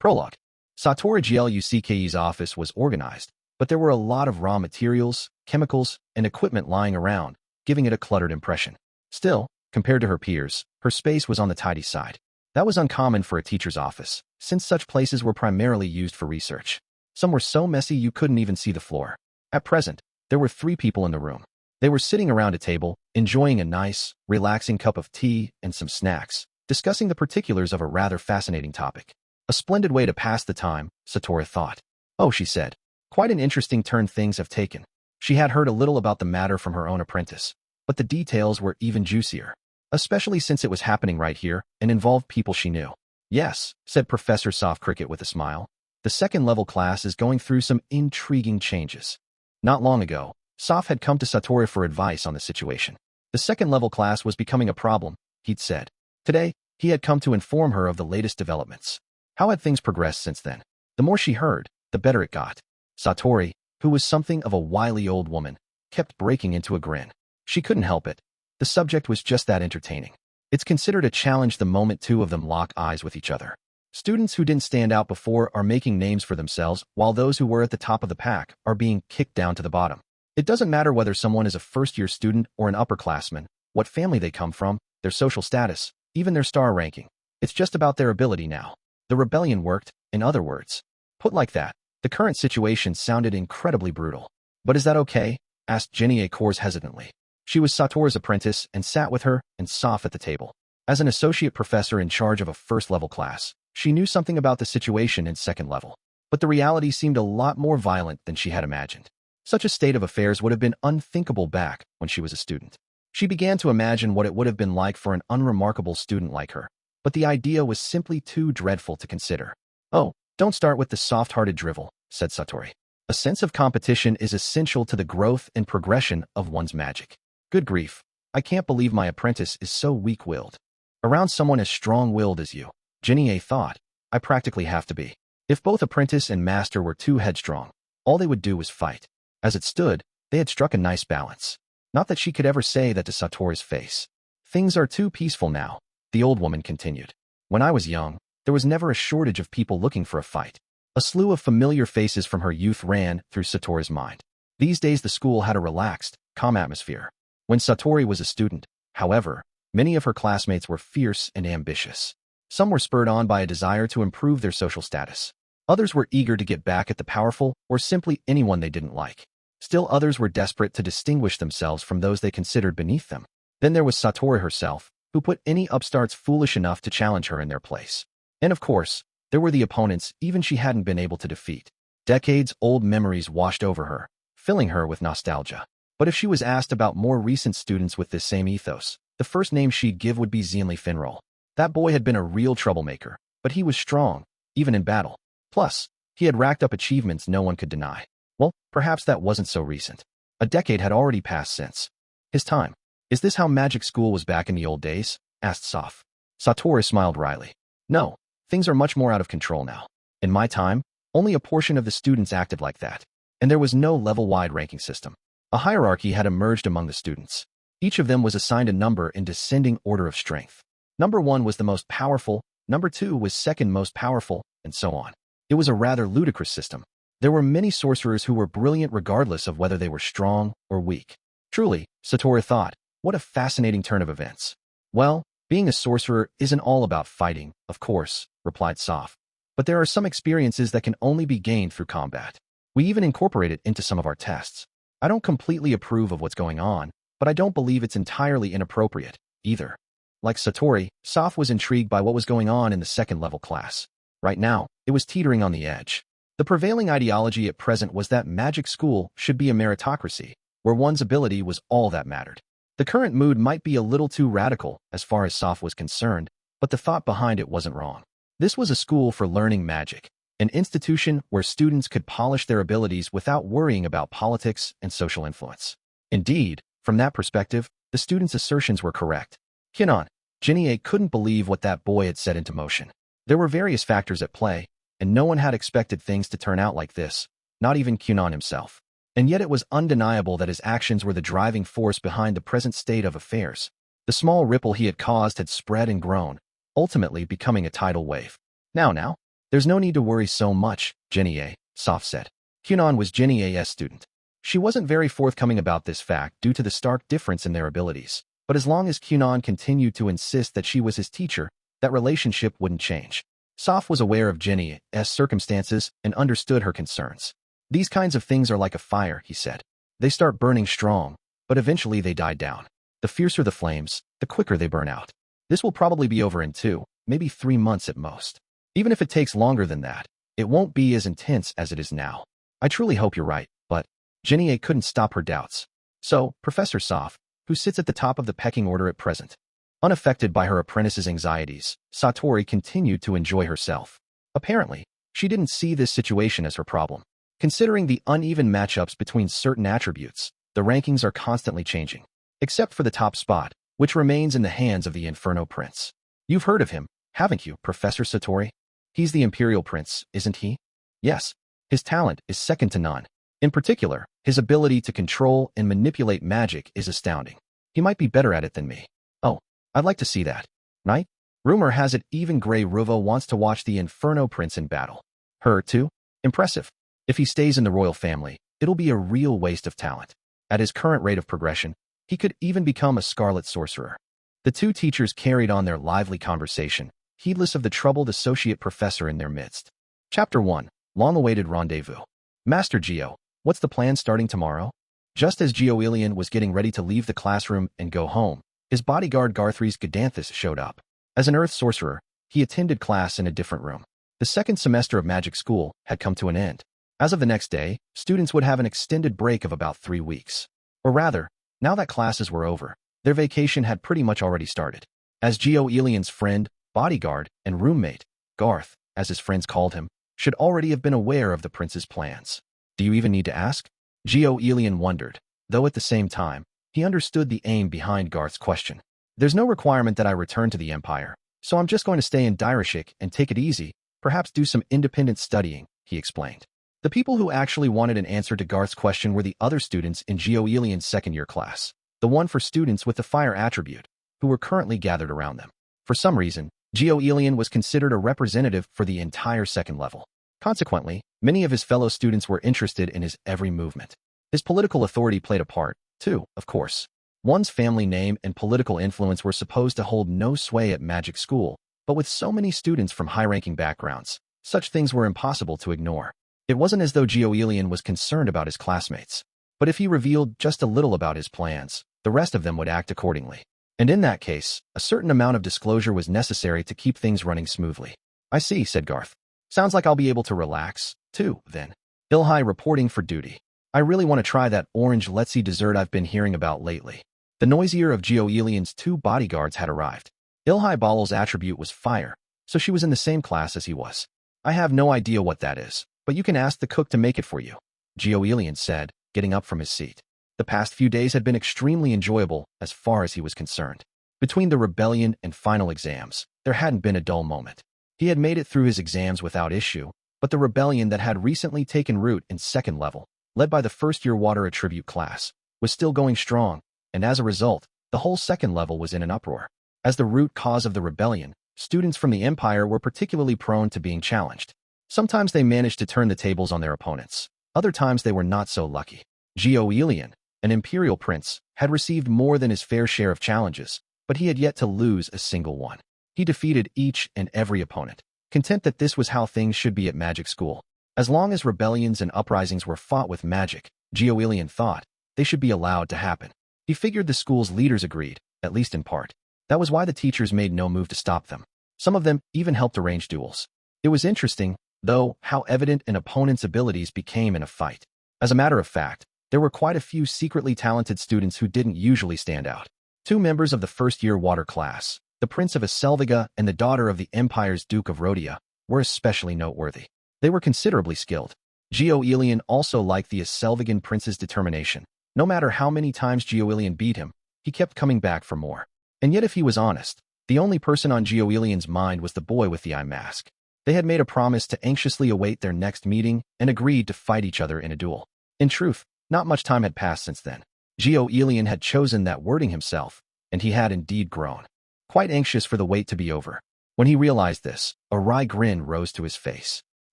Prologue. Satoru Gluck's office was organized, but there were a lot of raw materials, chemicals, and equipment lying around, giving it a cluttered impression. Still, compared to her peers, her space was on the tidy side. That was uncommon for a teacher's office, since such places were primarily used for research. Some were so messy you couldn't even see the floor. At present, there were 3 people in the room. They were sitting around a table, enjoying a nice, relaxing cup of tea and some snacks, discussing the particulars of a rather fascinating topic. A splendid way to pass the time, Satoru thought. Oh, she said. Quite an interesting turn things have taken. She had heard a little about the matter from her own apprentice, but the details were even juicier, especially since it was happening right here and involved people she knew. Yes, said Professor Soft Cricket with a smile. The second-level class is going through some intriguing changes. Not long ago, Soft had come to Satoru for advice on the situation. The second-level class was becoming a problem, he'd said. Today, he had come to inform her of the latest developments. How had things progressed since then? The more she heard, the better it got. Satoru, who was something of a wily old woman, kept breaking into a grin. She couldn't help it. The subject was just that entertaining. It's considered a challenge the moment 2 of them lock eyes with each other. Students who didn't stand out before are making names for themselves, while those who were at the top of the pack are being kicked down to the bottom. It doesn't matter whether someone is a first-year student or an upperclassman, what family they come from, their social status, even their star ranking. It's just about their ability now. The rebellion worked, in other words. Put like that, the current situation sounded incredibly brutal. But is that okay? Asked Jenny Kors hesitantly. She was Satoru's apprentice and sat with her and Soph at the table. As an associate professor in charge of a first-level class, she knew something about the situation in second level. But the reality seemed a lot more violent than she had imagined. Such a state of affairs would have been unthinkable back when she was a student. She began to imagine what it would have been like for an unremarkable student like her. But the idea was simply too dreadful to consider. Oh, don't start with the soft-hearted drivel, said Satoru. A sense of competition is essential to the growth and progression of one's magic. Good grief, I can't believe my apprentice is so weak-willed. Around someone as strong-willed as you, Jenny thought, I practically have to be. If both apprentice and master were too headstrong, all they would do was fight. As it stood, they had struck a nice balance. Not that she could ever say that to Satoru's face. Things are too peaceful now, the old woman continued. When I was young, there was never a shortage of people looking for a fight. A slew of familiar faces from her youth ran through Satoru's mind. These days the school had a relaxed, calm atmosphere. When Satoru was a student, however, many of her classmates were fierce and ambitious. Some were spurred on by a desire to improve their social status. Others were eager to get back at the powerful or simply anyone they didn't like. Still others were desperate to distinguish themselves from those they considered beneath them. Then there was Satoru herself, who put any upstarts foolish enough to challenge her in their place. And of course, there were the opponents even she hadn't been able to defeat. Decades-old memories washed over her, filling her with nostalgia. But if she was asked about more recent students with this same ethos, the first name she'd give would be Xianli Finral. That boy had been a real troublemaker, but he was strong, even in battle. Plus, he had racked up achievements no one could deny. Well, perhaps that wasn't so recent. A decade had already passed since his time. Is this how magic school was back in the old days? Asked Soph. Satoru smiled wryly. No, things are much more out of control now. In my time, only a portion of the students acted like that, and there was no level-wide ranking system. A hierarchy had emerged among the students. Each of them was assigned a number in descending order of strength. Number 1 was the most powerful, number 2 was second most powerful, and so on. It was a rather ludicrous system. There were many sorcerers who were brilliant regardless of whether they were strong or weak. Truly, Satoru thought, what a fascinating turn of events. Well, being a sorcerer isn't all about fighting, of course, replied Soph. But there are some experiences that can only be gained through combat. We even incorporate it into some of our tests. I don't completely approve of what's going on, but I don't believe it's entirely inappropriate, either. Like Satoru, Soph was intrigued by what was going on in the second-level class. Right now, it was teetering on the edge. The prevailing ideology at present was that magic school should be a meritocracy, where one's ability was all that mattered. The current mood might be a little too radical as far as Soph was concerned, but the thought behind it wasn't wrong. This was a school for learning magic, an institution where students could polish their abilities without worrying about politics and social influence. Indeed, from that perspective, the students' assertions were correct. Kunon, Jenny couldn't believe what that boy had set into motion. There were various factors at play, and no one had expected things to turn out like this, not even Kunon himself. And yet it was undeniable that his actions were the driving force behind the present state of affairs. The small ripple he had caused had spread and grown, ultimately becoming a tidal wave. Now, There's no need to worry so much, Jenny A., Soft said. Kunon was Jenny A.'s student. She wasn't very forthcoming about this fact due to the stark difference in their abilities, but as long as Kunon continued to insist that she was his teacher, that relationship wouldn't change. Soft was aware of Jenny's circumstances and understood her concerns. These kinds of things are like a fire, he said. They start burning strong, but eventually they die down. The fiercer the flames, the quicker they burn out. This will probably be over in 2, maybe 3 months at most. Even if it takes longer than that, it won't be as intense as it is now. I truly hope you're right, but Jenny A. couldn't stop her doubts. So, Professor Soft, who sits at the top of the pecking order at present, unaffected by her apprentice's anxieties, Satori continued to enjoy herself. Apparently, she didn't see this situation as her problem. Considering the uneven matchups between certain attributes, the rankings are constantly changing. Except for the top spot, which remains in the hands of the Inferno Prince. You've heard of him, haven't you, Professor Satori? He's the Imperial Prince, isn't he? Yes. His talent is second to none. In particular, his ability to control and manipulate magic is astounding. He might be better at it than me. Oh, I'd like to see that. Knight? Rumor has it even Grey Ruvo wants to watch the Inferno Prince in battle. Her, too? Impressive. If he stays in the royal family, it'll be a real waste of talent. At his current rate of progression, he could even become a Scarlet Sorcerer. The two teachers carried on their lively conversation, heedless of the troubled associate professor in their midst. Chapter 1. Long-awaited Rendezvous. Master Geo, what's the plan starting tomorrow? Just as Geoelian was getting ready to leave the classroom and go home, his bodyguard Garthries Gadanthus showed up. As an Earth Sorcerer, he attended class in a different room. The second semester of magic school had come to an end. As of the next day, students would have an extended break of about 3 weeks. Or rather, now that classes were over, their vacation had pretty much already started. As Geoelian's friend, bodyguard, and roommate, Garth, as his friends called him, should already have been aware of the prince's plans. Do you even need to ask? Geoelian wondered, though at the same time, he understood the aim behind Garth's question. There's no requirement that I return to the Empire, so I'm just going to stay in Direshik and take it easy, perhaps do some independent studying, he explained. The people who actually wanted an answer to Garth's question were the other students in Geoelian's second-year class, the one for students with the fire attribute, who were currently gathered around them. For some reason, Geoelian was considered a representative for the entire second level. Consequently, many of his fellow students were interested in his every movement. His political authority played a part, too, of course. One's family name and political influence were supposed to hold no sway at magic school, but with so many students from high-ranking backgrounds, such things were impossible to ignore. It wasn't as though Geoelian was concerned about his classmates, but if he revealed just a little about his plans, the rest of them would act accordingly. And in that case, a certain amount of disclosure was necessary to keep things running smoothly. I see, said Garth. Sounds like I'll be able to relax, too, then. Ilhai reporting for duty. I really want to try that orange Letzi dessert I've been hearing about lately. The noisier of Geoelian's 2 bodyguards had arrived. Ilhai Balal's attribute was fire, so she was in the same class as he was. I have no idea what that is, but you can ask the cook to make it for you, Geoelian said, getting up from his seat. The past few days had been extremely enjoyable as far as he was concerned. Between the rebellion and final exams, there hadn't been a dull moment. He had made it through his exams without issue, but the rebellion that had recently taken root in second level, led by the first-year water attribute class, was still going strong, and as a result, the whole second level was in an uproar. As the root cause of the rebellion, students from the Empire were particularly prone to being challenged. Sometimes they managed to turn the tables on their opponents. Other times they were not so lucky. Geoelian, an Imperial Prince, had received more than his fair share of challenges, but he had yet to lose a single one. He defeated each and every opponent, content that this was how things should be at magic school. As long as rebellions and uprisings were fought with magic, Geoelian thought, they should be allowed to happen. He figured the school's leaders agreed, at least in part. That was why the teachers made no move to stop them. Some of them even helped arrange duels. It was interesting, though, how evident an opponent's abilities became in a fight. As a matter of fact, there were quite a few secretly talented students who didn't usually stand out. 2 members of the first-year water class, the Prince of Aselviga and the daughter of the Empire's Duke of Rhodia, were especially noteworthy. They were considerably skilled. Geoelian also liked the Aselvigan prince's determination. No matter how many times Geoelian beat him, he kept coming back for more. And yet if he was honest, the only person on Geoelian's mind was the boy with the eye mask. They had made a promise to anxiously await their next meeting and agreed to fight each other in a duel. In truth, not much time had passed since then. Geoelian had chosen that wording himself, and he had indeed grown quite anxious for the wait to be over. When he realized this, a wry grin rose to his face.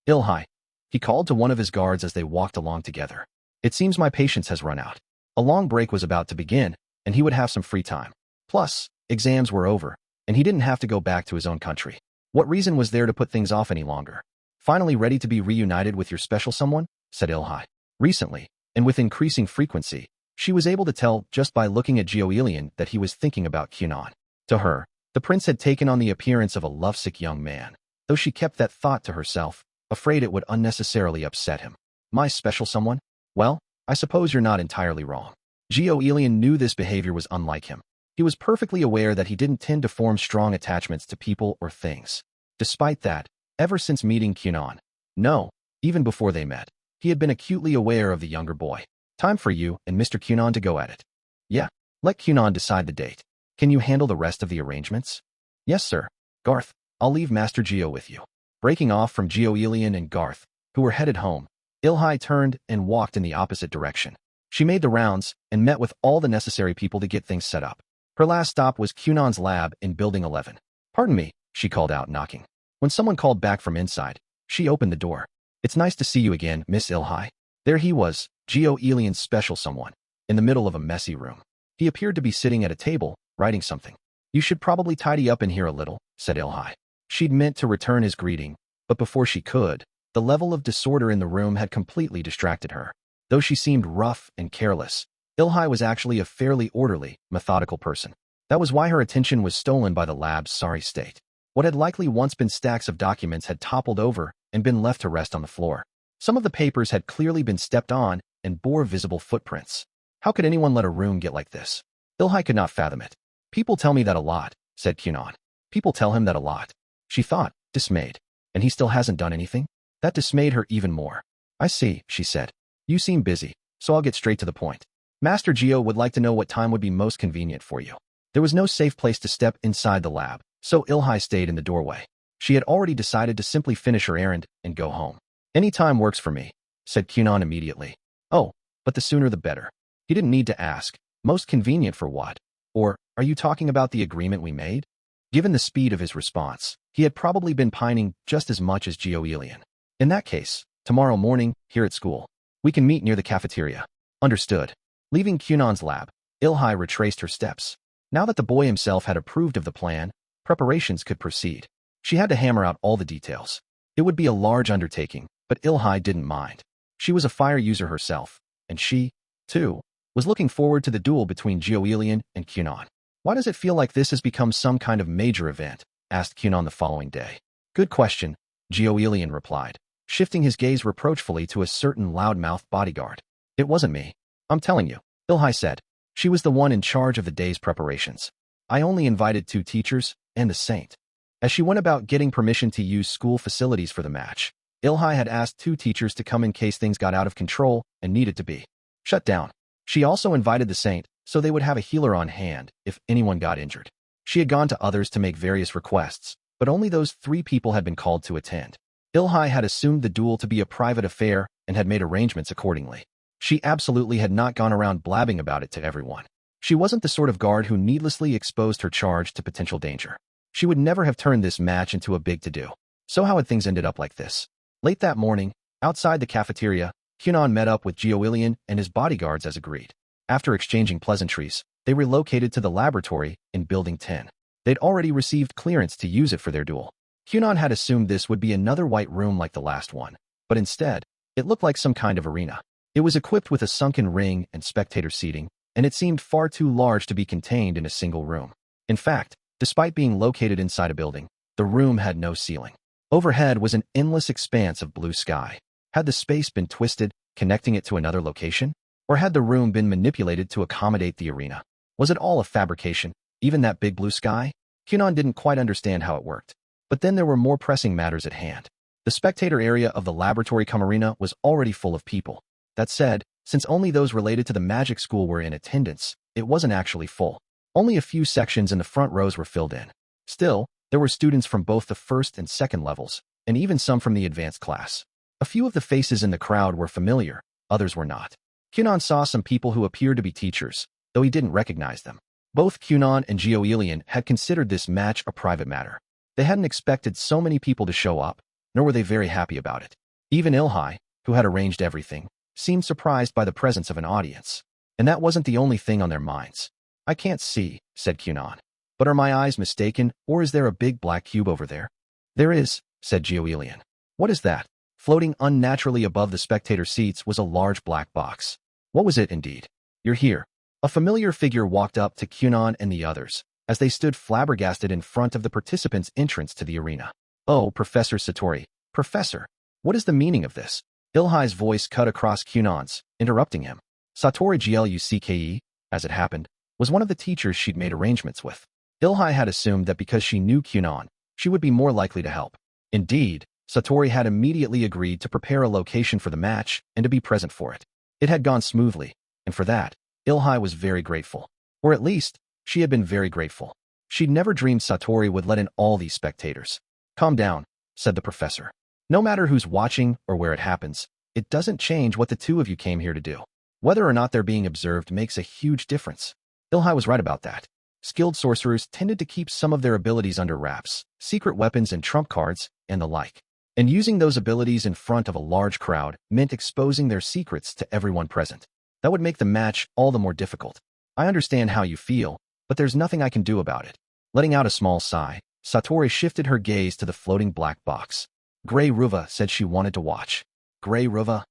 Ilhai, he called to one of his guards as they walked along together. It seems my patience has run out. A long break was about to begin, and he would have some free time. Plus, exams were over, and he didn't have to go back to his own country. What reason was there to put things off any longer? Finally ready to be reunited with your special someone? Said Ilhai. Recently, and with increasing frequency, she was able to tell just by looking at Gioelian that he was thinking about Kunon. To her, the prince had taken on the appearance of a lovesick young man, though she kept that thought to herself, afraid it would unnecessarily upset him. My special someone? Well, I suppose you're not entirely wrong. Gioelian knew this behavior was unlike him. He was perfectly aware that he didn't tend to form strong attachments to people or things. Despite that, ever since meeting Kunon, no, even before they met, he had been acutely aware of the younger boy. Time for you and Mr. Kunon to go at it. Yeah, let Kunon decide the date. Can you handle the rest of the arrangements? Yes, sir. Garth, I'll leave Master Gio with you. Breaking off from Gioelian and Garth, who were headed home, Ilhai turned and walked in the opposite direction. She made the rounds and met with all the necessary people to get things set up. Her last stop was Kunon's lab in Building 11. Pardon me, she called out, knocking. When someone called back from inside, she opened the door. It's nice to see you again, Miss Ilhai. There he was, Gioelian's special someone, in the middle of a messy room. He appeared to be sitting at a table, writing something. You should probably tidy up in here a little, said Ilhai. She'd meant to return his greeting, but before she could, the level of disorder in the room had completely distracted her. Though she seemed rough and careless, Ilhai was actually a fairly orderly, methodical person. That was why her attention was stolen by the lab's sorry state. What had likely once been stacks of documents had toppled over and been left to rest on the floor. Some of the papers had clearly been stepped on and bore visible footprints. How could anyone let a room get like this? Ilhai could not fathom it. People tell me that a lot, said Kunon. People tell him that a lot. She thought, dismayed. And he still hasn't done anything? That dismayed her even more. I see, she said. You seem busy, so I'll get straight to the point. Master Gio would like to know what time would be most convenient for you. There was no safe place to step inside the lab, so Ilhai stayed in the doorway. She had already decided to simply finish her errand and go home. Any time works for me, said Kunon immediately. Oh, but the sooner the better. He didn't need to ask. Most convenient for what? Or, are you talking about the agreement we made? Given the speed of his response, he had probably been pining just as much as Gioelian. In that case, tomorrow morning, here at school. We can meet near the cafeteria. Understood. Leaving Kunon's lab, Ilhai retraced her steps. Now that the boy himself had approved of the plan, preparations could proceed. She had to hammer out all the details. It would be a large undertaking, but Ilhai didn't mind. She was a fire user herself, and she, too, was looking forward to the duel between Gioelian and Kunon. Why does it feel like this has become some kind of major event? Asked Kunon the following day. Good question, Gioelian replied, shifting his gaze reproachfully to a certain loudmouth bodyguard. It wasn't me. I'm telling you, Ilhai said. She was the one in charge of the day's preparations. I only invited 2 teachers and the saint. As she went about getting permission to use school facilities for the match, Ilhai had asked 2 teachers to come in case things got out of control and needed to be shut down. She also invited the saint, so they would have a healer on hand if anyone got injured. She had gone to others to make various requests, but only those 3 people had been called to attend. Ilhai had assumed the duel to be a private affair and had made arrangements accordingly. She absolutely had not gone around blabbing about it to everyone. She wasn't the sort of guard who needlessly exposed her charge to potential danger. She would never have turned this match into a big to-do. So how had things ended up like this? Late that morning, outside the cafeteria, Kunon met up with Gioelian and his bodyguards as agreed. After exchanging pleasantries, they relocated to the laboratory in Building 10. They'd already received clearance to use it for their duel. Kunon had assumed this would be another white room like the last one, but instead, it looked like some kind of arena. It was equipped with a sunken ring and spectator seating, and it seemed far too large to be contained in a single room. In fact, despite being located inside a building, the room had no ceiling. Overhead was an endless expanse of blue sky. Had the space been twisted, connecting it to another location? Or had the room been manipulated to accommodate the arena? Was it all a fabrication, even that big blue sky? Kunon didn't quite understand how it worked. But then there were more pressing matters at hand. The spectator area of the laboratory-cum-arena was already full of people. That said, since only those related to the magic school were in attendance, it wasn't actually full. Only a few sections in the front rows were filled in. Still, there were students from both the first and second levels, and even some from the advanced class. A few of the faces in the crowd were familiar, others were not. Kunon saw some people who appeared to be teachers, though he didn't recognize them. Both Kunon and Gioelian had considered this match a private matter. They hadn't expected so many people to show up, nor were they very happy about it. Even Ilhai, who had arranged everything, seemed surprised by the presence of an audience. And that wasn't the only thing on their minds. "I can't see," said Kunon. "But are my eyes mistaken, or is there a big black cube over there?" "There is," said Gioelian. "What is that?" Floating unnaturally above the spectator seats was a large black box. What was it indeed? "You're here." A familiar figure walked up to Kunon and the others, as they stood flabbergasted in front of the participants' entrance to the arena. "Oh, Professor Satori. Professor, what is the meaning of this?" Ilhai's voice cut across Kunon's, interrupting him. Satori Glucke, as it happened, was one of the teachers she'd made arrangements with. Ilhai had assumed that because she knew Kunon, she would be more likely to help. Indeed, Satori had immediately agreed to prepare a location for the match and to be present for it. It had gone smoothly, and for that, Ilhai was very grateful. Or at least, she had been very grateful. She'd never dreamed Satori would let in all these spectators. "Calm down," said the professor. "No matter who's watching or where it happens, it doesn't change what the two of you came here to do. Whether or not they're being observed makes a huge difference." Ilhai was right about that. Skilled sorcerers tended to keep some of their abilities under wraps, secret weapons and trump cards, and the like. And using those abilities in front of a large crowd meant exposing their secrets to everyone present. That would make the match all the more difficult. "I understand how you feel, but there's nothing I can do about it." Letting out a small sigh, Satori shifted her gaze to the floating black box. Grey Ruva said she wanted to watch. Grey Ruva?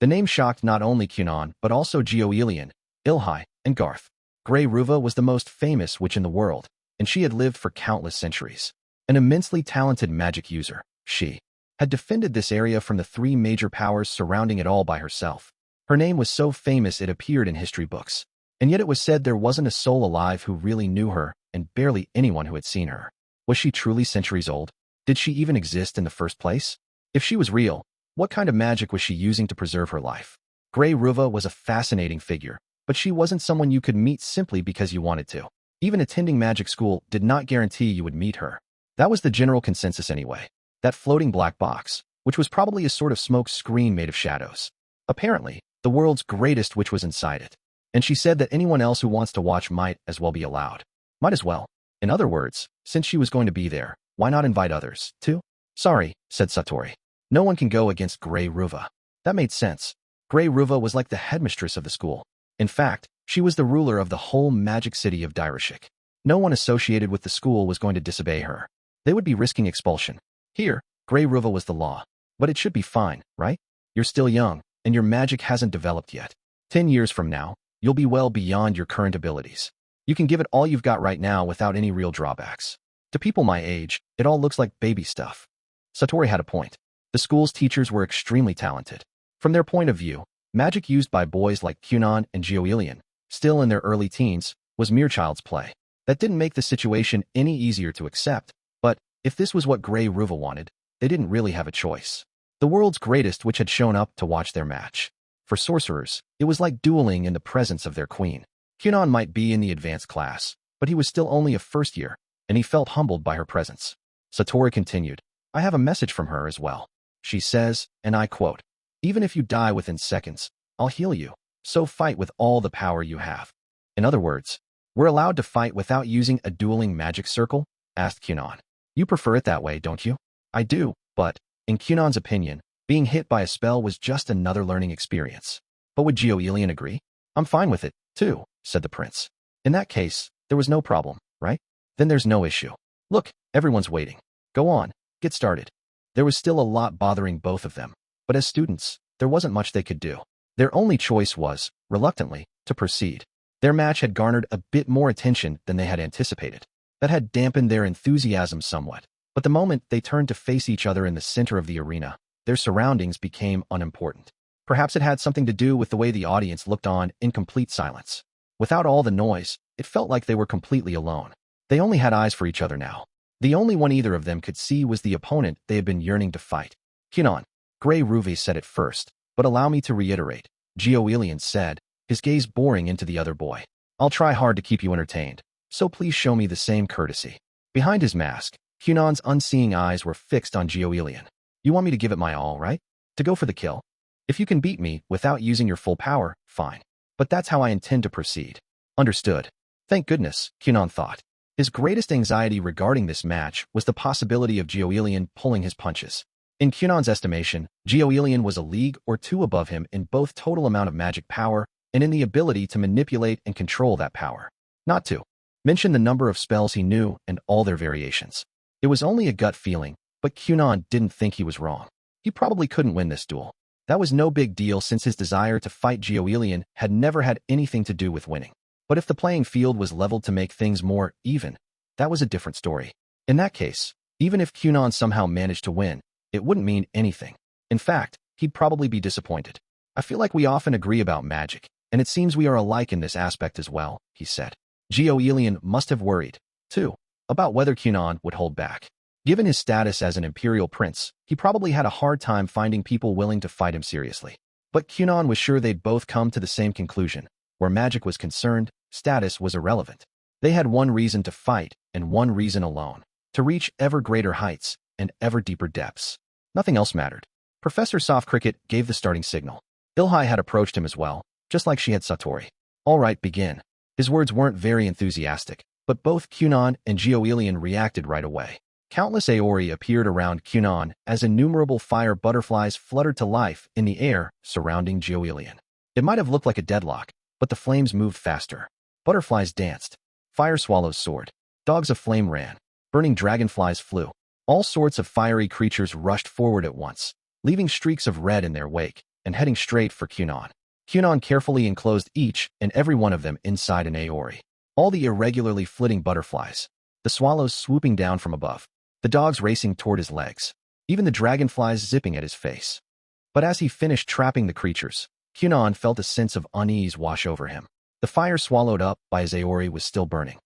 The name shocked not only Kunon, but also Gioelian, Ilhai, and Garth. Grey Ruva was the most famous witch in the world, and she had lived for countless centuries. An immensely talented magic user, she had defended this area from the three major powers surrounding it all by herself. Her name was so famous it appeared in history books, and yet it was said there wasn't a soul alive who really knew her, and barely anyone who had seen her. Was she truly centuries old? Did she even exist in the first place? If she was real, what kind of magic was she using to preserve her life? Grey Ruva was a fascinating figure, but she wasn't someone you could meet simply because you wanted to. Even attending magic school did not guarantee you would meet her. That was the general consensus anyway. That floating black box, which was probably a sort of smoke screen made of shadows. Apparently, the world's greatest witch was inside it. And she said that anyone else who wants to watch might as well be allowed. Might as well. In other words, since she was going to be there, why not invite others, too? "Sorry," said Satori. "No one can go against Grey Ruva." That made sense. Grey Ruva was like the headmistress of the school. In fact, she was the ruler of the whole magic city of Direshik. No one associated with the school was going to disobey her. They would be risking expulsion. Here, Grey Ruva was the law. But it should be fine, right? You're still young, and your magic hasn't developed yet. 10 years from now, you'll be well beyond your current abilities. You can give it all you've got right now without any real drawbacks. To people my age, it all looks like baby stuff. Satori had a point. The school's teachers were extremely talented. From their point of view, magic used by boys like Kunon and Gioelian, still in their early teens, was mere child's play. That didn't make the situation any easier to accept, but if this was what Grey Ruva wanted, they didn't really have a choice. The world's greatest witch had shown up to watch their match. For sorcerers, it was like dueling in the presence of their queen. Kunon might be in the advanced class, but he was still only a first year, and he felt humbled by her presence. Satori continued, "I have a message from her as well. She says, and I quote, 'Even if you die within seconds, I'll heal you, so fight with all the power you have.'" In other words, we're allowed to fight without using a dueling magic circle? Asked Kunon. "You prefer it that way, don't you?" "I do, but, in Kunon's opinion, being hit by a spell was just another learning experience." "But would Gioelian agree?" "I'm fine with it, too," said the prince. "In that case, there was no problem, right? Then there's no issue. Look, everyone's waiting. Go on, get started." There was still a lot bothering both of them, but as students, there wasn't much they could do. Their only choice was, reluctantly, to proceed. Their match had garnered a bit more attention than they had anticipated. That had dampened their enthusiasm somewhat, but the moment they turned to face each other in the center of the arena, their surroundings became unimportant. Perhaps it had something to do with the way the audience looked on in complete silence. Without all the noise, it felt like they were completely alone. They only had eyes for each other now. The only one either of them could see was the opponent they had been yearning to fight. "Kunon," Grey Ruva said it first, "but allow me to reiterate," Gioelian said, his gaze boring into the other boy. "I'll try hard to keep you entertained, so please show me the same courtesy." Behind his mask, Kunon's unseeing eyes were fixed on Gioelian. "You want me to give it my all, right? To go for the kill? If you can beat me without using your full power, fine. But that's how I intend to proceed." "Understood." Thank goodness, Kunon thought. His greatest anxiety regarding this match was the possibility of Gioelian pulling his punches. In Kunon's estimation, Gioelian was a league or two above him in both total amount of magic power and in the ability to manipulate and control that power. Not to mention the number of spells he knew and all their variations. It was only a gut feeling, but Kunon didn't think he was wrong. He probably couldn't win this duel. That was no big deal since his desire to fight Gioelian had never had anything to do with winning. But if the playing field was leveled to make things more even, that was a different story. In that case, even if Kunon somehow managed to win, it wouldn't mean anything. In fact, he'd probably be disappointed. I feel like we often agree about magic, and it seems we are alike in this aspect as well, he said. Gioelian must have worried, too, about whether Kunon would hold back. Given his status as an imperial prince, he probably had a hard time finding people willing to fight him seriously. But Kunon was sure they'd both come to the same conclusion. Where magic was concerned, status was irrelevant. They had one reason to fight, and one reason alone: to reach ever greater heights and ever deeper depths. Nothing else mattered. Professor Soft Cricket gave the starting signal. Ilhai had approached him as well, just like she had Satori. All right, begin. His words weren't very enthusiastic, but both Kunon and Gioelian reacted right away. Countless Aori appeared around Kunon as innumerable fire butterflies fluttered to life in the air surrounding Gioelian. It might have looked like a deadlock, but the flames moved faster. Butterflies danced. Fire swallows soared. Dogs of flame ran. Burning dragonflies flew. All sorts of fiery creatures rushed forward at once, leaving streaks of red in their wake and heading straight for Kunon. Kunon carefully enclosed each and every one of them inside an Aori. All the irregularly flitting butterflies, the swallows swooping down from above, the dogs racing toward his legs, even the dragonflies zipping at his face. But as he finished trapping the creatures, Kunon felt a sense of unease wash over him. The fire swallowed up by his Aori was still burning.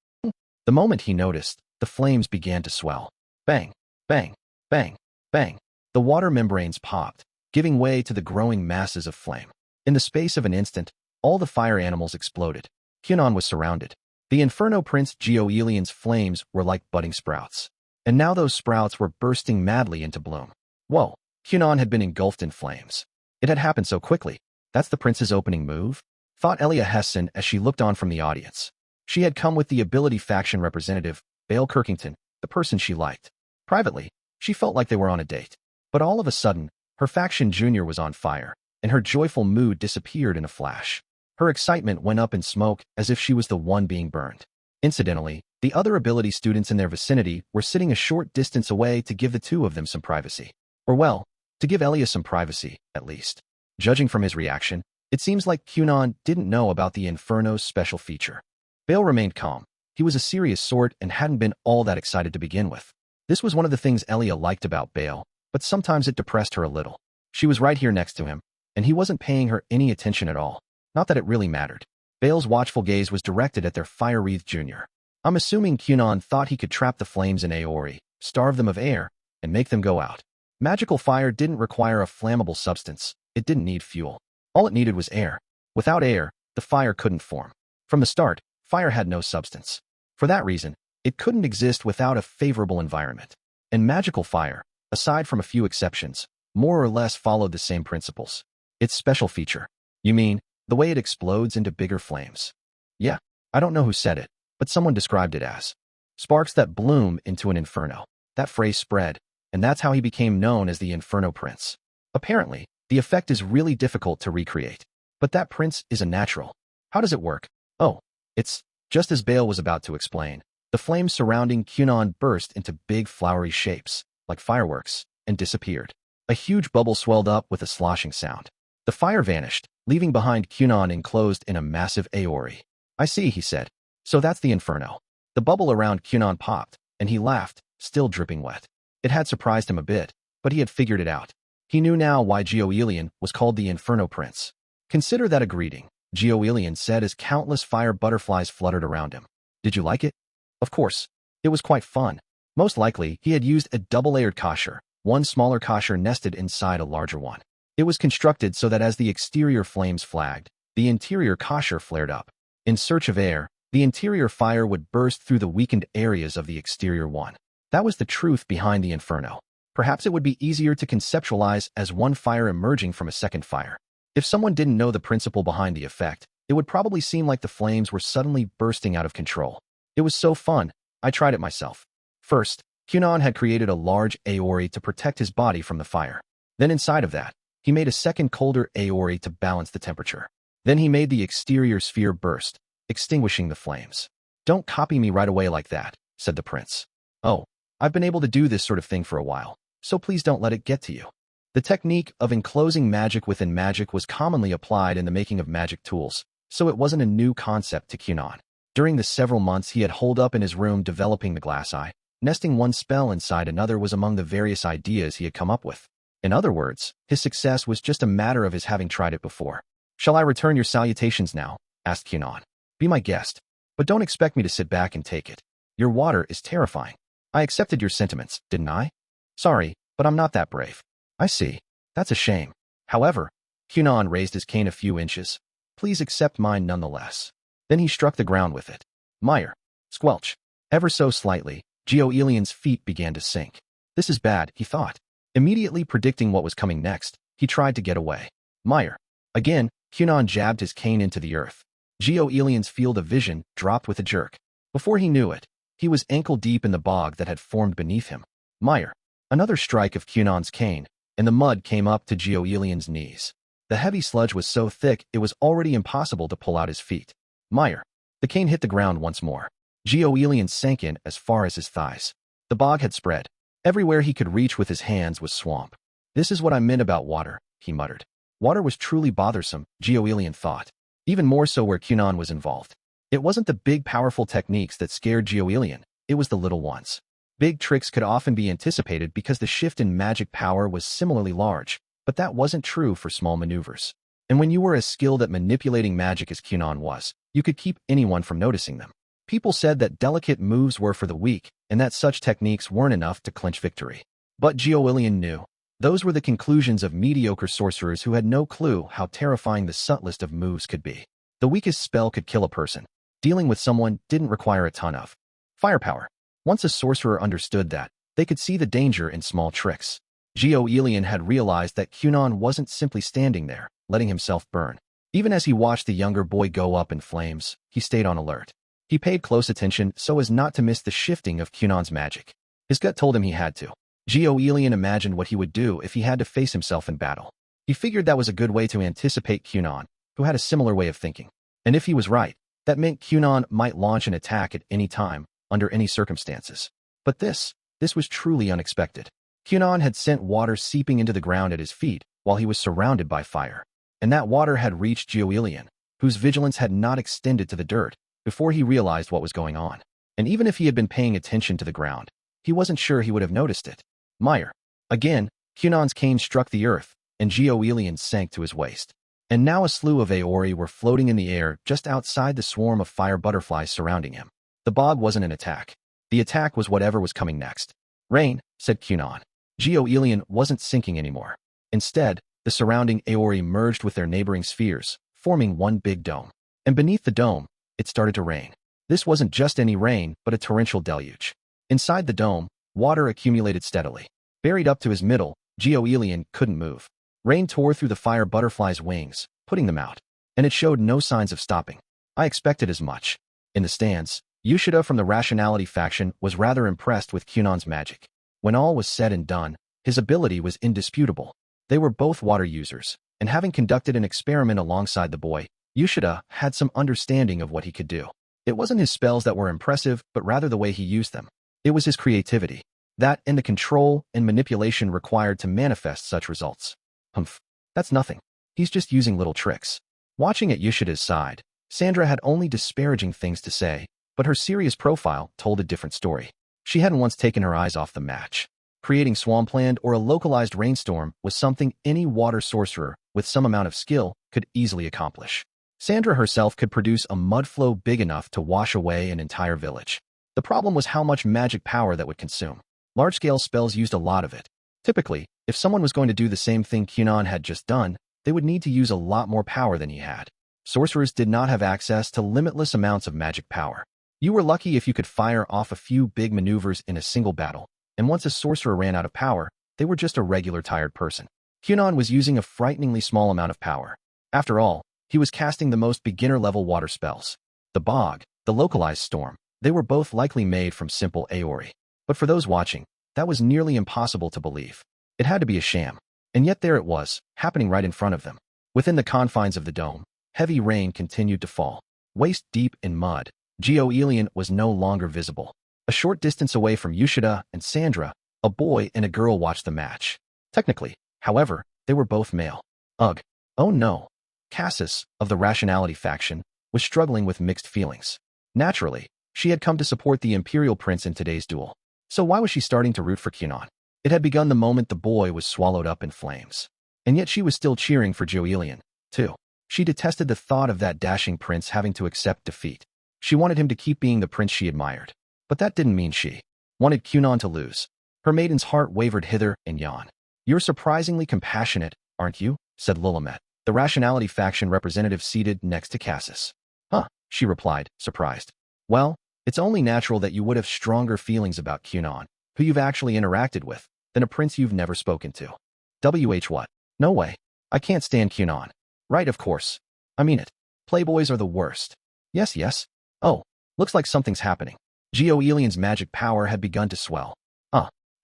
The moment he noticed, the flames began to swell. Bang, bang, bang, bang. The water membranes popped, giving way to the growing masses of flame. In the space of an instant, all the fire animals exploded. Kunon was surrounded. The Inferno Prince Gioelian's flames were like budding sprouts. And now those sprouts were bursting madly into bloom. Whoa, Kunon had been engulfed in flames. It had happened so quickly. That's the prince's opening move? Thought Elia Hesson as she looked on from the audience. She had come with the ability faction representative, Bale Kirkington, the person she liked. Privately, she felt like they were on a date. But all of a sudden, her faction junior was on fire, and her joyful mood disappeared in a flash. Her excitement went up in smoke as if she was the one being burned. Incidentally, the other ability students in their vicinity were sitting a short distance away to give the two of them some privacy. Or well, to give Elia some privacy, at least. Judging from his reaction, it seems like Kunon didn't know about the Inferno's special feature. Bale remained calm. He was a serious sort and hadn't been all that excited to begin with. This was one of the things Elia liked about Bale, but sometimes it depressed her a little. She was right here next to him, and he wasn't paying her any attention at all. Not that it really mattered. Bale's watchful gaze was directed at their fire-wreathed junior. I'm assuming Kunon thought he could trap the flames in Aori, starve them of air, and make them go out. Magical fire didn't require a flammable substance. It didn't need fuel. All it needed was air. Without air, the fire couldn't form. From the start, fire had no substance. For that reason, it couldn't exist without a favorable environment. And magical fire, aside from a few exceptions, more or less followed the same principles. Its special feature. You mean, the way it explodes into bigger flames? Yeah, I don't know who said it, but someone described it as sparks that bloom into an inferno. That phrase spread, and that's how he became known as the Inferno Prince. Apparently, the effect is really difficult to recreate. But that prince is a natural. How does it work? Oh, it's just as Bale was about to explain. The flames surrounding Kunon burst into big flowery shapes, like fireworks, and disappeared. A huge bubble swelled up with a sloshing sound. The fire vanished, leaving behind Kunon enclosed in a massive Aori. I see, he said. So that's the inferno. The bubble around Kunon popped, and he laughed, still dripping wet. It had surprised him a bit, but he had figured it out. He knew now why Gioelian was called the Inferno Prince. Consider that a greeting, Gioelian said as countless fire butterflies fluttered around him. Did you like it? Of course. It was quite fun. Most likely, he had used a double-layered kosher, one smaller kosher nested inside a larger one. It was constructed so that as the exterior flames flagged, the interior kosher flared up. In search of air, the interior fire would burst through the weakened areas of the exterior one. That was the truth behind the inferno. Perhaps it would be easier to conceptualize as one fire emerging from a second fire. If someone didn't know the principle behind the effect, it would probably seem like the flames were suddenly bursting out of control. It was so fun, I tried it myself. First, Kunon had created a large Aori to protect his body from the fire. Then inside of that, he made a second colder Aori to balance the temperature. Then he made the exterior sphere burst, extinguishing the flames. Don't copy me right away like that, said the prince. Oh, I've been able to do this sort of thing for a while, so please don't let it get to you. The technique of enclosing magic within magic was commonly applied in the making of magic tools, so it wasn't a new concept to Kunon. During the several months he had holed up in his room developing the glass eye, nesting one spell inside another was among the various ideas he had come up with. In other words, his success was just a matter of his having tried it before. Shall I return your salutations now? Asked Kunon. Be my guest, but don't expect me to sit back and take it. Your water is terrifying. I accepted your sentiments, didn't I? Sorry, but I'm not that brave. I see. That's a shame. However, Kunon raised his cane a few inches. Please accept mine nonetheless. Then he struck the ground with it. Mire. Squelch. Ever so slightly, Geo-Elian's feet began to sink. This is bad, he thought. Immediately predicting what was coming next, he tried to get away. Mire. Again, Kunon jabbed his cane into the earth. Geo-Elian's field of vision dropped with a jerk. Before he knew it, he was ankle-deep in the bog that had formed beneath him. Mire. Another strike of Kunon's cane, and the mud came up to Geo-Elian's knees. The heavy sludge was so thick it was already impossible to pull out his feet. Mire. The cane hit the ground once more. Geo-Elian sank in as far as his thighs. The bog had spread. Everywhere he could reach with his hands was swamp. This is what I meant about water, he muttered. Water was truly bothersome, Geo-Elian thought. Even more so where Kunon was involved. It wasn't the big powerful techniques that scared Geo-Elian, it was the little ones. Big tricks could often be anticipated because the shift in magic power was similarly large, but that wasn't true for small maneuvers. And when you were as skilled at manipulating magic as Kunon was, you could keep anyone from noticing them. People said that delicate moves were for the weak, and that such techniques weren't enough to clinch victory. But Geo-Elian knew. Those were the conclusions of mediocre sorcerers who had no clue how terrifying the subtlest of moves could be. The weakest spell could kill a person. Dealing with someone didn't require a ton of firepower. Once a sorcerer understood that, they could see the danger in small tricks. Geo-Elian had realized that Kunon wasn't simply standing there, letting himself burn. Even as he watched the younger boy go up in flames, he stayed on alert. He paid close attention so as not to miss the shifting of Kunon's magic. His gut told him he had to. Geo-Elian imagined what he would do if he had to face himself in battle. He figured that was a good way to anticipate Kunon, who had a similar way of thinking. And if he was right, that meant Kunon might launch an attack at any time, under any circumstances. But this was truly unexpected. Kunon had sent water seeping into the ground at his feet while he was surrounded by fire. And that water had reached Geo-Elian, whose vigilance had not extended to the dirt, before he realized what was going on. And even if he had been paying attention to the ground, he wasn't sure he would have noticed it. Mire. Again, Kunon's cane struck the earth, and Geo-Elian sank to his waist. And now a slew of Aori were floating in the air just outside the swarm of fire butterflies surrounding him. The bog wasn't an attack. The attack was whatever was coming next. Rain, said Kunon. Geo-Elian wasn't sinking anymore. Instead, the surrounding Aori merged with their neighboring spheres, forming one big dome. And beneath the dome, it started to rain. This wasn't just any rain, but a torrential deluge. Inside the dome, water accumulated steadily. Buried up to his middle, Geo-Elian couldn't move. Rain tore through the fire butterfly's wings, putting them out. And it showed no signs of stopping. I expected as much. In the stands, Yoshida from the Rationality faction was rather impressed with Kunon's magic. When all was said and done, his ability was indisputable. They were both water users, and having conducted an experiment alongside the boy, Yoshida had some understanding of what he could do. It wasn't his spells that were impressive, but rather the way he used them. It was his creativity. That and the control and manipulation required to manifest such results. Humph. That's nothing. He's just using little tricks. Watching at Yoshida's side, Sandra had only disparaging things to say, but her serious profile told a different story. She hadn't once taken her eyes off the match. Creating swampland or a localized rainstorm was something any water sorcerer with some amount of skill could easily accomplish. Sandra herself could produce a mud flow big enough to wash away an entire village. The problem was how much magic power that would consume. Large-scale spells used a lot of it. Typically, if someone was going to do the same thing Kunon had just done, they would need to use a lot more power than he had. Sorcerers did not have access to limitless amounts of magic power. You were lucky if you could fire off a few big maneuvers in a single battle, and once a sorcerer ran out of power, they were just a regular tired person. Kunon was using a frighteningly small amount of power. After all, he was casting the most beginner-level water spells. The bog, the localized storm, They were both likely made from simple Aori. But for those watching, that was nearly impossible to believe. It had to be a sham. And yet there it was, happening right in front of them. Within the confines of the dome, heavy rain continued to fall. Waist deep in mud, Gioelian was no longer visible. A short distance away from Yushida and Sandra, a boy and a girl watched the match. Technically, however, they were both male. Ugh. Oh no. Cassis, of the Rationality faction, was struggling with mixed feelings. Naturally, she had come to support the Imperial Prince in today's duel. So why was she starting to root for Kunon? It had begun the moment the boy was swallowed up in flames. And yet she was still cheering for Gioelian, too. She detested the thought of that dashing prince having to accept defeat. She wanted him to keep being the prince she admired. But that didn't mean she wanted Kunon to lose. Her maiden's heart wavered hither and yon. "You're surprisingly compassionate, aren't you?" said Lulamet, the Rationality faction representative seated next to Cassis. "Huh," she replied, surprised. "Well, it's only natural that you would have stronger feelings about Kunon, who you've actually interacted with, than a prince you've never spoken to." What? No way. I can't stand Kunon. Right, of course. I mean it. Playboys are the worst. Yes. Oh, looks like something's happening. Gioelian's magic power had begun to swell.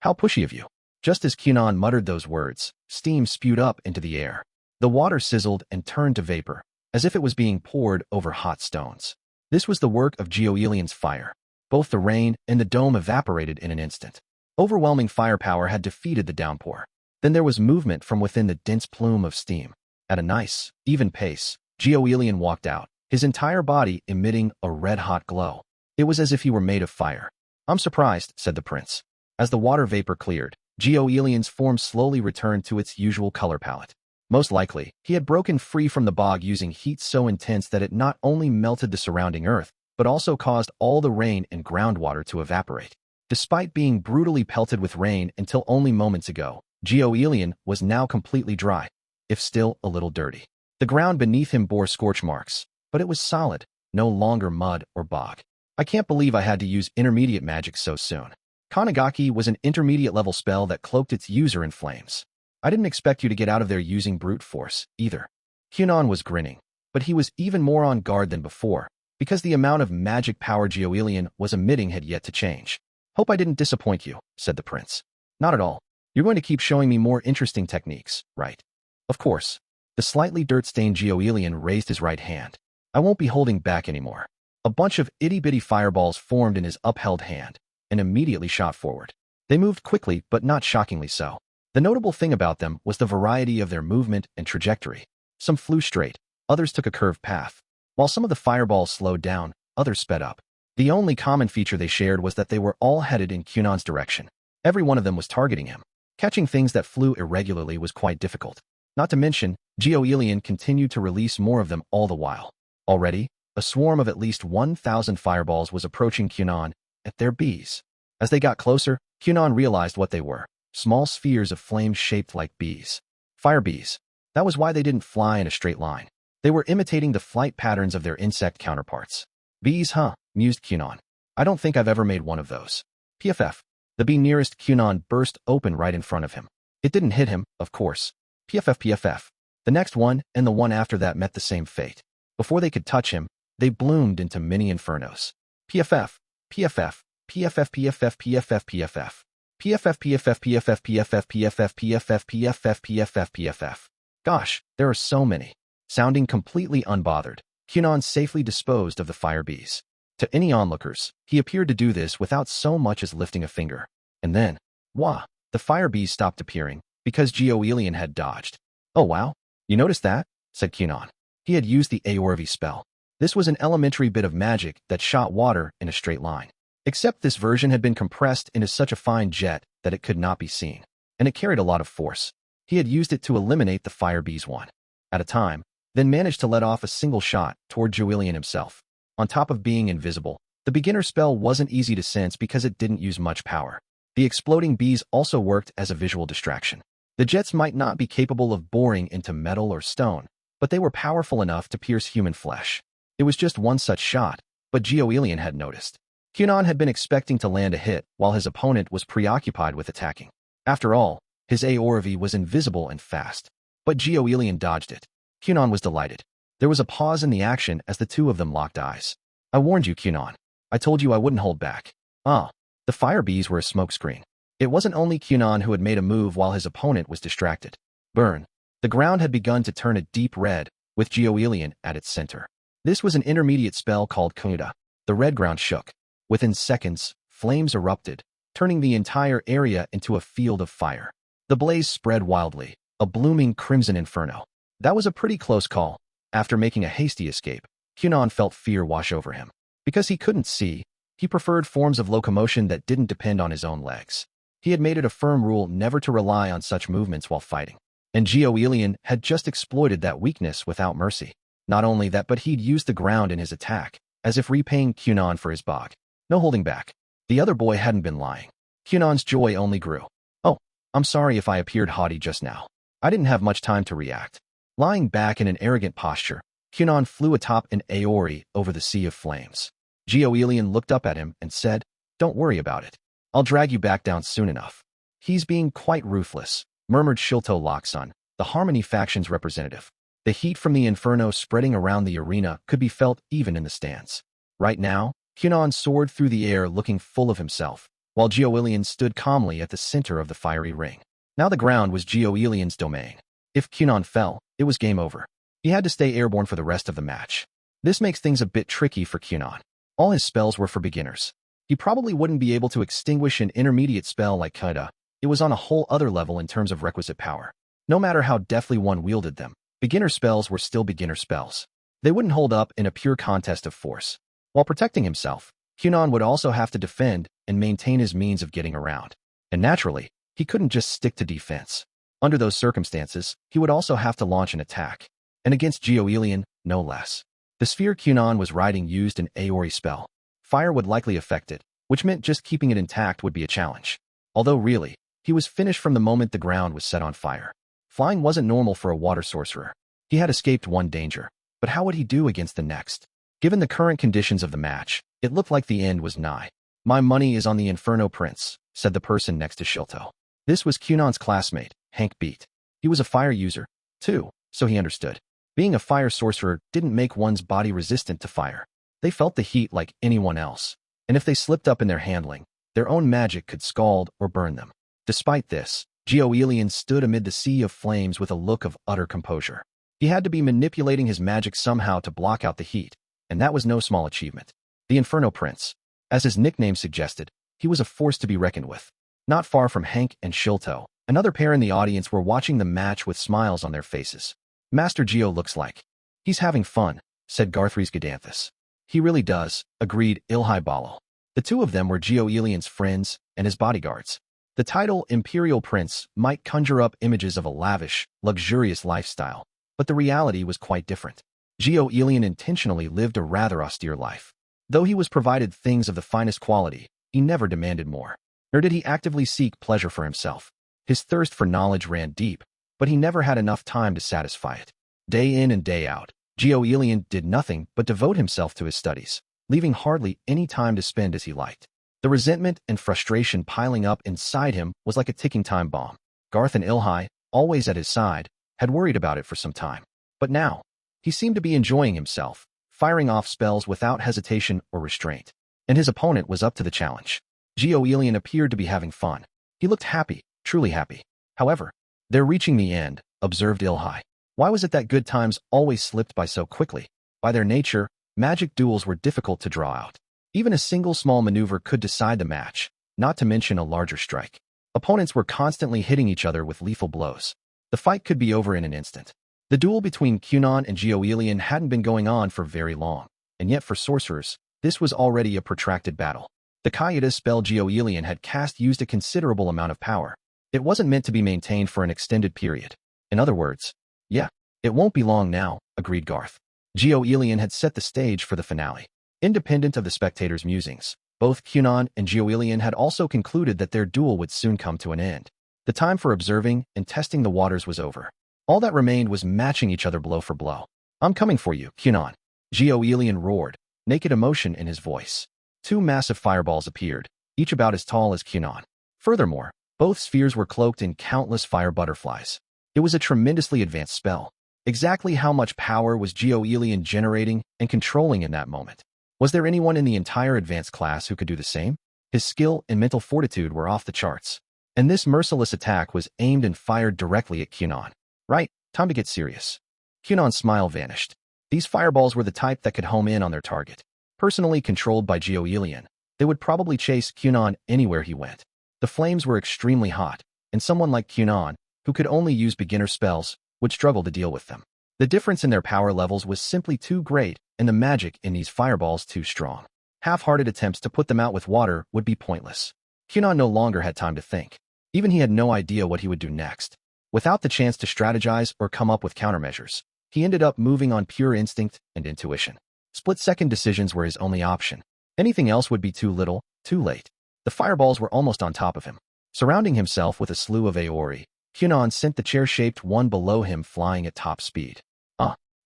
How pushy of you. Just as Kunon muttered those words, steam spewed up into the air. The water sizzled and turned to vapor, as if it was being poured over hot stones. This was the work of Gioelian's fire. Both the rain and the dome evaporated in an instant. Overwhelming firepower had defeated the downpour. Then there was movement from within the dense plume of steam. At a nice, even pace, Gioelian walked out, his entire body emitting a red-hot glow. It was as if he were made of fire. "I'm surprised," said the prince. As the water vapor cleared, Gioelian's form slowly returned to its usual color palette. Most likely, he had broken free from the bog using heat so intense that it not only melted the surrounding earth, but also caused all the rain and groundwater to evaporate. Despite being brutally pelted with rain until only moments ago, Gioelian was now completely dry, if still a little dirty. The ground beneath him bore scorch marks, but it was solid, no longer mud or bog. "I can't believe I had to use intermediate magic so soon." Kanagaki was an intermediate-level spell that cloaked its user in flames. "I didn't expect you to get out of there using brute force, either." Kunon was grinning, but he was even more on guard than before, because the amount of magic power Gioelian was emitting had yet to change. "Hope I didn't disappoint you," said the prince. "Not at all. You're going to keep showing me more interesting techniques, right?" "Of course." The slightly dirt-stained Gioelian raised his right hand. "I won't be holding back anymore." A bunch of itty-bitty fireballs formed in his upheld hand, and immediately shot forward. They moved quickly, but not shockingly so. The notable thing about them was the variety of their movement and trajectory. Some flew straight, others took a curved path. While some of the fireballs slowed down, others sped up. The only common feature they shared was that they were all headed in Kunon's direction. Every one of them was targeting him. Catching things that flew irregularly was quite difficult. Not to mention, Gioelian continued to release more of them all the while. Already, a swarm of at least 1,000 fireballs was approaching Kunon at their bees. As they got closer, Kunon realized what they were: small spheres of flame shaped like bees. Fire bees. That was why they didn't fly in a straight line. They were imitating the flight patterns of their insect counterparts. "Bees, huh?" mused Kunon. "I don't think I've ever made one of those." PFF. The bee nearest Kunon burst open right in front of him. It didn't hit him, of course. PFF. The next one and the one after that met the same fate. Before they could touch him, they bloomed into mini infernos. PFF. PFF. PFF. PFF. PFF. PFF. PFF. PFF. PFF. PFF. PFF. PFF. PFF. PFF. PFF. Gosh, there are so many. Sounding completely unbothered, Kunon safely disposed of the fire bees. To any onlookers, he appeared to do this without so much as lifting a finger. And then, wah, the fire bees stopped appearing, because Gioelian had dodged. "Oh wow, you noticed that?" said Kunon. He had used the Aorvi spell. This was an elementary bit of magic that shot water in a straight line. Except this version had been compressed into such a fine jet that it could not be seen, and it carried a lot of force. He had used it to eliminate the fire bees one at a time, then managed to let off a single shot toward Gioelian himself. On top of being invisible, the beginner spell wasn't easy to sense because it didn't use much power. The exploding bees also worked as a visual distraction. The jets might not be capable of boring into metal or stone, but they were powerful enough to pierce human flesh. It was just one such shot, but Gioelian had noticed. Kunon had been expecting to land a hit while his opponent was preoccupied with attacking. After all, his Aorvi was invisible and fast. But Gioelian dodged it. Kunon was delighted. There was a pause in the action as the two of them locked eyes. "I warned you, Kunon." I told you I wouldn't hold back. Ah, the fire bees were a smokescreen. It wasn't only Kunon who had made a move while his opponent was distracted. Burn. The ground had begun to turn a deep red, with Gurion at its center. This was an intermediate spell called Kunon. The red ground shook. Within seconds, flames erupted, turning the entire area into a field of fire. The blaze spread wildly, a blooming crimson inferno. That was a pretty close call. After making a hasty escape, Kunon felt fear wash over him. Because he couldn't see, he preferred forms of locomotion that didn't depend on his own legs. He had made it a firm rule never to rely on such movements while fighting. And Gurion had just exploited that weakness without mercy. Not only that, but he'd used the ground in his attack, as if repaying Kunon for his bog. No holding back. The other boy hadn't been lying. Kunon's joy only grew. Oh, I'm sorry if I appeared haughty just now. I didn't have much time to react. Lying back in an arrogant posture, Kunon flew atop an Aori over the sea of flames. Gurion looked up at him and said, "Don't worry about it. I'll drag you back down soon enough." "He's being quite ruthless," murmured Shilto Loksun, the Harmony faction's representative. The heat from the inferno spreading around the arena could be felt even in the stands. Right now, Kunon soared through the air looking full of himself, while Gurion stood calmly at the center of the fiery ring. Now the ground was Gurion's domain. If Kunon fell, it was game over. He had to stay airborne for the rest of the match. This makes things a bit tricky for Kunon. All his spells were for beginners. He probably wouldn't be able to extinguish an intermediate spell like Kunon. It was on a whole other level in terms of requisite power. No matter how deftly one wielded them, beginner spells were still beginner spells. They wouldn't hold up in a pure contest of force. While protecting himself, Kunon would also have to defend and maintain his means of getting around. And naturally, he couldn't just stick to defense. Under those circumstances, he would also have to launch an attack. And against Gurion, no less. The sphere Kunon was riding used an Aori spell. Fire would likely affect it, which meant just keeping it intact would be a challenge. Although really, he was finished from the moment the ground was set on fire. Flying wasn't normal for a water sorcerer. He had escaped one danger, but how would he do against the next? Given the current conditions of the match, it looked like the end was nigh. "My money is on the Inferno Prince," said the person next to Shilto. This was Kunon's classmate, Hank Beat. He was a fire user, too, so he understood. Being a fire sorcerer didn't make one's body resistant to fire. They felt the heat like anyone else, and if they slipped up in their handling, their own magic could scald or burn them. Despite this, Gurion stood amid the sea of flames with a look of utter composure. He had to be manipulating his magic somehow to block out the heat, and that was no small achievement. The Inferno Prince. As his nickname suggested, he was a force to be reckoned with. Not far from Hank and Shilto, another pair in the audience were watching the match with smiles on their faces. "Master Geo looks like he's having fun," said Garthries Gadanthus. "He really does," agreed Ilhai Balal. The two of them were Gurion's friends and his bodyguards. The title Imperial Prince might conjure up images of a lavish, luxurious lifestyle, but the reality was quite different. Gurion intentionally lived a rather austere life. Though he was provided things of the finest quality, he never demanded more. Nor did he actively seek pleasure for himself. His thirst for knowledge ran deep, but he never had enough time to satisfy it. Day in and day out, Gurion did nothing but devote himself to his studies, leaving hardly any time to spend as he liked. The resentment and frustration piling up inside him was like a ticking time bomb. Garth and Ilhai, always at his side, had worried about it for some time. But now, he seemed to be enjoying himself, firing off spells without hesitation or restraint. And his opponent was up to the challenge. Gurion appeared to be having fun. He looked happy, truly happy. However, "They're reaching the end," observed Ilhai. Why was it that good times always slipped by so quickly? By their nature, magic duels were difficult to draw out. Even a single small maneuver could decide the match, not to mention a larger strike. Opponents were constantly hitting each other with lethal blows. The fight could be over in an instant. The duel between Kunon and Gurion hadn't been going on for very long, and yet for sorcerers, this was already a protracted battle. The Kayada spell Gurion had cast used a considerable amount of power. It wasn't meant to be maintained for an extended period. In other words, yeah, it won't be long now, agreed Garth. Gurion had set the stage for the finale. Independent of the spectators' musings, both Kunon and Gurion had also concluded that their duel would soon come to an end. The time for observing and testing the waters was over. All that remained was matching each other blow for blow. "I'm coming for you, Kunon," Gurion roared, naked emotion in his voice. Two massive fireballs appeared, each about as tall as Kunon. Furthermore, both spheres were cloaked in countless fire butterflies. It was a tremendously advanced spell. Exactly how much power was Gurion generating and controlling in that moment? Was there anyone in the entire advanced class who could do the same? His skill and mental fortitude were off the charts. And this merciless attack was aimed and fired directly at Kunon. Right, time to get serious. Kunon's smile vanished. These fireballs were the type that could home in on their target. Personally controlled by Gurion, they would probably chase Kunon anywhere he went. The flames were extremely hot, and someone like Kunon, who could only use beginner spells, would struggle to deal with them. The difference in their power levels was simply too great, and the magic in these fireballs too strong. Half-hearted attempts to put them out with water would be pointless. Kunon no longer had time to think. Even he had no idea what he would do next. Without the chance to strategize or come up with countermeasures, he ended up moving on pure instinct and intuition. Split-second decisions were his only option. Anything else would be too little, too late. The fireballs were almost on top of him. Surrounding himself with a slew of Aori, Kunon sent the chair-shaped one below him flying at top speed.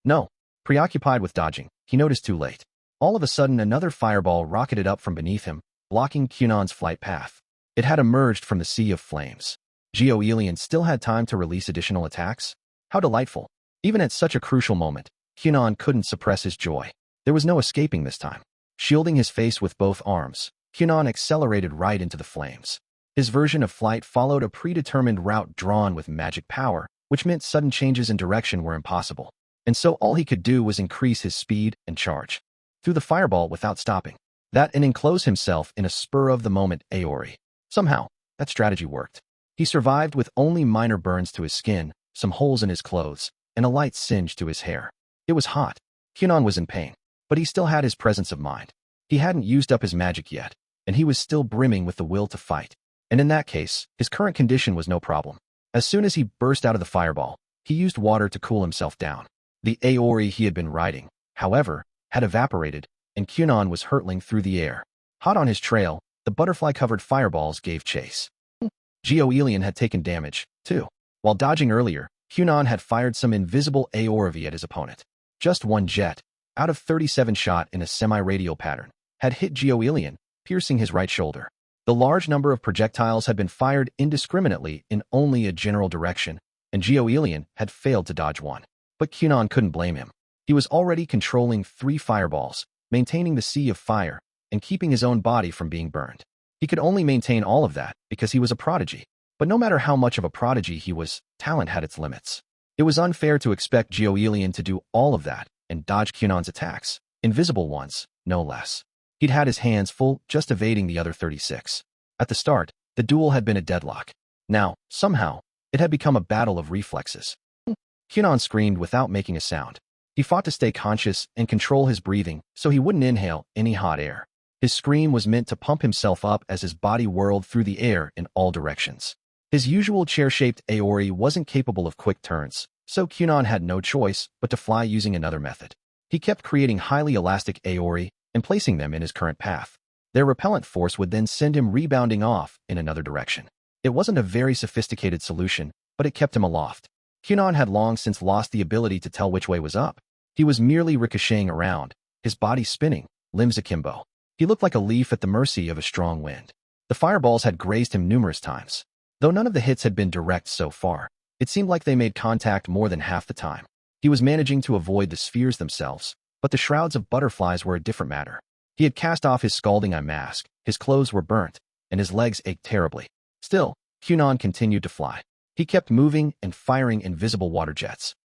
No. Preoccupied with dodging, he noticed too late. All of a sudden, another fireball rocketed up from beneath him, blocking Kunon's flight path. It had emerged from the sea of flames. Gurion still had time to release additional attacks? How delightful. Even at such a crucial moment, Kunon couldn't suppress his joy. There was no escaping this time. Shielding his face with both arms, Kunon accelerated right into the flames. His version of flight followed a predetermined route drawn with magic power, which meant sudden changes in direction were impossible. And so all he could do was increase his speed and charge through the fireball without stopping. That and enclose himself in a spur-of-the-moment Aori. Somehow, that strategy worked. He survived with only minor burns to his skin, some holes in his clothes, and a light singe to his hair. It was hot. Kunon was in pain, but he still had his presence of mind. He hadn't used up his magic yet, and he was still brimming with the will to fight. And in that case, his current condition was no problem. As soon as he burst out of the fireball, he used water to cool himself down. The Aori he had been riding, however, had evaporated, and Kunon was hurtling through the air. Hot on his trail, the butterfly-covered fireballs gave chase. Gurion had taken damage, too. While dodging earlier, Kunon had fired some invisible Aori at his opponent. Just one jet, out of 37 shot in a semi-radial pattern, had hit Gurion, piercing his right shoulder. The large number of projectiles had been fired indiscriminately in only a general direction, and Gurion had failed to dodge one. But Kunon couldn't blame him. He was already controlling 3 fireballs, maintaining the sea of fire, and keeping his own body from being burned. He could only maintain all of that because he was a prodigy. But no matter how much of a prodigy he was, talent had its limits. It was unfair to expect Gurion to do all of that and dodge Kunon's attacks, invisible ones, no less. He'd had his hands full just evading the other 36. At the start, the duel had been a deadlock. Now, somehow, it had become a battle of reflexes. Kunon screamed without making a sound. He fought to stay conscious and control his breathing so he wouldn't inhale any hot air. His scream was meant to pump himself up as his body whirled through the air in all directions. His usual chair-shaped Aori wasn't capable of quick turns, so Kunon had no choice but to fly using another method. He kept creating highly elastic Aori and placing them in his current path. Their repellent force would then send him rebounding off in another direction. It wasn't a very sophisticated solution, but it kept him aloft. Kunon had long since lost the ability to tell which way was up. He was merely ricocheting around, his body spinning, limbs akimbo. He looked like a leaf at the mercy of a strong wind. The fireballs had grazed him numerous times. Though none of the hits had been direct so far, it seemed like they made contact more than half the time. He was managing to avoid the spheres themselves, but the shrouds of butterflies were a different matter. He had cast off his scalding eye mask, his clothes were burnt, and his legs ached terribly. Still, Kunon continued to fly. He kept moving and firing invisible water jets.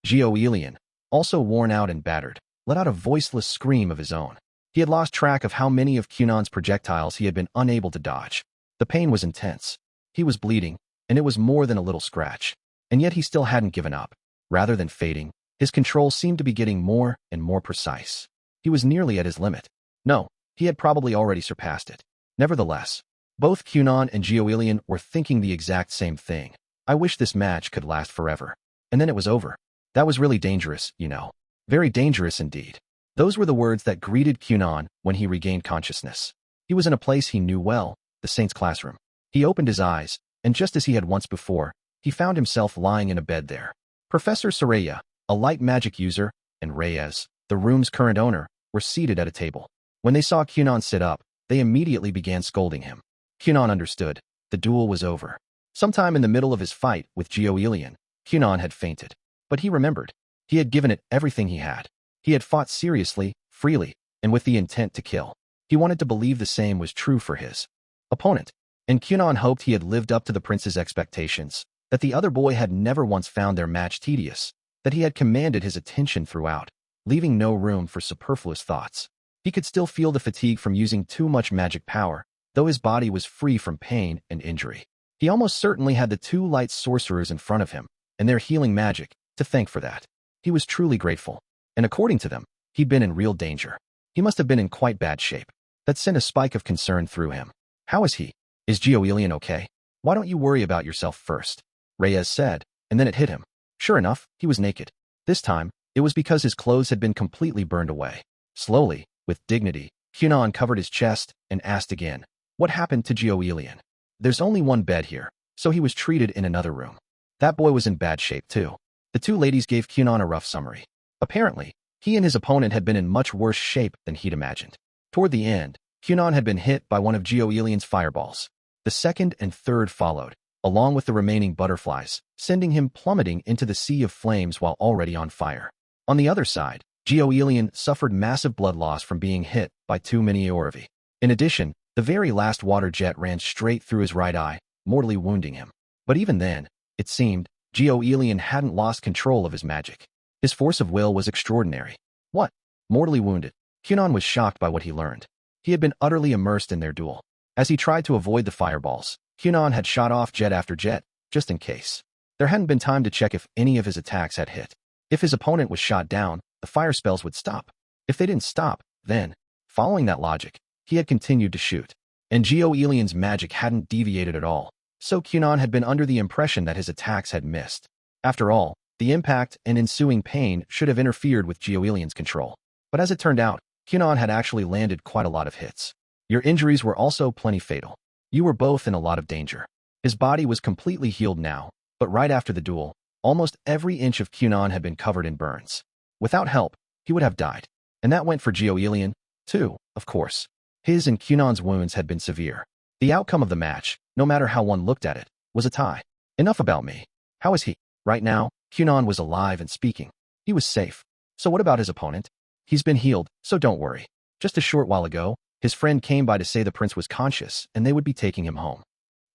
Gurion, also worn out and battered, let out a voiceless scream of his own. He had lost track of how many of Kunon's projectiles he had been unable to dodge. The pain was intense. He was bleeding, and it was more than a little scratch. And yet he still hadn't given up. Rather than fading, his control seemed to be getting more and more precise. He was nearly at his limit. No, he had probably already surpassed it. Nevertheless, both Kunon and Gurion were thinking the exact same thing. I wish this match could last forever. And then it was over. That was really dangerous, you know. Very dangerous indeed. Those were the words that greeted Kunon when he regained consciousness. He was in a place he knew well, the Saint's classroom. He opened his eyes, and just as he had once before, he found himself lying in a bed there. Professor Soraya, a light magic user, and Reyes, the room's current owner, were seated at a table. When they saw Kunon sit up, they immediately began scolding him. Kunon understood. The duel was over. Sometime in the middle of his fight with Gurion, Kunon had fainted. But he remembered. He had given it everything he had. He had fought seriously, freely, and with the intent to kill. He wanted to believe the same was true for his opponent, and Kunon hoped he had lived up to the prince's expectations, that the other boy had never once found their match tedious, that he had commanded his attention throughout, leaving no room for superfluous thoughts. He could still feel the fatigue from using too much magic power, though his body was free from pain and injury. He almost certainly had the two light sorcerers in front of him, and their healing magic, to thank for that. He was truly grateful, and according to them, he'd been in real danger. He must have been in quite bad shape. That sent a spike of concern through him. How is he? Is Gioelian okay? Why don't you worry about yourself first? Reyes said, and then it hit him. Sure enough, he was naked. This time, it was because his clothes had been completely burned away. Slowly, with dignity, Kunon covered his chest and asked again, what happened to Gioelian? There's only one bed here, so he was treated in another room. That boy was in bad shape too. The two ladies gave Kunon a rough summary. Apparently, he and his opponent had been in much worse shape than he'd imagined. Toward the end, Kunon had been hit by one of Gioelian's fireballs. The second and third followed, along with the remaining butterflies, sending him plummeting into the sea of flames while already on fire. On the other side, Gioelian suffered massive blood loss from being hit by too many Eoravi. In addition, the very last water jet ran straight through his right eye, mortally wounding him. But even then, it seemed, Gioelian hadn't lost control of his magic. His force of will was extraordinary. What? Mortally wounded? Kunon was shocked by what he learned. He had been utterly immersed in their duel. As he tried to avoid the fireballs, Kunon had shot off jet after jet, just in case. There hadn't been time to check if any of his attacks had hit. If his opponent was shot down, the fire spells would stop. If they didn't stop, then, following that logic, he had continued to shoot. And Gioelian's magic hadn't deviated at all, so Kunon had been under the impression that his attacks had missed. After all, the impact and ensuing pain should have interfered with Gioelian's control. But as it turned out, Kunon had actually landed quite a lot of hits. Your injuries were also plenty fatal. You were both in a lot of danger. His body was completely healed now, but right after the duel, almost every inch of Kunon had been covered in burns. Without help, he would have died. And that went for Gioelian, too, of course. His and Kunon's wounds had been severe. The outcome of the match, no matter how one looked at it, was a tie. Enough about me. How is he? Right now, Kunon was alive and speaking. He was safe. So what about his opponent? He's been healed, so don't worry. Just a short while ago, his friend came by to say the prince was conscious and they would be taking him home.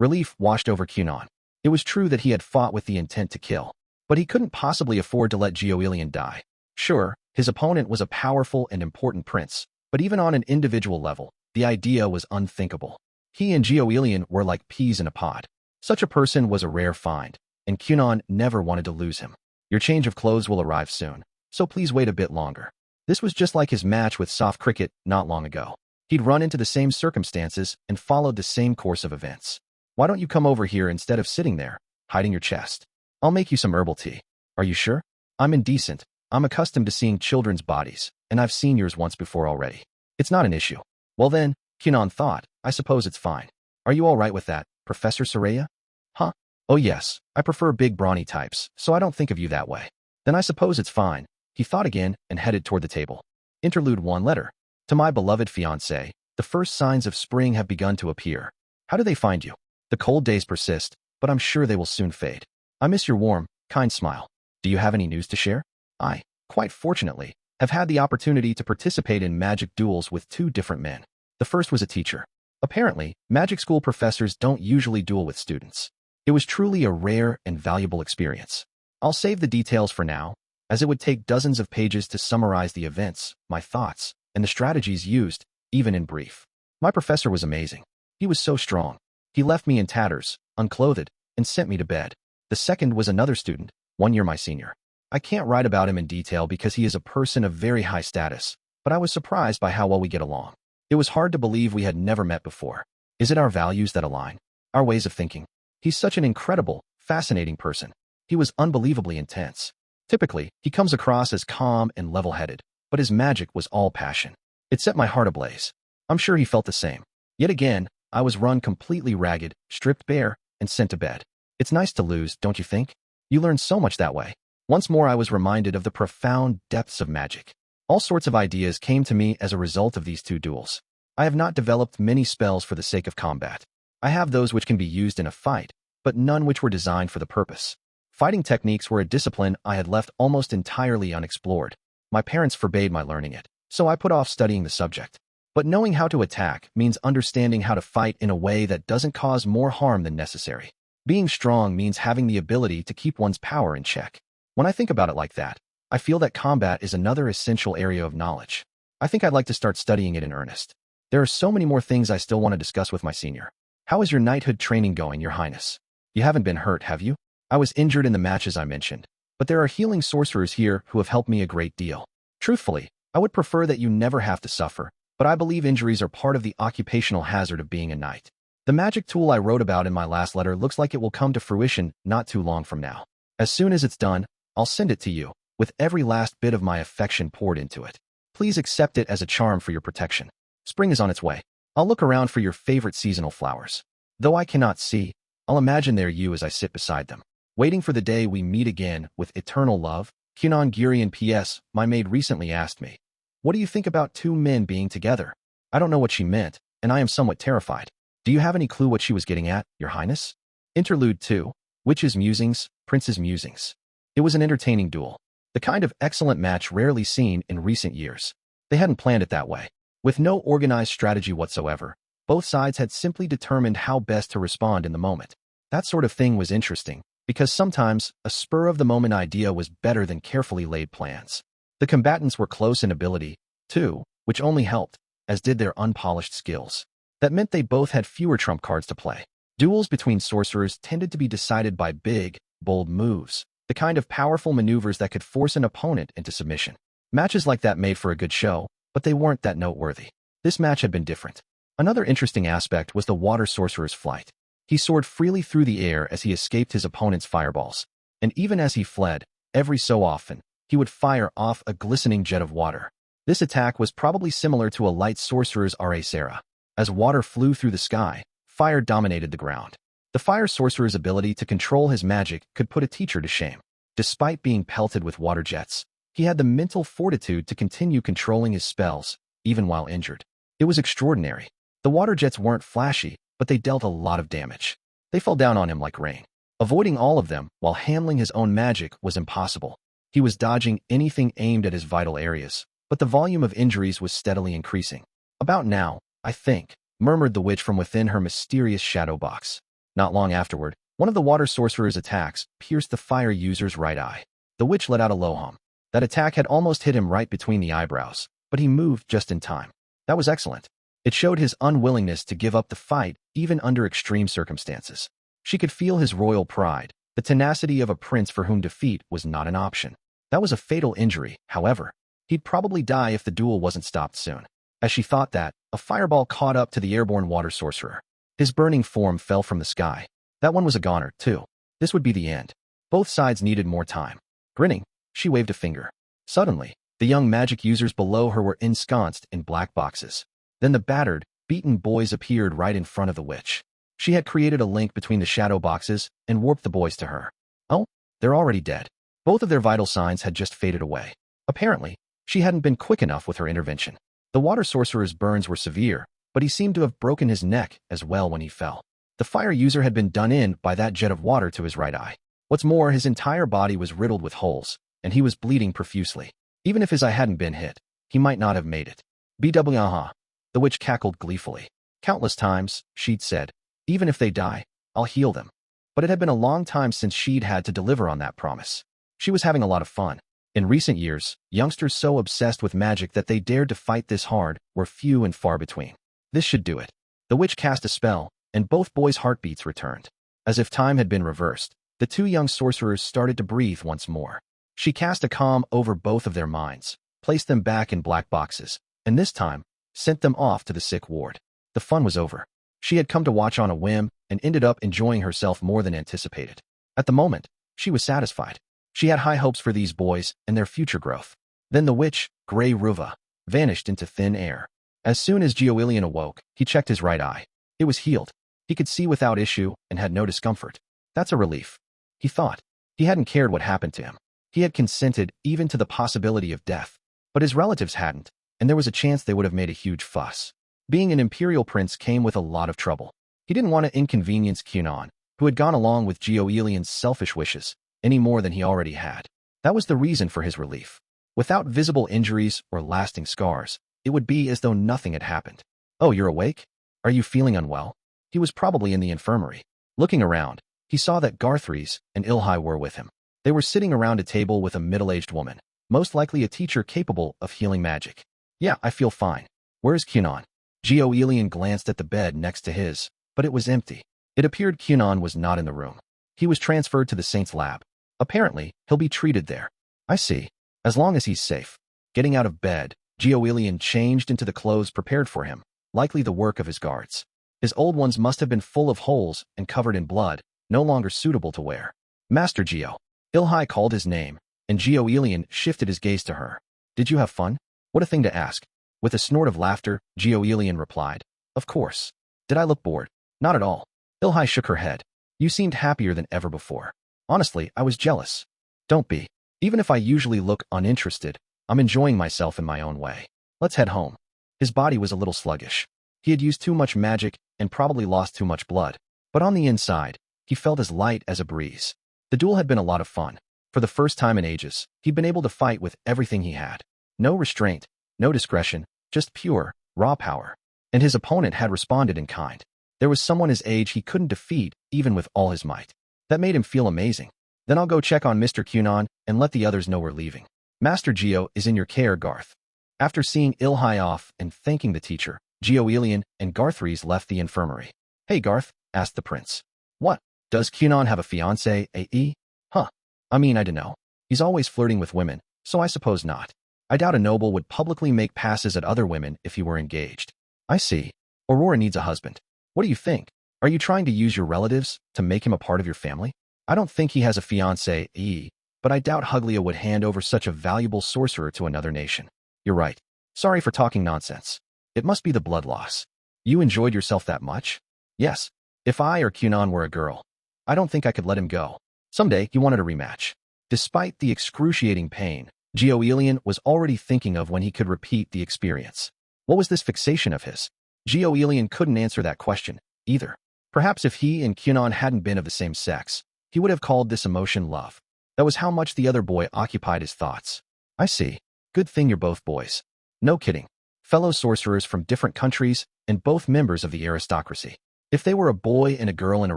Relief washed over Kunon. It was true that he had fought with the intent to kill, but he couldn't possibly afford to let Gioelian die. Sure, his opponent was a powerful and important prince, but even on an individual level, the idea was unthinkable. He and Gioelian were like peas in a pod. Such a person was a rare find, and Kunon never wanted to lose him. Your change of clothes will arrive soon, so please wait a bit longer. This was just like his match with Soft Cricket not long ago. He'd run into the same circumstances and followed the same course of events. Why don't you come over here instead of sitting there, hiding your chest? I'll make you some herbal tea. Are you sure? I'm indecent. I'm accustomed to seeing children's bodies, and I've seen yours once before already. It's not an issue. Well then, Kunon thought, I suppose it's fine. Are you all right with that, Professor Soraya? Huh? Oh yes, I prefer big brawny types, so I don't think of you that way. Then I suppose it's fine. He thought again and headed toward the table. Interlude 1 letter. To my beloved fiancé, the first signs of spring have begun to appear. How do they find you? The cold days persist, but I'm sure they will soon fade. I miss your warm, kind smile. Do you have any news to share? I, quite fortunately, have had the opportunity to participate in magic duels with 2 different men. The first was a teacher. Apparently, magic school professors don't usually duel with students. It was truly a rare and valuable experience. I'll save the details for now, as it would take dozens of pages to summarize the events, my thoughts, and the strategies used, even in brief. My professor was amazing. He was so strong. He left me in tatters, unclothed, and sent me to bed. The second was another student, 1 year my senior. I can't write about him in detail because he is a person of very high status, but I was surprised by how well we get along. It was hard to believe we had never met before. Is it our values that align? Our ways of thinking? He's such an incredible, fascinating person. He was unbelievably intense. Typically, he comes across as calm and level-headed, but his magic was all passion. It set my heart ablaze. I'm sure he felt the same. Yet again, I was run completely ragged, stripped bare, and sent to bed. It's nice to lose, don't you think? You learn so much that way. Once more I was reminded of the profound depths of magic. All sorts of ideas came to me as a result of these 2 duels. I have not developed many spells for the sake of combat. I have those which can be used in a fight, but none which were designed for the purpose. Fighting techniques were a discipline I had left almost entirely unexplored. My parents forbade my learning it. so I put off studying the subject. But knowing how to attack means understanding how to fight in a way that doesn't cause more harm than necessary. Being strong means having the ability to keep one's power in check. When I think about it like that, I feel that combat is another essential area of knowledge. I think I'd like to start studying it in earnest. There are so many more things I still want to discuss with my senior. How is your knighthood training going, Your Highness? You haven't been hurt, have you? I was injured in the matches I mentioned, but there are healing sorcerers here who have helped me a great deal. Truthfully, I would prefer that you never have to suffer, but I believe injuries are part of the occupational hazard of being a knight. The magic tool I wrote about in my last letter looks like it will come to fruition not too long from now. As soon as it's done, I'll send it to you, with every last bit of my affection poured into it. Please accept it as a charm for your protection. Spring is on its way. I'll look around for your favorite seasonal flowers. Though I cannot see, I'll imagine they're you as I sit beside them, waiting for the day we meet again with eternal love. Kunon Gurion. P.S. My maid recently asked me, what do you think about two men being together? I don't know what she meant, and I am somewhat terrified. Do you have any clue what she was getting at, Your Highness? Interlude 2. Witch's Musings, Prince's Musings. It was an entertaining duel, the kind of excellent match rarely seen in recent years. They hadn't planned it that way. With no organized strategy whatsoever, both sides had simply determined how best to respond in the moment. That sort of thing was interesting, because sometimes a spur-of-the-moment idea was better than carefully laid plans. The combatants were close in ability, too, which only helped, as did their unpolished skills. That meant they both had fewer trump cards to play. Duels between sorcerers tended to be decided by big, bold moves, the kind of powerful maneuvers that could force an opponent into submission. Matches like that made for a good show, but they weren't that noteworthy. This match had been different. Another interesting aspect was the water sorcerer's flight. He soared freely through the air as he escaped his opponent's fireballs, and even as he fled, every so often, he would fire off a glistening jet of water. This attack was probably similar to a light sorcerer's Vera. As water flew through the sky, fire dominated the ground. The fire sorcerer's ability to control his magic could put a teacher to shame. Despite being pelted with water jets, he had the mental fortitude to continue controlling his spells, even while injured. It was extraordinary. The water jets weren't flashy, but they dealt a lot of damage. They fell down on him like rain. Avoiding all of them while handling his own magic was impossible. He was dodging anything aimed at his vital areas, but the volume of injuries was steadily increasing. About now, I think, murmured the witch from within her mysterious shadow box. Not long afterward, one of the water sorcerer's attacks pierced the fire user's right eye. The witch let out a low hum. That attack had almost hit him right between the eyebrows, but he moved just in time. That was excellent. It showed his unwillingness to give up the fight, even under extreme circumstances. She could feel his royal pride, the tenacity of a prince for whom defeat was not an option. That was a fatal injury, however. He'd probably die if the duel wasn't stopped soon. As she thought that, a fireball caught up to the airborne water sorcerer. His burning form fell from the sky. That one was a goner, too. This would be the end. Both sides needed more time. Grinning, she waved a finger. Suddenly, the young magic users below her were ensconced in black boxes. Then the battered, beaten boys appeared right in front of the witch. She had created a link between the shadow boxes and warped the boys to her. Oh, they're already dead. Both of their vital signs had just faded away. Apparently, she hadn't been quick enough with her intervention. The water sorcerer's burns were severe, but he seemed to have broken his neck as well when he fell. The fire user had been done in by that jet of water to his right eye. What's more, his entire body was riddled with holes, and he was bleeding profusely. Even if his eye hadn't been hit, he might not have made it. BW. The witch cackled gleefully. Countless times, she'd said, even if they die, I'll heal them. But it had been a long time since she'd had to deliver on that promise. She was having a lot of fun. In recent years, youngsters so obsessed with magic that they dared to fight this hard were few and far between. This should do it. The witch cast a spell, and both boys' heartbeats returned. As if time had been reversed, the two young sorcerers started to breathe once more. She cast a calm over both of their minds, placed them back in black boxes, and this time, sent them off to the sick ward. The fun was over. She had come to watch on a whim and ended up enjoying herself more than anticipated. At the moment, she was satisfied. She had high hopes for these boys and their future growth. Then the witch, Grey Ruva, vanished into thin air. As soon as Gioelian awoke, he checked his right eye. It was healed. He could see without issue and had no discomfort. That's a relief, he thought. He hadn't cared what happened to him. He had consented even to the possibility of death. But his relatives hadn't, and there was a chance they would have made a huge fuss. Being an imperial prince came with a lot of trouble. He didn't want to inconvenience Kunon, who had gone along with Gioelian's selfish wishes, any more than he already had. That was the reason for his relief. Without visible injuries or lasting scars, it would be as though nothing had happened. Oh, you're awake? Are you feeling unwell? He was probably in the infirmary. Looking around, he saw that Garthries and Ilhai were with him. They were sitting around a table with a middle-aged woman, most likely a teacher capable of healing magic. Yeah, I feel fine. Where's Kunon? Gioelian glanced at the bed next to his, but it was empty. It appeared Kunon was not in the room. He was transferred to the Saint's lab. Apparently, he'll be treated there. I see. As long as he's safe. Getting out of bed, Gioelian changed into the clothes prepared for him, likely the work of his guards. His old ones must have been full of holes and covered in blood, no longer suitable to wear. Master Gio. Ilhai called his name, and Gioelian shifted his gaze to her. Did you have fun? What a thing to ask. With a snort of laughter, Gioelian replied, Of course. Did I look bored? Not at all. Ilhai shook her head. You seemed happier than ever before. Honestly, I was jealous. Don't be. Even if I usually look uninterested, I'm enjoying myself in my own way. Let's head home. His body was a little sluggish. He had used too much magic and probably lost too much blood. But on the inside, he felt as light as a breeze. The duel had been a lot of fun. For the first time in ages, he'd been able to fight with everything he had. No restraint, no discretion, just pure, raw power. And his opponent had responded in kind. There was someone his age he couldn't defeat, even with all his might. That made him feel amazing. Then I'll go check on Mr. Kunon and let the others know we're leaving. Master Gio is in your care, Garth. After seeing Ilhai off and thanking the teacher, Gioelian and Garthries left the infirmary. Hey, Garth, asked the prince. What? Does Kunon have a fiancée, A.E.? Huh. I mean, I dunno. He's always flirting with women, so I suppose not. I doubt a noble would publicly make passes at other women if he were engaged. I see. Aurora needs a husband. What do you think? Are you trying to use your relatives to make him a part of your family? I don't think he has a fiancée, A.E., but I doubt Huglia would hand over such a valuable sorcerer to another nation. You're right. Sorry for talking nonsense. It must be the blood loss. You enjoyed yourself that much? Yes. If I or Kunon were a girl, I don't think I could let him go. Someday, he wanted a rematch. Despite the excruciating pain, Gioelian was already thinking of when he could repeat the experience. What was this fixation of his? Gioelian couldn't answer that question, either. Perhaps if he and Kunon hadn't been of the same sex, he would have called this emotion love. That was how much the other boy occupied his thoughts. I see. Good thing you're both boys. No kidding. Fellow sorcerers from different countries and both members of the aristocracy. If they were a boy and a girl in a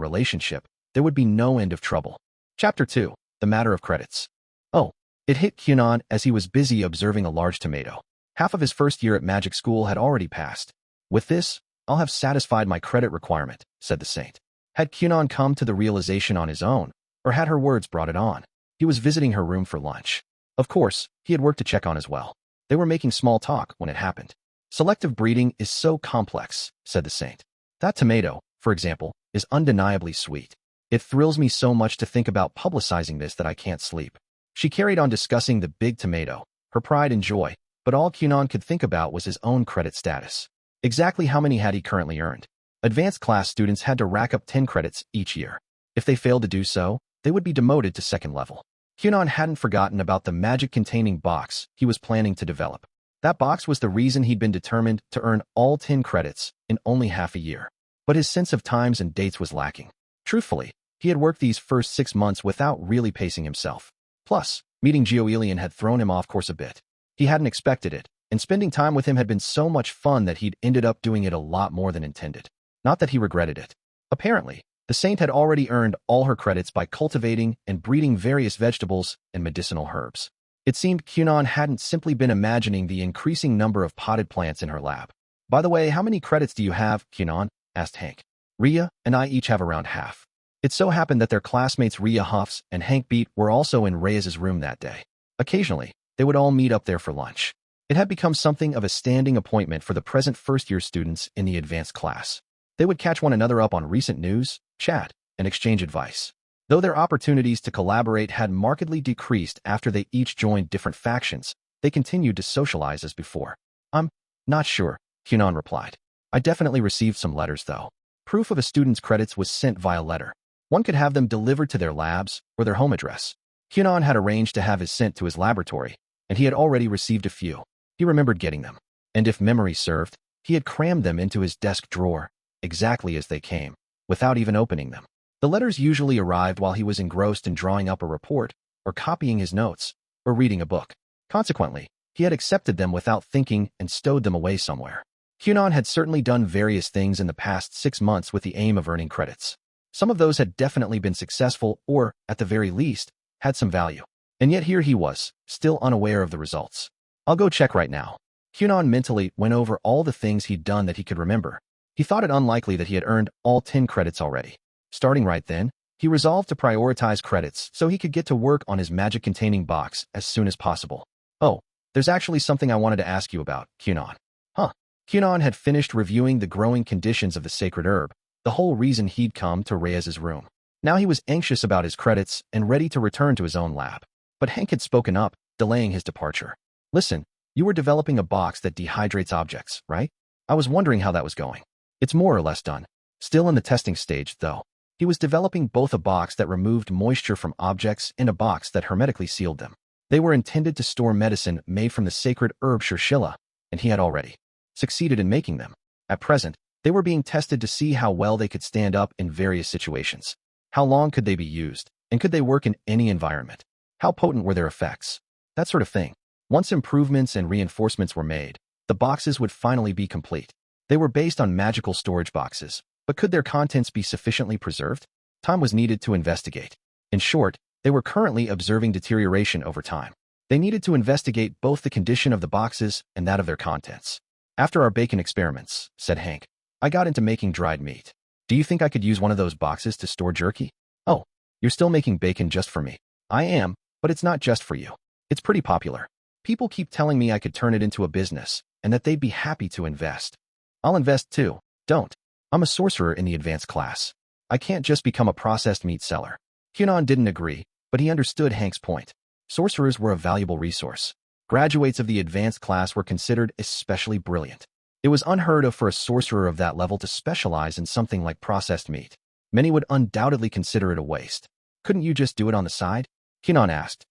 relationship, there would be no end of trouble. Chapter 2. The Matter of Credits. Oh, it hit Kunon as he was busy observing a large tomato. Half of his first year at magic school had already passed. With this, I'll have satisfied my credit requirement, said the saint. Had Kunon come to the realization on his own, or had her words brought it on? He was visiting her room for lunch. Of course, he had work to check on as well. They were making small talk when it happened. Selective breeding is so complex, said the saint. That tomato, for example, is undeniably sweet. It thrills me so much to think about publicizing this that I can't sleep. She carried on discussing the big tomato, her pride and joy, but all Kunon could think about was his own credit status. Exactly how many had he currently earned? Advanced class students had to rack up 10 credits each year. If they failed to do so, they would be demoted to second level. Kunon hadn't forgotten about the magic-containing box he was planning to develop. That box was the reason he'd been determined to earn all 10 credits in only half a year. But his sense of times and dates was lacking. Truthfully, he had worked these first 6 months without really pacing himself. Plus, meeting Gioelian had thrown him off course a bit. He hadn't expected it, and spending time with him had been so much fun that he'd ended up doing it a lot more than intended. Not that he regretted it. Apparently, the saint had already earned all her credits by cultivating and breeding various vegetables and medicinal herbs. It seemed Kunon hadn't simply been imagining the increasing number of potted plants in her lab. By the way, how many credits do you have, Kunon? Asked Hank. Rhea and I each have around half. It so happened that their classmates Rhea Huffs and Hank Beat were also in Reyes's room that day. Occasionally, they would all meet up there for lunch. It had become something of a standing appointment for the present first-year students in the advanced class. They would catch one another up on recent news, chat, and exchange advice. Though their opportunities to collaborate had markedly decreased after they each joined different factions, they continued to socialize as before. I'm not sure, Kunon replied. I definitely received some letters, though. Proof of a student's credits was sent via letter. One could have them delivered to their labs or their home address. Kunon had arranged to have his sent to his laboratory, and he had already received a few. He remembered getting them, and if memory served, he had crammed them into his desk drawer, exactly as they came, without even opening them. The letters usually arrived while he was engrossed in drawing up a report, or copying his notes, or reading a book. Consequently, he had accepted them without thinking and stowed them away somewhere. Kunon had certainly done various things in the past 6 months with the aim of earning credits. Some of those had definitely been successful or, at the very least, had some value. And yet here he was, still unaware of the results. I'll go check right now. Kunon mentally went over all the things he'd done that he could remember. He thought it unlikely that he had earned all 10 credits already. Starting right then, he resolved to prioritize credits so he could get to work on his magic-containing box as soon as possible. Oh, there's actually something I wanted to ask you about, Kunon. Huh. Kunon had finished reviewing the growing conditions of the sacred herb, the whole reason he'd come to Reyes's room. Now he was anxious about his credits and ready to return to his own lab. But Hank had spoken up, delaying his departure. Listen, you were developing a box that dehydrates objects, right? I was wondering how that was going. It's more or less done. Still in the testing stage, though. He was developing both a box that removed moisture from objects and a box that hermetically sealed them. They were intended to store medicine made from the sacred herb Shirshilla, and he had already succeeded in making them. At present, they were being tested to see how well they could stand up in various situations. How long could they be used, and could they work in any environment? How potent were their effects? That sort of thing. Once improvements and reinforcements were made, the boxes would finally be complete. They were based on magical storage boxes, but could their contents be sufficiently preserved? Time was needed to investigate. In short, they were currently observing deterioration over time. They needed to investigate both the condition of the boxes and that of their contents. After our bacon experiments, said Hank, I got into making dried meat. Do you think I could use one of those boxes to store jerky? Oh, you're still making bacon just for me. I am, but it's not just for you. It's pretty popular. People keep telling me I could turn it into a business, and that they'd be happy to invest. I'll invest too. Don't. I'm a sorcerer in the advanced class. I can't just become a processed meat seller. Kunon didn't agree, but he understood Hank's point. Sorcerers were a valuable resource. Graduates of the advanced class were considered especially brilliant. It was unheard of for a sorcerer of that level to specialize in something like processed meat. Many would undoubtedly consider it a waste. Couldn't you just do it on the side? Kunon asked.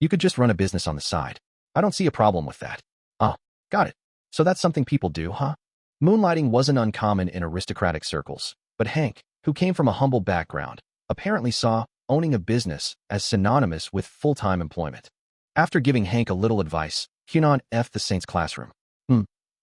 You could just run a business on the side. I don't see a problem with that. Oh, got it. So that's something people do, huh? Moonlighting wasn't uncommon in aristocratic circles, but Hank, who came from a humble background, apparently saw owning a business as synonymous with full-time employment. After giving Hank a little advice, Kunon left the Saint's classroom.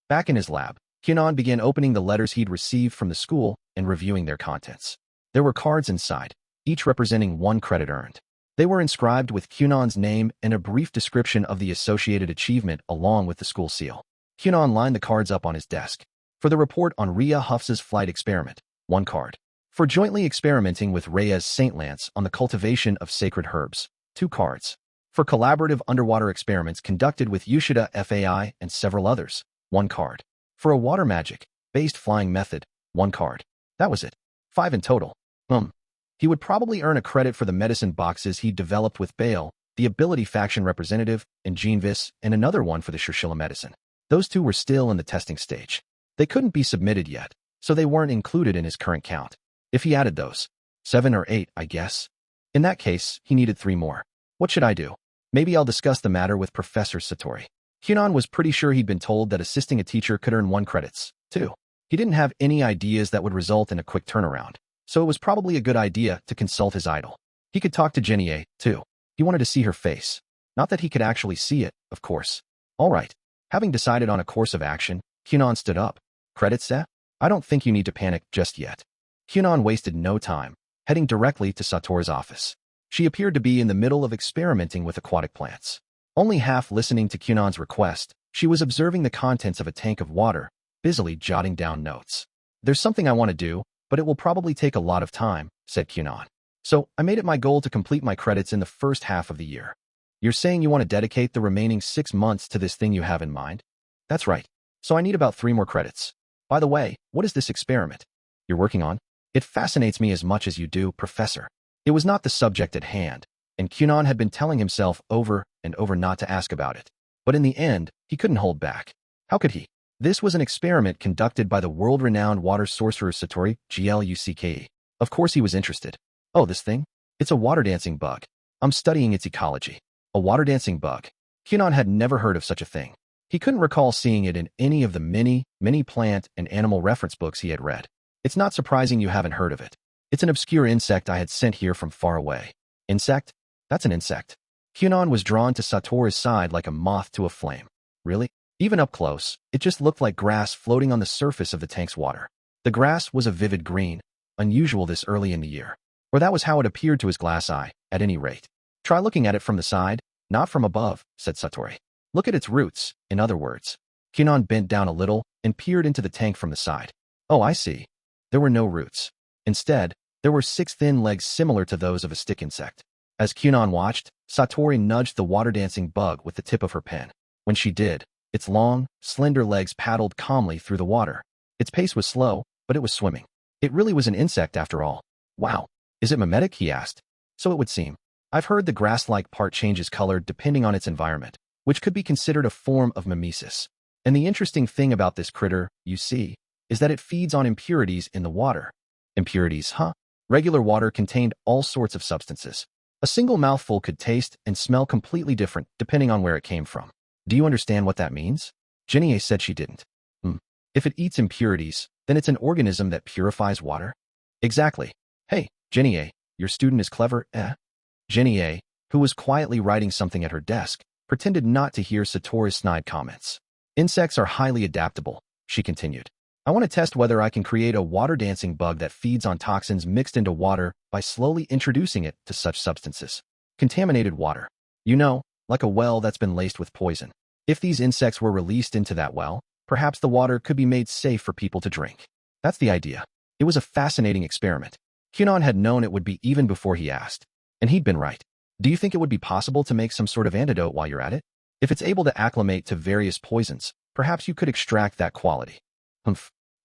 Back in his lab, Kunon began opening the letters he'd received from the school and reviewing their contents. There were cards inside, each representing 1 credit earned. They were inscribed with Kunon's name and a brief description of the associated achievement along with the school seal. Kunon lined the cards up on his desk. For the report on Rhea Huff's flight experiment, 1 card. For jointly experimenting with Reyes Saint Lance on the cultivation of sacred herbs, 2 cards. For collaborative underwater experiments conducted with Ushida FAI and several others, 1 card. For a water magic-based flying method, 1 card. That was it. 5 in total. He would probably earn a credit for the medicine boxes he'd developed with Bale, the ability faction representative, and Jeanvis, and another one for the Shirshilla medicine. Those 2 were still in the testing stage. They couldn't be submitted yet, so they weren't included in his current count. If he added those, 7 or 8, I guess. In that case, he needed 3 more. What should I do? Maybe I'll discuss the matter with Professor Satori. Kunon was pretty sure he'd been told that assisting a teacher could earn 1 credits, too. He didn't have any ideas that would result in a quick turnaround, so it was probably a good idea to consult his idol. He could talk to Genie, too. He wanted to see her face. Not that he could actually see it, of course. All right. Having decided on a course of action, Kunon stood up. Credits, eh? I don't think you need to panic just yet. Kunon wasted no time, heading directly to Satori's office. She appeared to be in the middle of experimenting with aquatic plants. Only half listening to Kunon's request, she was observing the contents of a tank of water, busily jotting down notes. There's something I want to do, but it will probably take a lot of time, said Kunon. So, I made it my goal to complete my credits in the first half of the year. You're saying you want to dedicate the remaining 6 months to this thing you have in mind? That's right. So I need about 3 more credits. By the way, what is this experiment you're working on? It fascinates me as much as you do, Professor. It was not the subject at hand, and Kunon had been telling himself over and over not to ask about it. But in the end, he couldn't hold back. How could he? This was an experiment conducted by the world-renowned water sorcerer Satori Glucke. Of course he was interested. Oh, this thing? It's a water-dancing bug. I'm studying its ecology. A water-dancing bug. Kunon had never heard of such a thing. He couldn't recall seeing it in any of the many plant and animal reference books he had read. It's not surprising you haven't heard of it. It's an obscure insect I had sent here from far away. Insect? That's an insect. Kunon was drawn to Satori's side like a moth to a flame. Really? Even up close, it just looked like grass floating on the surface of the tank's water. The grass was a vivid green, unusual this early in the year. Or that was how it appeared to his glass eye, at any rate. Try looking at it from the side, not from above, said Satori. Look at its roots, in other words. Kunon bent down a little and peered into the tank from the side. Oh, I see. There were no roots. Instead, there were 6 thin legs similar to those of a stick insect. As Kunon watched, Satori nudged the water-dancing bug with the tip of her pen. When she did, its long, slender legs paddled calmly through the water. Its pace was slow, but it was swimming. It really was an insect after all. Wow. Is it mimetic? He asked. So it would seem. I've heard the grass-like part changes color depending on its environment, which could be considered a form of mimesis. And the interesting thing about this critter, you see, is that it feeds on impurities in the water. Impurities, huh? Regular water contained all sorts of substances. A single mouthful could taste and smell completely different depending on where it came from. Do you understand what that means? Genie said she didn't. If it eats impurities, then it's an organism that purifies water? Exactly. Hey, Genie, your student is clever, eh? Genie, who was quietly writing something at her desk, pretended not to hear Satori's snide comments. Insects are highly adaptable, she continued. I want to test whether I can create a water-dancing bug that feeds on toxins mixed into water by slowly introducing it to such substances. Contaminated water. You know, like a well that's been laced with poison. If these insects were released into that well, perhaps the water could be made safe for people to drink. That's the idea. It was a fascinating experiment. Kunon had known it would be even before he asked. And he'd been right. Do you think it would be possible to make some sort of antidote while you're at it? If it's able to acclimate to various poisons, perhaps you could extract that quality.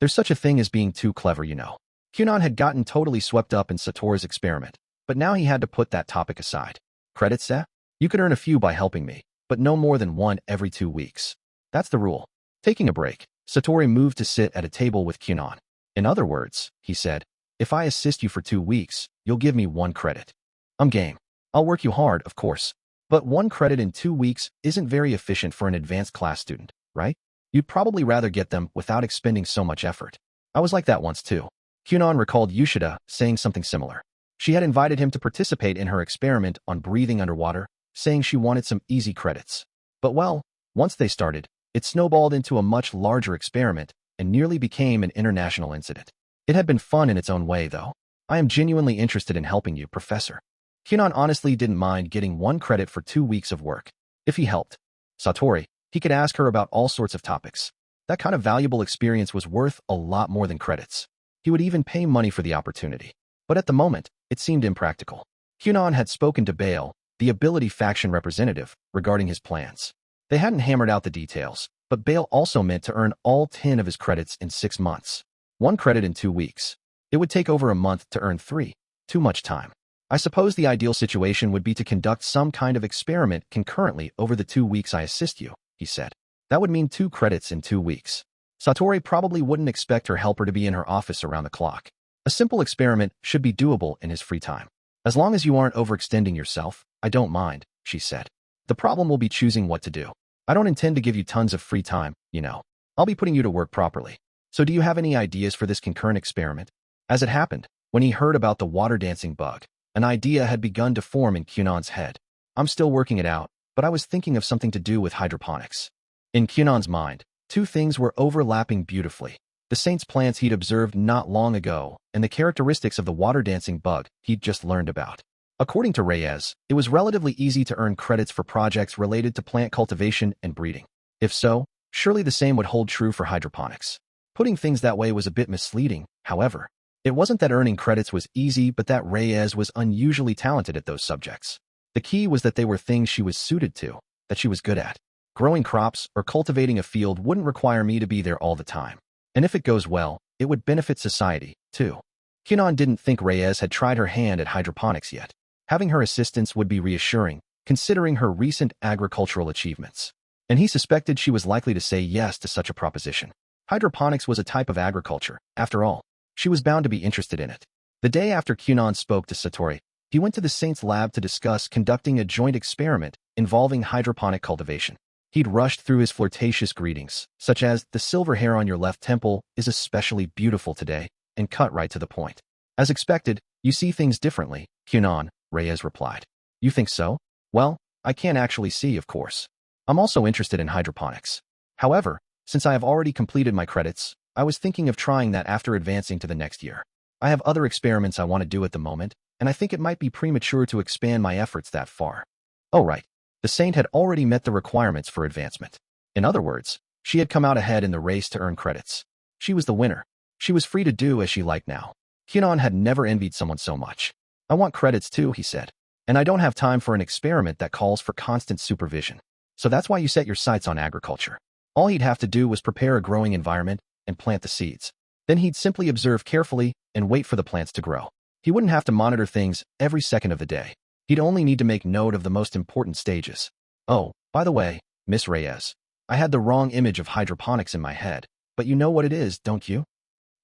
There's such a thing as being too clever, you know. Kunon had gotten totally swept up in Satori's experiment, but now he had to put that topic aside. Credits, eh? You could earn a few by helping me, but no more than 1 every 2 weeks. That's the rule. Taking a break, Satori moved to sit at a table with Kunon. In other words, he said, if I assist you for 2 weeks, you'll give me 1 credit. I'm game. I'll work you hard, of course. But 1 credit in 2 weeks isn't very efficient for an advanced class student, right? You'd probably rather get them without expending so much effort. I was like that once too. Kunon recalled Yoshida saying something similar. She had invited him to participate in her experiment on breathing underwater, saying she wanted some easy credits. But well, once they started, it snowballed into a much larger experiment and nearly became an international incident. It had been fun in its own way, though. I am genuinely interested in helping you, Professor. Kunon honestly didn't mind getting 1 credit for 2 weeks of work. If he helped Satori, he could ask her about all sorts of topics. That kind of valuable experience was worth a lot more than credits. He would even pay money for the opportunity. But at the moment, it seemed impractical. Kunon had spoken to Bale, the ability faction representative, regarding his plans. They hadn't hammered out the details, but Bale also meant to earn all 10 of his credits in 6 months. 1 credit in 2 weeks. It would take over a month to earn 3. Too much time. I suppose the ideal situation would be to conduct some kind of experiment concurrently over the 2 weeks I assist you, he said. That would mean 2 credits in 2 weeks. Satori probably wouldn't expect her helper to be in her office around the clock. A simple experiment should be doable in his free time. As long as you aren't overextending yourself, I don't mind, she said. The problem will be choosing what to do. I don't intend to give you tons of free time, you know. I'll be putting you to work properly. So do you have any ideas for this concurrent experiment? As it happened, when he heard about the water-dancing bug, an idea had begun to form in Kunon's head. I'm still working it out, but I was thinking of something to do with hydroponics. In Kunon's mind, 2 things were overlapping beautifully. The saint's plants he'd observed not long ago, and the characteristics of the water-dancing bug he'd just learned about. According to Reyes, it was relatively easy to earn credits for projects related to plant cultivation and breeding. If so, surely the same would hold true for hydroponics. Putting things that way was a bit misleading, however. It wasn't that earning credits was easy, but that Reyes was unusually talented at those subjects. The key was that they were things she was suited to, that she was good at. Growing crops or cultivating a field wouldn't require me to be there all the time. And if it goes well, it would benefit society, too. Kunon didn't think Reyes had tried her hand at hydroponics yet. Having her assistance would be reassuring, considering her recent agricultural achievements. And he suspected she was likely to say yes to such a proposition. Hydroponics was a type of agriculture, after all. She was bound to be interested in it. The day after Kunon spoke to Satori, he went to the Saint's lab to discuss conducting a joint experiment involving hydroponic cultivation. He'd rushed through his flirtatious greetings, such as, the silver hair on your left temple is especially beautiful today, and cut right to the point. As expected, you see things differently, Kunon, Reyes replied. You think so? Well, I can't actually see, of course. I'm also interested in hydroponics. However, since I have already completed my credits, I was thinking of trying that after advancing to the next year. I have other experiments I want to do at the moment, and I think it might be premature to expand my efforts that far. Oh right, the Saint had already met the requirements for advancement. In other words, she had come out ahead in the race to earn credits. She was the winner. She was free to do as she liked now. Kunon had never envied someone so much. I want credits too, he said. And I don't have time for an experiment that calls for constant supervision. So that's why you set your sights on agriculture. All he'd have to do was prepare a growing environment and plant the seeds. Then he'd simply observe carefully and wait for the plants to grow. He wouldn't have to monitor things every second of the day. He'd only need to make note of the most important stages. Oh, by the way, Miss Reyes, I had the wrong image of hydroponics in my head, but you know what it is, don't you?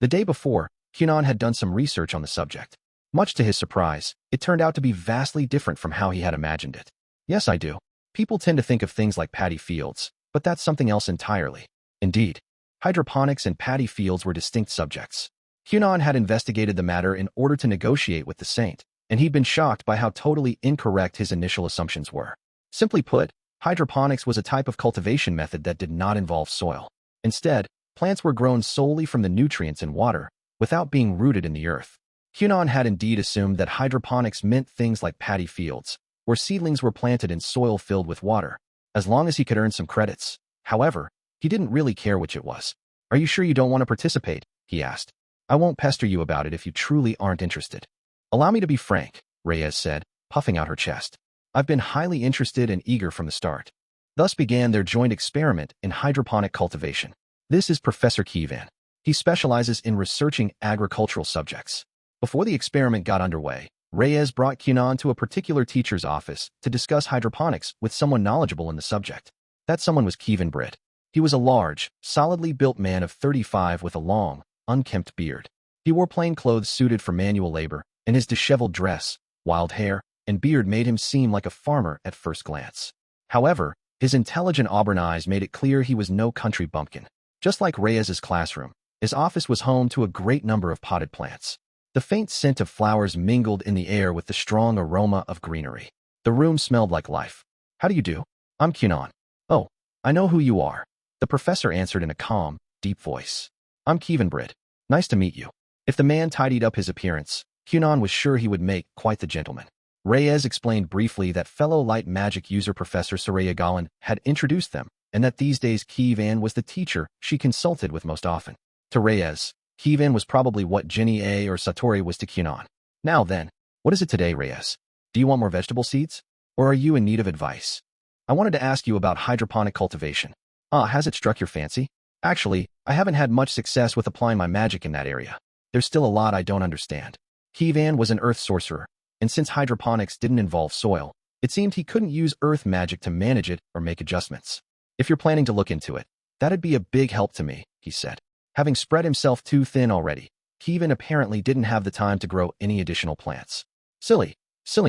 The day before, Kunon had done some research on the subject. Much to his surprise, it turned out to be vastly different from how he had imagined it. Yes, I do. People tend to think of things like paddy fields, but that's something else entirely. Indeed, hydroponics and paddy fields were distinct subjects. Kunon had investigated the matter in order to negotiate with the Saint, and he'd been shocked by how totally incorrect his initial assumptions were. Simply put, hydroponics was a type of cultivation method that did not involve soil. Instead, plants were grown solely from the nutrients in water, without being rooted in the earth. Kunon had indeed assumed that hydroponics meant things like paddy fields, where seedlings were planted in soil filled with water, as long as he could earn some credits. However, he didn't really care which it was. Are you sure you don't want to participate? He asked. I won't pester you about it if you truly aren't interested. Allow me to be frank, Reyes said, puffing out her chest. I've been highly interested and eager from the start. Thus began their joint experiment in hydroponic cultivation. This is Professor Kunon. He specializes in researching agricultural subjects. Before the experiment got underway, Reyes brought Kunon to a particular teacher's office to discuss hydroponics with someone knowledgeable in the subject. That someone was Kunon. He was a large, solidly built man of 35 with a long, unkempt beard. He wore plain clothes suited for manual labor, and his disheveled dress, wild hair, and beard made him seem like a farmer at first glance. However, his intelligent auburn eyes made it clear he was no country bumpkin. Just like Reyes's classroom, his office was home to a great number of potted plants. The faint scent of flowers mingled in the air with the strong aroma of greenery. The room smelled like life. How do you do? I'm Kunon. Oh, I know who you are. The professor answered in a calm, deep voice. I'm Kunon. Nice to meet you. If the man tidied up his appearance, Kunon was sure he would make quite the gentleman. Reyes explained briefly that fellow light magic user Professor Soraya Galan had introduced them, and that these days Kunon was the teacher she consulted with most often. To Reyes, Kunon was probably what Jenny A or Satori was to Kunon. Now then, what is it today, Reyes? Do you want more vegetable seeds? Or are you in need of advice? I wanted to ask you about hydroponic cultivation. Has it struck your fancy? Actually, I haven't had much success with applying my magic in that area. There's still a lot I don't understand. Kunon was an earth sorcerer, and since hydroponics didn't involve soil, it seemed he couldn't use earth magic to manage it or make adjustments. If you're planning to look into it, that'd be a big help to me, he said. Having spread himself too thin already, Kunon apparently didn't have the time to grow any additional plants. Silly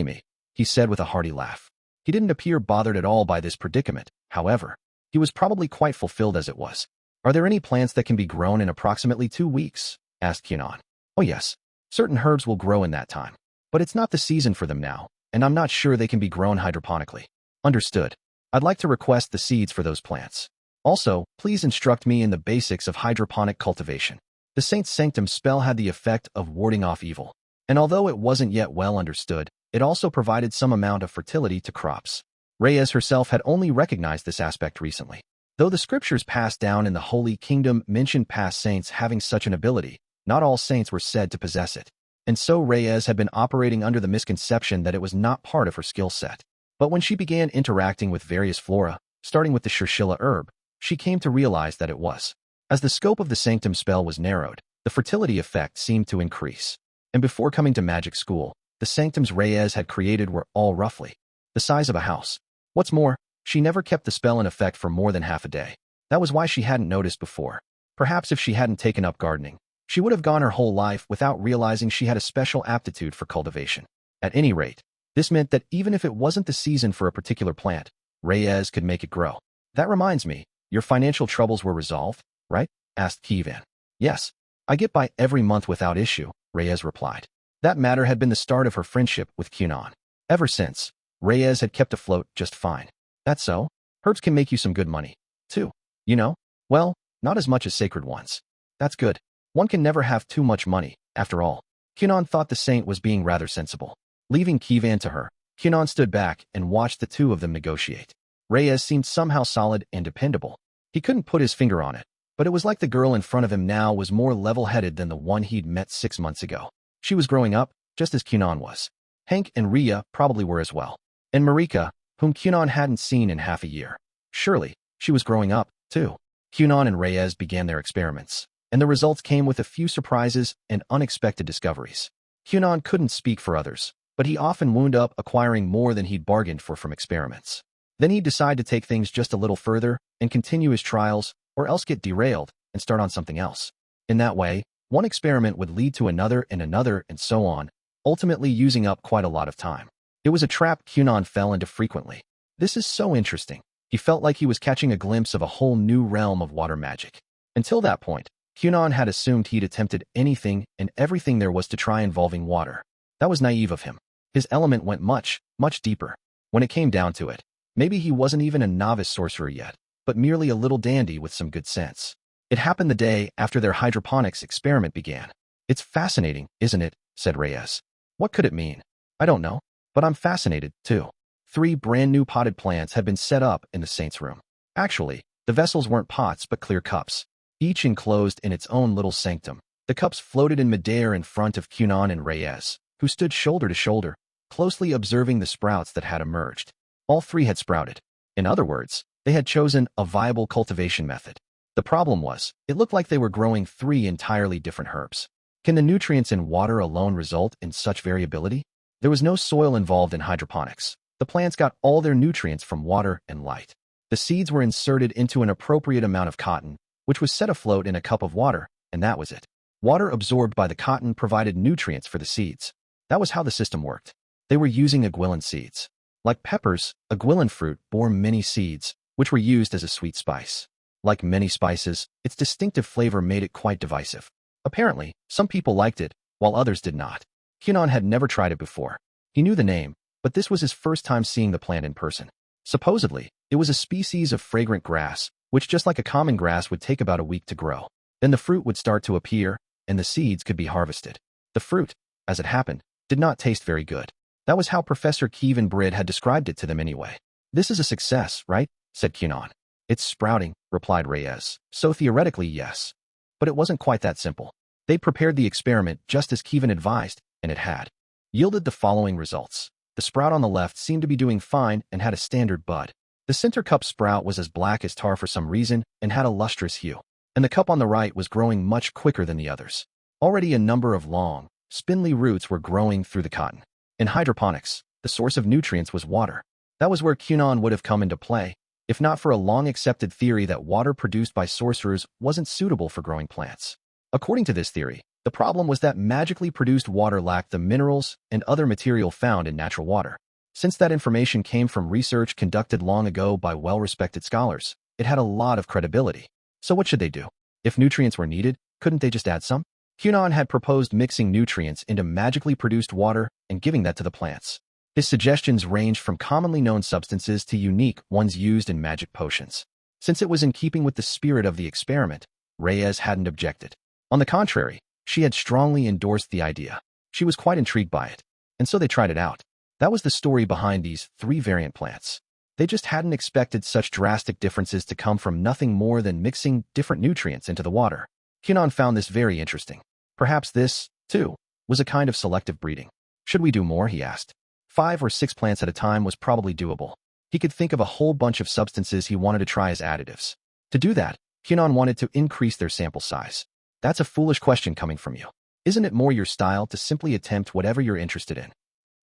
me, he said with a hearty laugh. He didn't appear bothered at all by this predicament, however. He was probably quite fulfilled as it was. Are there any plants that can be grown in approximately 2 weeks? Asked Kunon. Oh yes, certain herbs will grow in that time. But it's not the season for them now, and I'm not sure they can be grown hydroponically. Understood. I'd like to request the seeds for those plants. Also, please instruct me in the basics of hydroponic cultivation. The Saint's Sanctum spell had the effect of warding off evil, and although it wasn't yet well understood, it also provided some amount of fertility to crops. Reyes herself had only recognized this aspect recently. Though the scriptures passed down in the Holy Kingdom mentioned past saints having such an ability, not all saints were said to possess it. And so Reyes had been operating under the misconception that it was not part of her skill set. But when she began interacting with various flora, starting with the Shirshilla herb, she came to realize that it was. As the scope of the Sanctum spell was narrowed, the fertility effect seemed to increase. And before coming to magic school, the Sanctums Reyes had created were all roughly the size of a house. What's more, she never kept the spell in effect for more than half a day. That was why she hadn't noticed before. Perhaps if she hadn't taken up gardening, she would have gone her whole life without realizing she had a special aptitude for cultivation. At any rate, this meant that even if it wasn't the season for a particular plant, Reyes could make it grow. That reminds me, your financial troubles were resolved, right? Asked Kunon. Yes, I get by every month without issue, Reyes replied. That matter had been the start of her friendship with Kunon. Ever since, Reyes had kept afloat just fine. That's so? Herbs can make you some good money, too. You know? Well, not as much as sacred ones. That's good. One can never have too much money, after all. Kunon thought the saint was being rather sensible. Leaving Kievan to her, Kunon stood back and watched the two of them negotiate. Reyes seemed somehow solid and dependable. He couldn't put his finger on it, but it was like the girl in front of him now was more level-headed than the one he'd met 6 months ago. She was growing up, just as Kunon was. Hank and Rhea probably were as well. And Marika, whom Kunon hadn't seen in half a year. Surely, she was growing up, too. Kunon and Reyes began their experiments, and the results came with a few surprises and unexpected discoveries. Kunon couldn't speak for others, but he often wound up acquiring more than he'd bargained for from experiments. Then he'd decide to take things just a little further and continue his trials, or else get derailed and start on something else. In that way, one experiment would lead to another and so on, ultimately using up quite a lot of time. It was a trap Kunon fell into frequently. This is so interesting. He felt like he was catching a glimpse of a whole new realm of water magic. Until that point, Kunon had assumed he'd attempted anything and everything there was to try involving water. That was naive of him. His element went much, much deeper. When it came down to it, maybe he wasn't even a novice sorcerer yet, but merely a little dandy with some good sense. It happened the day after their hydroponics experiment began. It's fascinating, isn't it? Said Reyes. What could it mean? I don't know, but I'm fascinated, too. 3 brand-new potted plants had been set up in the saint's room. Actually, the vessels weren't pots but clear cups, each enclosed in its own little sanctum. The cups floated in midair in front of Kunon and Reyes, who stood shoulder to shoulder, closely observing the sprouts that had emerged. All 3 had sprouted. In other words, they had chosen a viable cultivation method. The problem was, it looked like they were growing 3 entirely different herbs. Can the nutrients in water alone result in such variability? There was no soil involved in hydroponics. The plants got all their nutrients from water and light. The seeds were inserted into an appropriate amount of cotton, which was set afloat in a cup of water, and that was it. Water absorbed by the cotton provided nutrients for the seeds. That was how the system worked. They were using aguilin seeds. Like peppers, aguilin fruit bore many seeds, which were used as a sweet spice. Like many spices, its distinctive flavor made it quite divisive. Apparently, some people liked it, while others did not. Kunon had never tried it before. He knew the name, but this was his first time seeing the plant in person. Supposedly, it was a species of fragrant grass, which just like a common grass would take about a week to grow. Then the fruit would start to appear, and the seeds could be harvested. The fruit, as it happened, did not taste very good. That was how Professor Kievan Brid had described it to them anyway. This is a success, right? Said Kunon. It's sprouting, replied Reyes. So theoretically, yes. But it wasn't quite that simple. They'd prepared the experiment just as Kievan advised, and it had yielded the following results. The sprout on the left seemed to be doing fine and had a standard bud. The center cup sprout was as black as tar for some reason and had a lustrous hue. And the cup on the right was growing much quicker than the others. Already a number of long, spindly roots were growing through the cotton. In hydroponics, the source of nutrients was water. That was where Kunon would have come into play, if not for a long-accepted theory that water produced by sorcerers wasn't suitable for growing plants. According to this theory, the problem was that magically produced water lacked the minerals and other material found in natural water. Since that information came from research conducted long ago by well-respected scholars, it had a lot of credibility. So what should they do? If nutrients were needed, couldn't they just add some? Kunon had proposed mixing nutrients into magically produced water and giving that to the plants. His suggestions ranged from commonly known substances to unique ones used in magic potions. Since it was in keeping with the spirit of the experiment, Reyes hadn't objected. On the contrary, she had strongly endorsed the idea. She was quite intrigued by it, and so they tried it out. That was the story behind these 3 variant plants. They just hadn't expected such drastic differences to come from nothing more than mixing different nutrients into the water. Kunon found this very interesting. Perhaps this, too, was a kind of selective breeding. Should we do more, he asked. 5 or 6 plants at a time was probably doable. He could think of a whole bunch of substances he wanted to try as additives. To do that, Kunon wanted to increase their sample size. That's a foolish question coming from you. Isn't it more your style to simply attempt whatever you're interested in?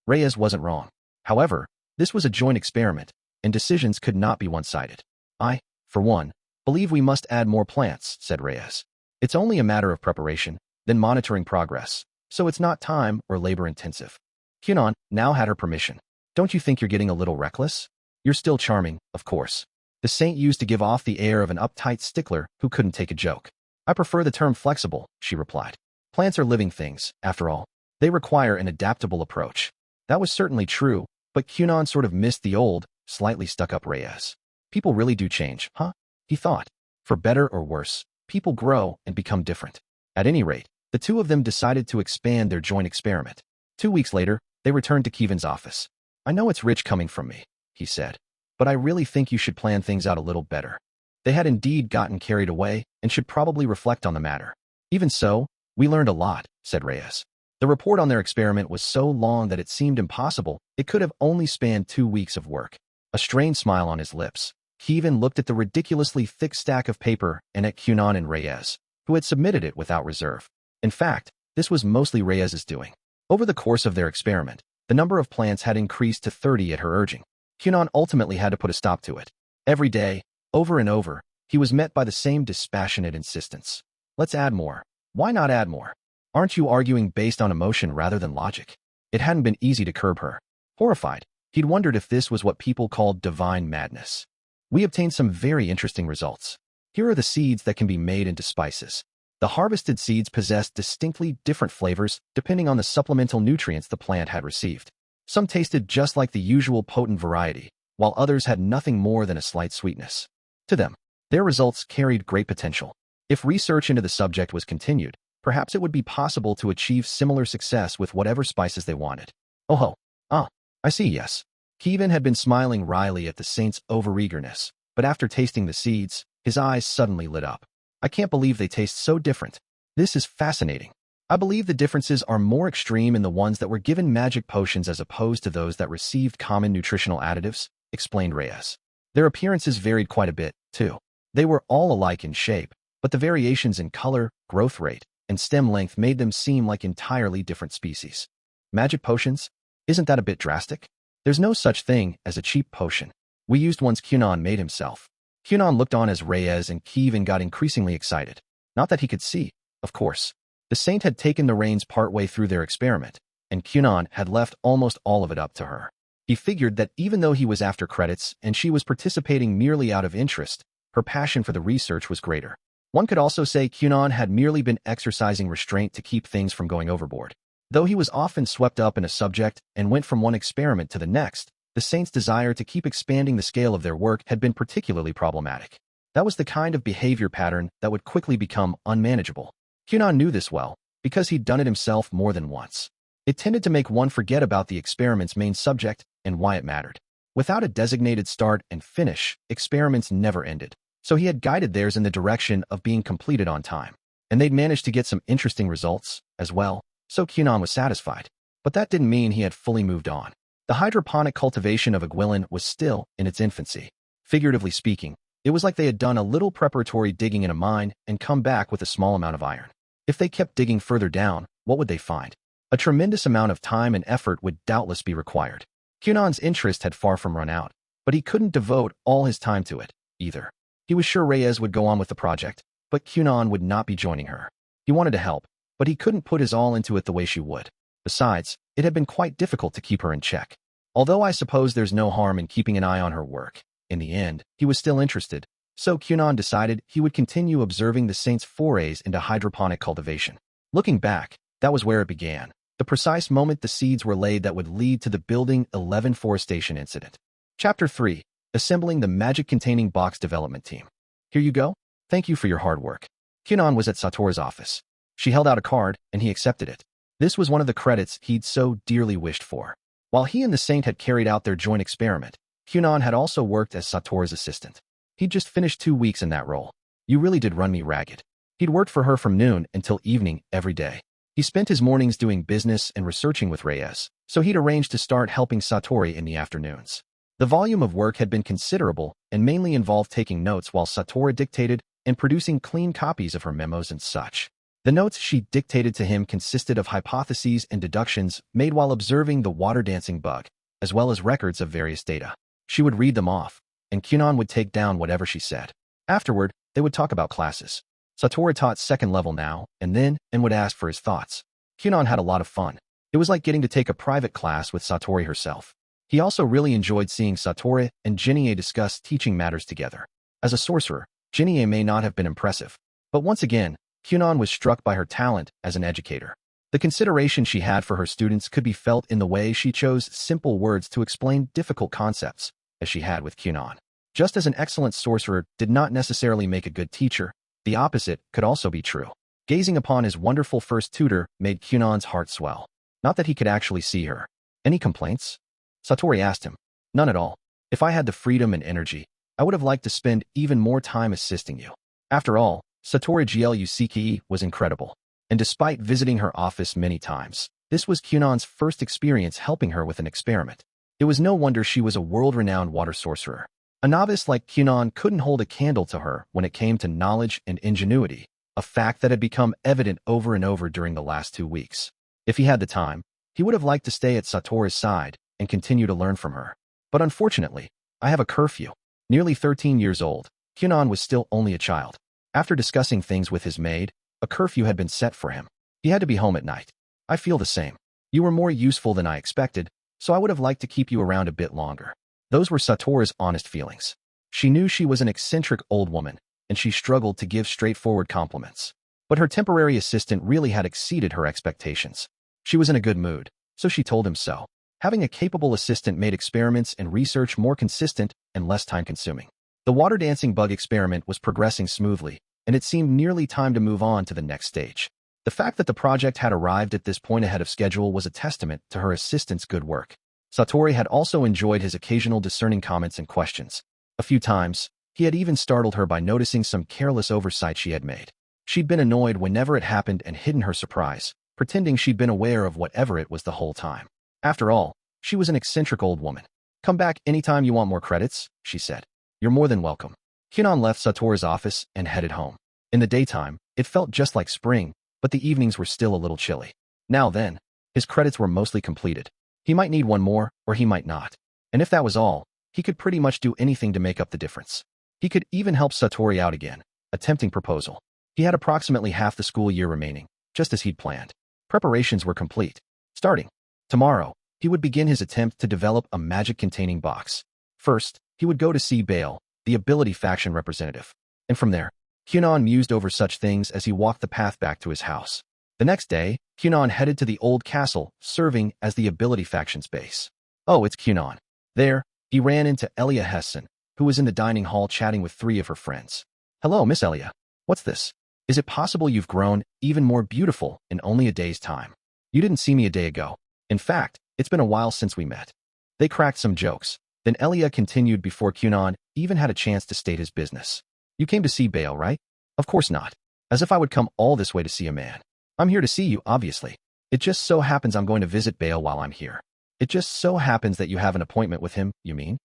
Reyes wasn't wrong. However, this was a joint experiment, and decisions could not be one-sided. I, for one, believe we must add more plants, said Reyes. It's only a matter of preparation, then monitoring progress, so it's not time or labor-intensive. Kunon now had her permission. Don't you think you're getting a little reckless? You're still charming, of course. The saint used to give off the air of an uptight stickler who couldn't take a joke. I prefer the term flexible, she replied. Plants are living things, after all. They require an adaptable approach. That was certainly true, But Kunon sort of missed the old, slightly stuck-up Reyes. People really do change, huh? He thought. For better or worse, people grow and become different. At any rate, the two of them decided to expand their joint experiment. 2 weeks later, they returned to Kevin's office. I know it's rich coming from me, he said, but I really think you should plan things out a little better. They had indeed gotten carried away and should probably reflect on the matter. Even so, we learned a lot, said Reyes. The report on their experiment was so long that it seemed impossible it could have only spanned 2 weeks of work. A strained smile on his lips, Kevin looked at the ridiculously thick stack of paper and at Kunon and Reyes, who had submitted it without reserve. In fact, this was mostly Reyes's doing. Over the course of their experiment, the number of plants had increased to 30 at her urging. Kunon ultimately had to put a stop to it. Every day, over and over, he was met by the same dispassionate insistence. Let's add more. Why not add more? Aren't you arguing based on emotion rather than logic? It hadn't been easy to curb her. Horrified, he'd wondered if this was what people called divine madness. We obtained some very interesting results. Here are the seeds that can be made into spices. The harvested seeds possessed distinctly different flavors depending on the supplemental nutrients the plant had received. Some tasted just like the usual potent variety, while others had nothing more than a slight sweetness. To them, their results carried great potential. If research into the subject was continued, perhaps it would be possible to achieve similar success with whatever spices they wanted. Oh ho. Ah, I see, yes. Kevin had been smiling wryly at the saint's overeagerness, but after tasting the seeds, his eyes suddenly lit up. I can't believe they taste so different. This is fascinating. I believe the differences are more extreme in the ones that were given magic potions as opposed to those that received common nutritional additives, explained Reyes. Their appearances varied quite a bit, too. They were all alike in shape, but the variations in color, growth rate, and stem length made them seem like entirely different species. Magic potions? Isn't that a bit drastic? There's no such thing as a cheap potion. We used ones Kunon made himself. Kunon looked on as Reyes and Kevin got increasingly excited. Not that he could see, of course. The saint had taken the reins partway through their experiment, and Kunon had left almost all of it up to her. He figured that even though he was after credits and she was participating merely out of interest, her passion for the research was greater. One could also say Kunon had merely been exercising restraint to keep things from going overboard. Though he was often swept up in a subject and went from one experiment to the next, the saint's desire to keep expanding the scale of their work had been particularly problematic. That was the kind of behavior pattern that would quickly become unmanageable. Kunon knew this well, because he'd done it himself more than once. It tended to make one forget about the experiment's main subject and why it mattered. Without a designated start and finish, experiments never ended, so he had guided theirs in the direction of being completed on time. And they'd managed to get some interesting results, as well, so Kunon was satisfied. But that didn't mean he had fully moved on. The hydroponic cultivation of Aguilin was still in its infancy. Figuratively speaking, it was like they had done a little preparatory digging in a mine and come back with a small amount of iron. If they kept digging further down, what would they find? A tremendous amount of time and effort would doubtless be required. Kunon's interest had far from run out, but he couldn't devote all his time to it, either. He was sure Reyes would go on with the project, but Kunon would not be joining her. He wanted to help, but he couldn't put his all into it the way she would. Besides, it had been quite difficult to keep her in check. Although I suppose there's no harm in keeping an eye on her work, in the end, he was still interested, so Kunon decided he would continue observing the saint's forays into hydroponic cultivation. Looking back, that was where it began, the precise moment the seeds were laid that would lead to the Building 11 forestation incident. Chapter 3. Assembling the magic-containing box development team. Here you go. Thank you for your hard work. Kunon was at Satoru's office. She held out a card, and he accepted it. This was one of the credits he'd so dearly wished for. While he and the saint had carried out their joint experiment, Kunon had also worked as Satoru's assistant. He'd just finished 2 weeks in that role. You really did run me ragged. He'd worked for her from noon until evening every day. He spent his mornings doing business and researching with Reyes, so he'd arranged to start helping Satoru in the afternoons. The volume of work had been considerable and mainly involved taking notes while Satoru dictated and producing clean copies of her memos and such. The notes she dictated to him consisted of hypotheses and deductions made while observing the water dancing bug, as well as records of various data. She would read them off, and Kunon would take down whatever she said. Afterward, they would talk about classes. Satoru taught second level now and then and would ask for his thoughts. Kunon had a lot of fun. It was like getting to take a private class with Satoru herself. He also really enjoyed seeing Satoru and Jinie discuss teaching matters together. As a sorcerer, Jinie may not have been impressive, but once again, Kunon was struck by her talent as an educator. The consideration she had for her students could be felt in the way she chose simple words to explain difficult concepts, as she had with Kunon. Just as an excellent sorcerer did not necessarily make a good teacher, the opposite could also be true. Gazing upon his wonderful first tutor made Kunon's heart swell. Not that he could actually see her. Any complaints? Satori asked him. None at all. If I had the freedom and energy, I would have liked to spend even more time assisting you. After all, Satori Gluck was incredible. And despite visiting her office many times, this was Kunon's first experience helping her with an experiment. It was no wonder she was a world-renowned water sorcerer. A novice like Kunon couldn't hold a candle to her when it came to knowledge and ingenuity, a fact that had become evident over and over during the last 2 weeks. If he had the time, he would have liked to stay at Satori's side and continue to learn from her. But unfortunately, I have a curfew. Nearly 13 years old, Kunon was still only a child. After discussing things with his maid, a curfew had been set for him. He had to be home at night. I feel the same. You were more useful than I expected, so I would have liked to keep you around a bit longer. Those were Satori's honest feelings. She knew she was an eccentric old woman, and she struggled to give straightforward compliments. But her temporary assistant really had exceeded her expectations. She was in a good mood, so she told him so. Having a capable assistant made experiments and research more consistent and less time-consuming. The water dancing bug experiment was progressing smoothly, and it seemed nearly time to move on to the next stage. The fact that the project had arrived at this point ahead of schedule was a testament to her assistant's good work. Satori had also enjoyed his occasional discerning comments and questions. A few times, he had even startled her by noticing some careless oversight she had made. She'd been annoyed whenever it happened and hidden her surprise, pretending she'd been aware of whatever it was the whole time. After all, she was an eccentric old woman. Come back anytime you want more credits, she said. You're more than welcome. Kunon left Satori's office and headed home. In the daytime, it felt just like spring, but the evenings were still a little chilly. Now then, his credits were mostly completed. He might need one more, or he might not. And if that was all, he could pretty much do anything to make up the difference. He could even help Satori out again, a tempting proposal. He had approximately half the school year remaining, just as he'd planned. Preparations were complete. Starting tomorrow, he would begin his attempt to develop a magic-containing box. First, he would go to see Bale, the ability faction representative. And from there, Kunon mused over such things as he walked the path back to his house. The next day, Kunon headed to the old castle, serving as the ability faction's base. Oh, it's Kunon. There, he ran into Elia Hessen, who was in the dining hall chatting with 3 of her friends. Hello, Miss Elia. What's this? Is it possible you've grown even more beautiful in only a day's time? You didn't see me a day ago. In fact, it's been a while since we met. They cracked some jokes. Then Elia continued before Kunon even had a chance to state his business. You came to see Bale, right? Of course not. As if I would come all this way to see a man. I'm here to see you, obviously. It just so happens I'm going to visit Bale while I'm here. It just so happens that you have an appointment with him, you mean?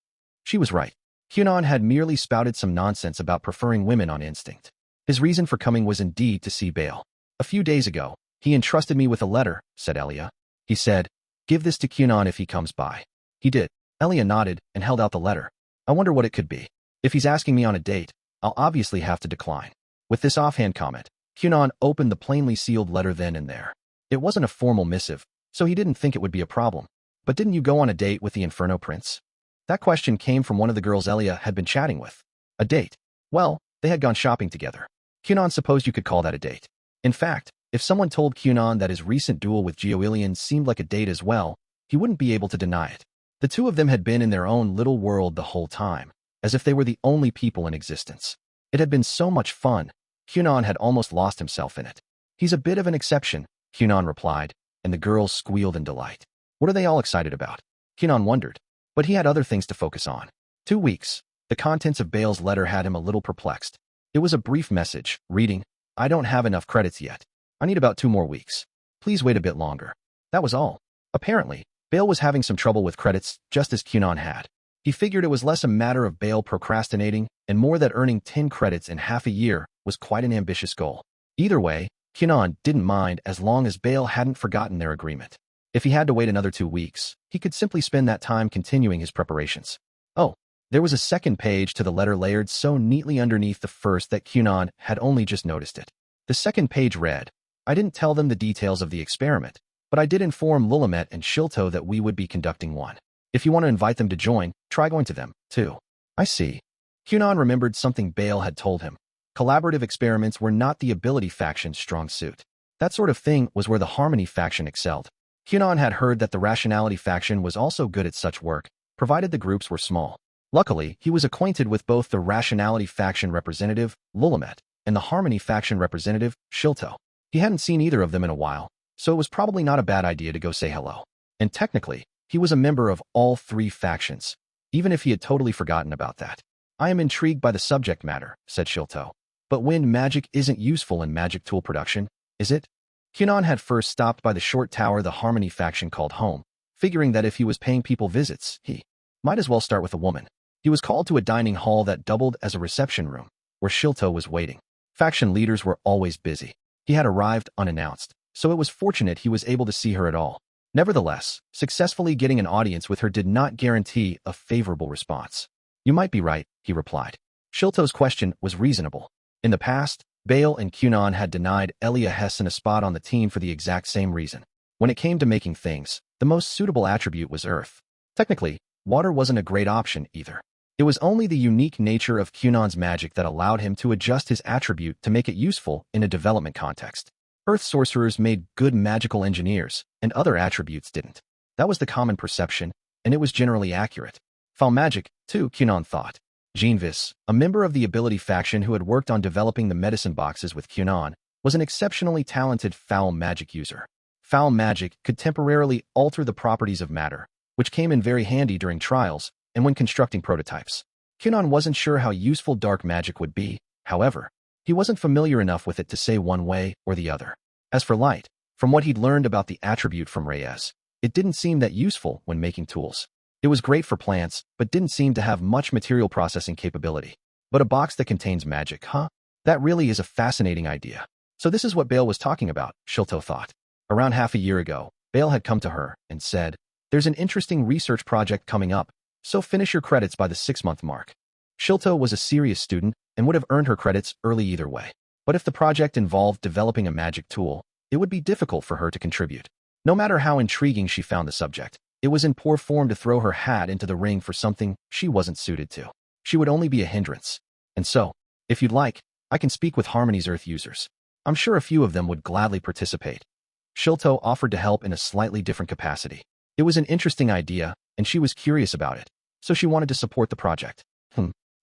She was right. Kunon had merely spouted some nonsense about preferring women on instinct. His reason for coming was indeed to see Bale. A few days ago, he entrusted me with a letter, said Elia. He said, give this to Kunon if he comes by. He did. Elia nodded and held out the letter. I wonder what it could be. If he's asking me on a date, I'll obviously have to decline. With this offhand comment, Kunon opened the plainly sealed letter then and there. It wasn't a formal missive, so he didn't think it would be a problem. But didn't you go on a date with the Inferno Prince? That question came from one of the girls Elia had been chatting with. A date? Well, they had gone shopping together. Kunon supposed you could call that a date. In fact, if someone told Kunon that his recent duel with Gioilian seemed like a date as well, he wouldn't be able to deny it. The two of them had been in their own little world the whole time, as if they were the only people in existence. It had been so much fun, Kunon had almost lost himself in it. He's a bit of an exception, Kunon replied, and the girls squealed in delight. What are they all excited about? Kunon wondered, but he had other things to focus on. 2 weeks. The contents of Bale's letter had him a little perplexed. It was a brief message, reading, I don't have enough credits yet. I need about 2 more weeks. Please wait a bit longer. That was all. Apparently, Bale was having some trouble with credits, just as Kunon had. He figured it was less a matter of Bale procrastinating and more that earning 10 credits in half a year was quite an ambitious goal. Either way, Kunon didn't mind as long as Bale hadn't forgotten their agreement. If he had to wait another 2 weeks, he could simply spend that time continuing his preparations. Oh, there was a second page to the letter layered so neatly underneath the first that Kunon had only just noticed it. The second page read, I didn't tell them the details of the experiment, but I did inform Lulamet and Shilto that we would be conducting one. If you want to invite them to join, try going to them, too. I see. Kunon remembered something Bale had told him. Collaborative experiments were not the ability faction's strong suit. That sort of thing was where the Harmony faction excelled. Kunon had heard that the Rationality faction was also good at such work, provided the groups were small. Luckily, he was acquainted with both the Rationality faction representative, Lulamet, and the Harmony faction representative, Shilto. He hadn't seen either of them in a while, so it was probably not a bad idea to go say hello. And technically, he was a member of all three factions, even if he had totally forgotten about that. I am intrigued by the subject matter, said Shilto. But wind magic isn't useful in magic tool production, is it? Kunon had first stopped by the short tower the Harmony faction called home, figuring that if he was paying people visits, he might as well start with a woman. He was called to a dining hall that doubled as a reception room, where Shilto was waiting. Faction leaders were always busy. He had arrived unannounced, so it was fortunate he was able to see her at all. Nevertheless, successfully getting an audience with her did not guarantee a favorable response. You might be right, he replied. Shilto's question was reasonable. In the past, Bale and Kunon had denied Elia Hessen a spot on the team for the exact same reason. When it came to making things, the most suitable attribute was earth. Technically, water wasn't a great option either. It was only the unique nature of Kunon's magic that allowed him to adjust his attribute to make it useful in a development context. Earth sorcerers made good magical engineers, and other attributes didn't. That was the common perception, and it was generally accurate. Foul magic, too, Kunon thought. Jeanvis, a member of the ability faction who had worked on developing the medicine boxes with Kunon, was an exceptionally talented foul magic user. Foul magic could temporarily alter the properties of matter, which came in very handy during trials and when constructing prototypes. Kunon wasn't sure how useful dark magic would be, however. He wasn't familiar enough with it to say one way or the other. As for light, from what he'd learned about the attribute from Reyes, it didn't seem that useful when making tools. It was great for plants, but didn't seem to have much material processing capability. But a box that contains magic, huh? That really is a fascinating idea. So this is what Bale was talking about, Shilto thought. Around half a year ago, Bale had come to her and said, "There's an interesting research project coming up, so finish your credits by the 6-month mark." Shilto was a serious student and would have earned her credits early either way. But if the project involved developing a magic tool, it would be difficult for her to contribute. No matter how intriguing she found the subject, it was in poor form to throw her hat into the ring for something she wasn't suited to. She would only be a hindrance. And so, if you'd like, I can speak with Harmony's Earth users. I'm sure a few of them would gladly participate. Shilto offered to help in a slightly different capacity. It was an interesting idea, and she was curious about it, so she wanted to support the project.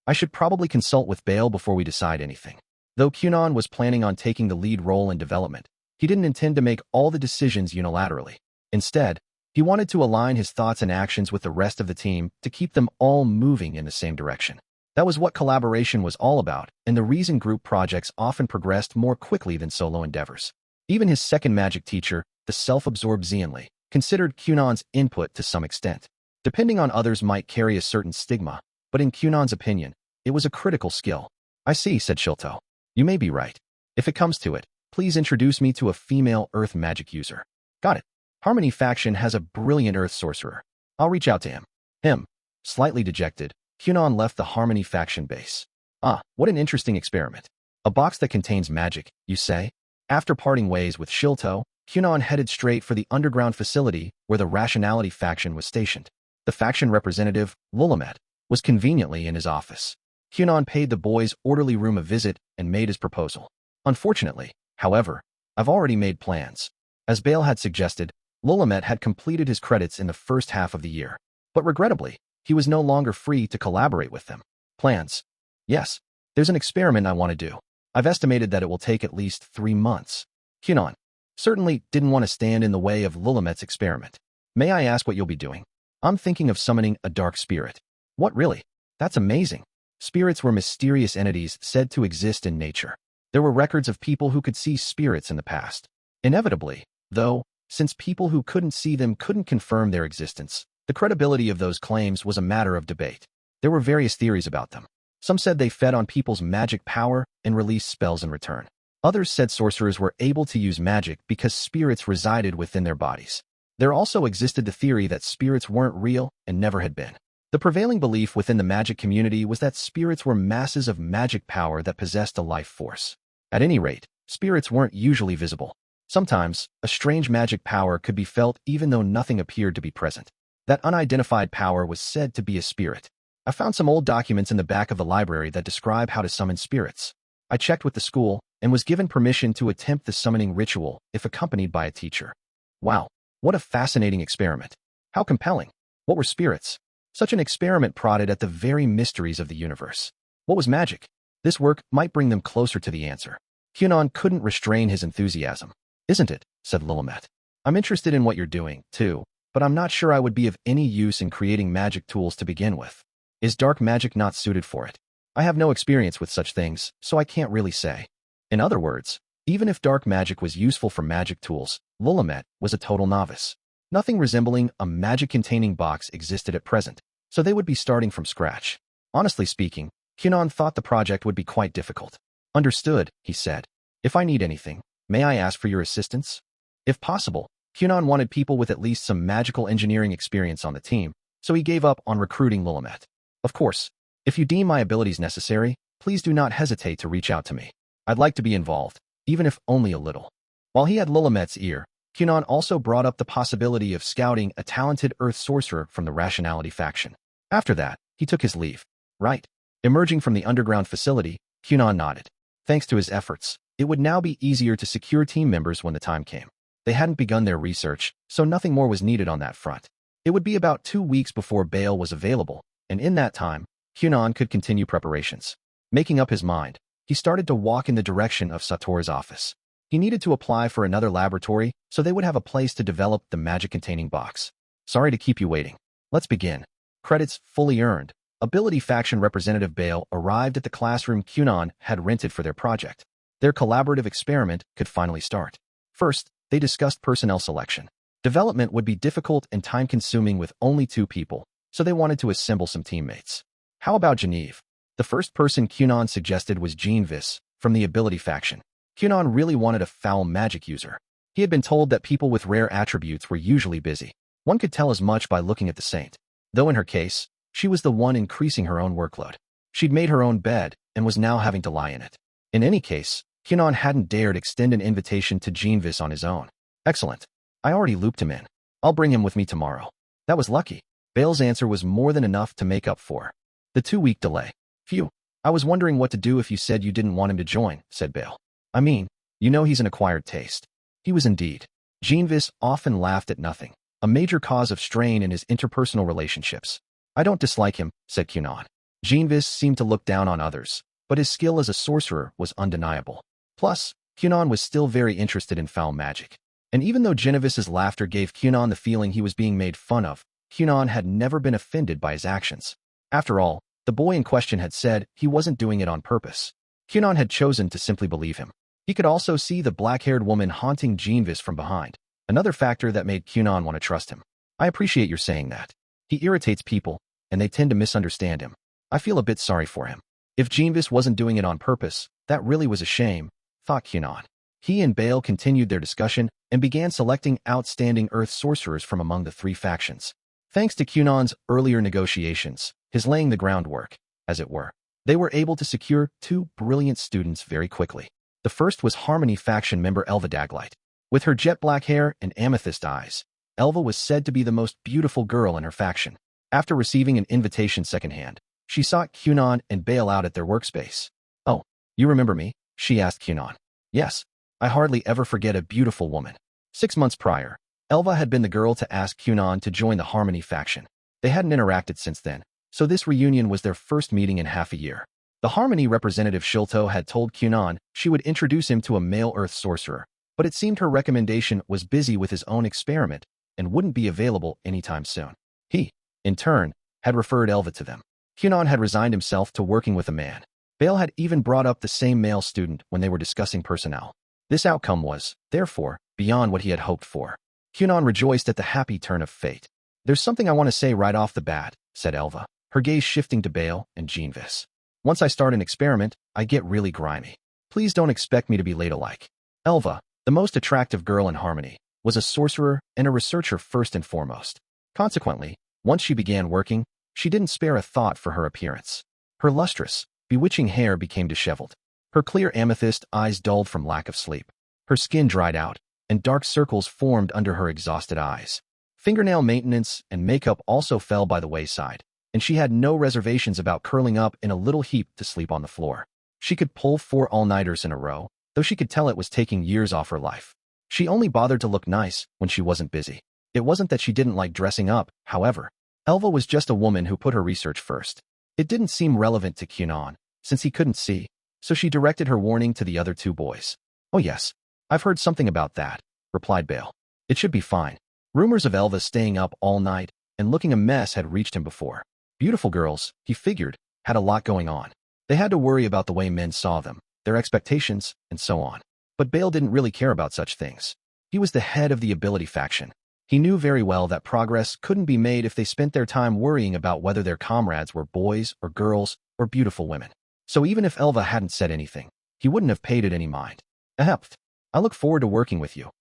I should probably consult with Bale before we decide anything. Though Kunon was planning on taking the lead role in development, he didn't intend to make all the decisions unilaterally. Instead, he wanted to align his thoughts and actions with the rest of the team to keep them all moving in the same direction. That was what collaboration was all about, and the reason group projects often progressed more quickly than solo endeavors. Even his second magic teacher, the self-absorbed Xianli, considered Kunon's input to some extent. Depending on others might carry a certain stigma, but in Kunon's opinion, it was a critical skill. I see, said Shilto. You may be right. If it comes to it, please introduce me to a female earth magic user. Got it. Harmony faction has a brilliant earth sorcerer. I'll reach out to him. Slightly dejected, Kunon left the Harmony faction base. What an interesting experiment. A box that contains magic, you say? After parting ways with Shilto, Kunon headed straight for the underground facility where the Rationality faction was stationed. The faction representative, Lulamet, was conveniently in his office. Kunon paid the boys' orderly room a visit and made his proposal. Unfortunately, however, I've already made plans. As Bale had suggested, Lulamet had completed his credits in the first half of the year. But regrettably, he was no longer free to collaborate with them. Plans? Yes, there's an experiment I want to do. I've estimated that it will take at least 3 months. Kunon certainly didn't want to stand in the way of Lulamet's experiment. May I ask what you'll be doing? I'm thinking of summoning a dark spirit. What really? That's amazing. Spirits were mysterious entities said to exist in nature. There were records of people who could see spirits in the past. Inevitably, though, since people who couldn't see them couldn't confirm their existence, the credibility of those claims was a matter of debate. There were various theories about them. Some said they fed on people's magic power and released spells in return. Others said sorcerers were able to use magic because spirits resided within their bodies. There also existed the theory that spirits weren't real and never had been. The prevailing belief within the magic community was that spirits were masses of magic power that possessed a life force. At any rate, spirits weren't usually visible. Sometimes, a strange magic power could be felt even though nothing appeared to be present. That unidentified power was said to be a spirit. I found some old documents in the back of the library that describe how to summon spirits. I checked with the school, and was given permission to attempt the summoning ritual if accompanied by a teacher. Wow, what a fascinating experiment. How compelling. What were spirits? Such an experiment prodded at the very mysteries of the universe. What was magic? This work might bring them closer to the answer. Kunon couldn't restrain his enthusiasm. Isn't it? Said Willamette. I'm interested in what you're doing, too, but I'm not sure I would be of any use in creating magic tools to begin with. Is dark magic not suited for it? I have no experience with such things, so I can't really say. In other words, even if dark magic was useful for magic tools, Willamette was a total novice. Nothing resembling a magic-containing box existed at present, so they would be starting from scratch. Honestly speaking, Kunon thought the project would be quite difficult. Understood, he said. If I need anything, may I ask for your assistance? If possible, Kunon wanted people with at least some magical engineering experience on the team, so he gave up on recruiting Willamette. Of course, if you deem my abilities necessary, please do not hesitate to reach out to me. I'd like to be involved, even if only a little. While he had Willamette's ear, Kunon also brought up the possibility of scouting a talented Earth sorcerer from the Rationality faction. After that, he took his leave. Right. Emerging from the underground facility, Kunon nodded. Thanks to his efforts, it would now be easier to secure team members when the time came. They hadn't begun their research, so nothing more was needed on that front. It would be about 2 weeks before bail was available, and in that time, Kunon could continue preparations. Making up his mind, he started to walk in the direction of Sator's office. He needed to apply for another laboratory so they would have a place to develop the magic-containing box. Sorry to keep you waiting. Let's begin. Credits fully earned. Ability Faction Representative Bale arrived at the classroom Kunon had rented for their project. Their collaborative experiment could finally start. First, they discussed personnel selection. Development would be difficult and time-consuming with only 2 people, so they wanted to assemble some teammates. How about Genevieve? The first person Kunon suggested was Genevieve, from the Ability Faction. Kunon really wanted a foul magic user. He had been told that people with rare attributes were usually busy. One could tell as much by looking at the saint. Though in her case, she was the one increasing her own workload. She'd made her own bed and was now having to lie in it. In any case, Kunon hadn't dared extend an invitation to Genevieve on his own. Excellent. I already looped him in. I'll bring him with me tomorrow. That was lucky. Bale's answer was more than enough to make up for the 2-week delay. Phew. I was wondering what to do if you said you didn't want him to join, said Bale. I mean, you know he's an acquired taste. He was indeed. Genevieve often laughed at nothing, a major cause of strain in his interpersonal relationships. I don't dislike him, said Kunon. Genevieve seemed to look down on others, but his skill as a sorcerer was undeniable. Plus, Kunon was still very interested in foul magic. And even though Genevieve's laughter gave Kunon the feeling he was being made fun of, Kunon had never been offended by his actions. After all, the boy in question had said he wasn't doing it on purpose. Kunon had chosen to simply believe him. He could also see the black-haired woman haunting Genevieve from behind, another factor that made Kunon want to trust him. I appreciate your saying that. He irritates people, and they tend to misunderstand him. I feel a bit sorry for him. If Genevieve wasn't doing it on purpose, that really was a shame, thought Kunon. He and Bale continued their discussion and began selecting outstanding Earth sorcerers from among the 3 factions. Thanks to Kunon's earlier negotiations, his laying the groundwork, as it were, they were able to secure 2 brilliant students very quickly. The first was Harmony faction member Elva Daglight. With her jet-black hair and amethyst eyes, Elva was said to be the most beautiful girl in her faction. After receiving an invitation secondhand, she sought Kunon and Bale out at their workspace. Oh, you remember me? She asked Kunon. Yes, I hardly ever forget a beautiful woman. 6 months prior, Elva had been the girl to ask Kunon to join the Harmony faction. They hadn't interacted since then, so this reunion was their first meeting in half a year. The Harmony representative Shilto had told Kunon she would introduce him to a male Earth sorcerer, but it seemed her recommendation was busy with his own experiment and wouldn't be available anytime soon. He, in turn, had referred Elva to them. Kunon had resigned himself to working with a man. Bale had even brought up the same male student when they were discussing personnel. This outcome was, therefore, beyond what he had hoped for. Kunon rejoiced at the happy turn of fate. There's something I want to say right off the bat, said Elva, her gaze shifting to Bale and Genevieve. Once I start an experiment, I get really grimy. Please don't expect me to be ladylike. Elva, the most attractive girl in Harmony, was a sorcerer and a researcher first and foremost. Consequently, once she began working, she didn't spare a thought for her appearance. Her lustrous, bewitching hair became disheveled. Her clear amethyst eyes dulled from lack of sleep. Her skin dried out, and dark circles formed under her exhausted eyes. Fingernail maintenance and makeup also fell by the wayside, and she had no reservations about curling up in a little heap to sleep on the floor. She could pull 4 all-nighters in a row, though she could tell it was taking years off her life. She only bothered to look nice when she wasn't busy. It wasn't that she didn't like dressing up, however. Elva was just a woman who put her research first. It didn't seem relevant to Kunon, since he couldn't see, so she directed her warning to the other two boys. "Oh yes, I've heard something about that," replied Bale. "It should be fine." Rumors of Elva staying up all night and looking a mess had reached him before. Beautiful girls, he figured, had a lot going on. They had to worry about the way men saw them, their expectations, and so on. But Bale didn't really care about such things. He was the head of the ability faction. He knew very well that progress couldn't be made if they spent their time worrying about whether their comrades were boys or girls or beautiful women. So even if Elva hadn't said anything, he wouldn't have paid it any mind. "Ahept. I look forward to working with you.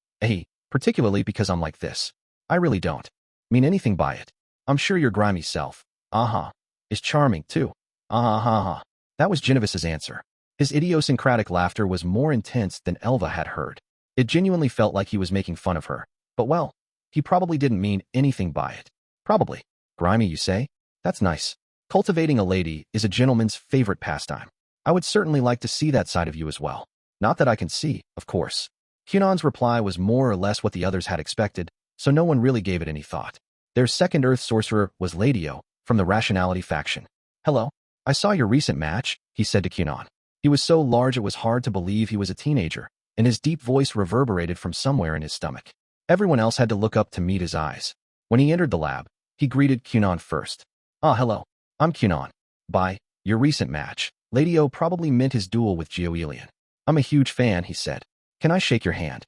Particularly because I'm like this. I really don't mean anything by it. I'm sure your grimy self, is charming too. That was Genovis's answer. His idiosyncratic laughter was more intense than Elva had heard. It genuinely felt like he was making fun of her. But well, he probably didn't mean anything by it. Probably. Grimy, you say? That's nice. Cultivating a lady is a gentleman's favorite pastime. I would certainly like to see that side of you as well. Not that I can see, of course." Kunon's reply was more or less what the others had expected, so no one really gave it any thought. Their second Earth sorcerer was Ladio, from the Rationality faction. "Hello. I saw your recent match," he said to Kunon. He was so large it was hard to believe he was a teenager, and his deep voice reverberated from somewhere in his stomach. Everyone else had to look up to meet his eyes. When he entered the lab, he greeted Kunon first. Hello. I'm Kunon. By your recent match." Ladio probably meant his duel with Gioelian. "I'm a huge fan," he said. "Can I shake your hand?"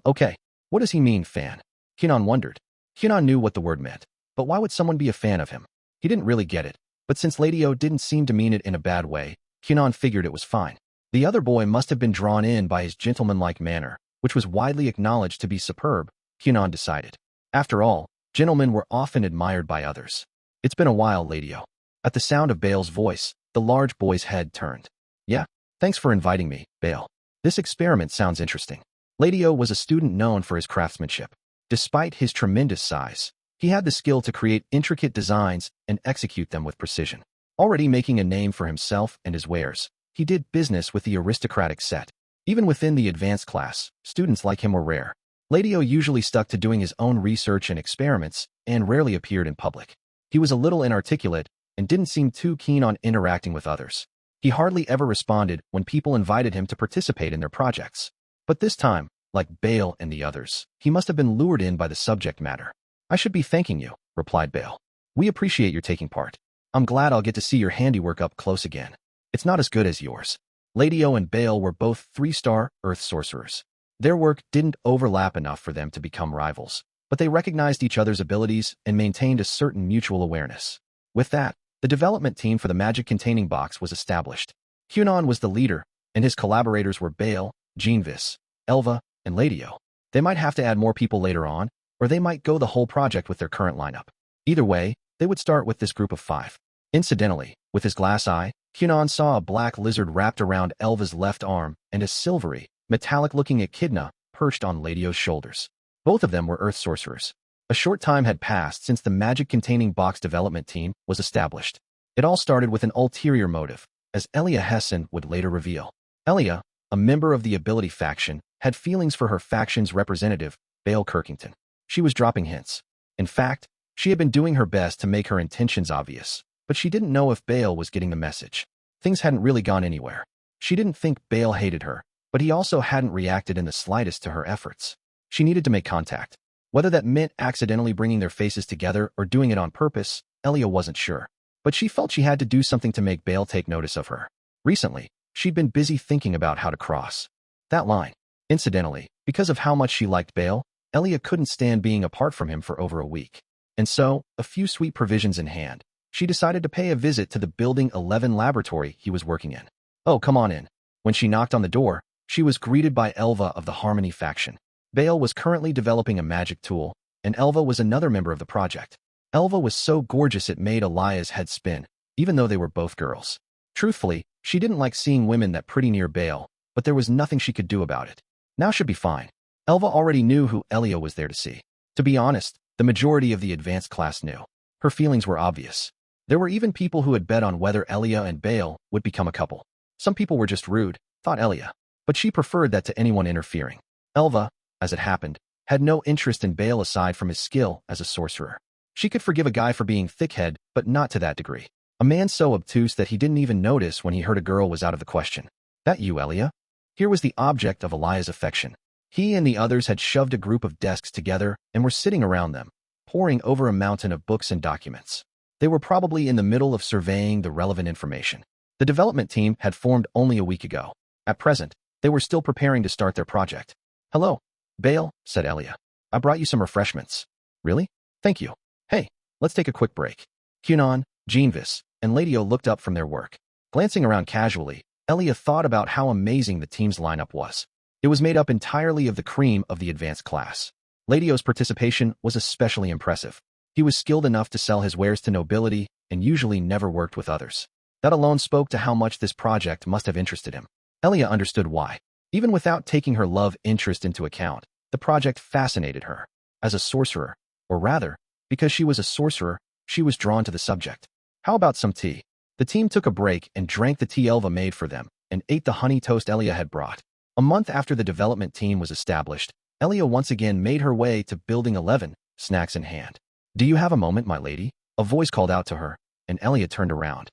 Okay. What does he mean, fan? Kunon wondered. Kunon knew what the word meant, but why would someone be a fan of him? He didn't really get it, but since Ladio didn't seem to mean it in a bad way, Kunon figured it was fine. The other boy must have been drawn in by his gentlemanlike manner, which was widely acknowledged to be superb, Kunon decided. After all, gentlemen were often admired by others. "It's been a while, Ladio." At the sound of Bale's voice, the large boy's head turned. "Yeah, thanks for inviting me, Bale. This experiment sounds interesting." Ladio was a student known for his craftsmanship. Despite his tremendous size, he had the skill to create intricate designs and execute them with precision. Already making a name for himself and his wares, he did business with the aristocratic set. Even within the advanced class, students like him were rare. Ladio usually stuck to doing his own research and experiments and rarely appeared in public. He was a little inarticulate and didn't seem too keen on interacting with others. He hardly ever responded when people invited him to participate in their projects. But this time, like Bale and the others, he must have been lured in by the subject matter. "I should be thanking you," replied Bale. "We appreciate your taking part. I'm glad I'll get to see your handiwork up close again. It's not as good as yours." Ladio and Bale were both 3-star Earth sorcerers. Their work didn't overlap enough for them to become rivals, but they recognized each other's abilities and maintained a certain mutual awareness. With that, the development team for the magic-containing box was established. Kunon was the leader, and his collaborators were Bale, Genovis, Elva, and Ladio. They might have to add more people later on, or they might go the whole project with their current lineup. Either way, they would start with this group of 5. Incidentally, with his glass eye, Kunon saw a black lizard wrapped around Elva's left arm and a silvery, metallic-looking echidna perched on Ladio's shoulders. Both of them were Earth sorcerers. A short time had passed since the magic-containing box development team was established. It all started with an ulterior motive, as Elia Hessen would later reveal. Elia, a member of the ability faction, had feelings for her faction's representative, Bale Kirkington. She was dropping hints. In fact, she had been doing her best to make her intentions obvious, but she didn't know if Bale was getting the message. Things hadn't really gone anywhere. She didn't think Bale hated her, but he also hadn't reacted in the slightest to her efforts. She needed to make contact. Whether that meant accidentally bringing their faces together or doing it on purpose, Elia wasn't sure. But she felt she had to do something to make Bale take notice of her. Recently, she'd been busy thinking about how to cross that line. Incidentally, because of how much she liked Bale, Elia couldn't stand being apart from him for over a week. And so, a few sweet provisions in hand, she decided to pay a visit to the Building 11 laboratory he was working in. "Oh, come on in." When she knocked on the door, she was greeted by Elva of the Harmony faction. Bale was currently developing a magic tool, and Elva was another member of the project. Elva was so gorgeous it made Elia's head spin, even though they were both girls. Truthfully, she didn't like seeing women that pretty near Bale, but there was nothing she could do about it. Now should be fine. Elva already knew who Elia was there to see. To be honest, the majority of the advanced class knew. Her feelings were obvious. There were even people who had bet on whether Elia and Bale would become a couple. Some people were just rude, thought Elia. but she preferred that to anyone interfering. Elva, as it happened, had no interest in Bale aside from his skill as a sorcerer. She could forgive a guy for being thick-headed, but not to that degree. A man so obtuse that he didn't even notice when he heard a girl was out of the question. That you, Elia? Here was the object of Elia's affection. He and the others had shoved a group of desks together and were sitting around them, poring over a mountain of books and documents. They were probably in the middle of surveying the relevant information. The development team had formed only a week ago. At present, they were still preparing to start their project. Hello, Bale, said Elia. I brought you some refreshments. Really? Thank you. Hey, let's take a quick break. Kunon, Gurion, and Ladio looked up from their work. Glancing around casually, Elia thought about how amazing the team's lineup was. It was made up entirely of the cream of the advanced class. Ladio's participation was especially impressive. He was skilled enough to sell his wares to nobility and usually never worked with others. That alone spoke to how much this project must have interested him. Elia understood why. Even without taking her love interest into account, the project fascinated her. As a sorcerer, or rather, because she was a sorcerer, she was drawn to the subject. How about some tea? The team took a break and drank the tea Elva made for them and ate the honey toast Elia had brought. A month after the development team was established, Elia once again made her way to Building 11, snacks in hand. Do you have a moment, my lady? A voice called out to her, and Elia turned around.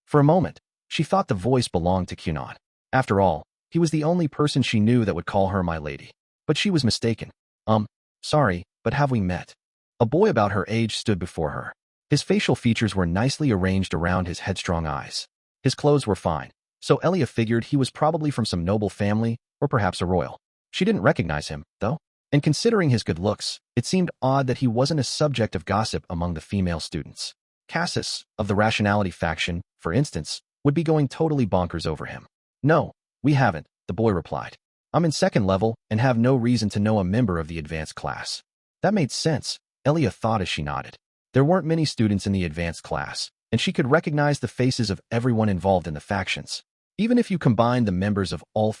For a moment, she thought the voice belonged to Kunon. After all, he was the only person she knew that would call her my lady. But she was mistaken. Sorry, but have we met? A boy about her age stood before her. His facial features were nicely arranged around his headstrong eyes. His clothes were fine, so Elia figured he was probably from some noble family or perhaps a royal. She didn't recognize him, though, and considering his good looks, it seemed odd that he wasn't a subject of gossip among the female students. Cassis, of the Rationality faction, for instance, would be going totally bonkers over him. No, we haven't, the boy replied. I'm in second level and have no reason to know a member of the advanced class. That made sense, Elia thought as she nodded. There weren't many students in the advanced class, and she could recognize the faces of everyone involved in the factions. Even if you combined the members of all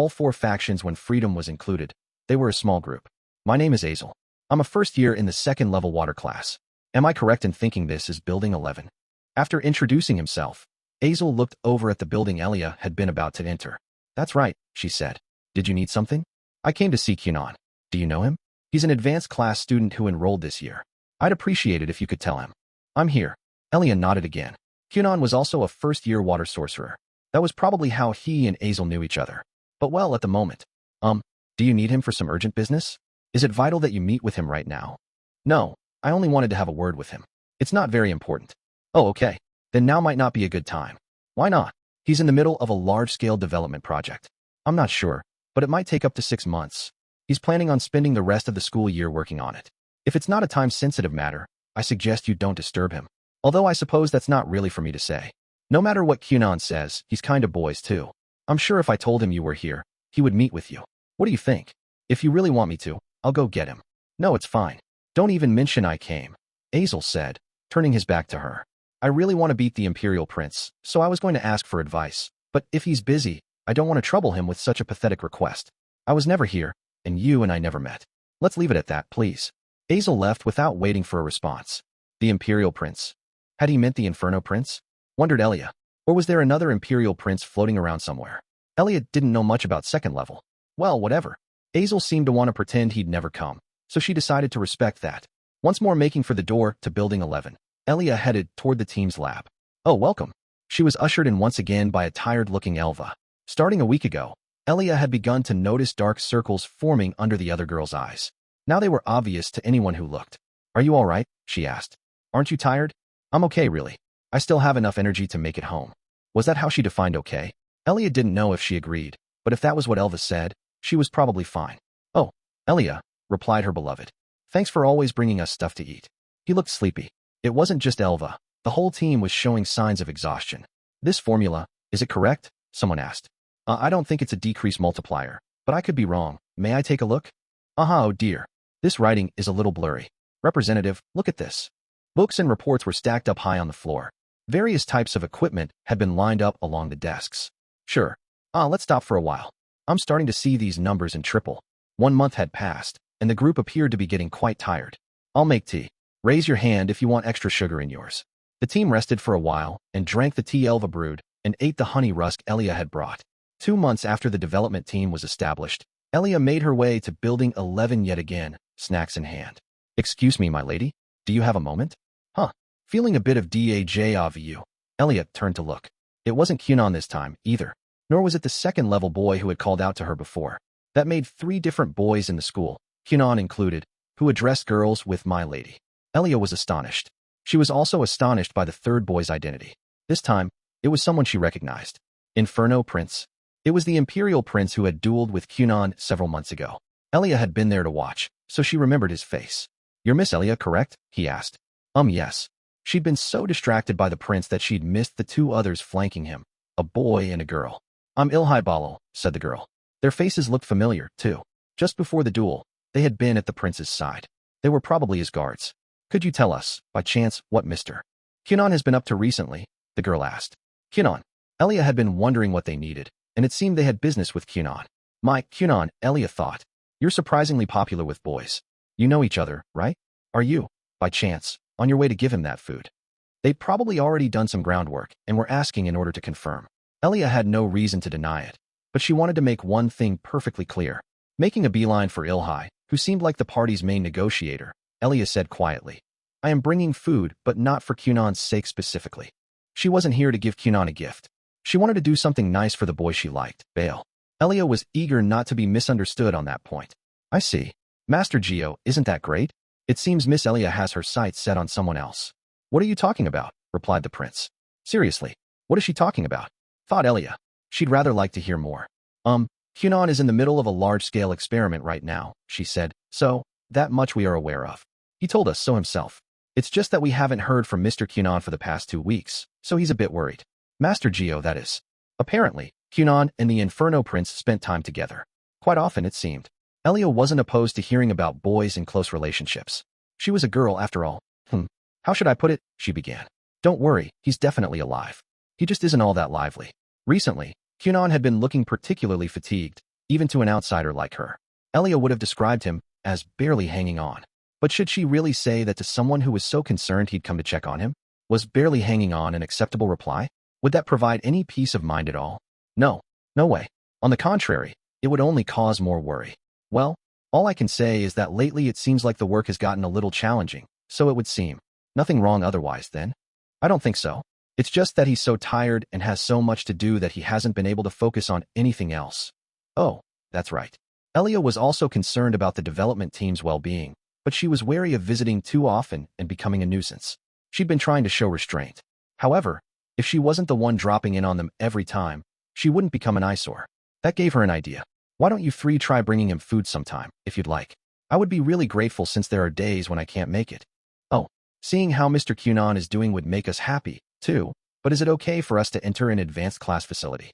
four factions when freedom was included, they were a small group. My name is Azel. I'm a first year in the second level water class. Am I correct in thinking this is Building 11? After introducing himself, Azel looked over at the building Elia had been about to enter. That's right, she said. Did you need something? I came to see Kunon. Do you know him? He's an advanced class student who enrolled this year. I'd appreciate it if you could tell him. I'm here. Elia nodded again. Kunon was also a first-year water sorcerer. That was probably how he and Azel knew each other. But well, at the moment. Do you need him for some urgent business? Is it vital that you meet with him right now? No, I only wanted to have a word with him. It's not very important. Oh, okay. Then now might not be a good time. Why not? He's in the middle of a large-scale development project. I'm not sure, but it might take up to 6 months. He's planning on spending the rest of the school year working on it. If it's not a time-sensitive matter, I suggest you don't disturb him. Although I suppose that's not really for me to say. No matter what Kunon says, he's kind of boys too. I'm sure if I told him you were here, he would meet with you. What do you think? If you really want me to, I'll go get him. No, it's fine. Don't even mention I came, Azel said, turning his back to her. I really want to beat the Imperial Prince, so I was going to ask for advice. But if he's busy, I don't want to trouble him with such a pathetic request. I was never here, and you and I never met. Let's leave it at that, please. Azel left without waiting for a response. The Imperial Prince. Had he meant the Inferno Prince? Wondered Elia. Or was there another Imperial Prince floating around somewhere? Elia didn't know much about second level. Well, whatever. Azel seemed to want to pretend he'd never come, so she decided to respect that. Once more making for the door to Building 11, Elia headed toward the team's lab. Oh, welcome. She was ushered in once again by a tired-looking Elva. Starting a week ago, Elia had begun to notice dark circles forming under the other girl's eyes. Now they were obvious to anyone who looked. Are you all right? She asked. Aren't you tired? I'm okay, really. I still have enough energy to make it home. Was that how she defined okay? Elia didn't know if she agreed, but if that was what Elva said, she was probably fine. Oh, Elia, replied her beloved. Thanks for always bringing us stuff to eat. He looked sleepy. It wasn't just Elva. The whole team was showing signs of exhaustion. This formula, is it correct? Someone asked. I don't think it's a decrease multiplier, but I could be wrong. May I take a look? Oh dear. This writing is a little blurry. Representative, look at this. Books and reports were stacked up high on the floor. Various types of equipment had been lined up along the desks. Sure. Let's stop for a while. I'm starting to see these numbers in triple. 1 month had passed, and the group appeared to be getting quite tired. I'll make tea. Raise your hand if you want extra sugar in yours. The team rested for a while and drank the tea Elva brewed and ate the honey rusk Elia had brought. 2 months after the development team was established, Elia made her way to Building 11 yet again, snacks in hand. "Excuse me, my lady, do you have a moment?" "Huh." Feeling a bit of déjà vu, Elia turned to look. It wasn't Kunon this time, either, nor was it the second-level boy who had called out to her before. That made 3 different boys in the school, Kunon included, who addressed girls with "my lady." Elia was astonished. She was also astonished by the third boy's identity. This time, it was someone she recognized. Inferno Prince. It was the Imperial Prince who had dueled with Kunon several months ago. Elia had been there to watch, so she remembered his face. "You're Miss Elia, correct?" he asked. Yes. She'd been so distracted by the prince that she'd missed the 2 others flanking him, a boy and a girl. "I'm Ilhai Balo," said the girl. Their faces looked familiar, too. Just before the duel, they had been at the prince's side. They were probably his guards. "Could you tell us, by chance, what Mr. Kunon has been up to recently?" the girl asked. Kunon. Elia had been wondering what they needed, and it seemed they had business with Kunon. "My Kunon," Elia thought. "You're surprisingly popular with boys. You know each other, right? Are you, by chance, on your way to give him that food?" They'd probably already done some groundwork and were asking in order to confirm. Elia had no reason to deny it, but she wanted to make one thing perfectly clear. Making a beeline for Ilhai, who seemed like the party's main negotiator, Elia said quietly, "I am bringing food, but not for Kunon's sake specifically." She wasn't here to give Kunon a gift. She wanted to do something nice for the boy she liked, Bale. Elia was eager not to be misunderstood on that point. "I see. Master Gio, isn't that great? It seems Miss Elia has her sights set on someone else." "What are you talking about?" replied the prince. "Seriously, what is she talking about?" thought Elia. She'd rather like to hear more. Kunon is in the middle of a large-scale experiment right now," she said, "so, that much we are aware of. He told us so himself. It's just that we haven't heard from Mr. Kunon for the past 2 weeks, so he's a bit worried. Master Gio, that is." Apparently, Kunon and the Inferno Prince spent time together. Quite often, it seemed. Elia wasn't opposed to hearing about boys in close relationships. She was a girl, after all. How should I put it?" she began. "Don't worry, he's definitely alive. He just isn't all that lively." Recently, Kunon had been looking particularly fatigued, even to an outsider like her. Elia would have described him as barely hanging on. But should she really say that to someone who was so concerned he'd come to check on him? Was barely hanging on an acceptable reply? Would that provide any peace of mind at all? No way. On the contrary, it would only cause more worry. Well, all I can say is that lately it seems like the work has gotten a little challenging, so it would seem. Nothing wrong otherwise, then? I don't think so. It's just that he's so tired and has so much to do that he hasn't been able to focus on anything else. Oh, that's right. Elia was also concerned about the development team's well-being, but she was wary of visiting too often and becoming a nuisance. She'd been trying to show restraint. However, if she wasn't the one dropping in on them every time, she wouldn't become an eyesore. That gave her an idea. "Why don't you 3 try bringing him food sometime, if you'd like? I would be really grateful since there are days when I can't make it." "Oh, seeing how Mr. Kunon is doing would make us happy, too, but is it okay for us to enter an advanced class facility?"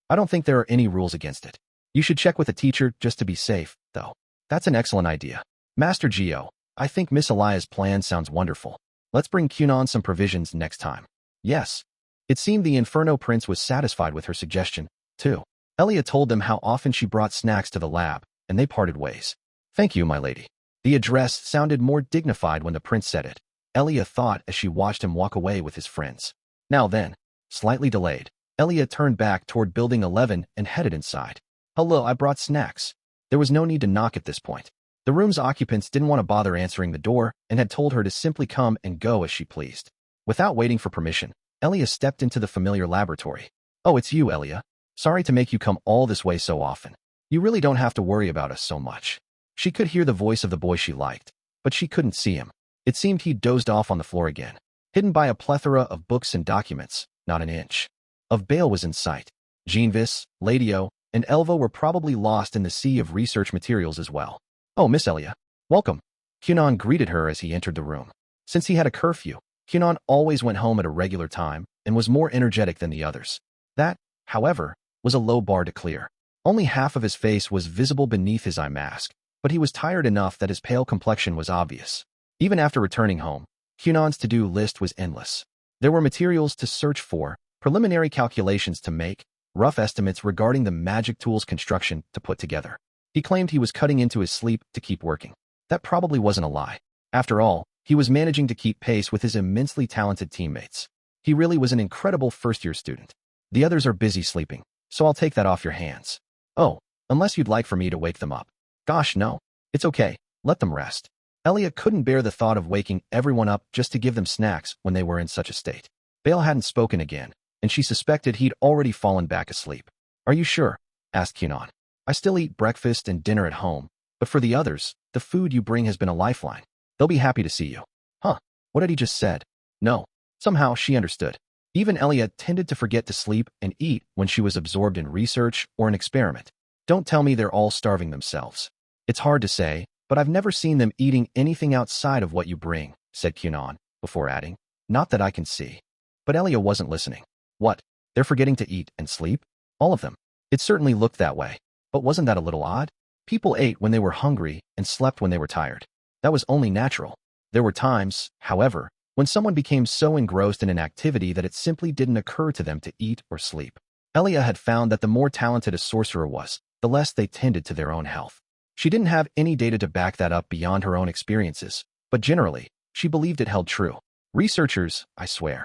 "I don't think there are any rules against it. You should check with a teacher just to be safe, though." "That's an excellent idea. Master Gio, I think Miss Elia's plan sounds wonderful. Let's bring Kunon some provisions next time." "Yes." It seemed the Inferno Prince was satisfied with her suggestion, too. Elia told them how often she brought snacks to the lab, and they parted ways. "Thank you, my lady." The address sounded more dignified when the prince said it. Elia thought as she watched him walk away with his friends. Now then, slightly delayed, Elia turned back toward Building 11 and headed inside. "Hello, I brought snacks." There was no need to knock at this point. The room's occupants didn't want to bother answering the door and had told her to simply come and go as she pleased. Without waiting for permission, Elia stepped into the familiar laboratory. "Oh, it's you, Elia. Sorry to make you come all this way so often. You really don't have to worry about us so much." She could hear the voice of the boy she liked, but she couldn't see him. It seemed he'd dozed off on the floor again, hidden by a plethora of books and documents. Not an inch of Bale was in sight. Jeanvis, Ladio, and Elva were probably lost in the sea of research materials as well. "Oh, Miss Elia, welcome." Kunon greeted her as he entered the room. Since he had a curfew, Kunon always went home at a regular time and was more energetic than the others. That, however, was a low bar to clear. Only half of his face was visible beneath his eye mask, but he was tired enough that his pale complexion was obvious. Even after returning home, Kunon's to-do list was endless. There were materials to search for, preliminary calculations to make, rough estimates regarding the magic tool's construction to put together. He claimed he was cutting into his sleep to keep working. That probably wasn't a lie. After all, he was managing to keep pace with his immensely talented teammates. He really was an incredible first-year student. The others are busy sleeping. so I'll take that off your hands. Oh, unless you'd like for me to wake them up. Gosh, no. It's okay. Let them rest. Elia couldn't bear the thought of waking everyone up just to give them snacks when they were in such a state. Bale hadn't spoken again, and she suspected he'd already fallen back asleep. Are you sure? Asked Kunon. I still eat breakfast and dinner at home, but for the others, the food you bring has been a lifeline. They'll be happy to see you. Huh? What had he just said? No. Somehow she understood. Even Elia tended to forget to sleep and eat when she was absorbed in research or an experiment. Don't tell me they're all starving themselves. It's hard to say, but I've never seen them eating anything outside of what you bring, said Kunon, before adding, not that I can see. But Elia wasn't listening. What? They're forgetting to eat and sleep? All of them. It certainly looked that way. But wasn't that a little odd? People ate when they were hungry and slept when they were tired. That was only natural. There were times, however, when someone became so engrossed in an activity that it simply didn't occur to them to eat or sleep. Elia had found that the more talented a sorcerer was, the less they tended to their own health. She didn't have any data to back that up beyond her own experiences, but generally, she believed it held true. Researchers, I swear.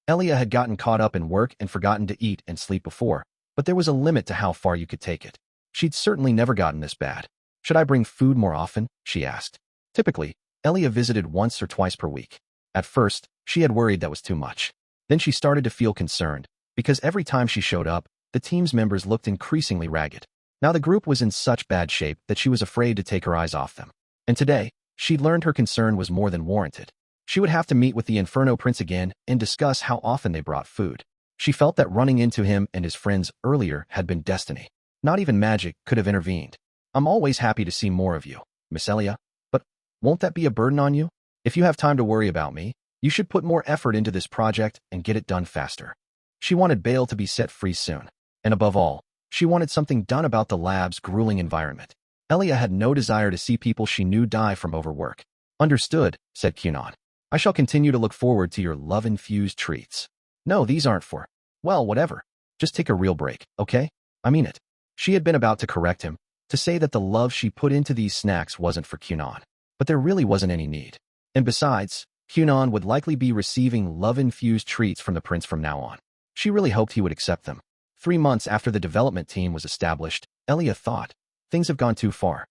Elia had gotten caught up in work and forgotten to eat and sleep before, but there was a limit to how far you could take it. She'd certainly never gotten this bad. Should I bring food more often? She asked. Typically, Elia visited once or twice per week. At first, she had worried that was too much. Then she started to feel concerned, because every time she showed up, the team's members looked increasingly ragged. Now the group was in such bad shape that she was afraid to take her eyes off them. And today, she'd learned her concern was more than warranted. She would have to meet with the Inferno Prince again and discuss how often they brought food. She felt that running into him and his friends earlier had been destiny. Not even magic could have intervened. I'm always happy to see more of you, Miss Elia. But won't that be a burden on you? If you have time to worry about me, you should put more effort into this project and get it done faster. She wanted Bale to be set free soon. And above all, she wanted something done about the lab's grueling environment. Elia had no desire to see people she knew die from overwork. Understood, said Kunon. I shall continue to look forward to your love-infused treats. No, these aren't for, well, whatever. Just take a real break, okay? I mean it. She had been about to correct him, to say that the love she put into these snacks wasn't for Kunon. But there really wasn't any need. And besides, Kunon would likely be receiving love-infused treats from the prince from now on. She really hoped he would accept them. 3 months after the development team was established, Elia thought, things have gone too far.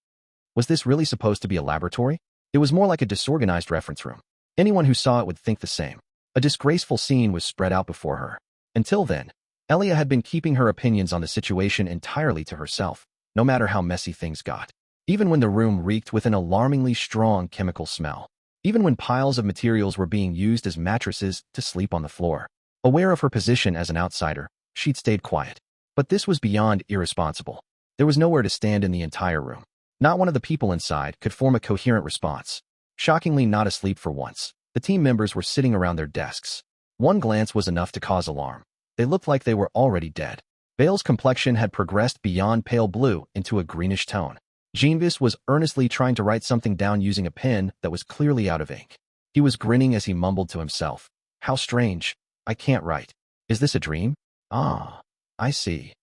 Was this really supposed to be a laboratory? It was more like a disorganized reference room. Anyone who saw it would think the same. A disgraceful scene was spread out before her. Until then, Elia had been keeping her opinions on the situation entirely to herself, no matter how messy things got. Even when the room reeked with an alarmingly strong chemical smell. Even when piles of materials were being used as mattresses to sleep on the floor. Aware of her position as an outsider, she'd stayed quiet. But this was beyond irresponsible. There was nowhere to stand in the entire room. Not one of the people inside could form a coherent response. Shockingly not asleep for once, the team members were sitting around their desks. One glance was enough to cause alarm. They looked like they were already dead. Bale's complexion had progressed beyond pale blue into a greenish tone. Jeanvis was earnestly trying to write something down using a pen that was clearly out of ink. He was grinning as he mumbled to himself. How strange. I can't write. Is this a dream? Ah, I see.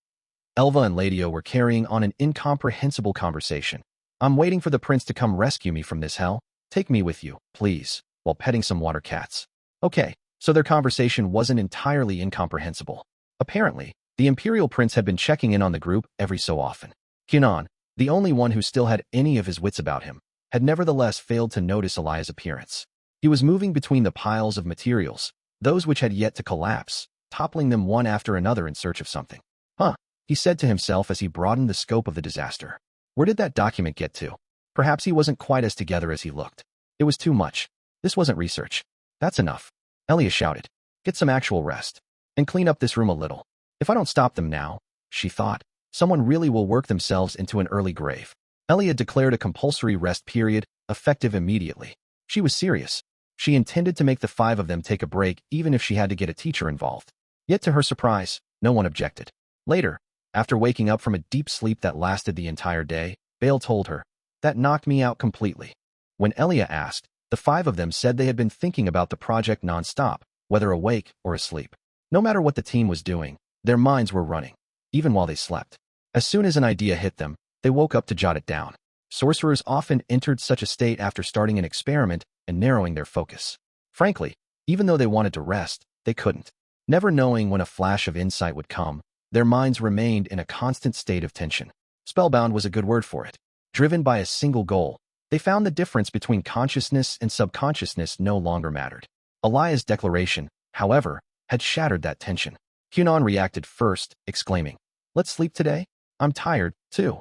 Elva and Ladio were carrying on an incomprehensible conversation. I'm waiting for the prince to come rescue me from this hell. Take me with you, please, while petting some water cats. Okay, so their conversation wasn't entirely incomprehensible. Apparently, the Imperial Prince had been checking in on the group every so often. Kunon, the only one who still had any of his wits about him, had nevertheless failed to notice Elia's appearance. He was moving between the piles of materials, those which had yet to collapse, toppling them one after another in search of something. Huh, he said to himself as he broadened the scope of the disaster. Where did that document get to? Perhaps he wasn't quite as together as he looked. It was too much. This wasn't research. That's enough. Elia shouted. Get some actual rest. And clean up this room a little. If I don't stop them now, she thought, someone really will work themselves into an early grave. Elia declared a compulsory rest period, effective immediately. She was serious. She intended to make the 5 of them take a break even if she had to get a teacher involved. Yet to her surprise, no one objected. Later, after waking up from a deep sleep that lasted the entire day, Bale told her, that knocked me out completely. When Elia asked, the 5 of them said they had been thinking about the project non-stop, whether awake or asleep. No matter what the team was doing, their minds were running, even while they slept. As soon as an idea hit them, they woke up to jot it down. Sorcerers often entered such a state after starting an experiment and narrowing their focus. Frankly, even though they wanted to rest, they couldn't. Never knowing when a flash of insight would come, Their minds remained in a constant state of tension. Spellbound was a good word for it. Driven by a single goal, they found the difference between consciousness and subconsciousness no longer mattered. Elia's declaration, however, had shattered that tension. Kunon reacted first, exclaiming, "Let's sleep today? I'm tired, too,"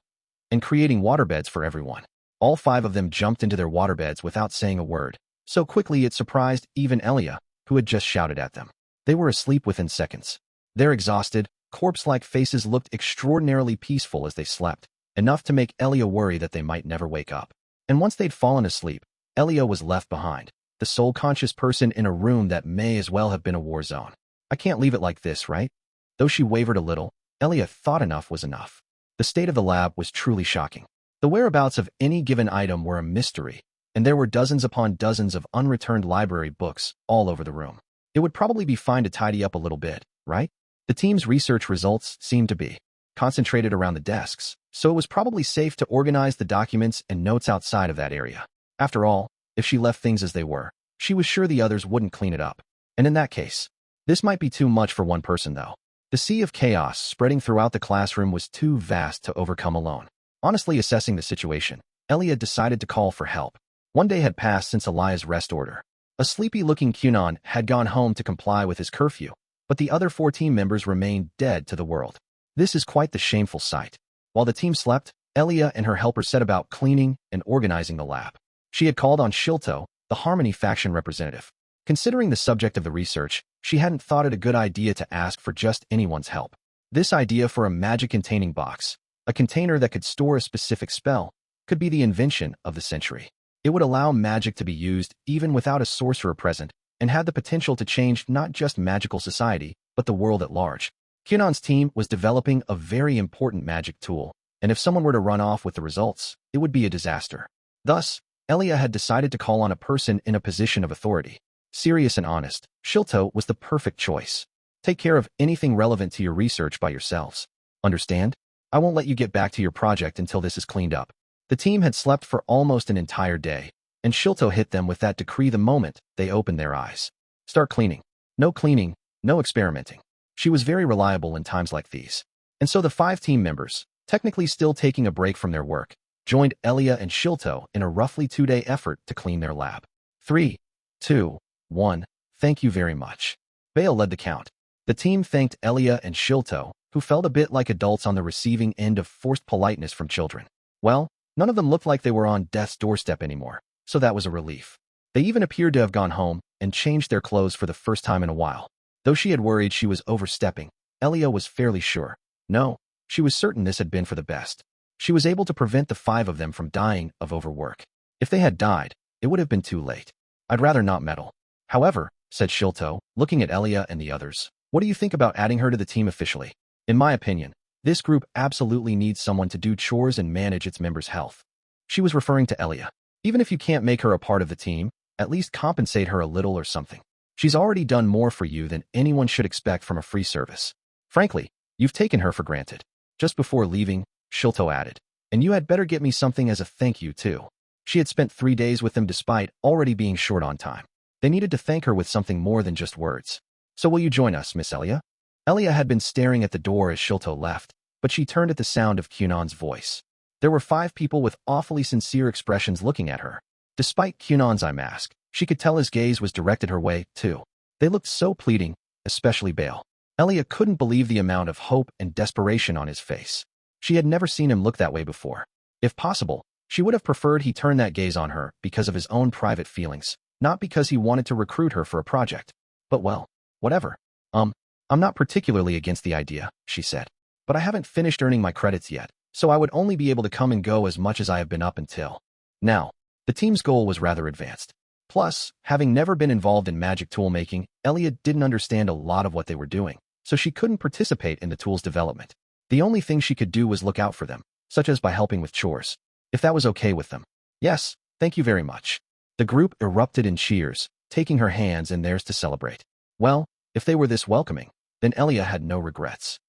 and creating waterbeds for everyone. All 5 of them jumped into their waterbeds without saying a word. So quickly it surprised even Elia, who had just shouted at them. They were asleep within seconds. Their exhausted, corpse-like faces looked extraordinarily peaceful as they slept, enough to make Elia worry that they might never wake up. And once they'd fallen asleep, Elia was left behind, the sole conscious person in a room that may as well have been a war zone. I can't leave it like this, right? Though she wavered a little, Elia thought enough was enough. The state of the lab was truly shocking. The whereabouts of any given item were a mystery, and there were dozens upon dozens of unreturned library books all over the room. It would probably be fine to tidy up a little bit, right? The team's research results seemed to be concentrated around the desks, so it was probably safe to organize the documents and notes outside of that area. After all, if she left things as they were, she was sure the others wouldn't clean it up. And in that case, this might be too much for one person, though. The sea of chaos spreading throughout the classroom was too vast to overcome alone. Honestly assessing the situation, Elia decided to call for help. One day had passed since Elia's rest order. A sleepy-looking Kunon had gone home to comply with his curfew, but the other 4 team members remained dead to the world. This is quite the shameful sight. While the team slept, Elia and her helper set about cleaning and organizing the lab. She had called on Shilto, the Harmony faction representative. Considering the subject of the research, she hadn't thought it a good idea to ask for just anyone's help. This idea for a magic-containing box, a container that could store a specific spell, could be the invention of the century. It would allow magic to be used even without a sorcerer present, and had the potential to change not just magical society, but the world at large. Kunon's team was developing a very important magic tool, and if someone were to run off with the results, it would be a disaster. Thus, Elia had decided to call on a person in a position of authority. Serious and honest, Shilto was the perfect choice. Take care of anything relevant to your research by yourselves. Understand? I won't let you get back to your project until this is cleaned up. The team had slept for almost an entire day, and Shilto hit them with that decree the moment they opened their eyes. Start cleaning. No experimenting. She was very reliable in times like these. And so the 5 team members, technically still taking a break from their work, joined Elia and Shilto in a roughly 2-day effort to clean their lab. 3, 2, 1, thank you very much. Bale led the count. The team thanked Elia and Shilto, who felt a bit like adults on the receiving end of forced politeness from children. Well, none of them looked like they were on death's doorstep anymore, so that was a relief. They even appeared to have gone home and changed their clothes for the first time in a while. Though she had worried she was overstepping, Elia was fairly sure. No, she was certain this had been for the best. She was able to prevent the 5 of them from dying of overwork. If they had died, it would have been too late. I'd rather not meddle. However, said Shilto, looking at Elia and the others, what do you think about adding her to the team officially? In my opinion, this group absolutely needs someone to do chores and manage its members' health. She was referring to Elia. Even if you can't make her a part of the team, at least compensate her a little or something. She's already done more for you than anyone should expect from a free service. Frankly, you've taken her for granted. Just before leaving, Shilto added, and you had better get me something as a thank you too. She had spent 3 days with them despite already being short on time. They needed to thank her with something more than just words. So will you join us, Miss Elia? Elia had been staring at the door as Shilto left, but she turned at the sound of Kunon's voice. There were 5 people with awfully sincere expressions looking at her. Despite Kunon's eye mask, she could tell his gaze was directed her way, too. They looked so pleading, especially Bale. Elia couldn't believe the amount of hope and desperation on his face. She had never seen him look that way before. If possible, she would have preferred he turn that gaze on her because of his own private feelings, not because he wanted to recruit her for a project. But well, whatever. I'm not particularly against the idea, she said. But I haven't finished earning my credits yet, so I would only be able to come and go as much as I have been up until now. The team's goal was rather advanced. Plus, having never been involved in magic tool making, Elia didn't understand a lot of what they were doing, so she couldn't participate in the tool's development. The only thing she could do was look out for them, such as by helping with chores. If that was okay with them. Yes, thank you very much. The group erupted in cheers, taking her hands in theirs to celebrate. Well, if they were this welcoming, then Elia had no regrets.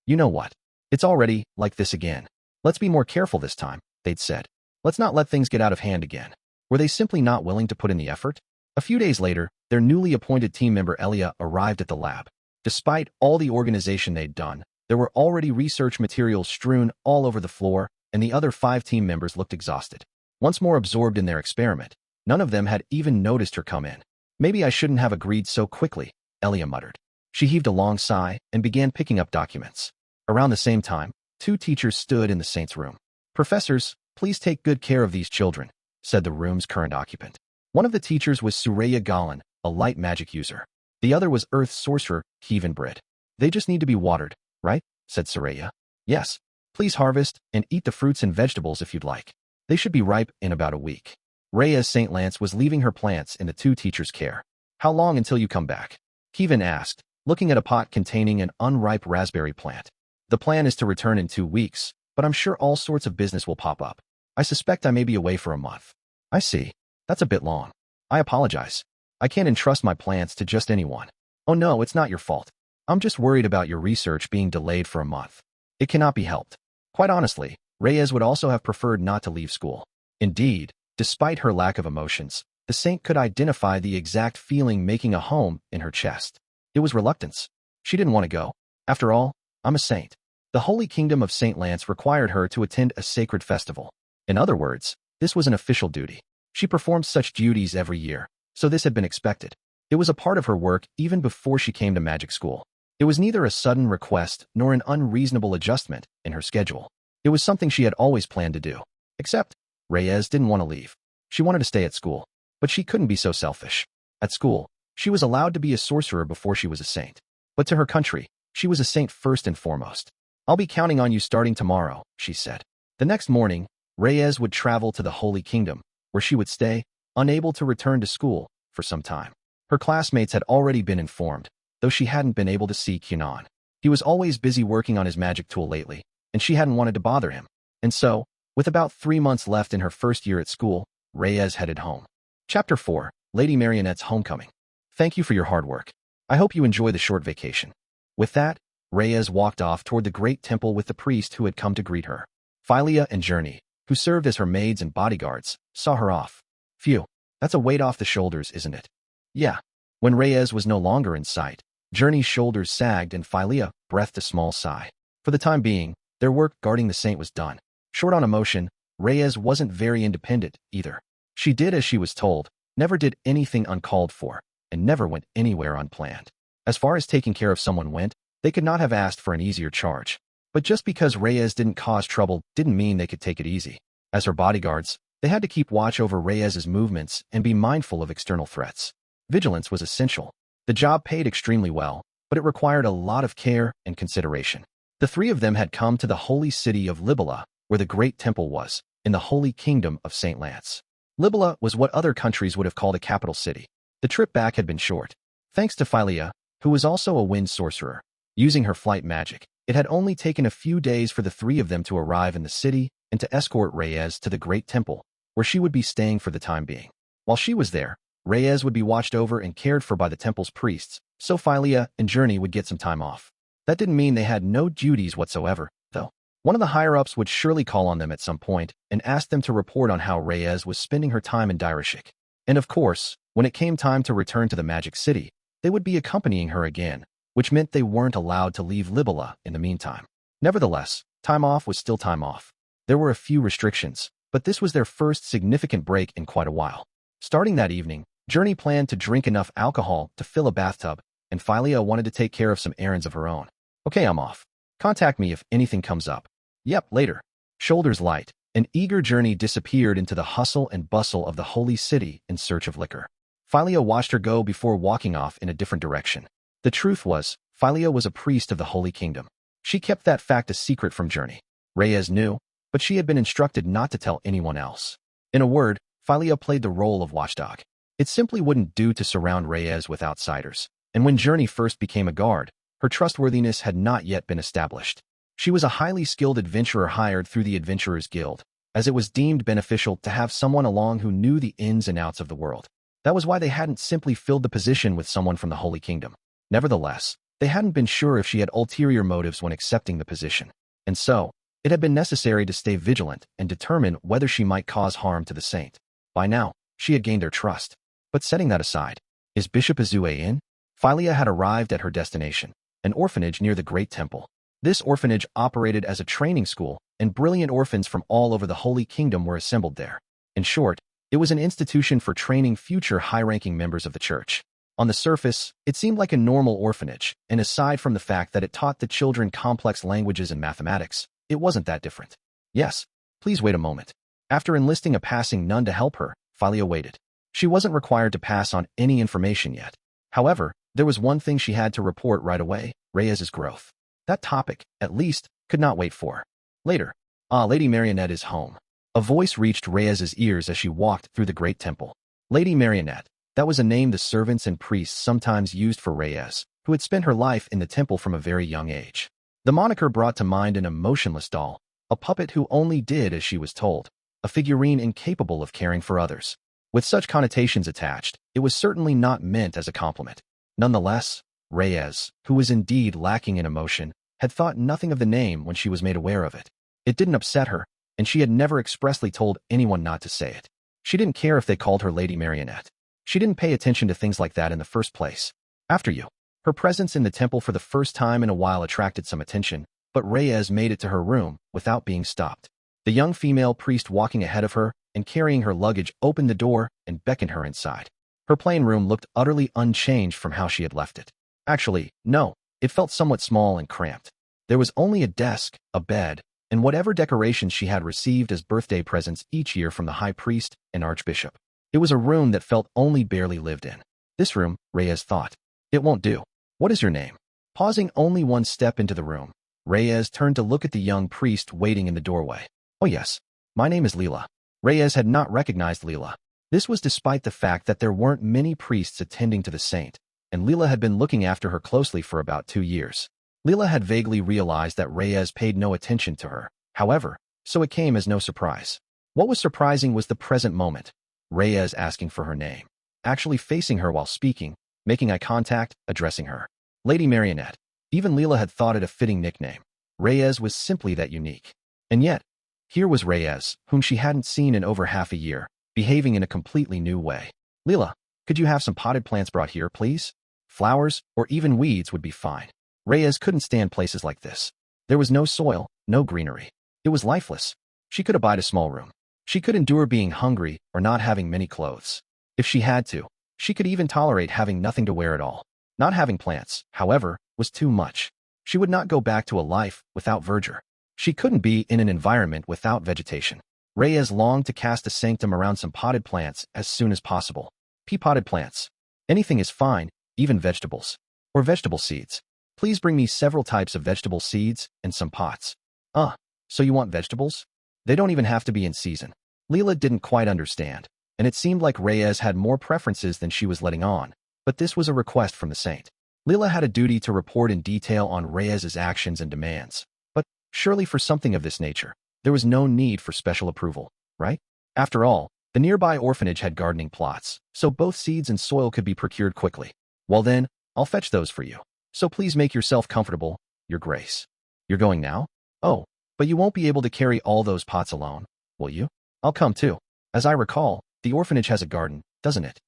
You know what? It's already like this again. Let's be more careful this time, they'd said. Let's not let things get out of hand again. Were they simply not willing to put in the effort? A few days later, their newly appointed team member Elia arrived at the lab. Despite all the organization they'd done, There were already research materials strewn all over the floor, and the other 5 team members looked exhausted. Once more absorbed in their experiment, none of them had even noticed her come in. Maybe I shouldn't have agreed so quickly, Elia muttered. She heaved a long sigh and began picking up documents. Around the same time, 2 teachers stood in the saint's room. Professors, please take good care of these children, said the room's current occupant. One of the teachers was Suraya Galan, a light magic user. The other was Earth sorcerer, Kevin Britt. They just need to be watered, right? Said Suraya. Yes. Please harvest and eat the fruits and vegetables if you'd like. They should be ripe in about a week. Reyes St. Lance was leaving her plants in the 2 teachers' care. How long until you come back? Kevin asked, looking at a pot containing an unripe raspberry plant. The plan is to return in 2 weeks, but I'm sure all sorts of business will pop up. I suspect I may be away for a month. I see. That's a bit long. I apologize. I can't entrust my plants to just anyone. Oh no, it's not your fault. I'm just worried about your research being delayed for a month. It cannot be helped. Quite honestly, Reyes would also have preferred not to leave school. Indeed, despite her lack of emotions, the saint could identify the exact feeling making a home in her chest. It was reluctance. She didn't want to go. After all, I'm a saint. The Holy Kingdom of St. Lance required her to attend a sacred festival. In other words, this was an official duty. She performed such duties every year, so this had been expected. It was a part of her work even before she came to magic school. It was neither a sudden request nor an unreasonable adjustment in her schedule. It was something she had always planned to do. Except, Reyes didn't want to leave. She wanted to stay at school, but she couldn't be so selfish. At school, she was allowed to be a sorcerer before she was a saint. But to her country, she was a saint first and foremost. I'll be counting on you starting tomorrow, she said. The next morning, Reyes would travel to the Holy Kingdom, where she would stay, unable to return to school, for some time. Her classmates had already been informed, though she hadn't been able to see Kunon. He was always busy working on his magic tool lately, and she hadn't wanted to bother him. And so, with about 3 months left in her first year at school, Reyes headed home. Chapter 4, Lady Marionette's Homecoming. Thank you for your hard work. I hope you enjoy the short vacation. With that, Reyes walked off toward the great temple with the priest who had come to greet her. Philia and Journey, who served as her maids and bodyguards, saw her off. Phew, that's a weight off the shoulders, isn't it? Yeah. When Reyes was no longer in sight, Journey's shoulders sagged and Philia breathed a small sigh. For the time being, their work guarding the saint was done. Short on emotion, Reyes wasn't very independent either. She did as she was told, never did anything uncalled for, and never went anywhere unplanned. As far as taking care of someone went, they could not have asked for an easier charge. But just because Reyes didn't cause trouble didn't mean they could take it easy. As her bodyguards, they had to keep watch over Reyes's movements and be mindful of external threats. Vigilance was essential. The job paid extremely well, but it required a lot of care and consideration. The 3 of them had come to the holy city of Libella, where the great temple was, in the Holy Kingdom of St. Lance. Libella was what other countries would have called a capital city. The trip back had been short. Thanks to Philia, who was also a wind sorcerer, using her flight magic, it had only taken a few days for the 3 of them to arrive in the city and to escort Reyes to the great temple, where she would be staying for the time being. While she was there, Reyes would be watched over and cared for by the temple's priests, so Philia and Journey would get some time off. That didn't mean they had no duties whatsoever, though. One of the higher-ups would surely call on them at some point and ask them to report on how Reyes was spending her time in Direshik. And of course, when it came time to return to the Magic City, they would be accompanying her again, which meant they weren't allowed to leave Libella in the meantime. Nevertheless, time off was still time off. There were a few restrictions, but this was their first significant break in quite a while. Starting that evening, Journey planned to drink enough alcohol to fill a bathtub, and Philia wanted to take care of some errands of her own. Okay, I'm off. Contact me if anything comes up. Yep, later. Shoulders light, an eager Journey disappeared into the hustle and bustle of the holy city in search of liquor. Philia watched her go before walking off in a different direction. The truth was, Philia was a priest of the Holy Kingdom. She kept that fact a secret from Journey. Reyes knew, but she had been instructed not to tell anyone else. In a word, Philia played the role of watchdog. It simply wouldn't do to surround Reyes with outsiders, and when Journey first became a guard, her trustworthiness had not yet been established. She was a highly skilled adventurer hired through the Adventurers Guild, as it was deemed beneficial to have someone along who knew the ins and outs of the world. That was why they hadn't simply filled the position with someone from the Holy Kingdom. Nevertheless, they hadn't been sure if she had ulterior motives when accepting the position, and so, it had been necessary to stay vigilant and determine whether she might cause harm to the saint. By now, she had gained their trust. But setting that aside, is Bishop Azue in? Philia had arrived at her destination, an orphanage near the Great Temple. This orphanage operated as a training school, and brilliant orphans from all over the Holy Kingdom were assembled there. In short, it was an institution for training future high-ranking members of the church. On the surface, it seemed like a normal orphanage, and aside from the fact that it taught the children complex languages and mathematics, it wasn't that different. Yes, please wait a moment. After enlisting a passing nun to help her, Philia waited. She wasn't required to pass on any information yet. However, there was one thing she had to report right away: Reyes's growth. That topic, at least, could not wait for later. Lady Marionette is home. A voice reached Reyes's ears as she walked through the great temple. Lady Marionette, that was a name the servants and priests sometimes used for Reyes, who had spent her life in the temple from a very young age. The moniker brought to mind an emotionless doll, a puppet who only did as she was told, a figurine incapable of caring for others. With such connotations attached, it was certainly not meant as a compliment. Nonetheless, Reyes, who was indeed lacking in emotion, had thought nothing of the name when she was made aware of it. It didn't upset her, and she had never expressly told anyone not to say it. She didn't care if they called her Lady Marionette. She didn't pay attention to things like that in the first place. After you. Her presence in the temple for the first time in a while attracted some attention, but Reyes made it to her room without being stopped. The young female priest walking ahead of her and carrying her luggage opened the door and beckoned her inside. Her plain room looked utterly unchanged from how she had left it. Actually, no, it felt somewhat small and cramped. There was only a desk, a bed, and whatever decorations she had received as birthday presents each year from the high priest and archbishop. It was a room that felt only barely lived in. This room, Reyes thought. It won't do. What is your name? Pausing only one step into the room, Reyes turned to look at the young priest waiting in the doorway. Oh yes, my name is Leela. Reyes had not recognized Leela. This was despite the fact that there weren't many priests attending to the saint, and Leela had been looking after her closely for about 2 years. Leela had vaguely realized that Reyes paid no attention to her, however, so it came as no surprise. What was surprising was the present moment. Reyes asking for her name, actually facing her while speaking, making eye contact, addressing her. Lady Marionette. Even Leela had thought it a fitting nickname. Reyes was simply that unique. And yet, here was Reyes, whom she hadn't seen in over half a year, behaving in a completely new way. Leela, could you have some potted plants brought here, please? Flowers, or even weeds would be fine. Reyes couldn't stand places like this. There was no soil, no greenery. It was lifeless. She could abide a small room. She could endure being hungry or not having many clothes. If she had to, she could even tolerate having nothing to wear at all. Not having plants, however, was too much. She would not go back to a life without verdure. She couldn't be in an environment without vegetation. Reyes longed to cast a sanctum around some potted plants as soon as possible. Pea-potted plants. Anything is fine, even vegetables. Or vegetable seeds. Please bring me several types of vegetable seeds and some pots. So you want vegetables? They don't even have to be in season. Leela didn't quite understand, and it seemed like Reyes had more preferences than she was letting on, but this was a request from the saint. Leela had a duty to report in detail on Reyes's actions and demands, but surely for something of this nature, there was no need for special approval, right? After all, the nearby orphanage had gardening plots, so both seeds and soil could be procured quickly. Well then, I'll fetch those for you. So please make yourself comfortable, Your Grace. You're going now? Oh, but you won't be able to carry all those pots alone, will you? I'll come too. As I recall, the orphanage has a garden, doesn't it?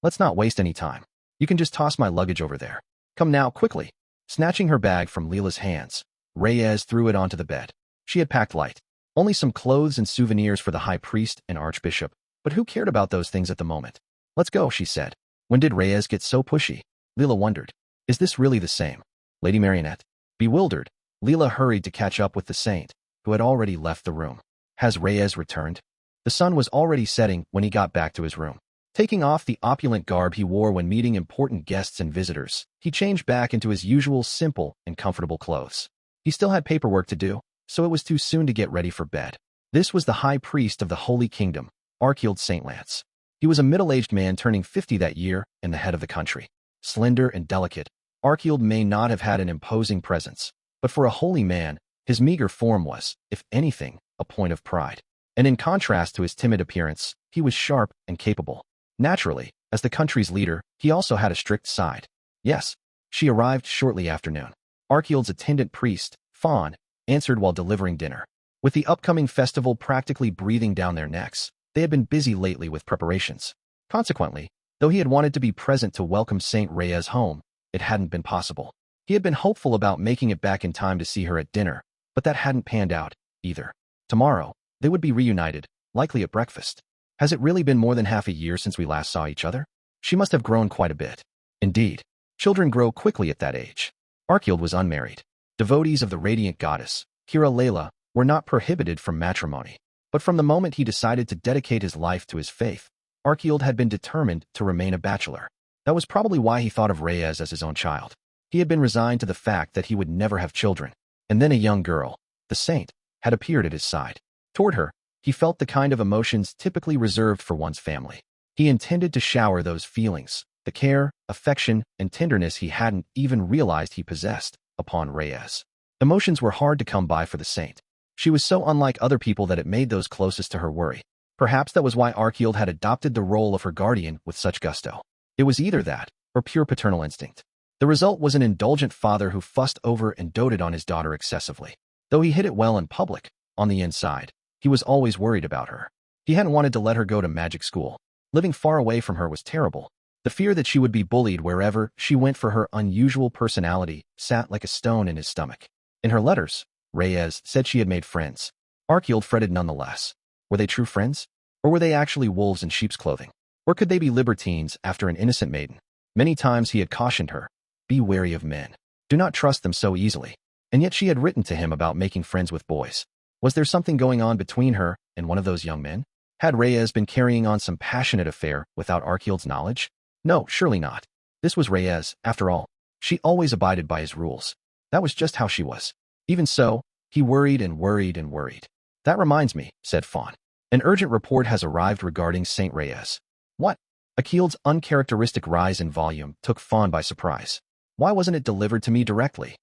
Let's not waste any time. You can just toss my luggage over there. Come now, quickly. Snatching her bag from Leela's hands, Reyes threw it onto the bed. She had packed light. Only some clothes and souvenirs for the high priest and archbishop, but who cared about those things at the moment? Let's go, she said. When did Reyes get so pushy? Leela wondered. Is this really the same? Lady Marionette. Bewildered, Leela hurried to catch up with the saint, who had already left the room. Has Reyes returned? The sun was already setting when he got back to his room. Taking off the opulent garb he wore when meeting important guests and visitors, he changed back into his usual simple and comfortable clothes. He still had paperwork to do, so it was too soon to get ready for bed. This was the high priest of the Holy Kingdom, Archfield St. Lance. He was a middle-aged man turning 50 that year and the head of the country. Slender and delicate, Archfield may not have had an imposing presence, but for a holy man, his meager form was, if anything, a point of pride. And in contrast to his timid appearance, he was sharp and capable. Naturally, as the country's leader, he also had a strict side. Yes, she arrived shortly after noon. Archfield's attendant priest, Fawn, answered while delivering dinner. With the upcoming festival practically breathing down their necks, they had been busy lately with preparations. Consequently, though he had wanted to be present to welcome Saint Reyes home, it hadn't been possible. He had been hopeful about making it back in time to see her at dinner, but that hadn't panned out, either. Tomorrow, they would be reunited, likely at breakfast. Has it really been more than half a year since we last saw each other? She must have grown quite a bit. Indeed, children grow quickly at that age. Arkhild was unmarried. Devotees of the radiant goddess, Kira Layla, were not prohibited from matrimony. But from the moment he decided to dedicate his life to his faith, Arkhild had been determined to remain a bachelor. That was probably why he thought of Reyes as his own child. He had been resigned to the fact that he would never have children. And then a young girl, the saint, had appeared at his side. Toward her, he felt the kind of emotions typically reserved for one's family. He intended to shower those feelings, the care, affection, and tenderness he hadn't even realized he possessed, upon Reyes. Emotions were hard to come by for the saint. She was so unlike other people that it made those closest to her worry. Perhaps that was why Arkhild had adopted the role of her guardian with such gusto. It was either that, or pure paternal instinct. The result was an indulgent father who fussed over and doted on his daughter excessively. Though he hid it well in public, on the inside, he was always worried about her. He hadn't wanted to let her go to magic school. Living far away from her was terrible. The fear that she would be bullied wherever she went for her unusual personality sat like a stone in his stomach. In her letters, Reyes said she had made friends. Arkhild fretted nonetheless. Were they true friends? Or were they actually wolves in sheep's clothing? Or could they be libertines after an innocent maiden? Many times he had cautioned her, be wary of men. Do not trust them so easily. And yet she had written to him about making friends with boys. Was there something going on between her and one of those young men? Had Reyes been carrying on some passionate affair without Arkhild's knowledge? No, surely not. This was Reyes, after all. She always abided by his rules. That was just how she was. Even so, he worried and worried and worried. That reminds me, said Fawn. An urgent report has arrived regarding Saint Reyes. What? Akhild's uncharacteristic rise in volume took Fawn by surprise. Why wasn't it delivered to me directly?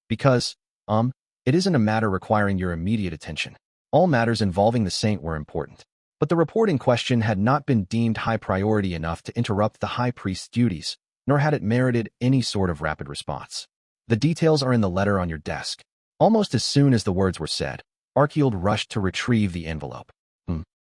Because, it isn't a matter requiring your immediate attention. All matters involving the saint were important. But the report in question had not been deemed high priority enough to interrupt the high priest's duties, nor had it merited any sort of rapid response. The details are in the letter on your desk. Almost as soon as the words were said, Arkhild rushed to retrieve the envelope.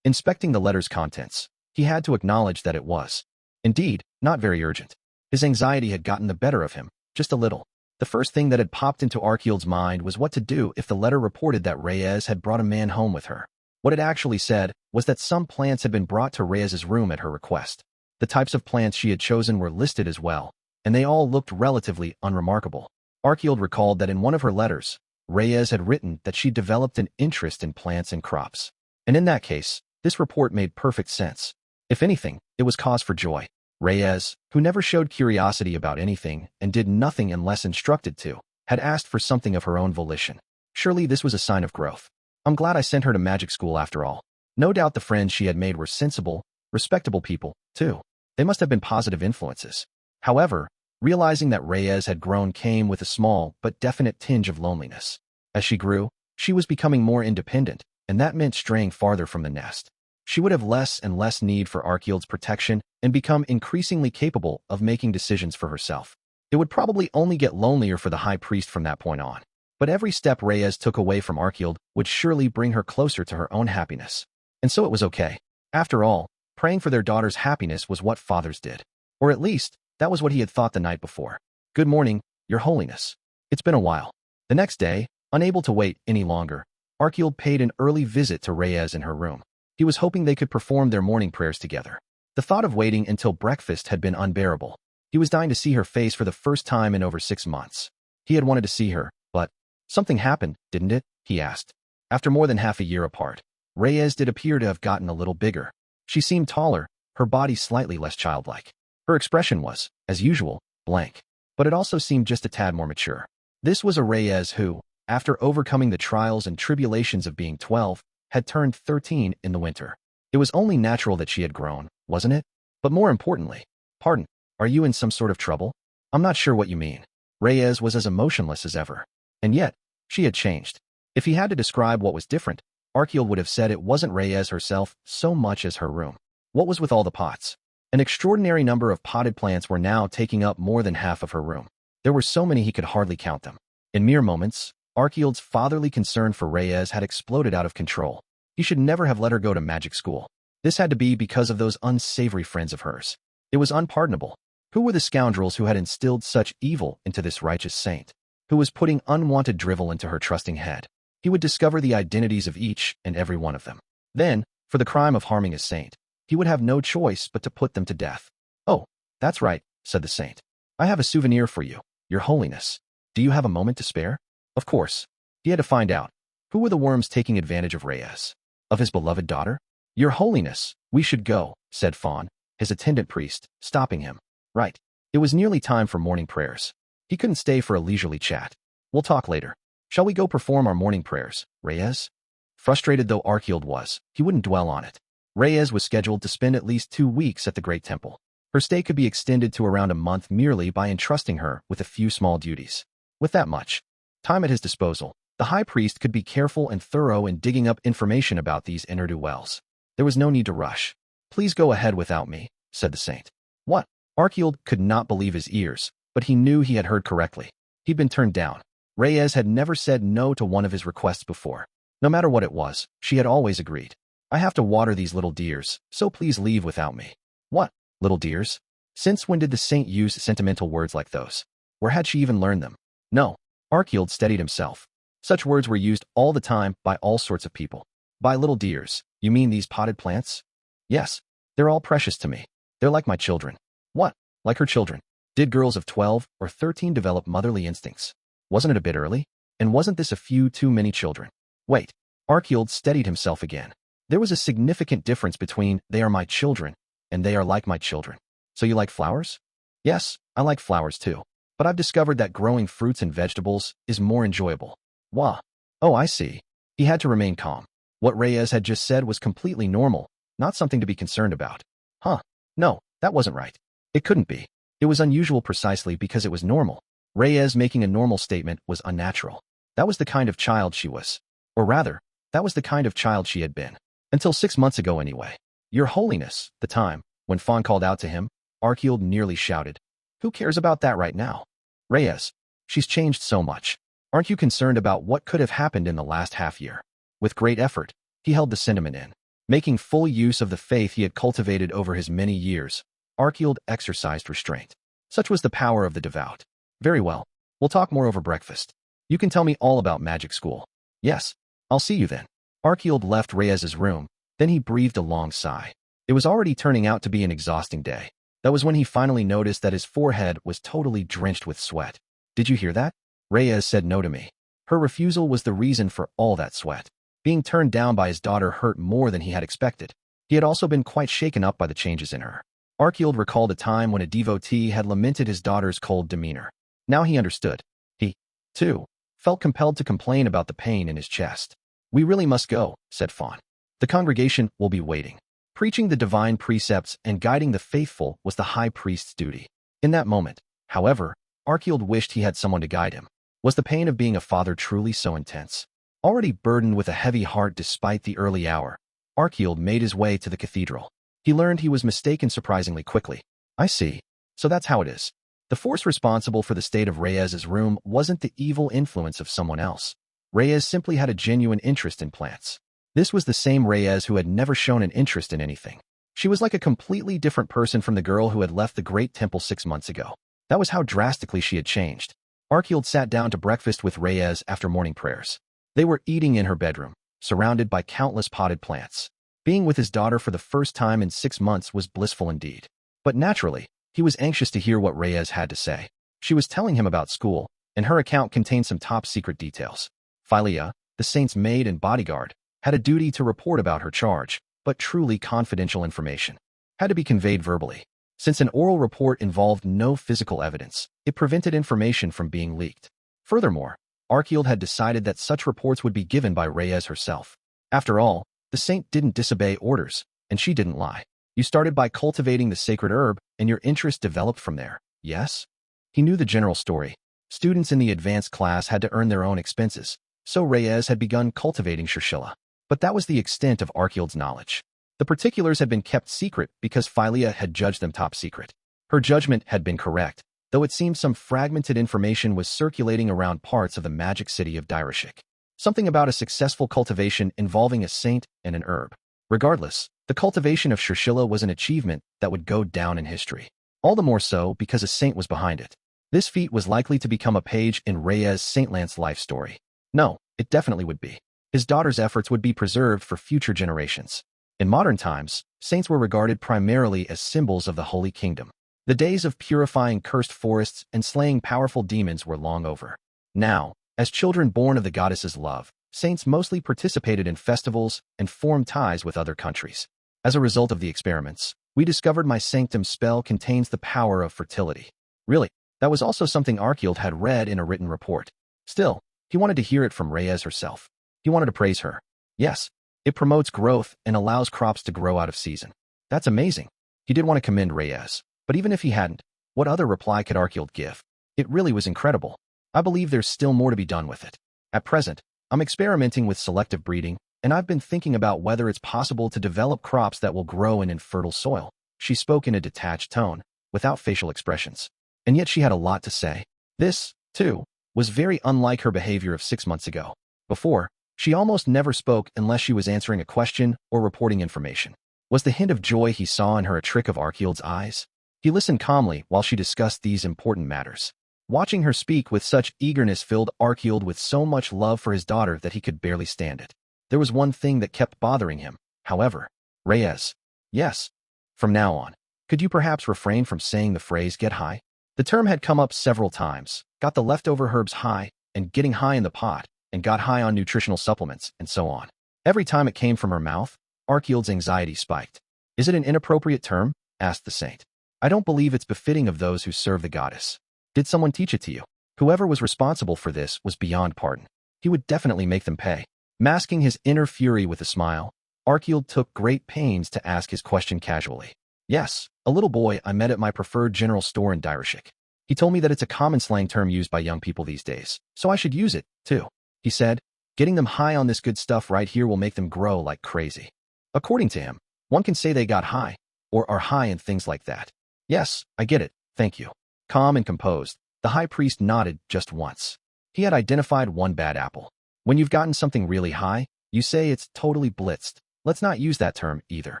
Inspecting the letter's contents, he had to acknowledge that it was, indeed, not very urgent. His anxiety had gotten the better of him, just a little. The first thing that had popped into Arkhild's mind was what to do if the letter reported that Reyes had brought a man home with her. What it actually said was that some plants had been brought to Reyes's room at her request. The types of plants she had chosen were listed as well, and they all looked relatively unremarkable. Arkhild recalled that in one of her letters, Reyes had written that she developed an interest in plants and crops. And in that case, this report made perfect sense. If anything, it was cause for joy. Reyes, who never showed curiosity about anything and did nothing unless instructed to, had asked for something of her own volition. Surely this was a sign of growth. I'm glad I sent her to magic school after all. No doubt the friends she had made were sensible, respectable people, too. They must have been positive influences. However, realizing that Reyes had grown came with a small but definite tinge of loneliness. As she grew, she was becoming more independent, and that meant straying farther from the nest. She would have less and less need for Arkhild's protection and become increasingly capable of making decisions for herself. It would probably only get lonelier for the high priest from that point on. But every step Reyes took away from Arkhild would surely bring her closer to her own happiness. And so it was okay. After all, praying for their daughter's happiness was what fathers did. Or at least, that was what he had thought the night before. Good morning, Your Holiness. It's been a while. The next day, unable to wait any longer, Arkhild paid an early visit to Reyes in her room. He was hoping they could perform their morning prayers together. The thought of waiting until breakfast had been unbearable. He was dying to see her face for the first time in over 6 months. He had wanted to see her, but something happened, didn't it? He asked. After more than half a year apart, Reyes did appear to have gotten a little bigger. She seemed taller, her body slightly less childlike. Her expression was, as usual, blank. But it also seemed just a tad more mature. This was a Reyes who, after overcoming the trials and tribulations of being 12, had turned 13 in the winter. It was only natural that she had grown, wasn't it? But more importantly, pardon, are you in some sort of trouble? I'm not sure what you mean. Reyes was as emotionless as ever. And yet, she had changed. If he had to describe what was different, Arkhild would have said it wasn't Reyes herself so much as her room. What was with all the pots? An extraordinary number of potted plants were now taking up more than half of her room. There were so many he could hardly count them. In mere moments, Arkhild's fatherly concern for Reyes had exploded out of control. He should never have let her go to magic school. This had to be because of those unsavory friends of hers. It was unpardonable. Who were the scoundrels who had instilled such evil into this righteous saint? Who was putting unwanted drivel into her trusting head? He would discover the identities of each and every one of them. Then, for the crime of harming a saint, he would have no choice but to put them to death. "Oh, that's right," said the saint. "I have a souvenir for you, Your Holiness. Do you have a moment to spare?" Of course. He had to find out. Who were the worms taking advantage of Reyes? Of his beloved daughter? "Your Holiness, we should go," said Fawn, his attendant priest, stopping him. Right. It was nearly time for morning prayers. He couldn't stay for a leisurely chat. "We'll talk later. Shall we go perform our morning prayers, Reyes?" Frustrated though Arkhild was, he wouldn't dwell on it. Reyes was scheduled to spend at least 2 weeks at the Great Temple. Her stay could be extended to around a month merely by entrusting her with a few small duties. With that much time at his disposal, the high priest could be careful and thorough in digging up information about these Interlude wells. There was no need to rush. "Please go ahead without me," said the saint. What? Arkhild could not believe his ears, but he knew he had heard correctly. He'd been turned down. Reyes had never said no to one of his requests before. No matter what it was, she had always agreed. "I have to water these little deers, so please leave without me." What? Little deers? Since when did the saint use sentimental words like those? Where had she even learned them? No. Arkhild steadied himself. Such words were used all the time by all sorts of people. "By little deers, you mean these potted plants?" "Yes. They're all precious to me. They're like my children." What? Like her children? Did girls of 12 or 13 develop motherly instincts? Wasn't it a bit early? And wasn't this a few too many children? Wait. Arkhild steadied himself again. There was a significant difference between "they are my children" and "they are like my children." "So you like flowers?" "Yes, I like flowers too. But I've discovered that growing fruits and vegetables is more enjoyable." Wah. Oh, I see. He had to remain calm. What Reyes had just said was completely normal, not something to be concerned about. Huh. No, that wasn't right. It couldn't be. It was unusual precisely because it was normal. Reyes making a normal statement was unnatural. That was the kind of child she was. Or rather, that was the kind of child she had been. Until 6 months ago anyway. "Your Holiness," the time, when Fawn called out to him, Arkhild nearly shouted. "Who cares about that right now? Reyes, she's changed so much. Aren't you concerned about what could have happened in the last half-year?" With great effort, he held the sentiment in. Making full use of the faith he had cultivated over his many years, Arkhild exercised restraint. Such was the power of the devout. "Very well. We'll talk more over breakfast. You can tell me all about magic school." "Yes. I'll see you then." Arkhild left Reyes's room, then he breathed a long sigh. It was already turning out to be an exhausting day. That was when he finally noticed that his forehead was totally drenched with sweat. "Did you hear that?" Reyes said no to me. Her refusal was the reason for all that sweat. Being turned down by his daughter hurt more than he had expected. He had also been quite shaken up by the changes in her. Arkhild recalled a time when a devotee had lamented his daughter's cold demeanor. Now he understood. He, too, felt compelled to complain about the pain in his chest. "We really must go," said Fawn. "The congregation will be waiting." Preaching the divine precepts and guiding the faithful was the high priest's duty. In that moment, however, Arkhild wished he had someone to guide him. Was the pain of being a father truly so intense? Already burdened with a heavy heart despite the early hour, Arkhild made his way to the cathedral. He learned he was mistaken surprisingly quickly. "I see. So that's how it is." The force responsible for the state of Reyes's room wasn't the evil influence of someone else. Reyes simply had a genuine interest in plants. This was the same Reyes who had never shown an interest in anything. She was like a completely different person from the girl who had left the Great Temple 6 months ago. That was how drastically she had changed. Arkhild sat down to breakfast with Reyes after morning prayers. They were eating in her bedroom, surrounded by countless potted plants. Being with his daughter for the first time in 6 months was blissful indeed. But naturally, he was anxious to hear what Reyes had to say. She was telling him about school, and her account contained some top-secret details. Philia, the saint's maid and bodyguard, had a duty to report about her charge, but truly confidential information had to be conveyed verbally. Since an oral report involved no physical evidence, it prevented information from being leaked. Furthermore, Arkhild had decided that such reports would be given by Reyes herself. After all, the saint didn't disobey orders, and she didn't lie. "You started by cultivating the sacred herb, and your interest developed from there, yes?" He knew the general story. Students in the advanced class had to earn their own expenses, so Reyes had begun cultivating Shirshila. But that was the extent of Arkhild's knowledge. The particulars had been kept secret because Philia had judged them top secret. Her judgment had been correct, though it seemed some fragmented information was circulating around parts of the magic city of Direshik. Something about a successful cultivation involving a saint and an herb. Regardless, the cultivation of Shirshila was an achievement that would go down in history. All the more so because a saint was behind it. This feat was likely to become a page in Reyes Saint Lance's life story. No, it definitely would be. His daughter's efforts would be preserved for future generations. In modern times, saints were regarded primarily as symbols of the Holy Kingdom. The days of purifying cursed forests and slaying powerful demons were long over. Now, as children born of the goddess's love, saints mostly participated in festivals and formed ties with other countries. As a result of the experiments, we discovered my sanctum spell contains the power of fertility. Really, that was also something Archield had read in a written report. Still, he wanted to hear it from Reyes herself. He wanted to praise her. Yes, it promotes growth and allows crops to grow out of season. That's amazing. He did want to commend Reyes, but even if he hadn't, what other reply could Archield give? It really was incredible. I believe there's still more to be done with it. At present, I'm experimenting with selective breeding, and I've been thinking about whether it's possible to develop crops that will grow in infertile soil. She spoke in a detached tone, without facial expressions. And yet she had a lot to say. This, too, was very unlike her behavior of 6 months ago. Before, she almost never spoke unless she was answering a question or reporting information. Was the hint of joy he saw in her a trick of Archield's eyes? He listened calmly while she discussed these important matters. Watching her speak with such eagerness filled Archield with so much love for his daughter that he could barely stand it. There was one thing that kept bothering him, however. Reyes. Yes. From now on, could you perhaps refrain from saying the phrase get high? The term had come up several times, got the leftover herbs high, and getting high in the pot, and got high on nutritional supplements, and so on. Every time it came from her mouth, Archield's anxiety spiked. Is it an inappropriate term? Asked the saint. I don't believe it's befitting of those who serve the goddess. Did someone teach it to you? Whoever was responsible for this was beyond pardon. He would definitely make them pay. Masking his inner fury with a smile, Archield took great pains to ask his question casually. Yes, a little boy I met at my preferred general store in Direshik. He told me that it's a common slang term used by young people these days, so I should use it, too. He said, getting them high on this good stuff right here will make them grow like crazy. According to him, one can say they got high, or are high and things like that. Yes, I get it, thank you. Calm and composed, the high priest nodded just once. He had identified one bad apple. When you've gotten something really high, you say it's totally blitzed. Let's not use that term either.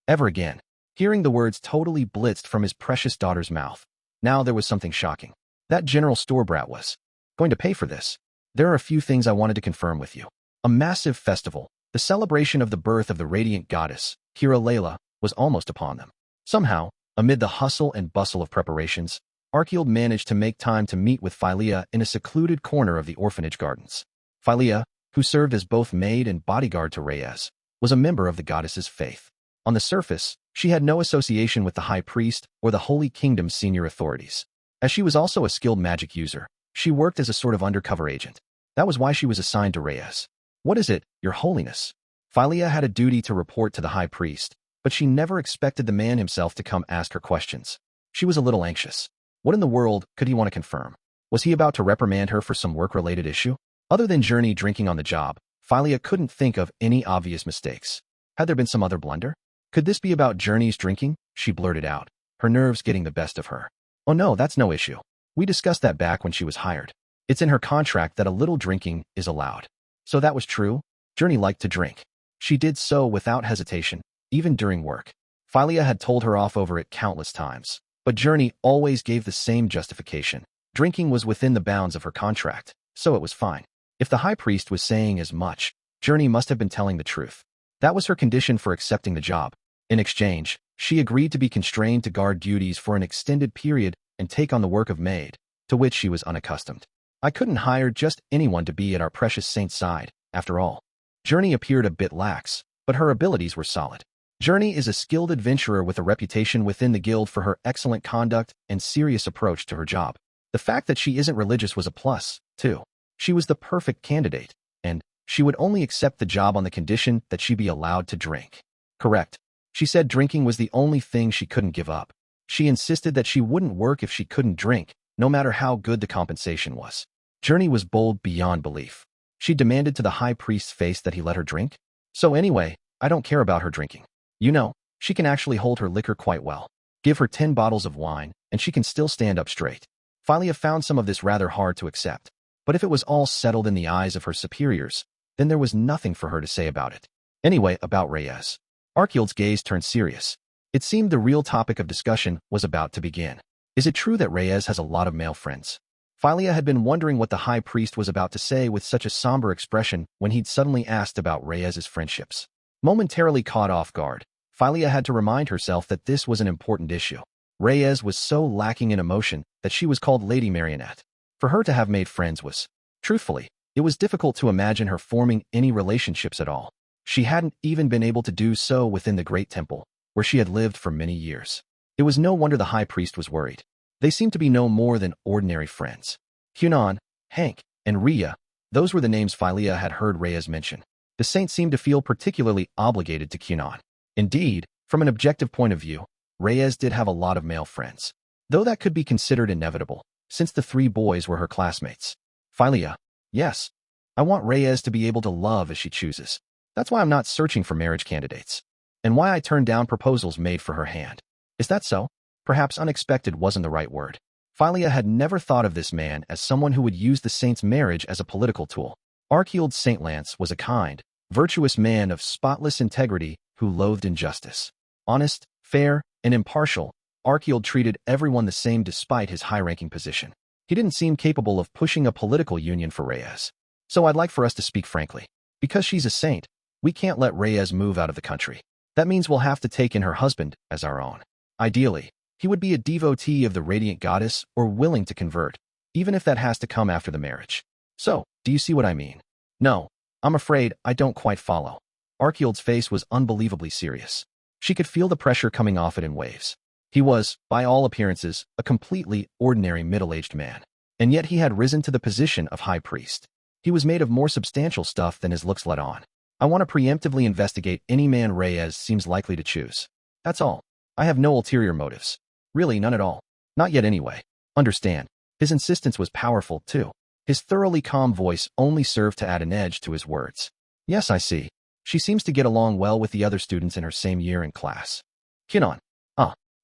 Ever again. Hearing the words totally blitzed from his precious daughter's mouth. Now there was something shocking. That general store brat was going to pay for this. There are a few things I wanted to confirm with you. A massive festival, the celebration of the birth of the radiant goddess, Kira Layla, was almost upon them. Somehow, amid the hustle and bustle of preparations, Archield managed to make time to meet with Philea in a secluded corner of the orphanage gardens. Philea, who served as both maid and bodyguard to Reyes, was a member of the goddess's faith. On the surface, she had no association with the high priest or the Holy Kingdom's senior authorities. As she was also a skilled magic user, she worked as a sort of undercover agent. That was why she was assigned to Reyes. What is it, Your Holiness? Philea had a duty to report to the high priest, but she never expected the man himself to come ask her questions. She was a little anxious. What in the world could he want to confirm? Was he about to reprimand her for some work-related issue? Other than Journey drinking on the job, Philea couldn't think of any obvious mistakes. Had there been some other blunder? Could this be about Journey's drinking? She blurted out, her nerves getting the best of her. Oh no, that's no issue. We discussed that back when she was hired. It's in her contract that a little drinking is allowed. So that was true? Journey liked to drink. She did so without hesitation, even during work. Philea had told her off over it countless times, but Journey always gave the same justification. Drinking was within the bounds of her contract, so it was fine. If the high priest was saying as much, Journey must have been telling the truth. That was her condition for accepting the job. In exchange, she agreed to be constrained to guard duties for an extended period and take on the work of maid, to which she was unaccustomed. I couldn't hire just anyone to be at our precious saint's side, after all. Journey appeared a bit lax, but her abilities were solid. Journey is a skilled adventurer with a reputation within the guild for her excellent conduct and serious approach to her job. The fact that she isn't religious was a plus, too. She was the perfect candidate, and she would only accept the job on the condition that she be allowed to drink. Correct. She said drinking was the only thing she couldn't give up. She insisted that she wouldn't work if she couldn't drink, no matter how good the compensation was. Journey was bold beyond belief. She demanded to the high priest's face that he let her drink. So anyway, I don't care about her drinking. You know, she can actually hold her liquor quite well. Give her 10 bottles of wine, and she can still stand up straight. Philea found some of this rather hard to accept. But if it was all settled in the eyes of her superiors, then there was nothing for her to say about it. Anyway, about Reyes. Archield's gaze turned serious. It seemed the real topic of discussion was about to begin. Is it true that Reyes has a lot of male friends? Philia had been wondering what the high priest was about to say with such a somber expression when he'd suddenly asked about Reyes's friendships. Momentarily caught off guard, Philia had to remind herself that this was an important issue. Reyes was so lacking in emotion that she was called Lady Marionette. For her to have made friends was, truthfully, it was difficult to imagine her forming any relationships at all. She hadn't even been able to do so within the Great Temple, where she had lived for many years. It was no wonder the high priest was worried. They seemed to be no more than ordinary friends. Kunon, Hank, and Rhea, those were the names Philia had heard Reyes mention. The saint seemed to feel particularly obligated to Kunon. Indeed, from an objective point of view, Reyes did have a lot of male friends, though that could be considered inevitable, since the 3 boys were her classmates. Philia, yes, I want Reyes to be able to love as she chooses. That's why I'm not searching for marriage candidates, and why I turned down proposals made for her hand. Is that so? Perhaps unexpected wasn't the right word. Philia had never thought of this man as someone who would use the saint's marriage as a political tool. Archieald St. Lance was a kind, virtuous man of spotless integrity who loathed injustice. Honest, fair, and impartial, Archieald treated everyone the same despite his high-ranking position. He didn't seem capable of pushing a political union for Reyes. So I'd like for us to speak frankly. Because she's a saint, we can't let Reyes move out of the country. That means we'll have to take in her husband as our own. Ideally, he would be a devotee of the radiant goddess or willing to convert, even if that has to come after the marriage. So, do you see what I mean? No, I'm afraid I don't quite follow. Archieald's face was unbelievably serious. She could feel the pressure coming off it in waves. He was, by all appearances, a completely ordinary middle-aged man. And yet he had risen to the position of high priest. He was made of more substantial stuff than his looks let on. I want to preemptively investigate any man Reyes seems likely to choose. That's all. I have no ulterior motives. Really, none at all. Not yet anyway. Understand, his insistence was powerful, too. His thoroughly calm voice only served to add an edge to his words. Yes, I see. She seems to get along well with the other students in her same year in class. Kunon.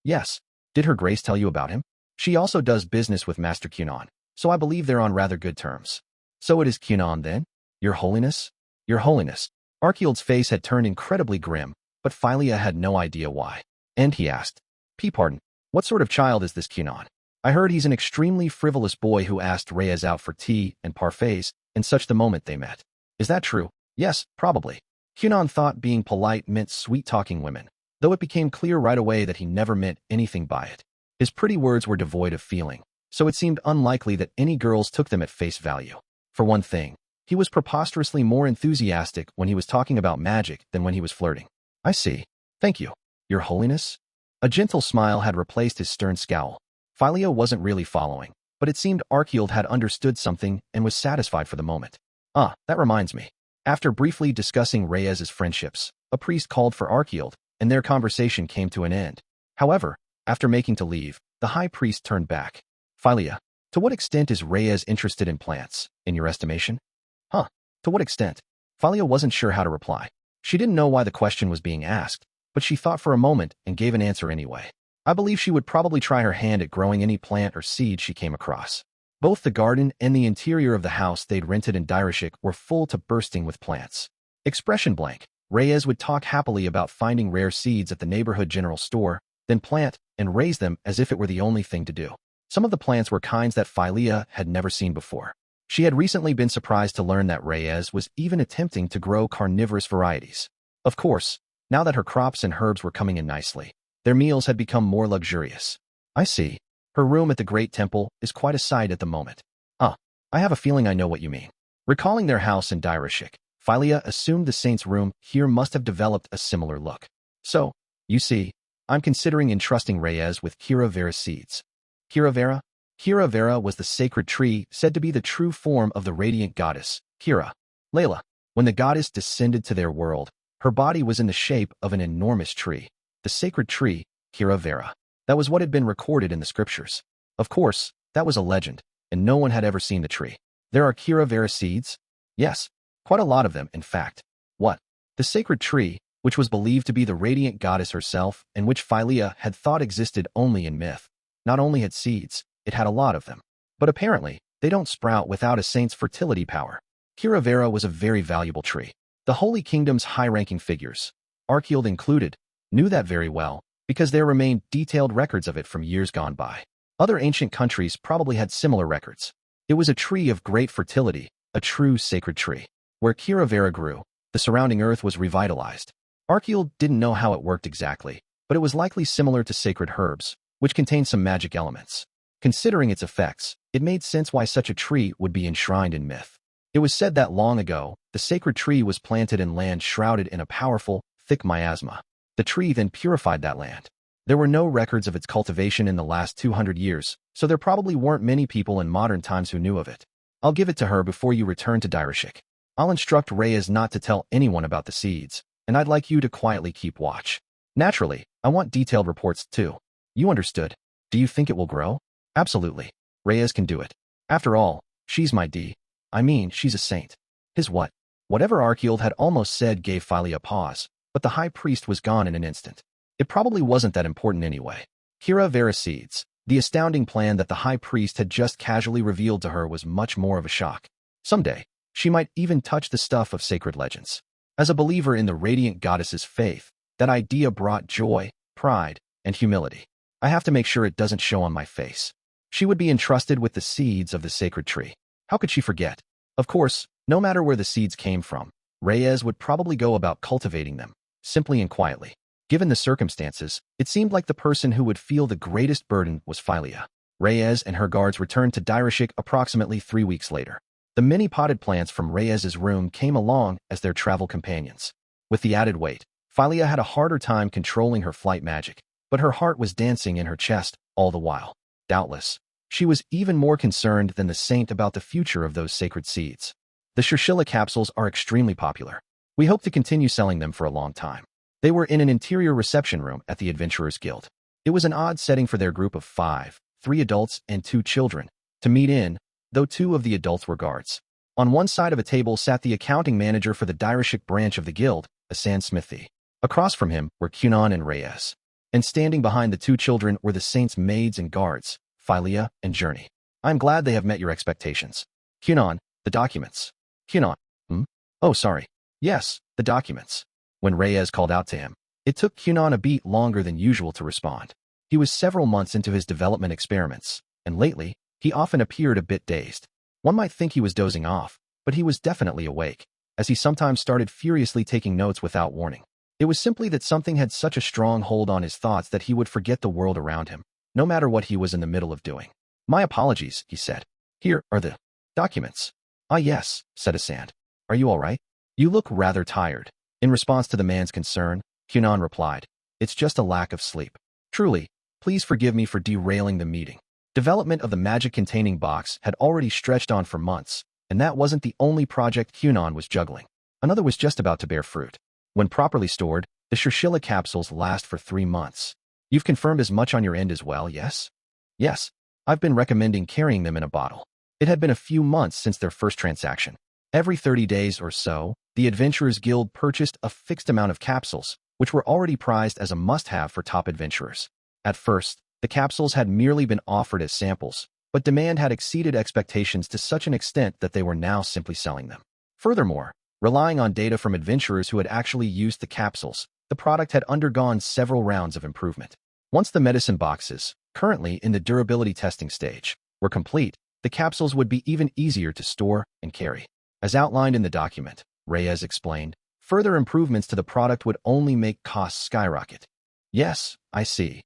Yes. Did her grace tell you about him? She also does business with Master Kunon, so I believe they're on rather good terms. So it is Kunon, then? Your Holiness? Your Holiness. Archieald's face had turned incredibly grim, but Philia had no idea why. And he asked, Pardon, what sort of child is this Kunon? I heard he's an extremely frivolous boy who asked Reyes out for tea and parfaits and such the moment they met. Is that true? Yes, probably. Kunon thought being polite meant sweet-talking women, though it became clear right away that he never meant anything by it. His pretty words were devoid of feeling, so it seemed unlikely that any girls took them at face value. For one thing, he was preposterously more enthusiastic when he was talking about magic than when he was flirting. I see. Thank you. Your Holiness? A gentle smile had replaced his stern scowl. Philia wasn't really following, but it seemed Archieald had understood something and was satisfied for the moment. That reminds me. After briefly discussing Reyes's friendships, a priest called for Archieald, and their conversation came to an end. However, after making to leave, the high priest turned back. Philia, to what extent is Reyes interested in plants, in your estimation? To what extent? Philia wasn't sure how to reply. She didn't know why the question was being asked, but she thought for a moment and gave an answer anyway. I believe she would probably try her hand at growing any plant or seed she came across. Both the garden and the interior of the house they'd rented in Direshik were full to bursting with plants. Expression blank, Reyes would talk happily about finding rare seeds at the neighborhood general store, then plant and raise them as if it were the only thing to do. Some of the plants were kinds that Philia had never seen before. She had recently been surprised to learn that Reyes was even attempting to grow carnivorous varieties. Of course, now that her crops and herbs were coming in nicely, their meals had become more luxurious. I see. Her room at the Great Temple is quite a sight at the moment. I have a feeling I know what you mean. Recalling their house in Direshik, Philia assumed the saint's room here must have developed a similar look. So, you see, I'm considering entrusting Reyes with Kira Vera seeds. Kira Vera? Kira Vera was the sacred tree said to be the true form of the radiant goddess, Kira. Layla. When the goddess descended to their world, her body was in the shape of an enormous tree. The sacred tree, Kira Vera. That was what had been recorded in the scriptures. Of course, that was a legend, and no one had ever seen the tree. There are Kira Vera seeds? Yes, quite a lot of them, in fact. What? The sacred tree, which was believed to be the radiant goddess herself and which Philia had thought existed only in myth, not only had seeds, it had a lot of them. But apparently, they don't sprout without a saint's fertility power. Kira Vera was a very valuable tree. The Holy Kingdom's high-ranking figures, Archieald included, knew that very well, because there remained detailed records of it from years gone by. Other ancient countries probably had similar records. It was a tree of great fertility, a true sacred tree. Where Vera grew, the surrounding earth was revitalized. Archeol didn't know how it worked exactly, but it was likely similar to sacred herbs, which contained some magic elements. Considering its effects, it made sense why such a tree would be enshrined in myth. It was said that long ago, the sacred tree was planted in land shrouded in a powerful, thick miasma. The tree then purified that land. There were no records of its cultivation in the last 200 years, so there probably weren't many people in modern times who knew of it. I'll give it to her before you return to Direshik. I'll instruct Reyes not to tell anyone about the seeds, and I'd like you to quietly keep watch. Naturally, I want detailed reports too. You understood. Do you think it will grow? Absolutely. Reyes can do it. After all, she's my she's a saint. His what? Whatever Archeol had almost said gave Philia a pause, but the high priest was gone in an instant. It probably wasn't that important anyway. Vera seeds. The astounding plan that the high priest had just casually revealed to her was much more of a shock. Someday, she might even touch the stuff of sacred legends. As a believer in the radiant goddess's faith, that idea brought joy, pride, and humility. I have to make sure it doesn't show on my face. She would be entrusted with the seeds of the sacred tree. How could she forget? Of course, no matter where the seeds came from, Reyes would probably go about cultivating them, simply and quietly. Given the circumstances, it seemed like the person who would feel the greatest burden was Philia. Reyes and her guards returned to Direshik approximately 3 weeks later. The many potted plants from Reyes's room came along as their travel companions. With the added weight, Philia had a harder time controlling her flight magic, but her heart was dancing in her chest all the while. Doubtless, she was even more concerned than the saint about the future of those sacred seeds. The Shirshilla capsules are extremely popular. We hope to continue selling them for a long time. They were in an interior reception room at the Adventurers Guild. It was an odd setting for their group of 5, 3 adults and 2 children, to meet in, though 2 of the adults were guards. On one side of a table sat the accounting manager for the Direshik branch of the guild, Asan Smithy. Across from him were Kunon and Reyes. And standing behind the 2 children were the saint's maids and guards, Philia and Journey. I'm glad they have met your expectations. Kunon, the documents. Kunon. Oh, sorry. Yes, the documents. When Reyes called out to him, it took Kunon a beat longer than usual to respond. He was several months into his development experiments, and lately, he often appeared a bit dazed. One might think he was dozing off, but he was definitely awake, as he sometimes started furiously taking notes without warning. It was simply that something had such a strong hold on his thoughts that he would forget the world around him, no matter what he was in the middle of doing. My apologies, he said. Here are the documents. Ah yes, said Asan. Are you all right? You look rather tired. In response to the man's concern, Kunon replied, It's just a lack of sleep. Truly, please forgive me for derailing the meeting. Development of the magic-containing box had already stretched on for months, and that wasn't the only project Kunon was juggling. Another was just about to bear fruit. When properly stored, the Shirshilla capsules last for 3 months. You've confirmed as much on your end as well, yes? Yes, I've been recommending carrying them in a bottle. It had been a few months since their first transaction. Every 30 days or so, the Adventurers Guild purchased a fixed amount of capsules, which were already prized as a must-have for top adventurers. At first, the capsules had merely been offered as samples, but demand had exceeded expectations to such an extent that they were now simply selling them. Furthermore, relying on data from adventurers who had actually used the capsules, the product had undergone several rounds of improvement. Once the medicine boxes, currently in the durability testing stage, were complete, the capsules would be even easier to store and carry. As outlined in the document, Reyes explained, further improvements to the product would only make costs skyrocket. Yes, I see.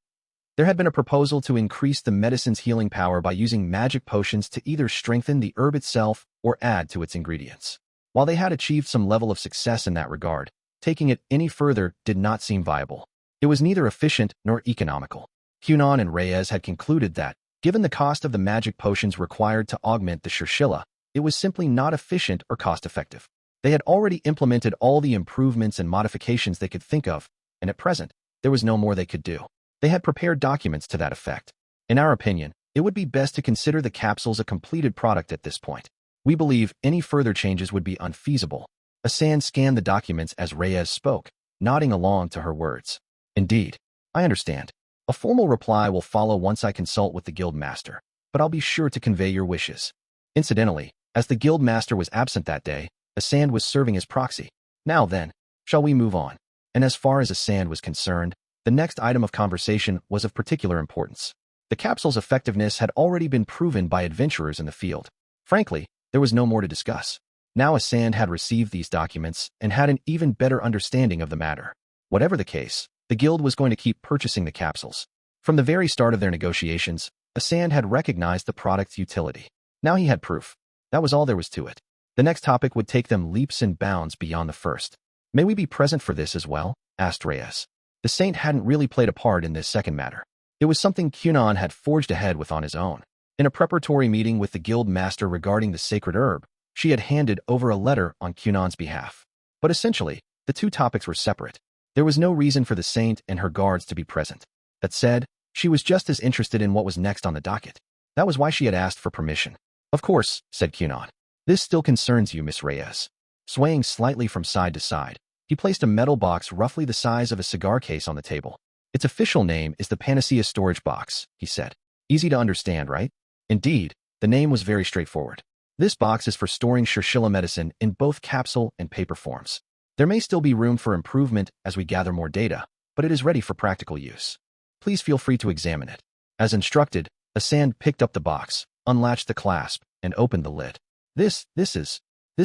There had been a proposal to increase the medicine's healing power by using magic potions to either strengthen the herb itself or add to its ingredients. While they had achieved some level of success in that regard, taking it any further did not seem viable. It was neither efficient nor economical. Kunon and Reyes had concluded that, given the cost of the magic potions required to augment the Shirshilla, it was simply not efficient or cost-effective. They had already implemented all the improvements and modifications they could think of, and at present, there was no more they could do. They had prepared documents to that effect. In our opinion, it would be best to consider the capsules a completed product at this point. We believe any further changes would be unfeasible. Asan scanned the documents as Reyes spoke, nodding along to her words. Indeed, I understand. A formal reply will follow once I consult with the guild master, but I'll be sure to convey your wishes. Incidentally, as the guild master was absent that day, Asan was serving as proxy. Now then, shall we move on? And as far as Asan was concerned, the next item of conversation was of particular importance. The capsule's effectiveness had already been proven by adventurers in the field. Frankly, there was no more to discuss. Now Asand had received these documents and had an even better understanding of the matter. Whatever the case, the guild was going to keep purchasing the capsules. From the very start of their negotiations, Asand had recognized the product's utility. Now he had proof. That was all there was to it. The next topic would take them leaps and bounds beyond the first. "May we be present for this as well?" asked Reyes. The saint hadn't really played a part in this second matter. It was something Kunon had forged ahead with on his own. In a preparatory meeting with the guild master regarding the sacred herb, she had handed over a letter on Kunon's behalf. But essentially, the two topics were separate. There was no reason for the saint and her guards to be present. That said, she was just as interested in what was next on the docket. That was why she had asked for permission. "Of course," said Kunon. "This still concerns you, Miss Reyes." Swaying slightly from side to side, he placed a metal box roughly the size of a cigar case on the table. "Its official name is the Panacea Storage Box," he said. "Easy to understand, right?" Indeed, the name was very straightforward. This box is for storing Shirshilla medicine in both capsule and paper forms. There may still be room for improvement as we gather more data, but it is ready for practical use. Please feel free to examine it. As instructed, Asand picked up the box, unlatched the clasp, and opened the lid. This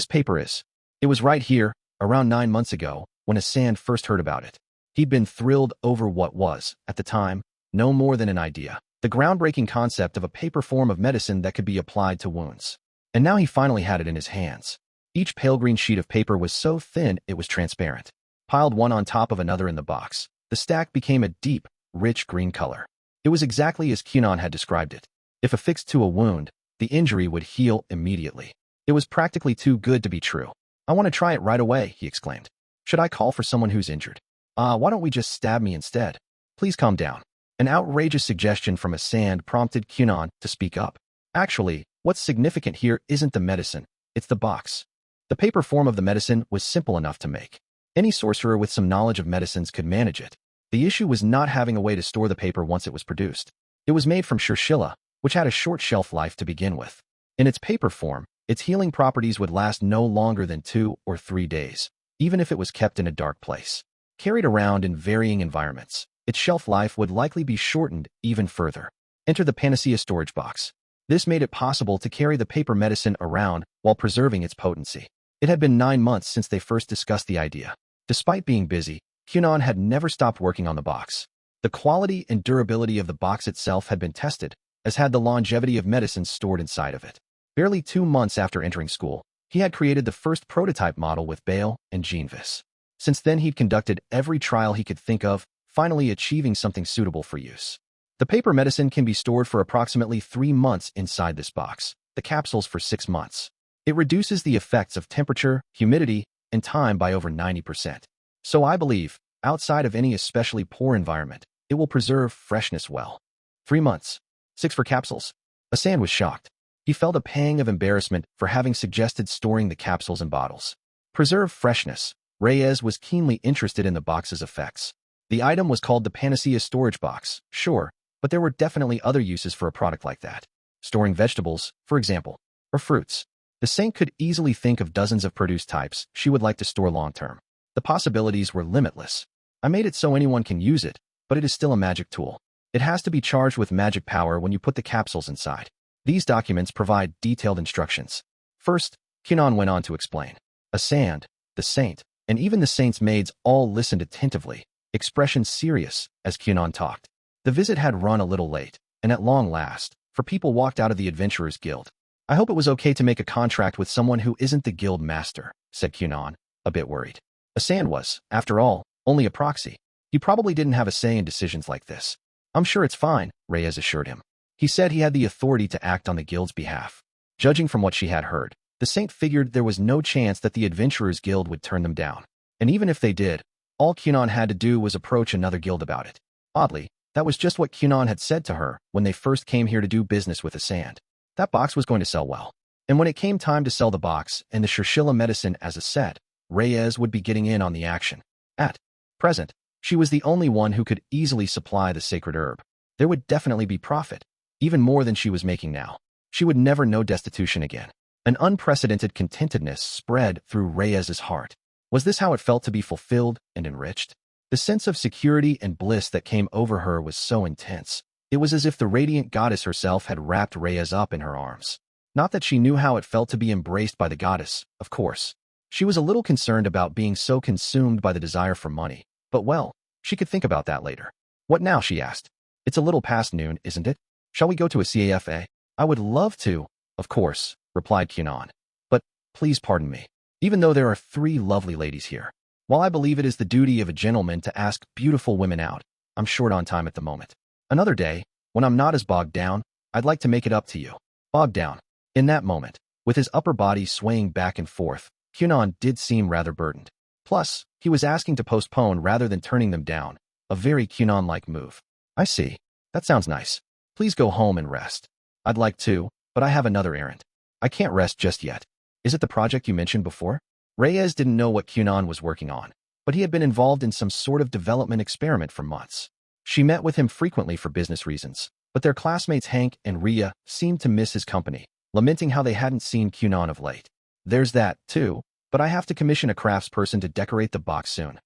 paper is. It was right here, around 9 months ago, when Asand first heard about it. He'd been thrilled over what was, at the time, no more than an idea. The groundbreaking concept of a paper form of medicine that could be applied to wounds. And now he finally had it in his hands. Each pale green sheet of paper was so thin it was transparent. Piled one on top of another in the box, the stack became a deep, rich green color. It was exactly as Kunon had described it. If affixed to a wound, the injury would heal immediately. It was practically too good to be true. "I want to try it right away," he exclaimed. "Should I call for someone who's injured?" Why don't we just stab me instead?" "Please calm down." An outrageous suggestion from Asand prompted Kunon to speak up. "Actually, what's significant here isn't the medicine, it's the box." The paper form of the medicine was simple enough to make. Any sorcerer with some knowledge of medicines could manage it. The issue was not having a way to store the paper once it was produced. It was made from Shirshilla, which had a short shelf life to begin with. In its paper form, its healing properties would last no longer than 2 or 3 days, even if it was kept in a dark place. Carried around in varying environments, its shelf life would likely be shortened even further. Enter the Panacea Storage Box. This made it possible to carry the paper medicine around while preserving its potency. It had been 9 months since they first discussed the idea. Despite being busy, Kunon had never stopped working on the box. The quality and durability of the box itself had been tested, as had the longevity of medicines stored inside of it. Barely 2 months after entering school, he had created the first prototype model with Bale and Jeanvis. Since then he'd conducted every trial he could think of, finally achieving something suitable for use. The paper medicine can be stored for approximately 3 months inside this box, the capsules for 6 months. It reduces the effects of temperature, humidity, and time by over 90%. So I believe, outside of any especially poor environment, it will preserve freshness well. 3 months. 6 for capsules. Asand was shocked. He felt a pang of embarrassment for having suggested storing the capsules in bottles. Preserve freshness. Reyes was keenly interested in the box's effects. The item was called the Panacea Storage Box, sure, but there were definitely other uses for a product like that. Storing vegetables, for example, or fruits. The saint could easily think of dozens of produce types she would like to store long-term. The possibilities were limitless. I made it so anyone can use it, but it is still a magic tool. It has to be charged with magic power when you put the capsules inside. These documents provide detailed instructions. First, Kunon went on to explain. Asand, the saint, and even the saint's maids all listened attentively, expressions serious, as Kunon talked. The visit had run a little late, and at long last, for people walked out of the Adventurers Guild. "I hope it was okay to make a contract with someone who isn't the guild master," said Kunon, a bit worried. Asand was, after all, only a proxy. He probably didn't have a say in decisions like this. "I'm sure it's fine," Reyes assured him. He said he had the authority to act on the guild's behalf. Judging from what she had heard, the saint figured there was no chance that the Adventurers Guild would turn them down. And even if they did, all Kunon had to do was approach another guild about it. Oddly, that was just what Kunon had said to her when they first came here to do business with Asand. That box was going to sell well. And when it came time to sell the box and the Shirshilla medicine as a set, Reyes would be getting in on the action. At present, she was the only one who could easily supply the sacred herb. There would definitely be profit, even more than she was making now. She would never know destitution again. An unprecedented contentedness spread through Reyes's heart. Was this how it felt to be fulfilled and enriched? The sense of security and bliss that came over her was so intense. It was as if the radiant goddess herself had wrapped Reyes up in her arms. Not that she knew how it felt to be embraced by the goddess, of course. She was a little concerned about being so consumed by the desire for money, but well, she could think about that later. What now, she asked. It's a little past noon, isn't it? Shall we go to a cafe? I would love to, of course, replied Kunon. But, please pardon me. Even though there are 3 lovely ladies here, while I believe it is the duty of a gentleman to ask beautiful women out, I'm short on time at the moment. Another day, when I'm not as bogged down, I'd like to make it up to you. Bogged down. In that moment, with his upper body swaying back and forth, Kunon did seem rather burdened. Plus, he was asking to postpone rather than turning them down, a very Kunon-like move. I see. That sounds nice. Please go home and rest. I'd like to, but I have another errand. I can't rest just yet. Is it the project you mentioned before? Reyes didn't know what Kunon was working on, but he had been involved in some sort of development experiment for months. She met with him frequently for business reasons, but their classmates Hank and Rhea seemed to miss his company, lamenting how they hadn't seen Kunon of late. There's that, too, but I have to commission a craftsperson to decorate the box soon.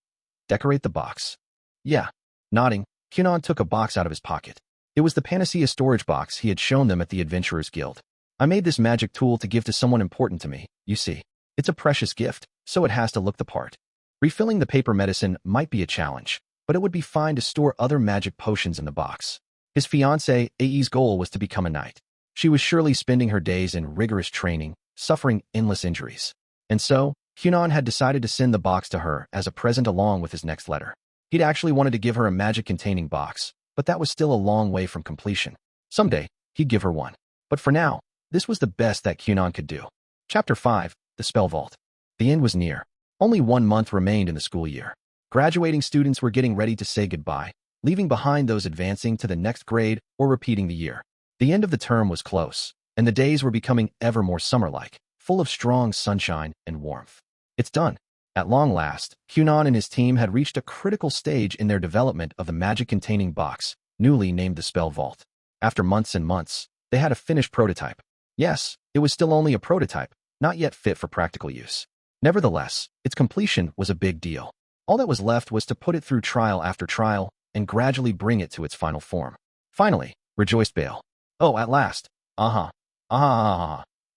Decorate the box? Yeah. Nodding, Kunon took a box out of his pocket. It was the Panacea storage box he had shown them at the Adventurers Guild. I made this magic tool to give to someone important to me, you see. It's a precious gift, so it has to look the part. Refilling the paper medicine might be a challenge, but it would be fine to store other magic potions in the box. His fiancée, AE's goal was to become a knight. She was surely spending her days in rigorous training, suffering endless injuries. And so, Kunon had decided to send the box to her as a present along with his next letter. He'd actually wanted to give her a magic-containing box, but that was still a long way from completion. Someday, he'd give her one. But for now, this was the best that Kunon could do. Chapter 5, The Spell Vault. The end was near. Only 1 month remained in the school year. Graduating students were getting ready to say goodbye, leaving behind those advancing to the next grade or repeating the year. The end of the term was close, and the days were becoming ever more summer-like, full of strong sunshine and warmth. It's done. At long last, Kunon and his team had reached a critical stage in their development of the magic-containing box, newly named the Spell Vault. After months and months, they had a finished prototype. Yes, it was still only a prototype, not yet fit for practical use. Nevertheless, its completion was a big deal. All that was left was to put it through trial after trial and gradually bring it to its final form. Finally, rejoiced Bale. Oh, at last. At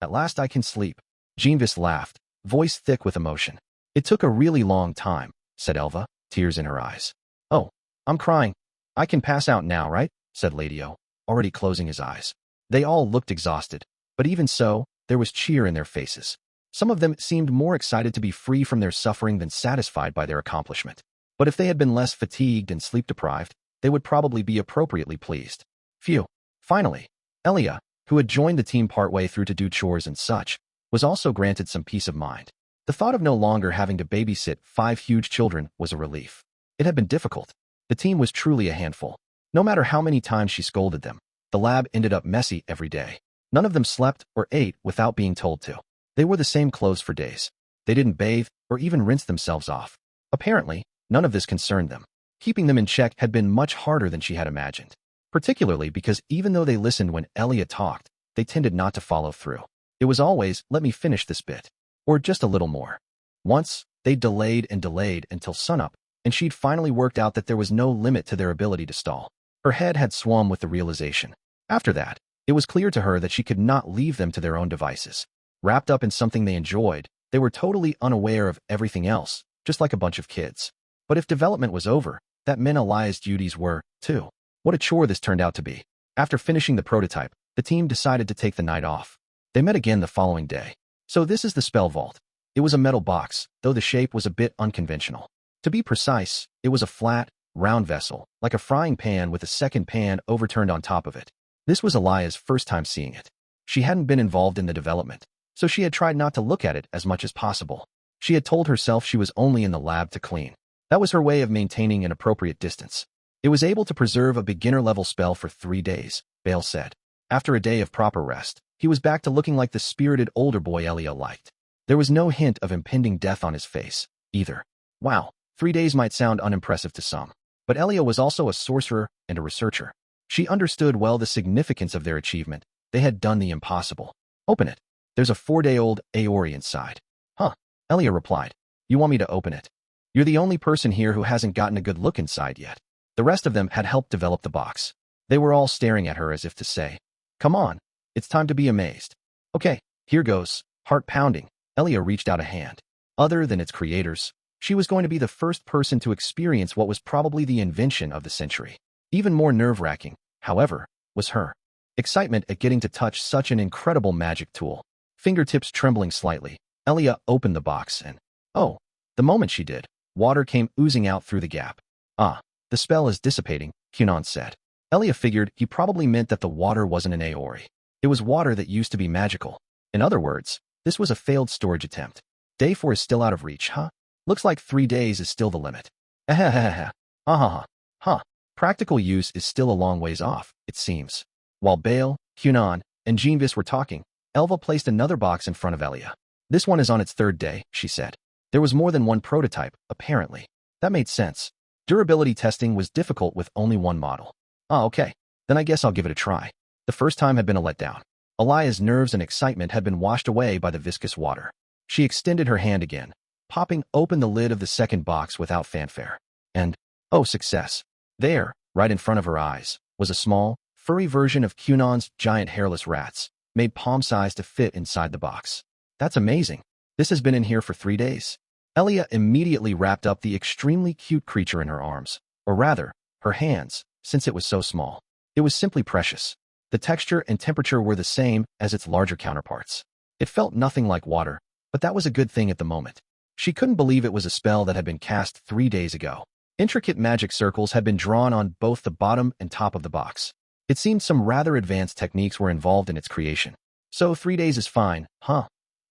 last I can sleep. Jeanvis laughed, voice thick with emotion. It took a really long time, said Elva, tears in her eyes. Oh, I'm crying. I can pass out now, right? Said Ladio, already closing his eyes. They all looked exhausted, but even so, there was cheer in their faces. Some of them seemed more excited to be free from their suffering than satisfied by their accomplishment. But if they had been less fatigued and sleep-deprived, they would probably be appropriately pleased. Phew. Finally, Elia, who had joined the team partway through to do chores and such, was also granted some peace of mind. The thought of no longer having to babysit 5 huge children was a relief. It had been difficult. The team was truly a handful. No matter how many times she scolded them, the lab ended up messy every day. None of them slept or ate without being told to. They wore the same clothes for days. They didn't bathe or even rinse themselves off. Apparently, none of this concerned them. Keeping them in check had been much harder than she had imagined. Particularly because even though they listened when Elia talked, they tended not to follow through. It was always, let me finish this bit. Or just a little more. Once, they delayed and delayed until sunup, and she'd finally worked out that there was no limit to their ability to stall. Her head had swum with the realization. After that, it was clear to her that she could not leave them to their own devices. Wrapped up in something they enjoyed, they were totally unaware of everything else, just like a bunch of kids. But if development was over, that meant Elia's duties were, too. What a chore this turned out to be. After finishing the prototype, the team decided to take the night off. They met again the following day. So this is the Spell Vault. It was a metal box, though the shape was a bit unconventional. To be precise, it was a flat, round vessel, like a frying pan with a second pan overturned on top of it. This was Elia's first time seeing it. She hadn't been involved in the development, so she had tried not to look at it as much as possible. She had told herself she was only in the lab to clean. That was her way of maintaining an appropriate distance. It was able to preserve a beginner-level spell for 3 days, Bale said. After a day of proper rest, he was back to looking like the spirited older boy Elia liked. There was no hint of impending death on his face, either. Wow, 3 days might sound unimpressive to some, but Elia was also a sorcerer and a researcher. She understood well the significance of their achievement. They had done the impossible. Open it. There's a 4-day-old Aori inside. Huh, Elia replied. You want me to open it? You're the only person here who hasn't gotten a good look inside yet. The rest of them had helped develop the box. They were all staring at her as if to say, "Come on, it's time to be amazed." "Okay, here goes." Heart pounding, Elia reached out a hand. Other than its creators, she was going to be the first person to experience what was probably the invention of the century. Even more nerve-wracking, however, was her excitement at getting to touch such an incredible magic tool. Fingertips trembling slightly, Elia opened the box and, oh, the moment she did, water came oozing out through the gap. "Ah, the spell is dissipating," Kunon said. Elia figured he probably meant that the water wasn't an Aori. It was water that used to be magical. In other words, this was a failed storage attempt. Day 4 is still out of reach, huh? Looks like 3 days is still the limit. Ahahaha. Ahaha. Huh. Practical use is still a long ways off, it seems. While Bale, Kunon, and Jeanvis were talking, Elva placed another box in front of Elia. "This one is on its 3rd day," she said. There was more than one prototype, apparently. That made sense. Durability testing was difficult with only one model. "Ah, okay. Then I guess I'll give it a try." The first time had been a letdown. Elia's nerves and excitement had been washed away by the viscous water. She extended her hand again, popping open the lid of the second box without fanfare. And, oh success. There, right in front of her eyes, was a small, furry version of Kunon's giant hairless rats, made palm-sized to fit inside the box. "That's amazing. This has been in here for 3 days." Elia immediately wrapped up the extremely cute creature in her arms, or rather, her hands, since it was so small. It was simply precious. The texture and temperature were the same as its larger counterparts. It felt nothing like water, but that was a good thing at the moment. She couldn't believe it was a spell that had been cast 3 days ago. Intricate magic circles had been drawn on both the bottom and top of the box. It seemed some rather advanced techniques were involved in its creation. So 3 days is fine, huh?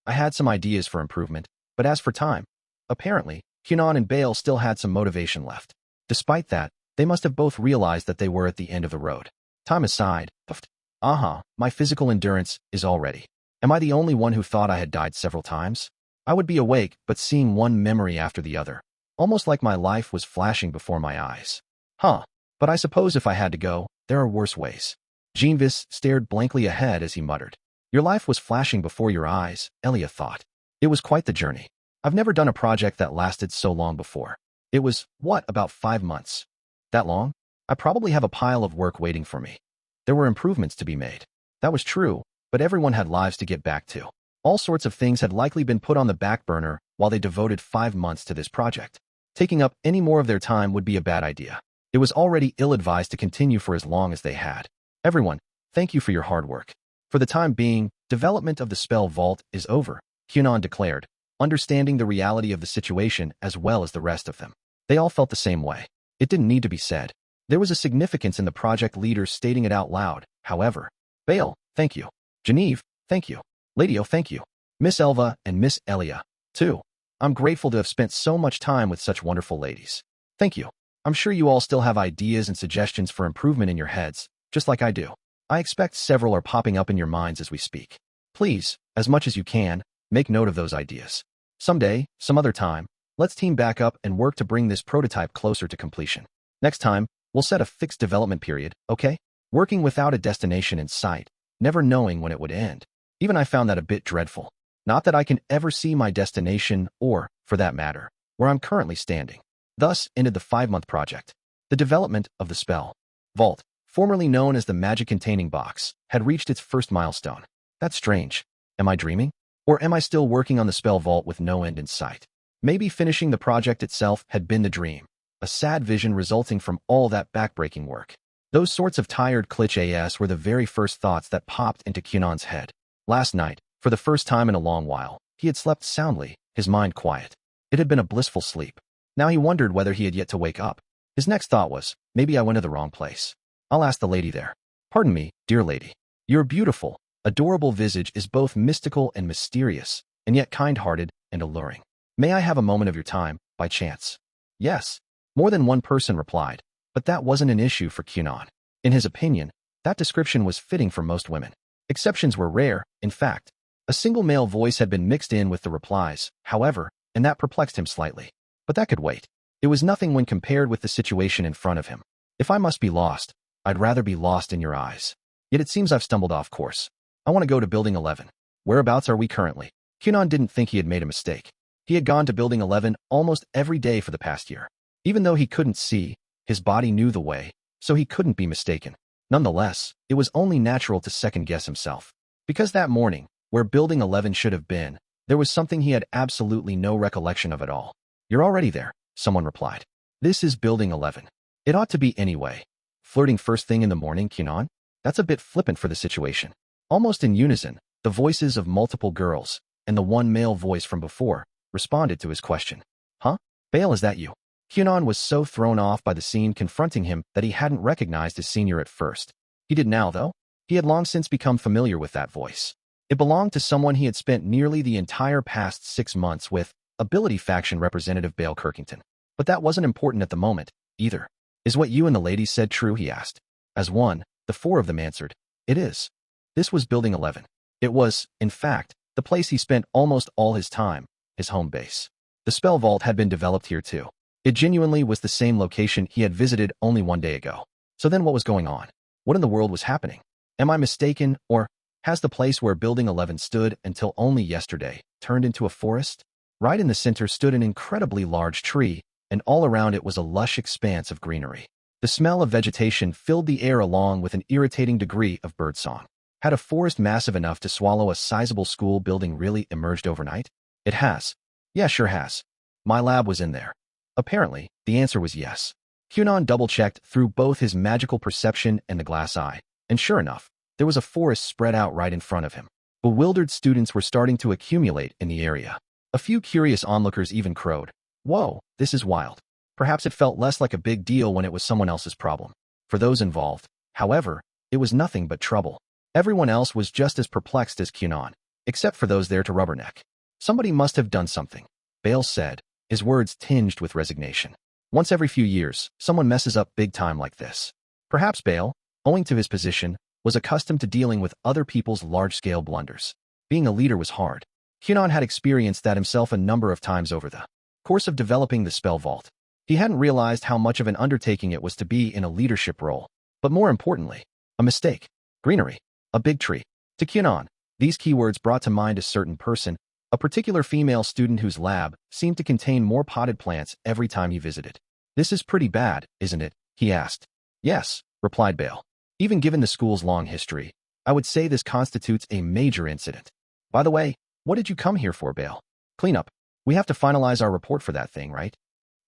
I had some ideas for improvement, but as for time, apparently, Kunon and Bale still had some motivation left. Despite that, they must have both realized that they were at the end of the road. Time aside, puffed. My physical endurance is already. Am I the only one who thought I had died several times? I would be awake, but seeing one memory after the other. Almost like my life was flashing before my eyes. But I suppose if I had to go, there are worse ways. Jeanvis stared blankly ahead as he muttered. Your life was flashing before your eyes, Elia thought. It was quite the journey. I've never done a project that lasted so long before. It was, about 5 months? That long? I probably have a pile of work waiting for me. There were improvements to be made. That was true, but everyone had lives to get back to. All sorts of things had likely been put on the back burner while they devoted 5 months to this project. Taking up any more of their time would be a bad idea. It was already ill-advised to continue for as long as they had. Everyone, thank you for your hard work. For the time being, development of the spell vault is over, Kunon declared, understanding the reality of the situation as well as the rest of them. They all felt the same way. It didn't need to be said. There was a significance in the project leaders stating it out loud, however. Bale, thank you. Genevieve, thank you. Lady O, thank you. Miss Elva and Miss Elia, too. I'm grateful to have spent so much time with such wonderful ladies. Thank you. I'm sure you all still have ideas and suggestions for improvement in your heads, just like I do. I expect several are popping up in your minds as we speak. Please, as much as you can, make note of those ideas. Someday, some other time, let's team back up and work to bring this prototype closer to completion. Next time, we'll set a fixed development period, okay? Working without a destination in sight, never knowing when it would end. Even I found that a bit dreadful. Not that I can ever see my destination or, for that matter, where I'm currently standing. Thus ended the 5-month project. The development of the spell vault, formerly known as the magic-containing box, had reached its first milestone. That's strange. Am I dreaming? Or am I still working on the spell vault with no end in sight? Maybe finishing the project itself had been the dream. A sad vision resulting from all that backbreaking work. Those sorts of tired cliches were the very first thoughts that popped into Kunon's head. Last night, for the first time in a long while, he had slept soundly, his mind quiet. It had been a blissful sleep. Now he wondered whether he had yet to wake up. His next thought was, maybe I went to the wrong place. I'll ask the lady there. Pardon me, dear lady. Your beautiful, adorable visage is both mystical and mysterious, and yet kind-hearted and alluring. May I have a moment of your time, by chance? Yes. More than one person replied, but that wasn't an issue for Kunon. In his opinion, that description was fitting for most women. Exceptions were rare, in fact. A single male voice had been mixed in with the replies, however, and that perplexed him slightly. But that could wait. It was nothing when compared with the situation in front of him. If I must be lost, I'd rather be lost in your eyes. Yet it seems I've stumbled off course. I want to go to Building 11. Whereabouts are we currently? Kunon didn't think he had made a mistake. He had gone to Building 11 almost every day for the past year. Even though he couldn't see, his body knew the way, so he couldn't be mistaken. Nonetheless, it was only natural to second-guess himself. Because that morning, where Building 11 should have been, there was something he had absolutely no recollection of at all. "You're already there," someone replied. "This is Building 11. It ought to be anyway." Flirting first thing in the morning, Kunon? That's a bit flippant for the situation. Almost in unison, the voices of multiple girls, and the one male voice from before, responded to his question. "Huh? Bale, is that you?" Kunon was so thrown off by the scene confronting him that he hadn't recognized his senior at first. He did now, though. He had long since become familiar with that voice. It belonged to someone he had spent nearly the entire past 6 months with, Ability Faction representative Bale Kirkington. But that wasn't important at the moment, either. "Is what you and the ladies said true?" he asked. As one, the 4 of them answered, "It is." This was Building 11. It was, in fact, the place he spent almost all his time, his home base. The spell vault had been developed here too. It genuinely was the same location he had visited only 1 day ago. So then what was going on? What in the world was happening? Am I mistaken, or has the place where Building 11 stood until only yesterday turned into a forest? Right in the center stood an incredibly large tree, and all around it was a lush expanse of greenery. The smell of vegetation filled the air along with an irritating degree of birdsong. Had a forest massive enough to swallow a sizable school building really emerged overnight? It has. Yeah, sure has. My lab was in there. Apparently, the answer was yes. Kunon double-checked through both his magical perception and the glass eye, and sure enough, there was a forest spread out right in front of him. Bewildered students were starting to accumulate in the area. A few curious onlookers even crowed. "Whoa, this is wild." Perhaps it felt less like a big deal when it was someone else's problem. For those involved, however, it was nothing but trouble. Everyone else was just as perplexed as Kunon, except for those there to rubberneck. "Somebody must have done something," Bale said, his words tinged with resignation. "Once every few years, someone messes up big time like this." Perhaps Bale, owing to his position, was accustomed to dealing with other people's large-scale blunders. Being a leader was hard. Kunon had experienced that himself a number of times over the course of developing the spell vault. He hadn't realized how much of an undertaking it was to be in a leadership role. But more importantly, a mistake. Greenery. A big tree. To Kunon, these keywords brought to mind a certain person, a particular female student whose lab seemed to contain more potted plants every time he visited. "This is pretty bad, isn't it?" he asked. "Yes," replied Bale. "Even given the school's long history, I would say this constitutes a major incident." "By the way, what did you come here for, Bale?" "Cleanup. We have to finalize our report for that thing, right?"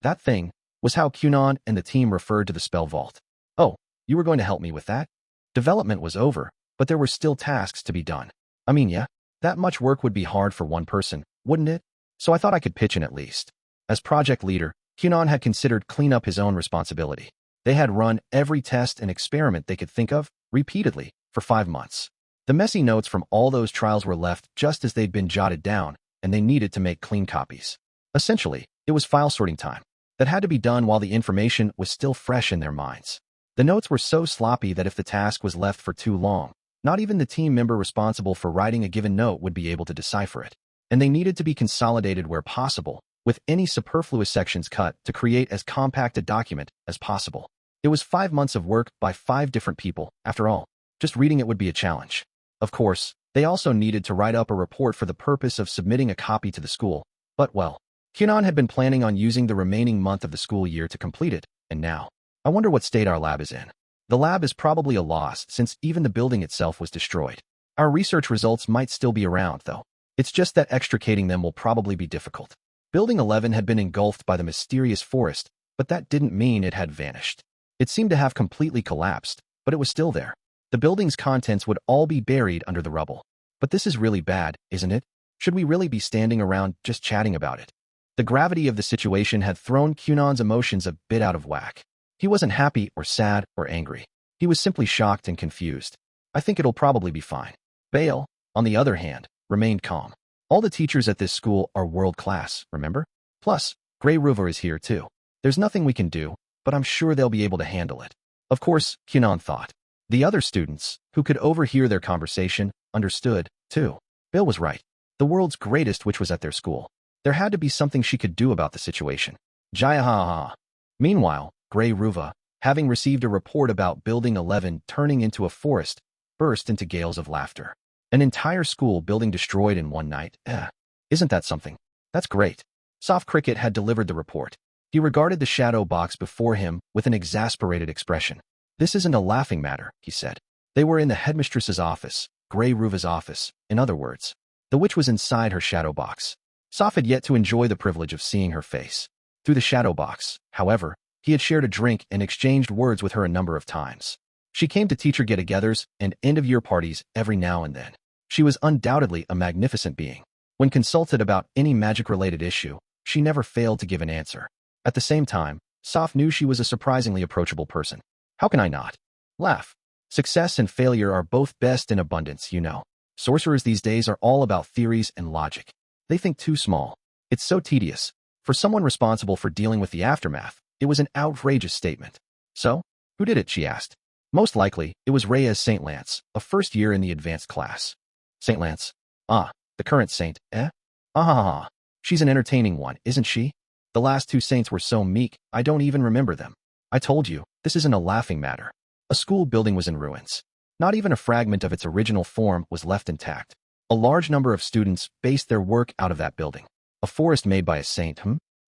That thing was how Kunon and the team referred to the spell vault. "Oh, you were going to help me with that?" Development was over, but there were still tasks to be done. I mean, yeah, that much work would be hard for one person, wouldn't it? So I thought I could pitch in at least. As project leader, Kunon had considered clean up his own responsibility. They had run every test and experiment they could think of, repeatedly, for 5 months. The messy notes from all those trials were left just as they'd been jotted down, and they needed to make clean copies. Essentially, it was file sorting time. That had to be done while the information was still fresh in their minds. The notes were so sloppy that if the task was left for too long, not even the team member responsible for writing a given note would be able to decipher it. And they needed to be consolidated where possible, with any superfluous sections cut to create as compact a document as possible. It was 5 months of work by 5 different people, after all. Just reading it would be a challenge. Of course, they also needed to write up a report for the purpose of submitting a copy to the school. But well, Kunon had been planning on using the remaining month of the school year to complete it, and now, I wonder what state our lab is in. The lab is probably a loss since even the building itself was destroyed. Our research results might still be around, though. It's just that extricating them will probably be difficult. Building 11 had been engulfed by the mysterious forest, but that didn't mean it had vanished. It seemed to have completely collapsed, but it was still there. The building's contents would all be buried under the rubble. But this is really bad, isn't it? Should we really be standing around just chatting about it? The gravity of the situation had thrown Kunon's emotions a bit out of whack. He wasn't happy or sad or angry. He was simply shocked and confused. "I think it'll probably be fine." Bale, on the other hand, remained calm. "All the teachers at this school are world-class, remember? Plus, Grey River is here too. There's nothing we can do, but I'm sure they'll be able to handle it." Of course, Kunon thought. The other students, who could overhear their conversation, understood, too. Bale was right. The world's greatest witch was at their school. There had to be something she could do about the situation. Jaya ha ha. Meanwhile, Grey Ruva, having received a report about Building 11 turning into a forest, burst into gales of laughter. An entire school building destroyed in one night. Isn't that something? That's great. Soft Cricket had delivered the report. He regarded the shadow box before him with an exasperated expression. This isn't a laughing matter, he said. They were in the headmistress's office, Grey Ruva's office, in other words. The witch was inside her shadow box. Soph had yet to enjoy the privilege of seeing her face. Through the shadow box, however, he had shared a drink and exchanged words with her a number of times. She came to teacher get-togethers and end-of-year parties every now and then. She was undoubtedly a magnificent being. When consulted about any magic-related issue, she never failed to give an answer. At the same time, Soph knew she was a surprisingly approachable person. How can I not laugh? Success and failure are both best in abundance, you know. Sorcerers these days are all about theories and logic. They think too small. It's so tedious. For someone responsible for dealing with the aftermath, it was an outrageous statement. So, who did it, she asked. Most likely, it was Reyes St. Lance, a first year in the advanced class. St. Lance? Ah, the current saint, eh? Ah, she's an entertaining one, isn't she? The last two saints were so meek, I don't even remember them. I told you, this isn't a laughing matter. A school building was in ruins. Not even a fragment of its original form was left intact. A large number of students based their work out of that building. A forest made by a saint,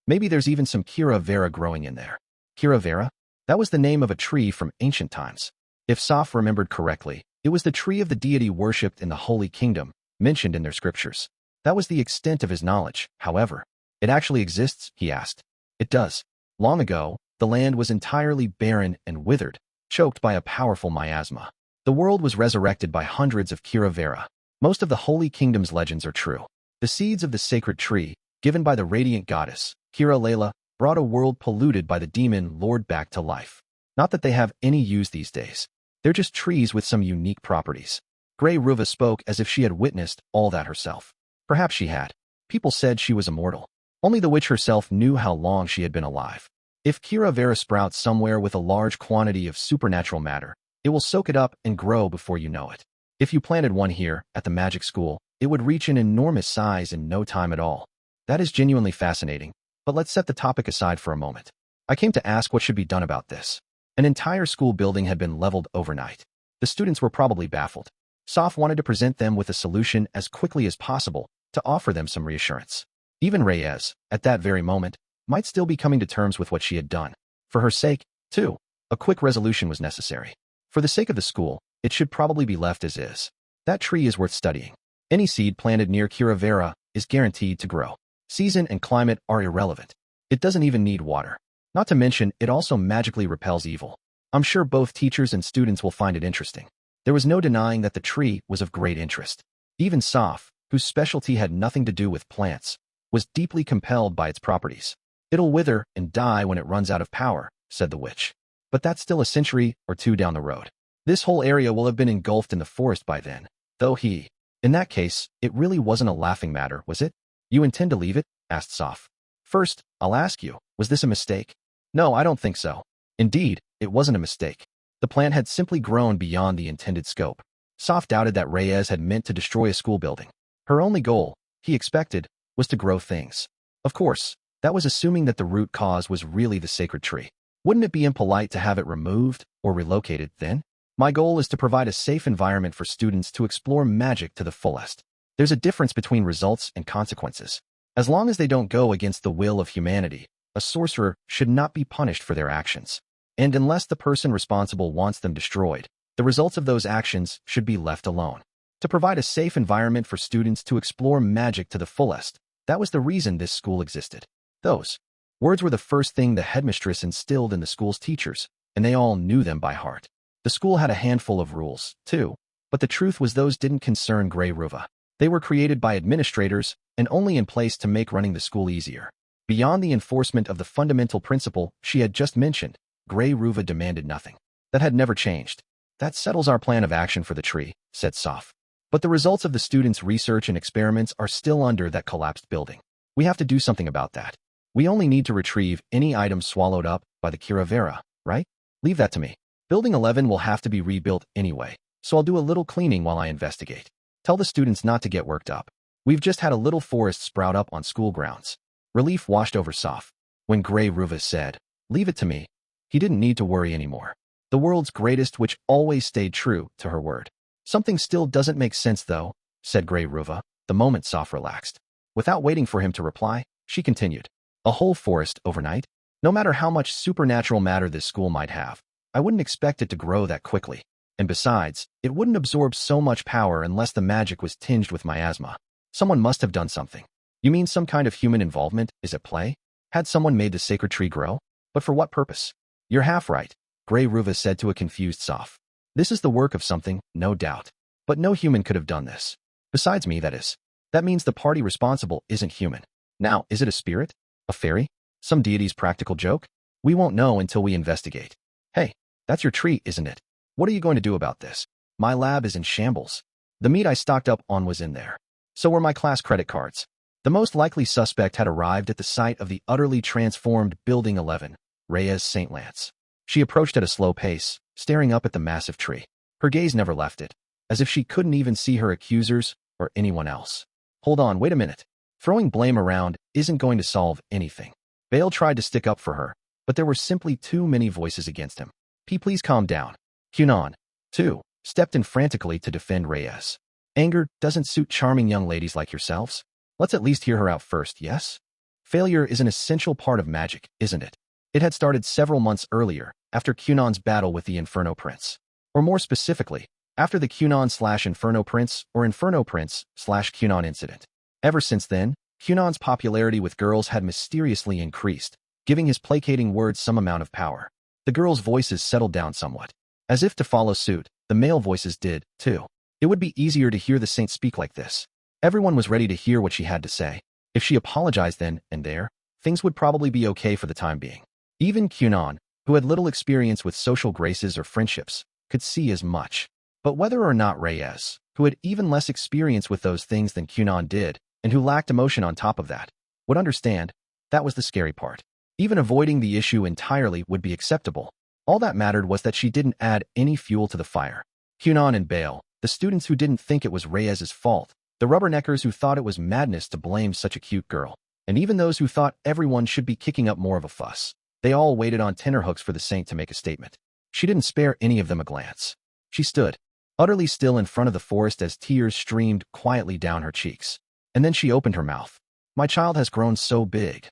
Maybe there's even some Kira Vera growing in there. Kira Vera? That was the name of a tree from ancient times. If Soph remembered correctly, it was the tree of the deity worshipped in the Holy Kingdom, mentioned in their scriptures. That was the extent of his knowledge, however. It actually exists, he asked. It does. Long ago, the land was entirely barren and withered, choked by a powerful miasma. The world was resurrected by hundreds of Kira Vera. Most of the Holy Kingdom's legends are true. The seeds of the sacred tree, given by the radiant goddess, Kira Layla, brought a world polluted by the demon Lord back to life. Not that they have any use these days. They're just trees with some unique properties. Grey Ruva spoke as if she had witnessed all that herself. Perhaps she had. People said she was immortal. Only the witch herself knew how long she had been alive. If Kira Vera sprouts somewhere with a large quantity of supernatural matter, it will soak it up and grow before you know it. If you planted one here, at the magic school, it would reach an enormous size in no time at all. That is genuinely fascinating, but let's set the topic aside for a moment. I came to ask what should be done about this. An entire school building had been leveled overnight. The students were probably baffled. Soph wanted to present them with a solution as quickly as possible to offer them some reassurance. Even Reyes, at that very moment, might still be coming to terms with what she had done. For her sake, too, a quick resolution was necessary. For the sake of the school, it should probably be left as is. That tree is worth studying. Any seed planted near Kira Vera is guaranteed to grow. Season and climate are irrelevant. It doesn't even need water. Not to mention, it also magically repels evil. I'm sure both teachers and students will find it interesting. There was no denying that the tree was of great interest. Even Soph, whose specialty had nothing to do with plants, was deeply compelled by its properties. It'll wither and die when it runs out of power, said the witch. But that's still a century or two down the road. This whole area will have been engulfed in the forest by then, though in that case, it really wasn't a laughing matter, was it? You intend to leave it? Asked Soph. First, I'll ask you, was this a mistake? No, I don't think so. Indeed, it wasn't a mistake. The plant had simply grown beyond the intended scope. Soph doubted that Reyes had meant to destroy a school building. Her only goal, he expected, was to grow things. Of course, that was assuming that the root cause was really the sacred tree. Wouldn't it be impolite to have it removed or relocated then? My goal is to provide a safe environment for students to explore magic to the fullest. There's a difference between results and consequences. As long as they don't go against the will of humanity, a sorcerer should not be punished for their actions. And unless the person responsible wants them destroyed, the results of those actions should be left alone. To provide a safe environment for students to explore magic to the fullest, that was the reason this school existed. Those words were the first thing the headmistress instilled in the school's teachers, and they all knew them by heart. The school had a handful of rules, too, but the truth was those didn't concern Grey Ruva. They were created by administrators and only in place to make running the school easier. Beyond the enforcement of the fundamental principle she had just mentioned, Grey Ruva demanded nothing. That had never changed. That settles our plan of action for the tree, said Soph. But the results of the students' research and experiments are still under that collapsed building. We have to do something about that. We only need to retrieve any items swallowed up by the Kira Vera, right? Leave that to me. Building 11 will have to be rebuilt anyway, so I'll do a little cleaning while I investigate. Tell the students not to get worked up. We've just had a little forest sprout up on school grounds. Relief washed over Soph. When Grey Ruva said, "Leave it to me," he didn't need to worry anymore. The world's greatest witch always stayed true to her word. Something still doesn't make sense, though, said Grey Ruva, the moment Soph relaxed. Without waiting for him to reply, she continued. A whole forest overnight? No matter how much supernatural matter this school might have, I wouldn't expect it to grow that quickly. And besides, it wouldn't absorb so much power unless the magic was tinged with miasma. Someone must have done something. You mean some kind of human involvement is at play? Had someone made the sacred tree grow? But for what purpose? You're half right, Grey Ruva said to a confused Soph. This is the work of something, no doubt. But no human could have done this. Besides me, that is. That means the party responsible isn't human. Now, is it a spirit? A fairy? Some deity's practical joke? We won't know until we investigate. Hey, that's your tree, isn't it? What are you going to do about this? My lab is in shambles. The meat I stocked up on was in there. So were my class credit cards. The most likely suspect had arrived at the site of the utterly transformed Building 11, Reyes St. Lance. She approached at a slow pace, staring up at the massive tree. Her gaze never left it, as if she couldn't even see her accusers or anyone else. Hold on, wait a minute. Throwing blame around isn't going to solve anything. Bale tried to stick up for her, but there were simply too many voices against him. Please calm down. Kunon, too, stepped in frantically to defend Reyes. Anger doesn't suit charming young ladies like yourselves. Let's at least hear her out first, yes? Failure is an essential part of magic, isn't it? It had started several months earlier, after Kunon's battle with the Inferno Prince. Or more specifically, after the Kunon/Inferno Prince or Inferno Prince/Kunon incident. Ever since then, Kunon's popularity with girls had mysteriously increased, giving his placating words some amount of power. The girls' voices settled down somewhat. As if to follow suit, the male voices did, too. It would be easier to hear the saint speak like this. Everyone was ready to hear what she had to say. If she apologized then and there, things would probably be okay for the time being. Even Kunon, who had little experience with social graces or friendships, could see as much. But whether or not Reyes, who had even less experience with those things than Kunon did, and who lacked emotion on top of that, would understand, that was the scary part. Even avoiding the issue entirely would be acceptable. All that mattered was that she didn't add any fuel to the fire. Kunon and Bale, the students who didn't think it was Reyes's fault, the rubberneckers who thought it was madness to blame such a cute girl, and even those who thought everyone should be kicking up more of a fuss. They all waited on tenterhooks for the saint to make a statement. She didn't spare any of them a glance. She stood, utterly still in front of the forest as tears streamed quietly down her cheeks. And then she opened her mouth. My child has grown so big.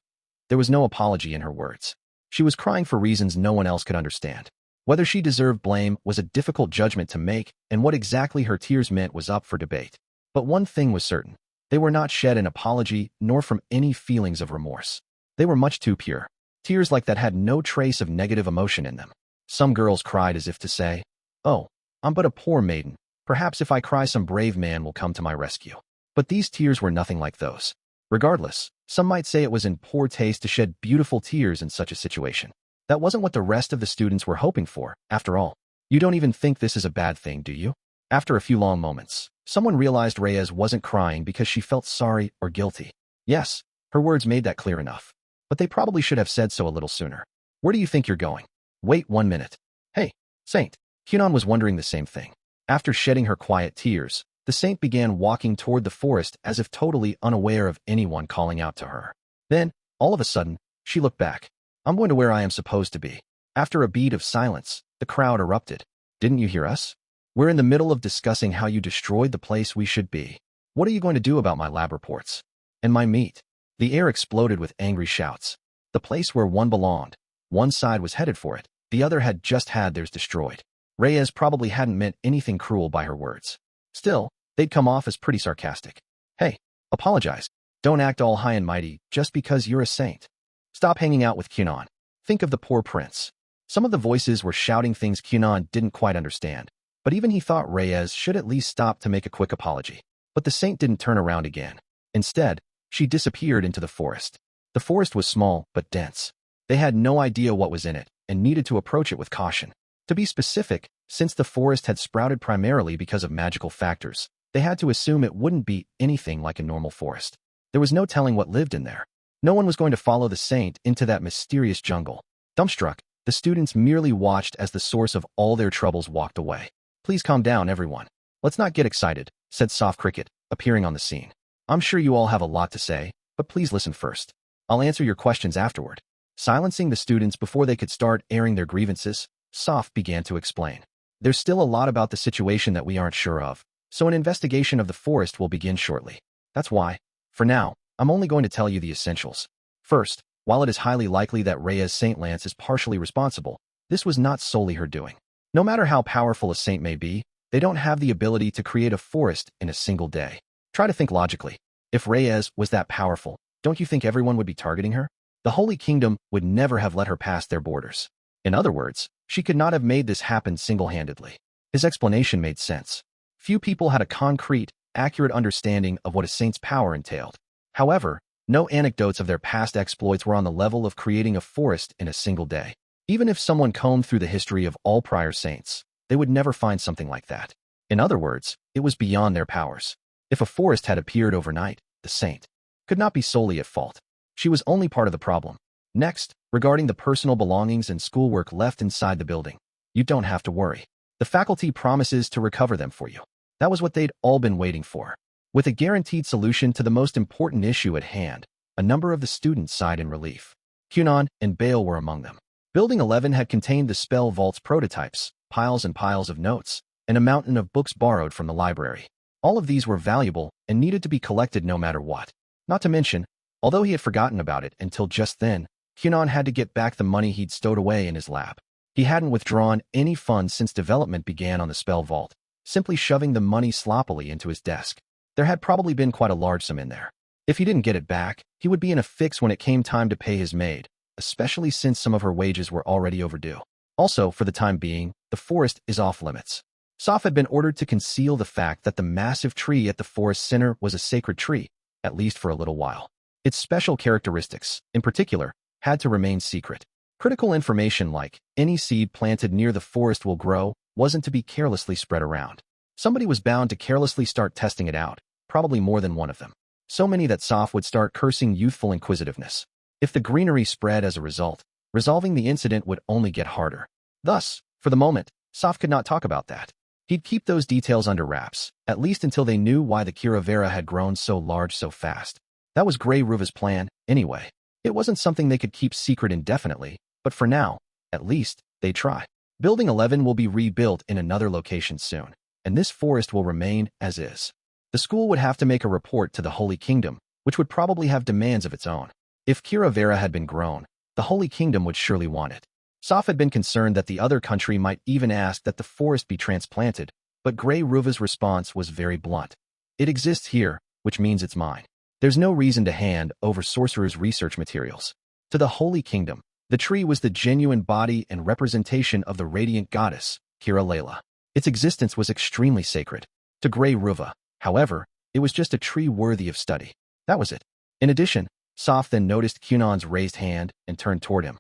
There was no apology in her words. She was crying for reasons no one else could understand. Whether she deserved blame was a difficult judgment to make, and what exactly her tears meant was up for debate. But one thing was certain. They were not shed in apology nor from any feelings of remorse. They were much too pure. Tears like that had no trace of negative emotion in them. Some girls cried as if to say, "Oh, I'm but a poor maiden. Perhaps if I cry some brave man will come to my rescue." But these tears were nothing like those. Regardless, some might say it was in poor taste to shed beautiful tears in such a situation. That wasn't what the rest of the students were hoping for, after all. You don't even think this is a bad thing, do you? After a few long moments, someone realized Reyes wasn't crying because she felt sorry or guilty. Yes, her words made that clear enough. But they probably should have said so a little sooner. Where do you think you're going? Wait 1 minute. Hey, Saint. Kunon was wondering the same thing. After shedding her quiet tears, the saint began walking toward the forest as if totally unaware of anyone calling out to her. Then, all of a sudden, she looked back. I'm going to where I am supposed to be. After a beat of silence, the crowd erupted. Didn't you hear us? We're in the middle of discussing how you destroyed the place we should be. What are you going to do about my lab reports? And my meat? The air exploded with angry shouts. The place where one belonged. One side was headed for it. The other had just had theirs destroyed. Reyes probably hadn't meant anything cruel by her words. Still, they'd come off as pretty sarcastic. Hey, apologize. Don't act all high and mighty just because you're a saint. Stop hanging out with Kunon. Think of the poor prince. Some of the voices were shouting things Kunon didn't quite understand, but even he thought Reyes should at least stop to make a quick apology. But the saint didn't turn around again. Instead, she disappeared into the forest. The forest was small but dense. They had no idea what was in it and needed to approach it with caution. To be specific, since the forest had sprouted primarily because of magical factors, they had to assume it wouldn't be anything like a normal forest. There was no telling what lived in there. No one was going to follow the saint into that mysterious jungle. Dumbstruck, the students merely watched as the source of all their troubles walked away. Please calm down, everyone. Let's not get excited, said Soft Cricket, appearing on the scene. I'm sure you all have a lot to say, but please listen first. I'll answer your questions afterward. Silencing the students before they could start airing their grievances, Soft began to explain. There's still a lot about the situation that we aren't sure of, so an investigation of the forest will begin shortly. That's why, for now, I'm only going to tell you the essentials. First, while it is highly likely that Reyes St. Lance is partially responsible, this was not solely her doing. No matter how powerful a saint may be, they don't have the ability to create a forest in a single day. Try to think logically. If Reyes was that powerful, don't you think everyone would be targeting her? The Holy Kingdom would never have let her pass their borders. In other words, she could not have made this happen single-handedly. His explanation made sense. Few people had a concrete, accurate understanding of what a saint's power entailed. However, no anecdotes of their past exploits were on the level of creating a forest in a single day. Even if someone combed through the history of all prior saints, they would never find something like that. In other words, it was beyond their powers. If a forest had appeared overnight, the saint could not be solely at fault. She was only part of the problem. Next, regarding the personal belongings and schoolwork left inside the building, you don't have to worry. The faculty promises to recover them for you. That was what they'd all been waiting for. With a guaranteed solution to the most important issue at hand, a number of the students sighed in relief. Kunon and Bale were among them. Building 11 had contained the spell vault's prototypes, piles and piles of notes, and a mountain of books borrowed from the library. All of these were valuable and needed to be collected no matter what. Not to mention, although he had forgotten about it until just then, Kunon had to get back the money he'd stowed away in his lab. He hadn't withdrawn any funds since development began on the spell vault, simply shoving the money sloppily into his desk. There had probably been quite a large sum in there. If he didn't get it back, he would be in a fix when it came time to pay his maid, especially since some of her wages were already overdue. Also, for the time being, the forest is off limits. Soph had been ordered to conceal the fact that the massive tree at the forest center was a sacred tree, at least for a little while. Its special characteristics, in particular, had to remain secret. Critical information like any seed planted near the forest will grow wasn't to be carelessly spread around. Somebody was bound to carelessly start testing it out, probably more than one of them. So many that Soph would start cursing youthful inquisitiveness. If the greenery spread as a result, resolving the incident would only get harder. Thus, for the moment, Soph could not talk about that. He'd keep those details under wraps, at least until they knew why the Kira Vera had grown so large so fast. That was Grey Ruva's plan, anyway. It wasn't something they could keep secret indefinitely, but for now, at least, they'd try. Building 11 will be rebuilt in another location soon, and this forest will remain as is. The school would have to make a report to the Holy Kingdom, which would probably have demands of its own. If Kira Vera had been grown, the Holy Kingdom would surely want it. Soph had been concerned that the other country might even ask that the forest be transplanted, but Grey Ruva's response was very blunt. It exists here, which means it's mine. There's no reason to hand over sorcerer's research materials. To the Holy Kingdom, the tree was the genuine body and representation of the radiant goddess, Kira Layla. Its existence was extremely sacred. To Grey Ruva, however, it was just a tree worthy of study. That was it. In addition, Soph then noticed Kunon's raised hand and turned toward him.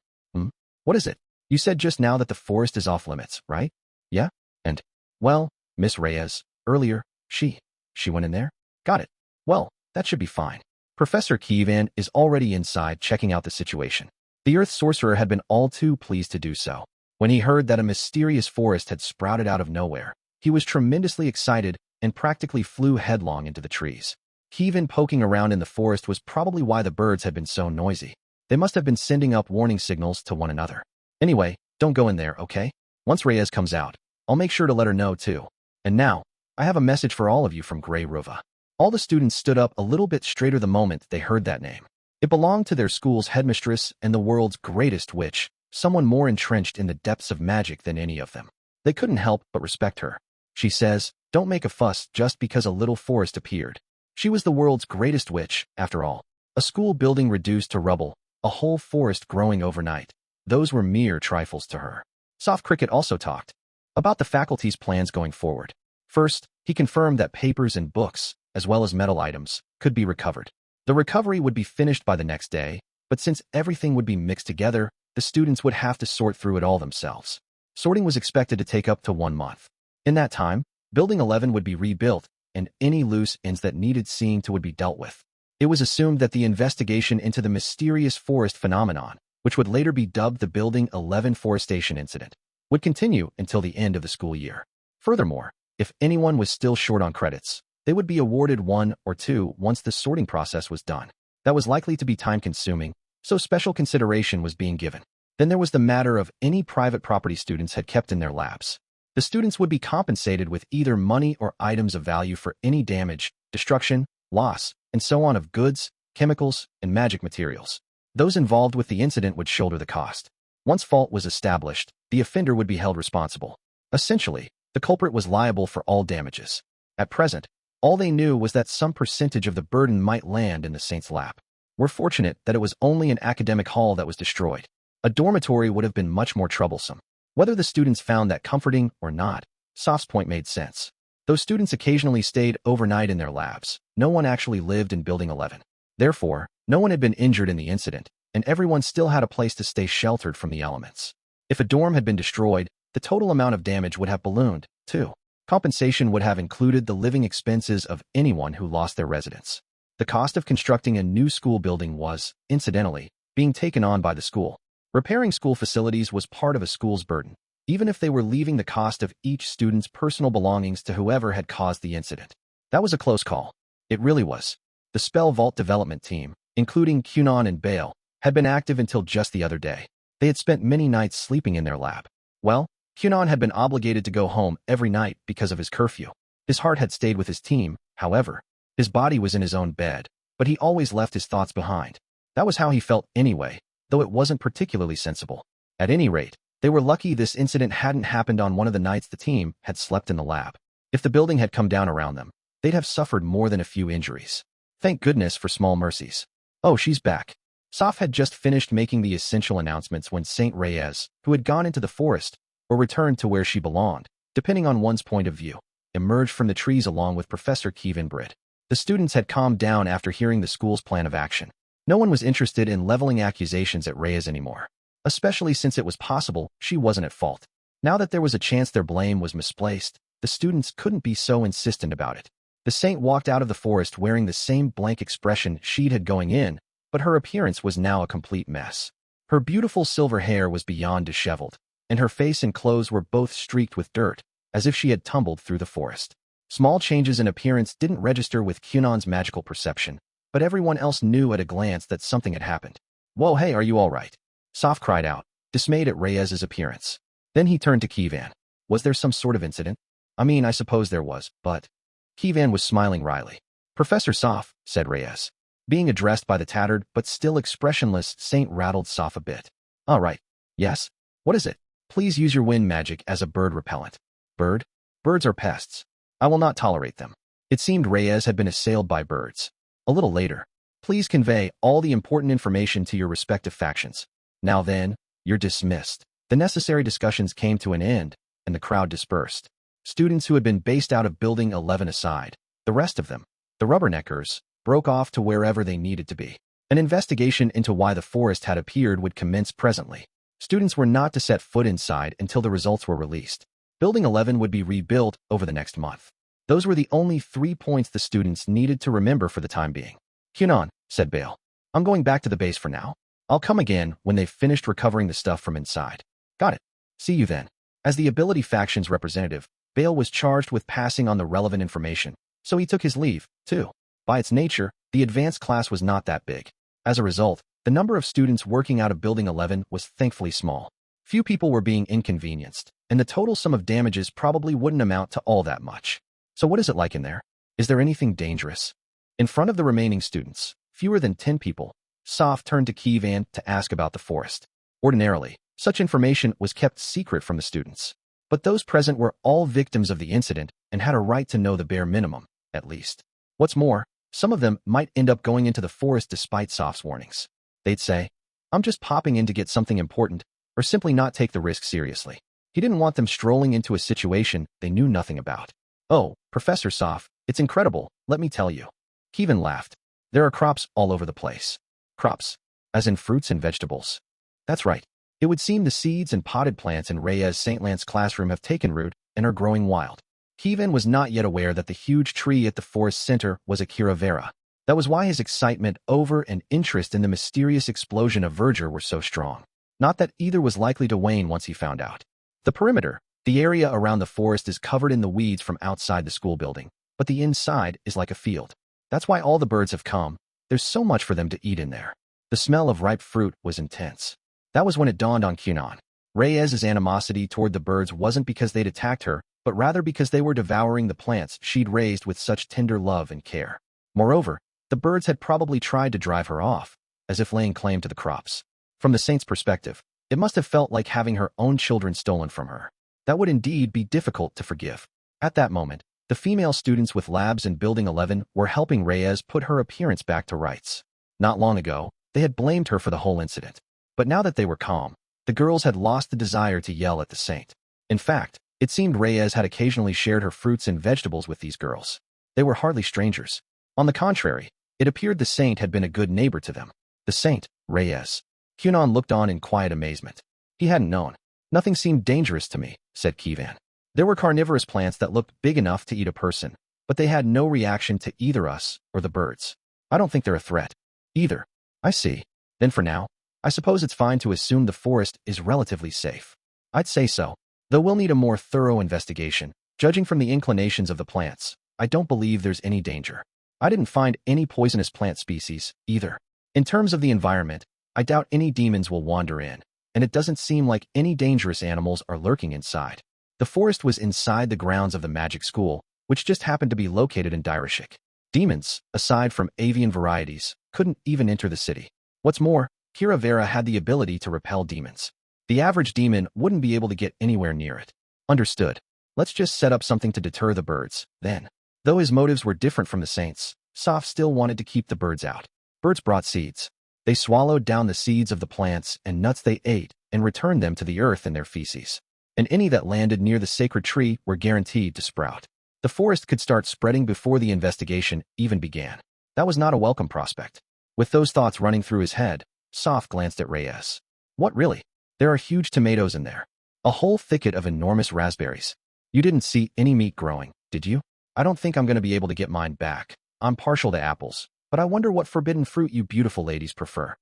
What is it? You said just now that the forest is off limits, right? Yeah? And, well, Miss Reyes, earlier, she went in there? Got it. Well, that should be fine. Professor Kievan is already inside checking out the situation. The Earth Sorcerer had been all too pleased to do so. When he heard that a mysterious forest had sprouted out of nowhere, he was tremendously excited and practically flew headlong into the trees. Kievan poking around in the forest was probably why the birds had been so noisy. They must have been sending up warning signals to one another. Anyway, don't go in there, okay? Once Reyes comes out, I'll make sure to let her know too. And now, I have a message for all of you from Grey Ruva. All the students stood up a little bit straighter the moment they heard that name. It belonged to their school's headmistress and the world's greatest witch, someone more entrenched in the depths of magic than any of them. They couldn't help but respect her. She says, don't make a fuss just because a little forest appeared. She was the world's greatest witch, after all. A school building reduced to rubble, a whole forest growing overnight. Those were mere trifles to her. Soft Cricket also talked about the faculty's plans going forward. First, he confirmed that papers and books, as well as metal items, could be recovered. The recovery would be finished by the next day, but since everything would be mixed together, the students would have to sort through it all themselves. Sorting was expected to take up to 1 month. In that time, Building 11 would be rebuilt, and any loose ends that needed seeing to would be dealt with. It was assumed that the investigation into the mysterious forest phenomenon, which would later be dubbed the Building 11 Forestation Incident, would continue until the end of the school year. Furthermore, if anyone was still short on credits, they would be awarded 1 or 2 once the sorting process was done. That was likely to be time-consuming, so special consideration was being given. Then there was the matter of any private property students had kept in their labs. The students would be compensated with either money or items of value for any damage, destruction, loss, and so on of goods, chemicals, and magic materials. Those involved with the incident would shoulder the cost. Once fault was established, the offender would be held responsible. Essentially, the culprit was liable for all damages. At present, all they knew was that some percentage of the burden might land in the saint's lap. We're fortunate that it was only an academic hall that was destroyed. A dormitory would have been much more troublesome. Whether the students found that comforting or not, Soft's point made sense. Those students occasionally stayed overnight in their labs. No one actually lived in Building 11. Therefore, no one had been injured in the incident, and everyone still had a place to stay sheltered from the elements. If a dorm had been destroyed, the total amount of damage would have ballooned, too. Compensation would have included the living expenses of anyone who lost their residence. The cost of constructing a new school building was, incidentally, being taken on by the school. Repairing school facilities was part of a school's burden, even if they were leaving the cost of each student's personal belongings to whoever had caused the incident. That was a close call. It really was. The Spell Vault development team, including Kunon and Bale, had been active until just the other day. They had spent many nights sleeping in their lab. Well, Kunon had been obligated to go home every night because of his curfew. His heart had stayed with his team, however. His body was in his own bed, but he always left his thoughts behind. That was how he felt anyway, though it wasn't particularly sensible. At any rate, they were lucky this incident hadn't happened on one of the nights the team had slept in the lab. If the building had come down around them, they'd have suffered more than a few injuries. Thank goodness for small mercies. Oh, she's back. Soph had just finished making the essential announcements when Saint Reyes, who had gone into the forest, or returned to where she belonged, depending on one's point of view, emerged from the trees along with Professor Kevin Britt. The students had calmed down after hearing the school's plan of action. No one was interested in leveling accusations at Reyes anymore, especially since it was possible she wasn't at fault. Now that there was a chance their blame was misplaced, the students couldn't be so insistent about it. The saint walked out of the forest wearing the same blank expression she'd had going in, but her appearance was now a complete mess. Her beautiful silver hair was beyond disheveled, and her face and clothes were both streaked with dirt, as if she had tumbled through the forest. Small changes in appearance didn't register with Kunon's magical perception, but everyone else knew at a glance that something had happened. "Whoa, hey, are you all right?" Soph cried out, dismayed at Reyes's appearance. Then he turned to Kevin. "Was there some sort of incident?" "I mean, I suppose there was, but—" Kevin was smiling wryly. "Professor Soph," said Reyes. Being addressed by the tattered but still expressionless saint rattled Soph a bit. "All right. Yes? What is it? Please use your wind magic as a bird repellent." "Bird? Birds are pests. I will not tolerate them." It seemed Reyes had been assailed by birds. A little later, "Please convey all the important information to your respective factions. Now then, you're dismissed." The necessary discussions came to an end, and the crowd dispersed. Students who had been based out of Building 11 aside, the rest of them, the rubberneckers, broke off to wherever they needed to be. An investigation into why the forest had appeared would commence presently. Students were not to set foot inside until the results were released. Building 11 would be rebuilt over the next month. Those were the only 3 points the students needed to remember for the time being. "Kunon," said Bale. "I'm going back to the base for now. I'll come again when they've finished recovering the stuff from inside." "Got it. See you then." As the ability faction's representative, Bale was charged with passing on the relevant information, so he took his leave, too. By its nature, the advanced class was not that big. As a result, the number of students working out of Building 11 was thankfully small. Few people were being inconvenienced, and the total sum of damages probably wouldn't amount to all that much. "So what is it like in there? Is there anything dangerous?" In front of the remaining students, fewer than 10 people, Soph turned to Kevin to ask about the forest. Ordinarily, such information was kept secret from the students. But those present were all victims of the incident and had a right to know the bare minimum, at least. What's more, some of them might end up going into the forest despite Soph's warnings. They'd say, "I'm just popping in to get something important," or simply not take the risk seriously. He didn't want them strolling into a situation they knew nothing about. "Oh, Professor Soph, it's incredible, let me tell you." Kevin laughed. "There are crops all over the place." "Crops? As in fruits and vegetables?" "That's right. It would seem the seeds and potted plants in Reyes St. Lance classroom have taken root and are growing wild." Kevin was not yet aware that the huge tree at the forest center was Akira Vera. That was why his excitement over and interest in the mysterious explosion of verdure were so strong. Not that either was likely to wane once he found out. The perimeter, the area around the forest, is covered in the weeds from outside the school building, but the inside is like a field. That's why all the birds have come. There's so much for them to eat in there. The smell of ripe fruit was intense. That was when it dawned on Kunon. Reyes's animosity toward the birds wasn't because they'd attacked her, but rather because they were devouring the plants she'd raised with such tender love and care. Moreover, the birds had probably tried to drive her off, as if laying claim to the crops. From the saint's perspective, It must have felt like having her own children stolen from her. That would indeed be difficult to forgive. At that moment, the female students with labs in Building 11 were helping Reyes put her appearance back to rights. Not long ago, they had blamed her for the whole incident. But now that they were calm, the girls had lost the desire to yell at the saint. In fact, it seemed Reyes had occasionally shared her fruits and vegetables with these girls. They were hardly strangers. On the contrary, it appeared the saint had been a good neighbor to them. The saint, Reyes. Kunon looked on in quiet amazement. He hadn't known. Nothing seemed dangerous to me, said Kivan. There were carnivorous plants that looked big enough to eat a person, but they had no reaction to either us or the birds. I don't think they're a threat. Either. I see. Then for now, I suppose it's fine to assume the forest is relatively safe. I'd say so, though we'll need a more thorough investigation. Judging from the inclinations of the plants, I don't believe there's any danger. I didn't find any poisonous plant species, either. In terms of the environment, I doubt any demons will wander in, and it doesn't seem like any dangerous animals are lurking inside. The forest was inside the grounds of the magic school, which just happened to be located in Direshik. Demons, aside from avian varieties, couldn't even enter the city. What's more, Vera had the ability to repel demons. The average demon wouldn't be able to get anywhere near it. Understood. Let's just set up something to deter the birds, then. Though his motives were different from the saints, Soph still wanted to keep the birds out. Birds brought seeds. They swallowed down the seeds of the plants and nuts they ate and returned them to the earth in their feces. And any that landed near the sacred tree were guaranteed to sprout. The forest could start spreading before the investigation even began. That was not a welcome prospect. With those thoughts running through his head, Soph glanced at Reyes. What really? There are huge tomatoes in there. A whole thicket of enormous raspberries. You didn't see any meat growing, did you? I don't think I'm going to be able to get mine back. I'm partial to apples, but I wonder what forbidden fruit you beautiful ladies prefer.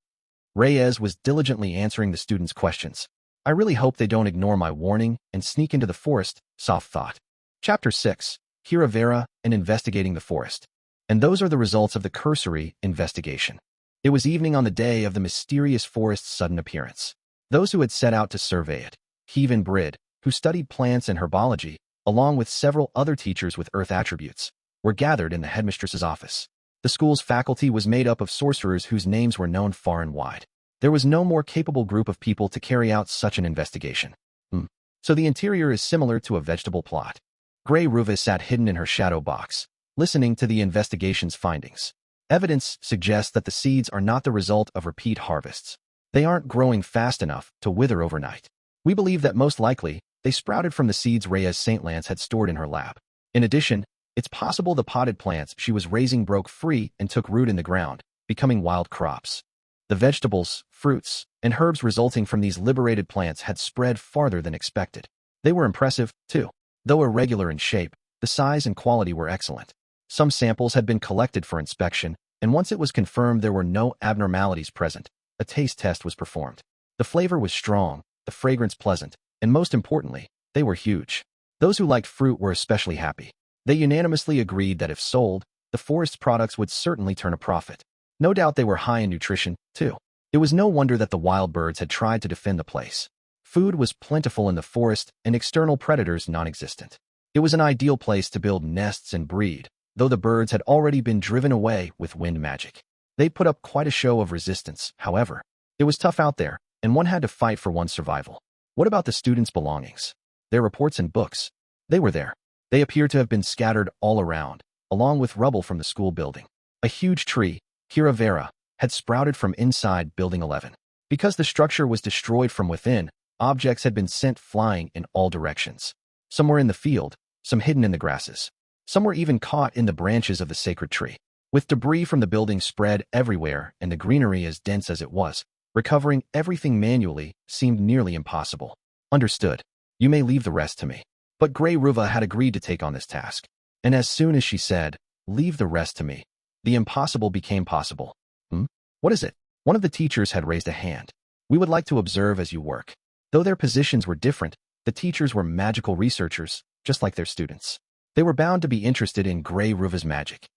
Reyes was diligently answering the students' questions. I really hope they don't ignore my warning and sneak into the forest, Soph thought. Chapter 6. Vera and Investigating the Forest. And those are the results of the cursory investigation. It was evening on the day of the mysterious forest's sudden appearance. Those who had set out to survey it, Kevin Brid, who studied plants and herbology, along with several other teachers with earth attributes, were gathered in the headmistress's office. The school's faculty was made up of sorcerers whose names were known far and wide. There was no more capable group of people to carry out such an investigation. So the interior is similar to a vegetable plot. Grey Ruva sat hidden in her shadow box, listening to the investigation's findings. Evidence suggests that the seeds are not the result of repeat harvests. They aren't growing fast enough to wither overnight. We believe that most likely, they sprouted from the seeds Reyes St. Lance had stored in her lab. In addition, it's possible the potted plants she was raising broke free and took root in the ground, becoming wild crops. The vegetables, fruits, and herbs resulting from these liberated plants had spread farther than expected. They were impressive, too. Though irregular in shape, the size and quality were excellent. Some samples had been collected for inspection, and once it was confirmed there were no abnormalities present, a taste test was performed. The flavor was strong, the fragrance pleasant, and most importantly, they were huge. Those who liked fruit were especially happy. They unanimously agreed that if sold, the forest's products would certainly turn a profit. No doubt they were high in nutrition, too. It was no wonder that the wild birds had tried to defend the place. Food was plentiful in the forest and external predators non-existent. It was an ideal place to build nests and breed, though the birds had already been driven away with wind magic. They put up quite a show of resistance, however. It was tough out there, and one had to fight for one's survival. What about the students' belongings? Their reports and books? They were there. They appeared to have been scattered all around, along with rubble from the school building. A huge tree, Vera, had sprouted from inside Building 11. Because the structure was destroyed from within, objects had been sent flying in all directions. Some were in the field, some hidden in the grasses. Some were even caught in the branches of the sacred tree. With debris from the building spread everywhere and the greenery as dense as it was, recovering everything manually seemed nearly impossible. Understood. You may leave the rest to me. But Grey Ruva had agreed to take on this task. And as soon as she said, "Leave the rest to me," the impossible became possible. What is it? One of the teachers had raised a hand. We would like to observe as you work. Though their positions were different, the teachers were magical researchers, just like their students. They were bound to be interested in Grey Ruva's magic.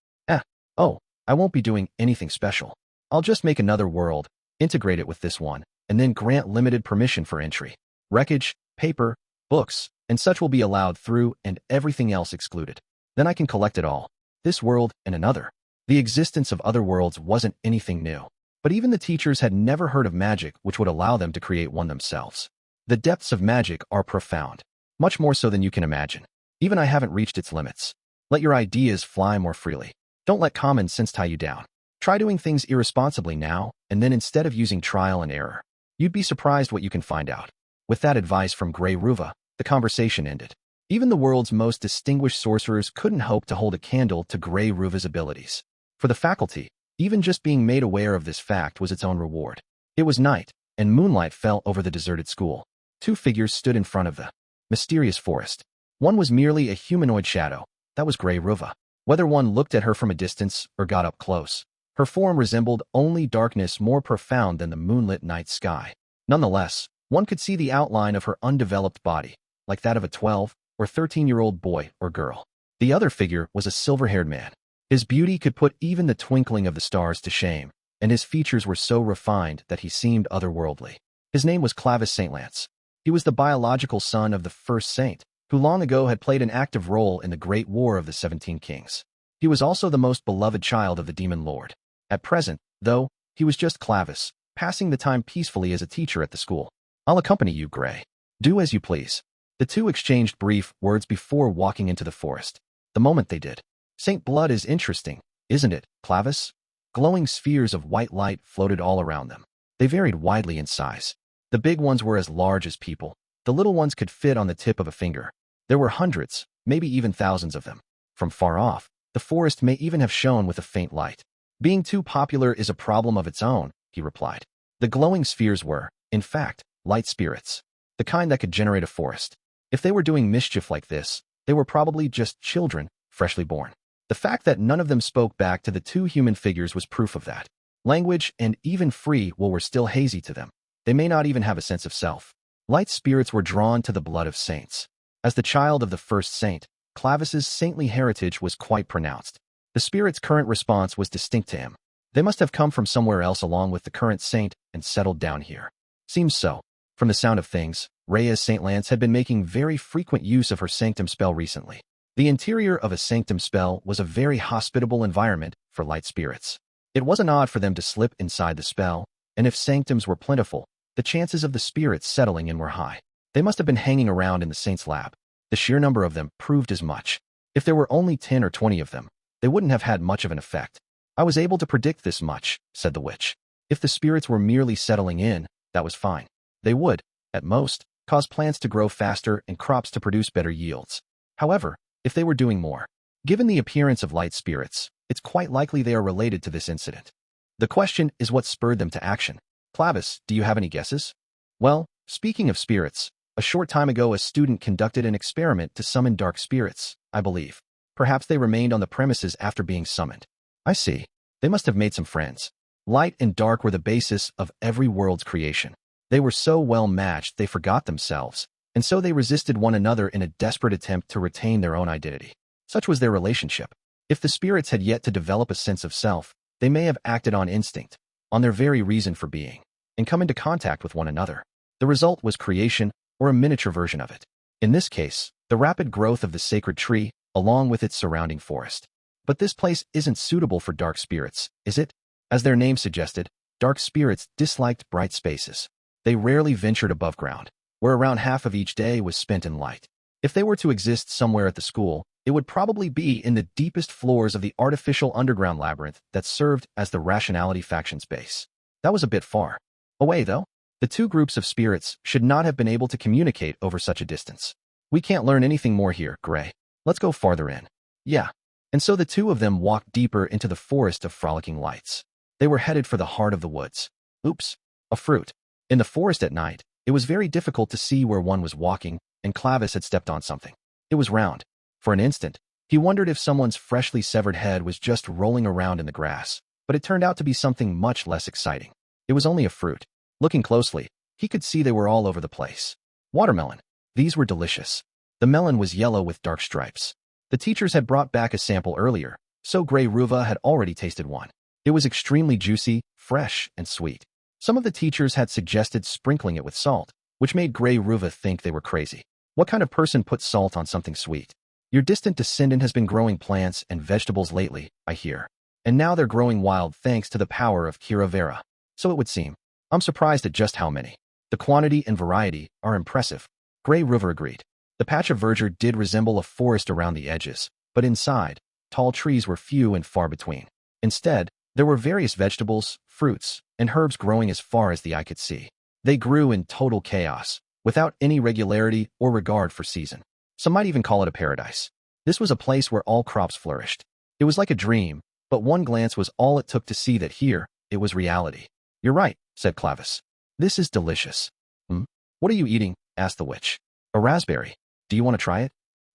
I won't be doing anything special. I'll just make another world, integrate it with this one, and then grant limited permission for entry. Wreckage, paper, books, and such will be allowed through and everything else excluded. Then I can collect it all. This world and another. The existence of other worlds wasn't anything new. But even the teachers had never heard of magic which would allow them to create one themselves. The depths of magic are profound, much more so than you can imagine. Even I haven't reached its limits. Let your ideas fly more freely. Don't let common sense tie you down. Try doing things irresponsibly now, and then instead of using trial and error, you'd be surprised what you can find out. With that advice from Grey Ruva, the conversation ended. Even the world's most distinguished sorcerers couldn't hope to hold a candle to Grey Ruva's abilities. For the faculty, even just being made aware of this fact was its own reward. It was night, and moonlight fell over the deserted school. Two figures stood in front of the mysterious forest. One was merely a humanoid shadow. That was Grey Ruva. Whether one looked at her from a distance or got up close, her form resembled only darkness more profound than the moonlit night sky. Nonetheless, one could see the outline of her undeveloped body, like that of a 12 or 13-year-old boy or girl. The other figure was a silver-haired man. His beauty could put even the twinkling of the stars to shame, and his features were so refined that he seemed otherworldly. His name was Clavis St. Lance. He was the biological son of the first saint, who long ago had played an active role in the Great War of the 17 Kings. He was also the most beloved child of the Demon Lord. At present, though, he was just Clavis, passing the time peacefully as a teacher at the school. I'll accompany you, Grey. Do as you please. The two exchanged brief words before walking into the forest. The moment they did, Saint Blood is interesting, isn't it, Clavis? Glowing spheres of white light floated all around them. They varied widely in size. The big ones were as large as people. The little ones could fit on the tip of a finger. There were hundreds, maybe even thousands of them. From far off, the forest may even have shone with a faint light. Being too popular is a problem of its own, he replied. The glowing spheres were, in fact, light spirits. The kind that could generate a forest. If they were doing mischief like this, they were probably just children, freshly born. The fact that none of them spoke back to the two human figures was proof of that. Language and even free will were still hazy to them. They may not even have a sense of self. Light spirits were drawn to the blood of saints. As the child of the first saint, Clavis's saintly heritage was quite pronounced. The spirit's current response was distinct to him. They must have come from somewhere else along with the current saint and settled down here. Seems so. From the sound of things, Rhea's St. Lance had been making very frequent use of her sanctum spell recently. The interior of a sanctum spell was a very hospitable environment for light spirits. It wasn't odd for them to slip inside the spell, and if sanctums were plentiful, the chances of the spirits settling in were high. They must have been hanging around in the saint's lab. The sheer number of them proved as much. If there were only 10 or 20 of them, they wouldn't have had much of an effect. I was able to predict this much, said the witch. If the spirits were merely settling in, that was fine. They would, at most, cause plants to grow faster and crops to produce better yields. However, if they were doing more, given the appearance of light spirits, it's quite likely they are related to this incident. The question is what spurred them to action. Clavis, do you have any guesses? Well, speaking of spirits, a short time ago a student conducted an experiment to summon dark spirits, I believe. Perhaps they remained on the premises after being summoned. I see. They must have made some friends. Light and dark were the basis of every world's creation. They were so well matched they forgot themselves, and so they resisted one another in a desperate attempt to retain their own identity. Such was their relationship. If the spirits had yet to develop a sense of self, they may have acted on instinct, on their very reason for being, and come into contact with one another. The result was creation, or a miniature version of it. In this case, the rapid growth of the sacred tree, along with its surrounding forest. But this place isn't suitable for dark spirits, is it? As their name suggested, dark spirits disliked bright spaces. They rarely ventured above ground, where around half of each day was spent in light. If they were to exist somewhere at the school, it would probably be in the deepest floors of the artificial underground labyrinth that served as the Rationality faction's base. That was a bit far away, though. The two groups of spirits should not have been able to communicate over such a distance. We can't learn anything more here, Grey. Let's go farther in. Yeah. And so the two of them walked deeper into the forest of frolicking lights. They were headed for the heart of the woods. Oops. A fruit. In the forest at night, it was very difficult to see where one was walking, and Clavis had stepped on something. It was round. For an instant, he wondered if someone's freshly severed head was just rolling around in the grass, but it turned out to be something much less exciting. It was only a fruit. Looking closely, he could see they were all over the place. Watermelon. These were delicious. The melon was yellow with dark stripes. The teachers had brought back a sample earlier, so Grey Ruva had already tasted one. It was extremely juicy, fresh, and sweet. Some of the teachers had suggested sprinkling it with salt, which made Grey Ruva think they were crazy. What kind of person puts salt on something sweet? Your distant descendant has been growing plants and vegetables lately, I hear. And now they're growing wild thanks to the power of Vera. So it would seem. I'm surprised at just how many. The quantity and variety are impressive. Grey River agreed. The patch of verdure did resemble a forest around the edges, but inside, tall trees were few and far between. Instead, there were various vegetables, fruits, and herbs growing as far as the eye could see. They grew in total chaos, without any regularity or regard for season. Some might even call it a paradise. This was a place where all crops flourished. It was like a dream, but one glance was all it took to see that here, it was reality. You're right, said Clavis. This is delicious. What are you eating? Asked the witch. A raspberry. Do you want to try it?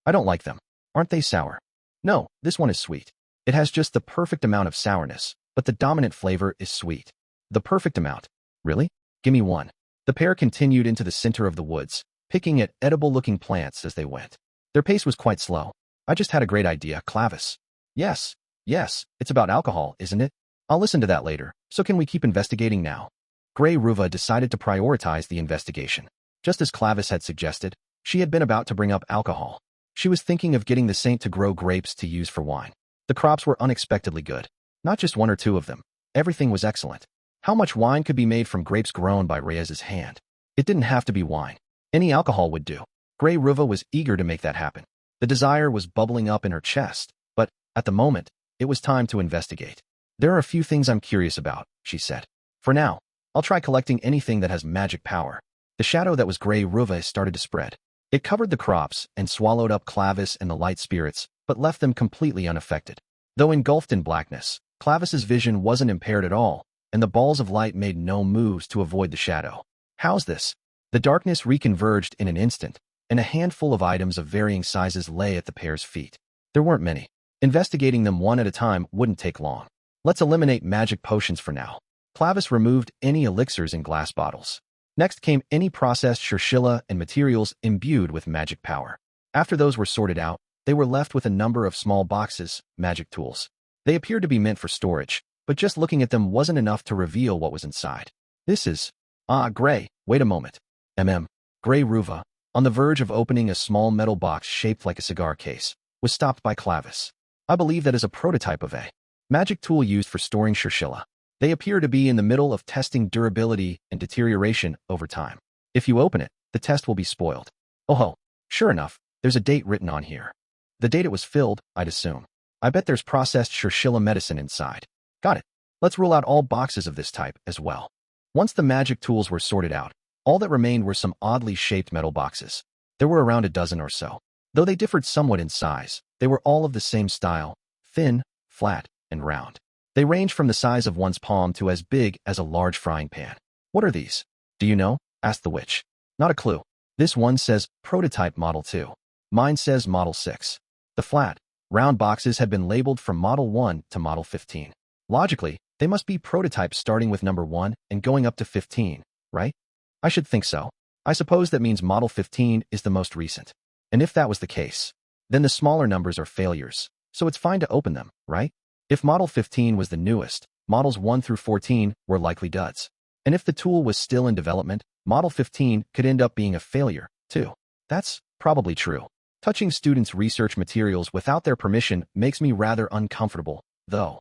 I don't like them. Aren't they sour? No, this one is sweet. It has just the perfect amount of sourness, but the dominant flavor is sweet. The perfect amount. Really? Give me one. The pair continued into the center of the woods, picking at edible-looking plants as they went. Their pace was quite slow. I just had a great idea, Clavis. Yes, it's about alcohol, isn't it? I'll listen to that later, so can we keep investigating now? Grey Ruva decided to prioritize the investigation. Just as Clavis had suggested, she had been about to bring up alcohol. She was thinking of getting the saint to grow grapes to use for wine. The crops were unexpectedly good. Not just one or two of them. Everything was excellent. How much wine could be made from grapes grown by Reyes's hand? It didn't have to be wine. Any alcohol would do. Grey Ruva was eager to make that happen. The desire was bubbling up in her chest, but, at the moment, it was time to investigate. There are a few things I'm curious about, she said. For now, I'll try collecting anything that has magic power. The shadow that was Grey Ruva started to spread. It covered the crops and swallowed up Clavis and the light spirits, but left them completely unaffected. Though engulfed in blackness, Clavis's vision wasn't impaired at all, and the balls of light made no moves to avoid the shadow. How's this? The darkness reconverged in an instant, and a handful of items of varying sizes lay at the pair's feet. There weren't many. Investigating them one at a time wouldn't take long. Let's eliminate magic potions for now. Clavis removed any elixirs in glass bottles. Next came any processed shurshilla and materials imbued with magic power. After those were sorted out, they were left with a number of small boxes, magic tools. They appeared to be meant for storage, but just looking at them wasn't enough to reveal what was inside. This is... Grey, wait a moment. Grey Ruva, on the verge of opening a small metal box shaped like a cigar case, was stopped by Clavis. I believe that is a prototype of a magic tool used for storing shurshilla. They appear to be in the middle of testing durability and deterioration over time. If you open it, the test will be spoiled. Oh, sure enough, there's a date written on here. The date it was filled, I'd assume. I bet there's processed shurshilla medicine inside. Got it. Let's rule out all boxes of this type as well. Once the magic tools were sorted out, all that remained were some oddly shaped metal boxes. There were around a dozen or so. Though they differed somewhat in size, they were all of the same style, thin, flat, and round. They ranged from the size of one's palm to as big as a large frying pan. What are these? Do you know? Asked the witch. Not a clue. This one says Prototype Model 2. Mine says Model 6. The flat, round boxes had been labeled from Model 1 to Model 15. Logically, they must be prototypes starting with number 1 and going up to 15, right? I should think so. I suppose that means Model 15 is the most recent. And if that was the case, then the smaller numbers are failures, so it's fine to open them, right? If Model 15 was the newest, Models 1 through 14 were likely duds. And if the tool was still in development, Model 15 could end up being a failure, too. That's probably true. Touching students' research materials without their permission makes me rather uncomfortable, though.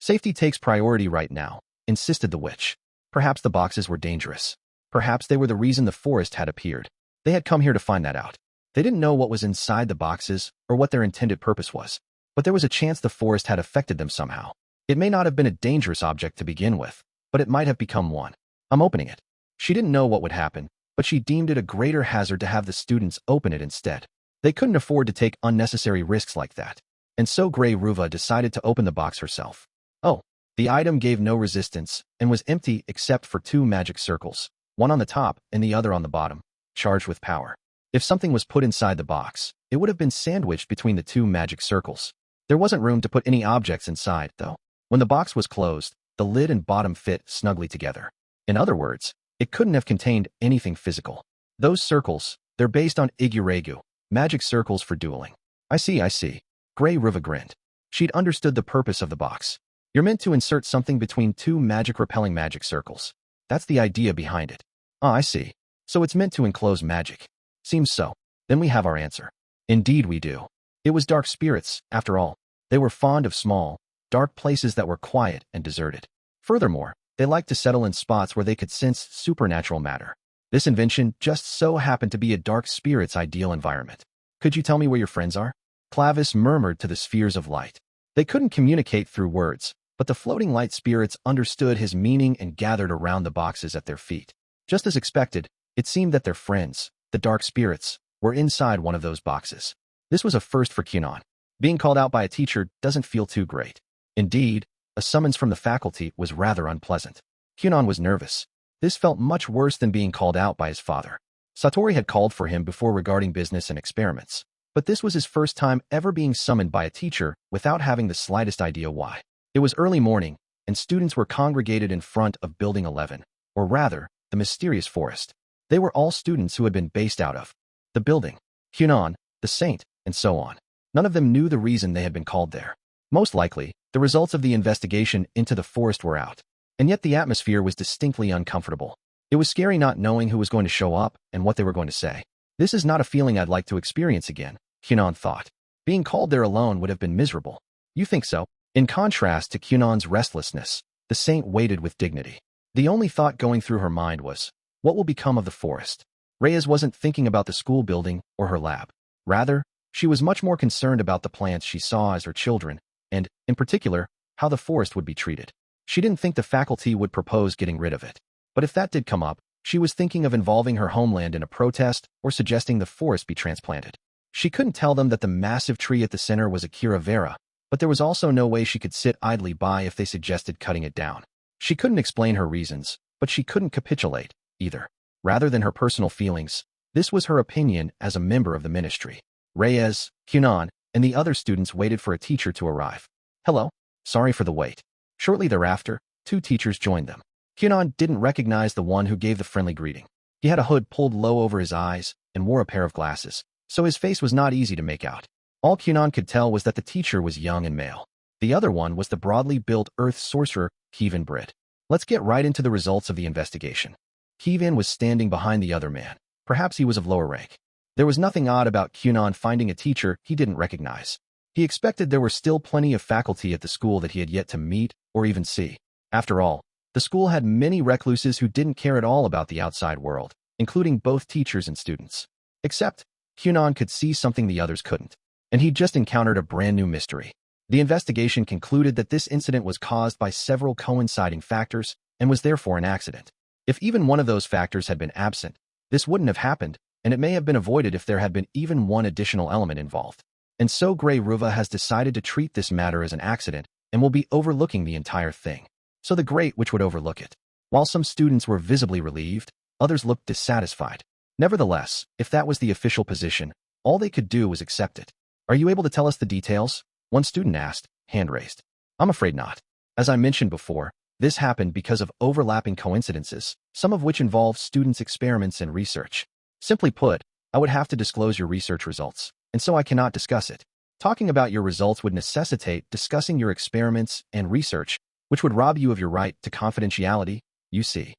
Safety takes priority right now, insisted the witch. Perhaps the boxes were dangerous. Perhaps they were the reason the forest had appeared. They had come here to find that out. They didn't know what was inside the boxes or what their intended purpose was. But there was a chance the forest had affected them somehow. It may not have been a dangerous object to begin with, but it might have become one. I'm opening it. She didn't know what would happen, but she deemed it a greater hazard to have the students open it instead. They couldn't afford to take unnecessary risks like that. And so Grey Ruva decided to open the box herself. Oh, the item gave no resistance and was empty except for 2 magic circles, one on the top and the other on the bottom, charged with power. If something was put inside the box, it would have been sandwiched between the 2 magic circles. There wasn't room to put any objects inside, though. When the box was closed, the lid and bottom fit snugly together. In other words, it couldn't have contained anything physical. Those circles, they're based on Iguregu, magic circles for dueling. I see. Grey Ruva grinned. She'd understood the purpose of the box. You're meant to insert something between 2 magic-repelling magic circles. That's the idea behind it. I see. So it's meant to enclose magic. Seems so. Then we have our answer. Indeed we do. It was dark spirits, after all. They were fond of small, dark places that were quiet and deserted. Furthermore, They liked to settle in spots where they could sense supernatural matter. This invention just so happened to be a dark spirit's ideal environment. Could you tell me where your friends are? Clavis murmured to the spheres of light. They couldn't communicate through words, but the floating light spirits understood his meaning and gathered around the boxes at their feet. Just as expected, it seemed that their friends, the dark spirits, were inside one of those boxes. This was a first for Kunon. Being called out by a teacher doesn't feel too great. Indeed, a summons from the faculty was rather unpleasant. Kunon was nervous. This felt much worse than being called out by his father. Satori had called for him before regarding business and experiments, but this was his first time ever being summoned by a teacher without having the slightest idea why. It was early morning, and students were congregated in front of Building 11, or rather, the mysterious forest. They were all students who had been based out of the building, Kunon, the saint, and so on. None of them knew the reason they had been called there. Most likely, the results of the investigation into the forest were out, and yet the atmosphere was distinctly uncomfortable. It was scary not knowing who was going to show up and what they were going to say. This is not a feeling I'd like to experience again, Kunon thought. Being called there alone would have been miserable. You think so? In contrast to Kunon's restlessness, the saint waited with dignity. The only thought going through her mind was, what will become of the forest? Reyes wasn't thinking about the school building or her lab. Rather, she was much more concerned about the plants she saw as her children, and, in particular, how the forest would be treated. She didn't think the faculty would propose getting rid of it. But if that did come up, she was thinking of involving her homeland in a protest or suggesting the forest be transplanted. She couldn't tell them that the massive tree at the center was a Vera, but there was also no way she could sit idly by if they suggested cutting it down. She couldn't explain her reasons, but she couldn't capitulate, either. Rather than her personal feelings, this was her opinion as a member of the ministry. Reyes, Kunon, and the other students waited for a teacher to arrive. Hello, sorry for the wait. Shortly thereafter, two teachers joined them. Kunon didn't recognize the one who gave the friendly greeting. He had a hood pulled low over his eyes and wore a pair of glasses, so his face was not easy to make out. All Kunon could tell was that the teacher was young and male. The other one was the broadly built earth sorcerer, Kevin Britt. Let's get right into the results of the investigation. Kevin was standing behind the other man. Perhaps he was of lower rank. There was nothing odd about Kunon finding a teacher he didn't recognize. He expected there were still plenty of faculty at the school that he had yet to meet or even see. After all, the school had many recluses who didn't care at all about the outside world, including both teachers and students. Except, Kunon could see something the others couldn't, and he'd just encountered a brand new mystery. The investigation concluded that this incident was caused by several coinciding factors and was therefore an accident. If even one of those factors had been absent, this wouldn't have happened, and it may have been avoided if there had been even one additional element involved. And so Grey Ruva has decided to treat this matter as an accident and will be overlooking the entire thing. So the Great Witch would overlook it. While some students were visibly relieved, others looked dissatisfied. Nevertheless, if that was the official position, all they could do was accept it. Are you able to tell us the details? One student asked, hand raised. I'm afraid not. As I mentioned before, this happened because of overlapping coincidences, some of which involve students' experiments and research. Simply put, I would have to disclose your research results, and so I cannot discuss it. Talking about your results would necessitate discussing your experiments and research, which would rob you of your right to confidentiality, you see.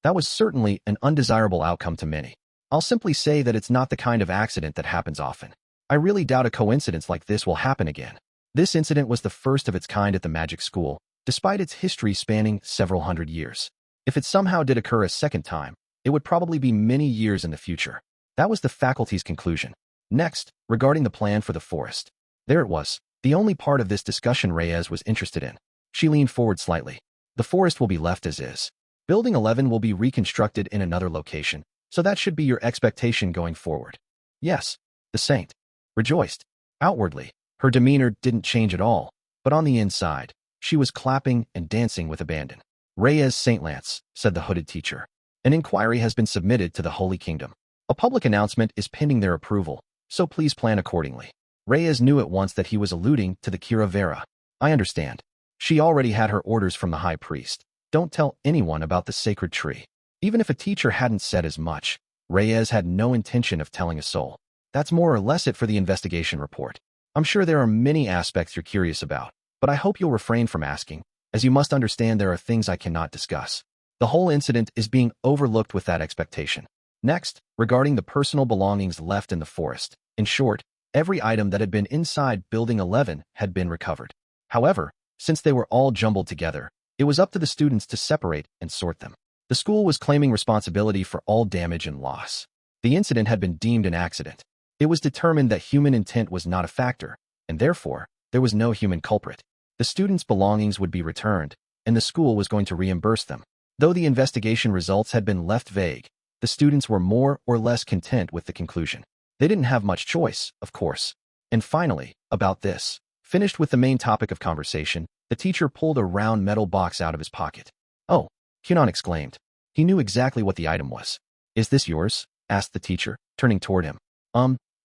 That was certainly an undesirable outcome to many. I'll simply say that it's not the kind of accident that happens often. I really doubt a coincidence like this will happen again. This incident was the first of its kind at the magic school, despite its history spanning several hundred years. If it somehow did occur a second time, it would probably be many years in the future. That was the faculty's conclusion. Next, regarding the plan for the forest. There it was, the only part of this discussion Reyes was interested in. She leaned forward slightly. The forest will be left as is. Building 11 will be reconstructed in another location, so that should be your expectation going forward. Yes, the saint rejoiced. Outwardly, her demeanor didn't change at all, but on the inside, she was clapping and dancing with abandon. Reyes Saint Lance, said the hooded teacher. An inquiry has been submitted to the Holy Kingdom. A public announcement is pending their approval, so please plan accordingly. Reyes knew at once that he was alluding to the Vera. I understand. She already had her orders from the high priest. Don't tell anyone about the sacred tree. Even if a teacher hadn't said as much, Reyes had no intention of telling a soul. That's more or less it for the investigation report. I'm sure there are many aspects you're curious about, but I hope you'll refrain from asking, as you must understand there are things I cannot discuss. The whole incident is being overlooked with that expectation. Next, regarding the personal belongings left in the forest. In short, every item that had been inside Building 11 had been recovered. However, since they were all jumbled together, It was up to the students to separate and sort them. The school was claiming responsibility for all damage and loss. The incident had been deemed an accident. It was determined that human intent was not a factor, and therefore, there was no human culprit. The students' belongings would be returned, and the school was going to reimburse them. Though the investigation results had been left vague, the students were more or less content with the conclusion. They didn't have much choice, of course. And finally, about this, finished with the main topic of conversation, the teacher pulled a round metal box out of his pocket. "Oh," Kunon exclaimed. He knew exactly what the item was. "Is this yours?" asked the teacher, turning toward him.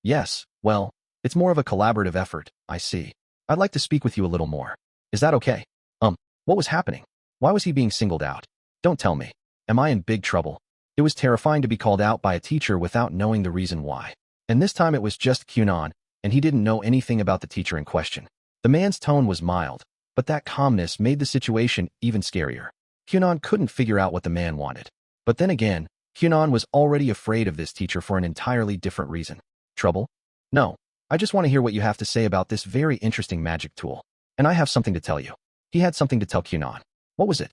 Yes, well, it's more of a collaborative effort, I see. I'd like to speak with you a little more. Is that okay?" What was happening? Why was he being singled out? Don't tell me. Am I in big trouble? It was terrifying to be called out by a teacher without knowing the reason why. And this time it was just Kunon, and he didn't know anything about the teacher in question. The man's tone was mild, but that calmness made the situation even scarier. Kunon couldn't figure out what the man wanted. But then again, Kunon was already afraid of this teacher for an entirely different reason. Trouble? No. I just want to hear what you have to say about this very interesting magic tool. And I have something to tell you. He had something to tell Kunon. What was it?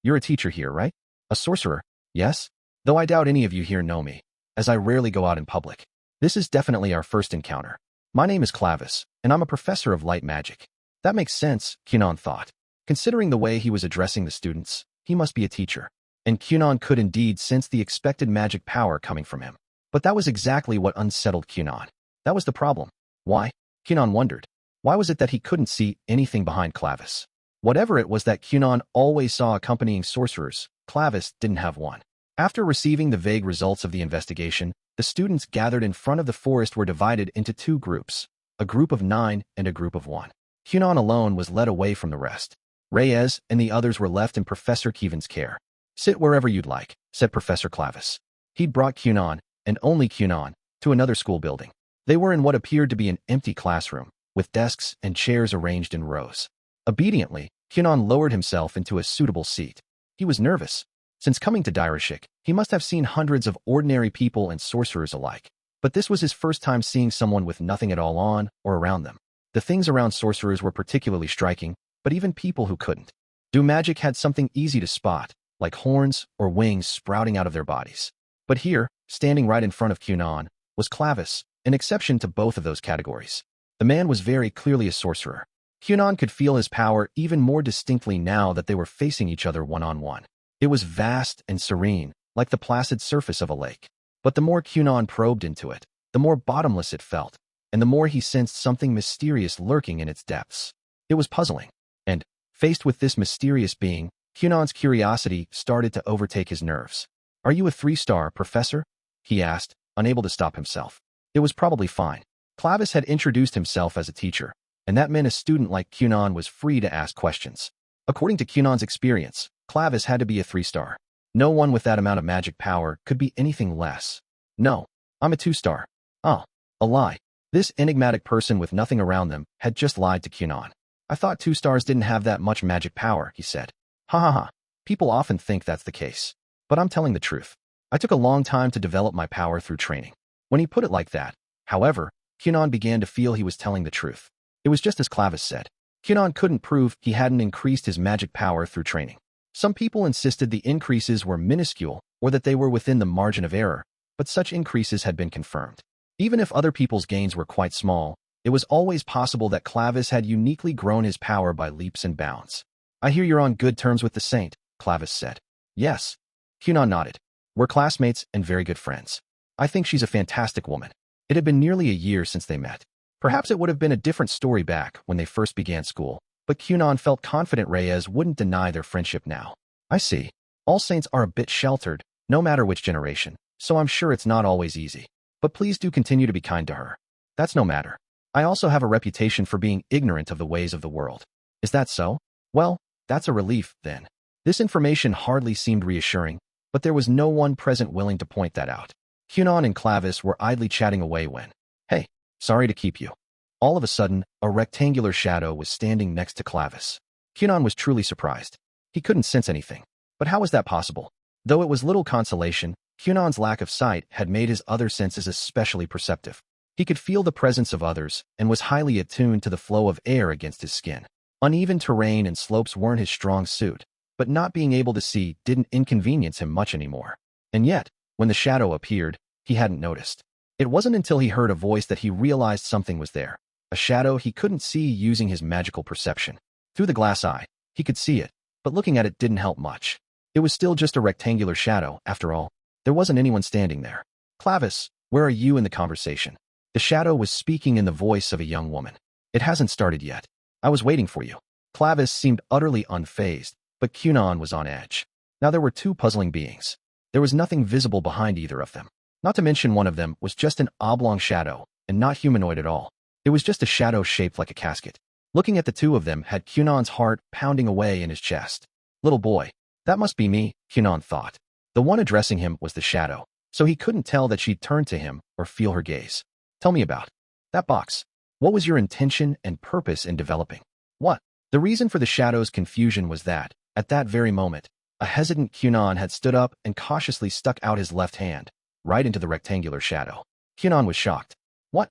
You're a teacher here, right? A sorcerer? Yes? Though I doubt any of you here know me, as I rarely go out in public. This is definitely our first encounter. My name is Clavis, and I'm a professor of light magic. That makes sense, Kunon thought. Considering the way he was addressing the students, he must be a teacher. And Kunon could indeed sense the expected magic power coming from him. But that was exactly what unsettled Kunon. That was the problem. Why? Kunon wondered. Why was it that he couldn't see anything behind Clavis? Whatever it was that Kunon always saw accompanying sorcerers, Clavis didn't have one. After receiving the vague results of the investigation, the students gathered in front of the forest were divided into two groups, a group of 9 and a group of 1. Kunon alone was led away from the rest. Reyes and the others were left in Professor Keevan's care. "Sit wherever you'd like," said Professor Clavis. He'd brought Kunon, and only Kunon, to another school building. They were in what appeared to be an empty classroom, with desks and chairs arranged in rows. Obediently, Kunon lowered himself into a suitable seat. He was nervous. Since coming to Direshik, he must have seen hundreds of ordinary people and sorcerers alike. But this was his first time seeing someone with nothing at all on or around them. The things around sorcerers were particularly striking, but even people who couldn't do magic had something easy to spot, like horns or wings sprouting out of their bodies. But here, standing right in front of Kunon, was Clavis, an exception to both of those categories. The man was very clearly a sorcerer. Kunon could feel his power even more distinctly now that they were facing each other one-on-one. It was vast and serene, like the placid surface of a lake. But the more Kunon probed into it, the more bottomless it felt, and the more he sensed something mysterious lurking in its depths. It was puzzling. And, faced with this mysterious being, Kunon's curiosity started to overtake his nerves. "Are you a 3-star, Professor?" he asked, unable to stop himself. It was probably fine. Clavis had introduced himself as a teacher, and that meant a student like Kunon was free to ask questions. According to Kunon's experience, Clavis had to be a 3-star. No one with that amount of magic power could be anything less. "No, I'm a 2-star. Oh, a lie." This enigmatic person with nothing around them had just lied to Kunon. "I thought 2-stars didn't have that much magic power," he said. "Ha ha ha. People often think that's the case. But I'm telling the truth. I took a long time to develop my power through training." When he put it like that, however, Kunon began to feel he was telling the truth. It was just as Clavis said. Kunon couldn't prove he hadn't increased his magic power through training. Some people insisted the increases were minuscule or that they were within the margin of error, but such increases had been confirmed. Even if other people's gains were quite small, it was always possible that Clavis had uniquely grown his power by leaps and bounds. "I hear you're on good terms with the saint," Clavis said. "Yes." Kunon nodded. "We're classmates and very good friends. I think she's a fantastic woman." It had been nearly a year since they met. Perhaps it would have been a different story back when they first began school, but Kunon felt confident Reyes wouldn't deny their friendship now. "I see. All saints are a bit sheltered, no matter which generation, so I'm sure it's not always easy. But please do continue to be kind to her." "That's no matter. I also have a reputation for being ignorant of the ways of the world." "Is that so? Well, that's a relief, then." This information hardly seemed reassuring, but there was no one present willing to point that out. Kunon and Clavis were idly chatting away when, "Hey, sorry to keep you." All of a sudden, a rectangular shadow was standing next to Clavis. Kunon was truly surprised. He couldn't sense anything. But how was that possible? Though it was little consolation, Kunon's lack of sight had made his other senses especially perceptive. He could feel the presence of others and was highly attuned to the flow of air against his skin. Uneven terrain and slopes weren't his strong suit, but not being able to see didn't inconvenience him much anymore. And yet, when the shadow appeared, he hadn't noticed. It wasn't until he heard a voice that he realized something was there, a shadow he couldn't see using his magical perception. Through the glass eye, he could see it, but looking at it didn't help much. It was still just a rectangular shadow, after all. There wasn't anyone standing there. "Clavis, where are you in the conversation?" The shadow was speaking in the voice of a young woman. "It hasn't started yet. I was waiting for you." Clavis seemed utterly unfazed, but Kunon was on edge. Now there were two puzzling beings. There was nothing visible behind either of them. Not to mention one of them was just an oblong shadow, and not humanoid at all. It was just a shadow shaped like a casket. Looking at the two of them had Kunon's heart pounding away in his chest. "Little boy, that must be me," Kunon thought. The one addressing him was the shadow, so he couldn't tell that she'd turned to him or feel her gaze. "Tell me about that box. What was your intention and purpose in developing?" "What?" The reason for the shadow's confusion was that, at that very moment, a hesitant Kunon had stood up and cautiously stuck out his left hand, right into the rectangular shadow. Kunon was shocked. What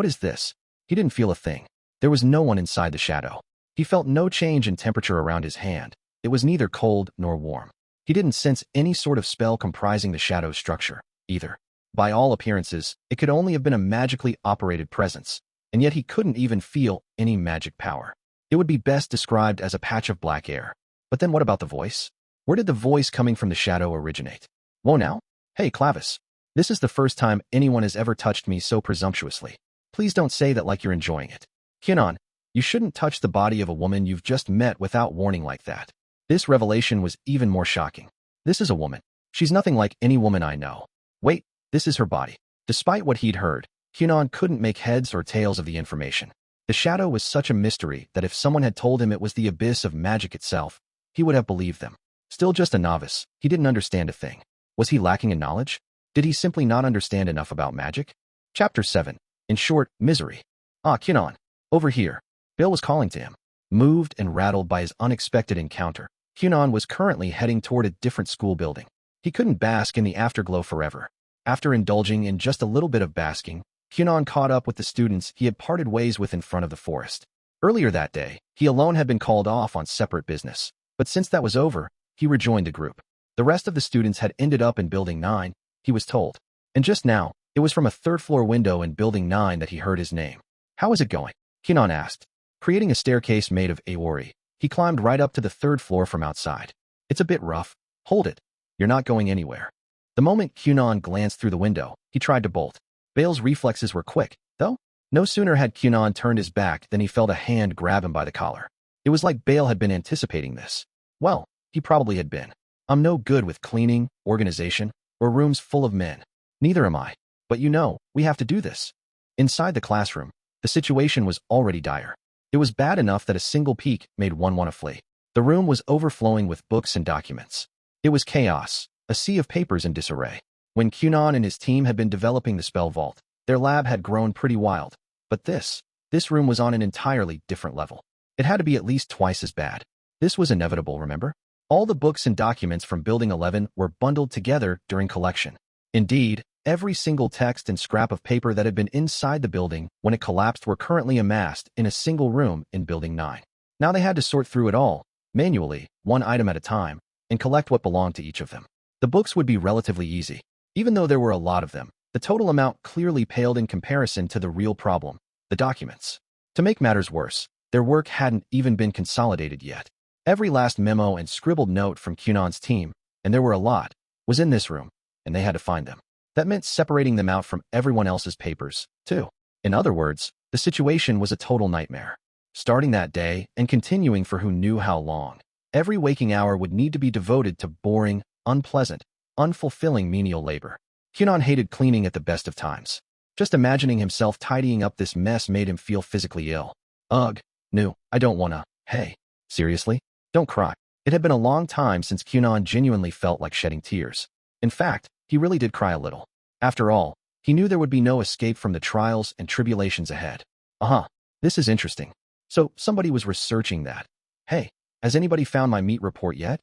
is this?" He didn't feel a thing. There was no one inside the shadow. He felt no change in temperature around his hand. It was neither cold nor warm. He didn't sense any sort of spell comprising the shadow's structure, either. By all appearances, it could only have been a magically operated presence, and yet he couldn't even feel any magic power. It would be best described as a patch of black air. But then what about the voice? Where did the voice coming from the shadow originate? "Whoa now? Hey, Clavis. This is the first time anyone has ever touched me so presumptuously. Please don't say that like you're enjoying it. Kunon, you shouldn't touch the body of a woman you've just met without warning like that." This revelation was even more shocking. "This is a woman. She's nothing like any woman I know. Wait, this is her body." Despite what he'd heard, Kunon couldn't make heads or tails of the information. The shadow was such a mystery that if someone had told him it was the abyss of magic itself, he would have believed them. Still just a novice, he didn't understand a thing. Was he lacking in knowledge? Did he simply not understand enough about magic? Chapter 7. In short, misery. "Ah, Kunon. Over here." Bill was calling to him. Moved and rattled by his unexpected encounter, Kunon was currently heading toward a different school building. He couldn't bask in the afterglow forever. After indulging in just a little bit of basking, Kunon caught up with the students he had parted ways with in front of the forest. Earlier that day, he alone had been called off on separate business, but since that was over, he rejoined the group. The rest of the students had ended up in Building 9, he was told. And just now, it was from a third-floor window in Building 9 that he heard his name. "How is it going?" Kunon asked. Creating a staircase made of awori, he climbed right up to the third floor from outside. "It's a bit rough. Hold it. You're not going anywhere." The moment Kunon glanced through the window, he tried to bolt. Bale's reflexes were quick, though. No sooner had Kunon turned his back than he felt a hand grab him by the collar. It was like Bale had been anticipating this. Well, he probably had been. "I'm no good with cleaning, organization, or rooms full of men. Neither am I. But we have to do this." Inside the classroom, the situation was already dire. It was bad enough that a single peek made one want to flee. The room was overflowing with books and documents. It was chaos, a sea of papers in disarray. When Kunon and his team had been developing the spell vault, their lab had grown pretty wild. But this room was on an entirely different level. It had to be at least twice as bad. This was inevitable, remember? All the books and documents from Building 11 were bundled together during collection. Indeed, every single text and scrap of paper that had been inside the building when it collapsed were currently amassed in a single room in Building 9. Now they had to sort through it all, manually, one item at a time, and collect what belonged to each of them. The books would be relatively easy. Even though there were a lot of them, the total amount clearly paled in comparison to the real problem, the documents. To make matters worse, their work hadn't even been consolidated yet. Every last memo and scribbled note from Kunon's team, and there were a lot, was in this room, and they had to find them. That meant separating them out from everyone else's papers, too. In other words, the situation was a total nightmare. Starting that day and continuing for who knew how long, every waking hour would need to be devoted to boring, unpleasant, unfulfilling menial labor. Kunon hated cleaning at the best of times. Just imagining himself tidying up this mess made him feel physically ill. "Ugh, no, I don't wanna." "Hey, seriously? Don't cry." It had been a long time since Kunon genuinely felt like shedding tears. In fact, he really did cry a little. After all, he knew there would be no escape from the trials and tribulations ahead. This is interesting. So somebody was researching that. Hey, has anybody found my meet report yet?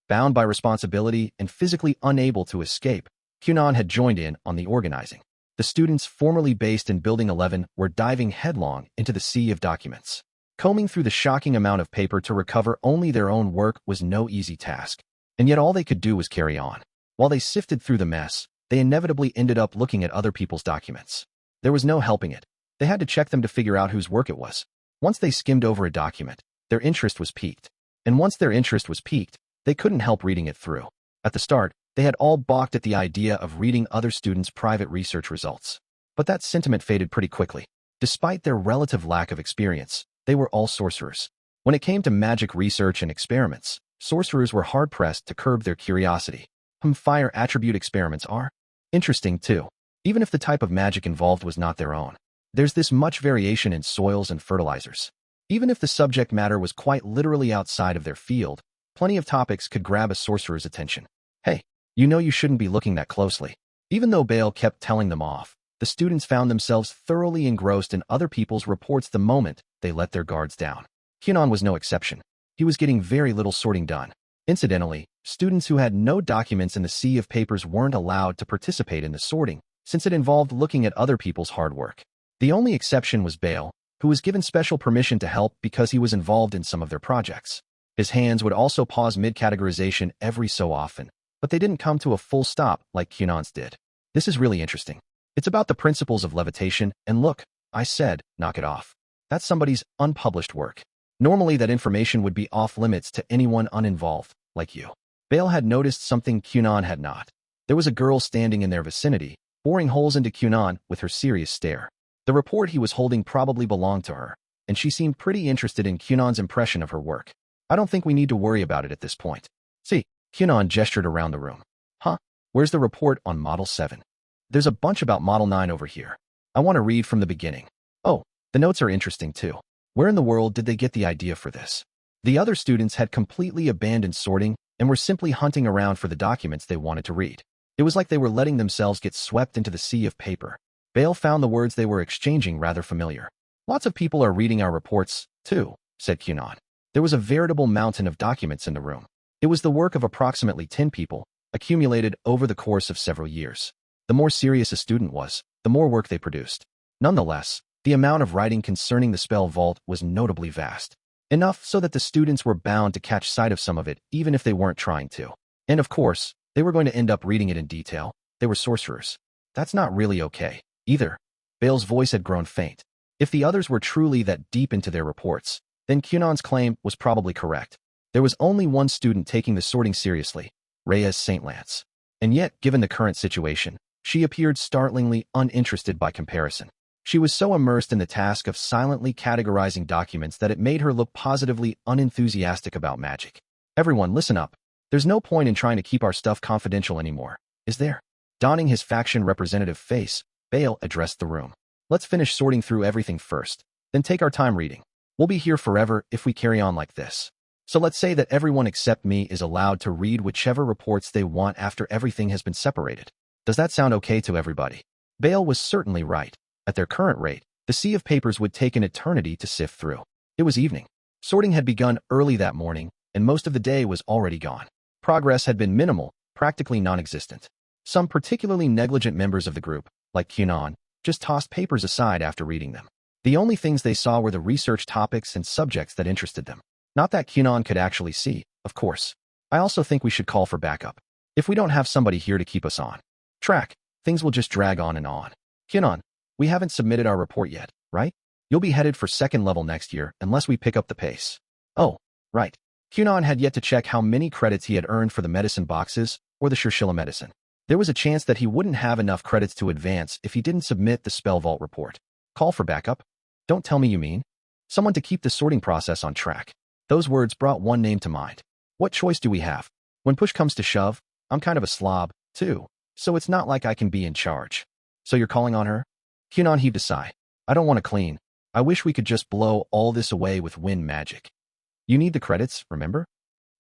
Bound by responsibility and physically unable to escape, Kunon had joined in on the organizing. The students formerly based in Building 11 were diving headlong into the sea of documents. Combing through the shocking amount of paper to recover only their own work was no easy task, and yet all they could do was carry on. While they sifted through the mess, they inevitably ended up looking at other people's documents. There was no helping it. They had to check them to figure out whose work it was. Once they skimmed over a document, their interest was piqued. And once their interest was piqued, they couldn't help reading it through. At the start, they had all balked at the idea of reading other students' private research results. But that sentiment faded pretty quickly. Despite their relative lack of experience, they were all sorcerers. When it came to magic research and experiments, sorcerers were hard-pressed to curb their curiosity. Fire attribute experiments are interesting too, even if the type of magic involved was not their own. There's this much variation in soils and fertilizers. Even if the subject matter was quite literally outside of their field, plenty of topics could grab a sorcerer's attention. Hey, you know you shouldn't be looking that closely. Even though Bale kept telling them off, the students found themselves thoroughly engrossed in other people's reports the moment they let their guards down. Kunon was no exception. He was getting very little sorting done. Incidentally, students who had no documents in the sea of papers weren't allowed to participate in the sorting, since it involved looking at other people's hard work. The only exception was Bale, who was given special permission to help because he was involved in some of their projects. His hands would also pause mid-categorization every so often, but they didn't come to a full stop like Kunon's did. This is really interesting. It's about the principles of levitation, and look, I said, knock it off. That's somebody's unpublished work. Normally that information would be off-limits to anyone uninvolved, like you. Bale had noticed something Kunon had not. There was a girl standing in their vicinity, boring holes into Kunon with her serious stare. The report he was holding probably belonged to her, and she seemed pretty interested in Kunon's impression of her work. I don't think we need to worry about it at this point. See, Kunon gestured around the room. Huh? Where's the report on Model 7? There's a bunch about Model 9 over here. I want to read from the beginning. Oh, the notes are interesting too. Where in the world did they get the idea for this? The other students had completely abandoned sorting and were simply hunting around for the documents they wanted to read. It was like they were letting themselves get swept into the sea of paper. Bale found the words they were exchanging rather familiar. Lots of people are reading our reports, too, said Kunon. There was a veritable mountain of documents in the room. It was the work of approximately 10 people, accumulated over the course of several years. The more serious a student was, the more work they produced. Nonetheless, the amount of writing concerning the spell vault was notably vast. Enough so that the students were bound to catch sight of some of it, even if they weren't trying to. And of course, they were going to end up reading it in detail. They were sorcerers. That's not really okay, either. Bale's voice had grown faint. If the others were truly that deep into their reports, then Kunon's claim was probably correct. There was only one student taking the sorting seriously, Reyes St. Lance. And yet, given the current situation, she appeared startlingly uninterested by comparison. She was so immersed in the task of silently categorizing documents that it made her look positively unenthusiastic about magic. Everyone, listen up. There's no point in trying to keep our stuff confidential anymore, is there? Donning his faction representative face, Bale addressed the room. Let's finish sorting through everything first, then take our time reading. We'll be here forever if we carry on like this. So let's say that everyone except me is allowed to read whichever reports they want after everything has been separated. Does that sound okay to everybody? Bale was certainly right. At their current rate, the sea of papers would take an eternity to sift through. It was evening. Sorting had begun early that morning, and most of the day was already gone. Progress had been minimal, practically non-existent. Some particularly negligent members of the group, like Kunon, just tossed papers aside after reading them. The only things they saw were the research topics and subjects that interested them. Not that Kunon could actually see, of course. I also think we should call for backup. If we don't have somebody here to keep us on track, things will just drag on and on. Kunon, we haven't submitted our report yet, right? You'll be headed for second level next year unless we pick up the pace. Oh, right. Kunon had yet to check how many credits he had earned for the medicine boxes or the Shirshilla medicine. There was a chance that he wouldn't have enough credits to advance if he didn't submit the spell vault report. Call for backup? Don't tell me you mean someone to keep the sorting process on track. Those words brought one name to mind. What choice do we have? When push comes to shove, I'm kind of a slob, too, so it's not like I can be in charge. So you're calling on her? Kunon heaved a sigh. I don't want to clean. I wish we could just blow all this away with wind magic. You need the credits, remember?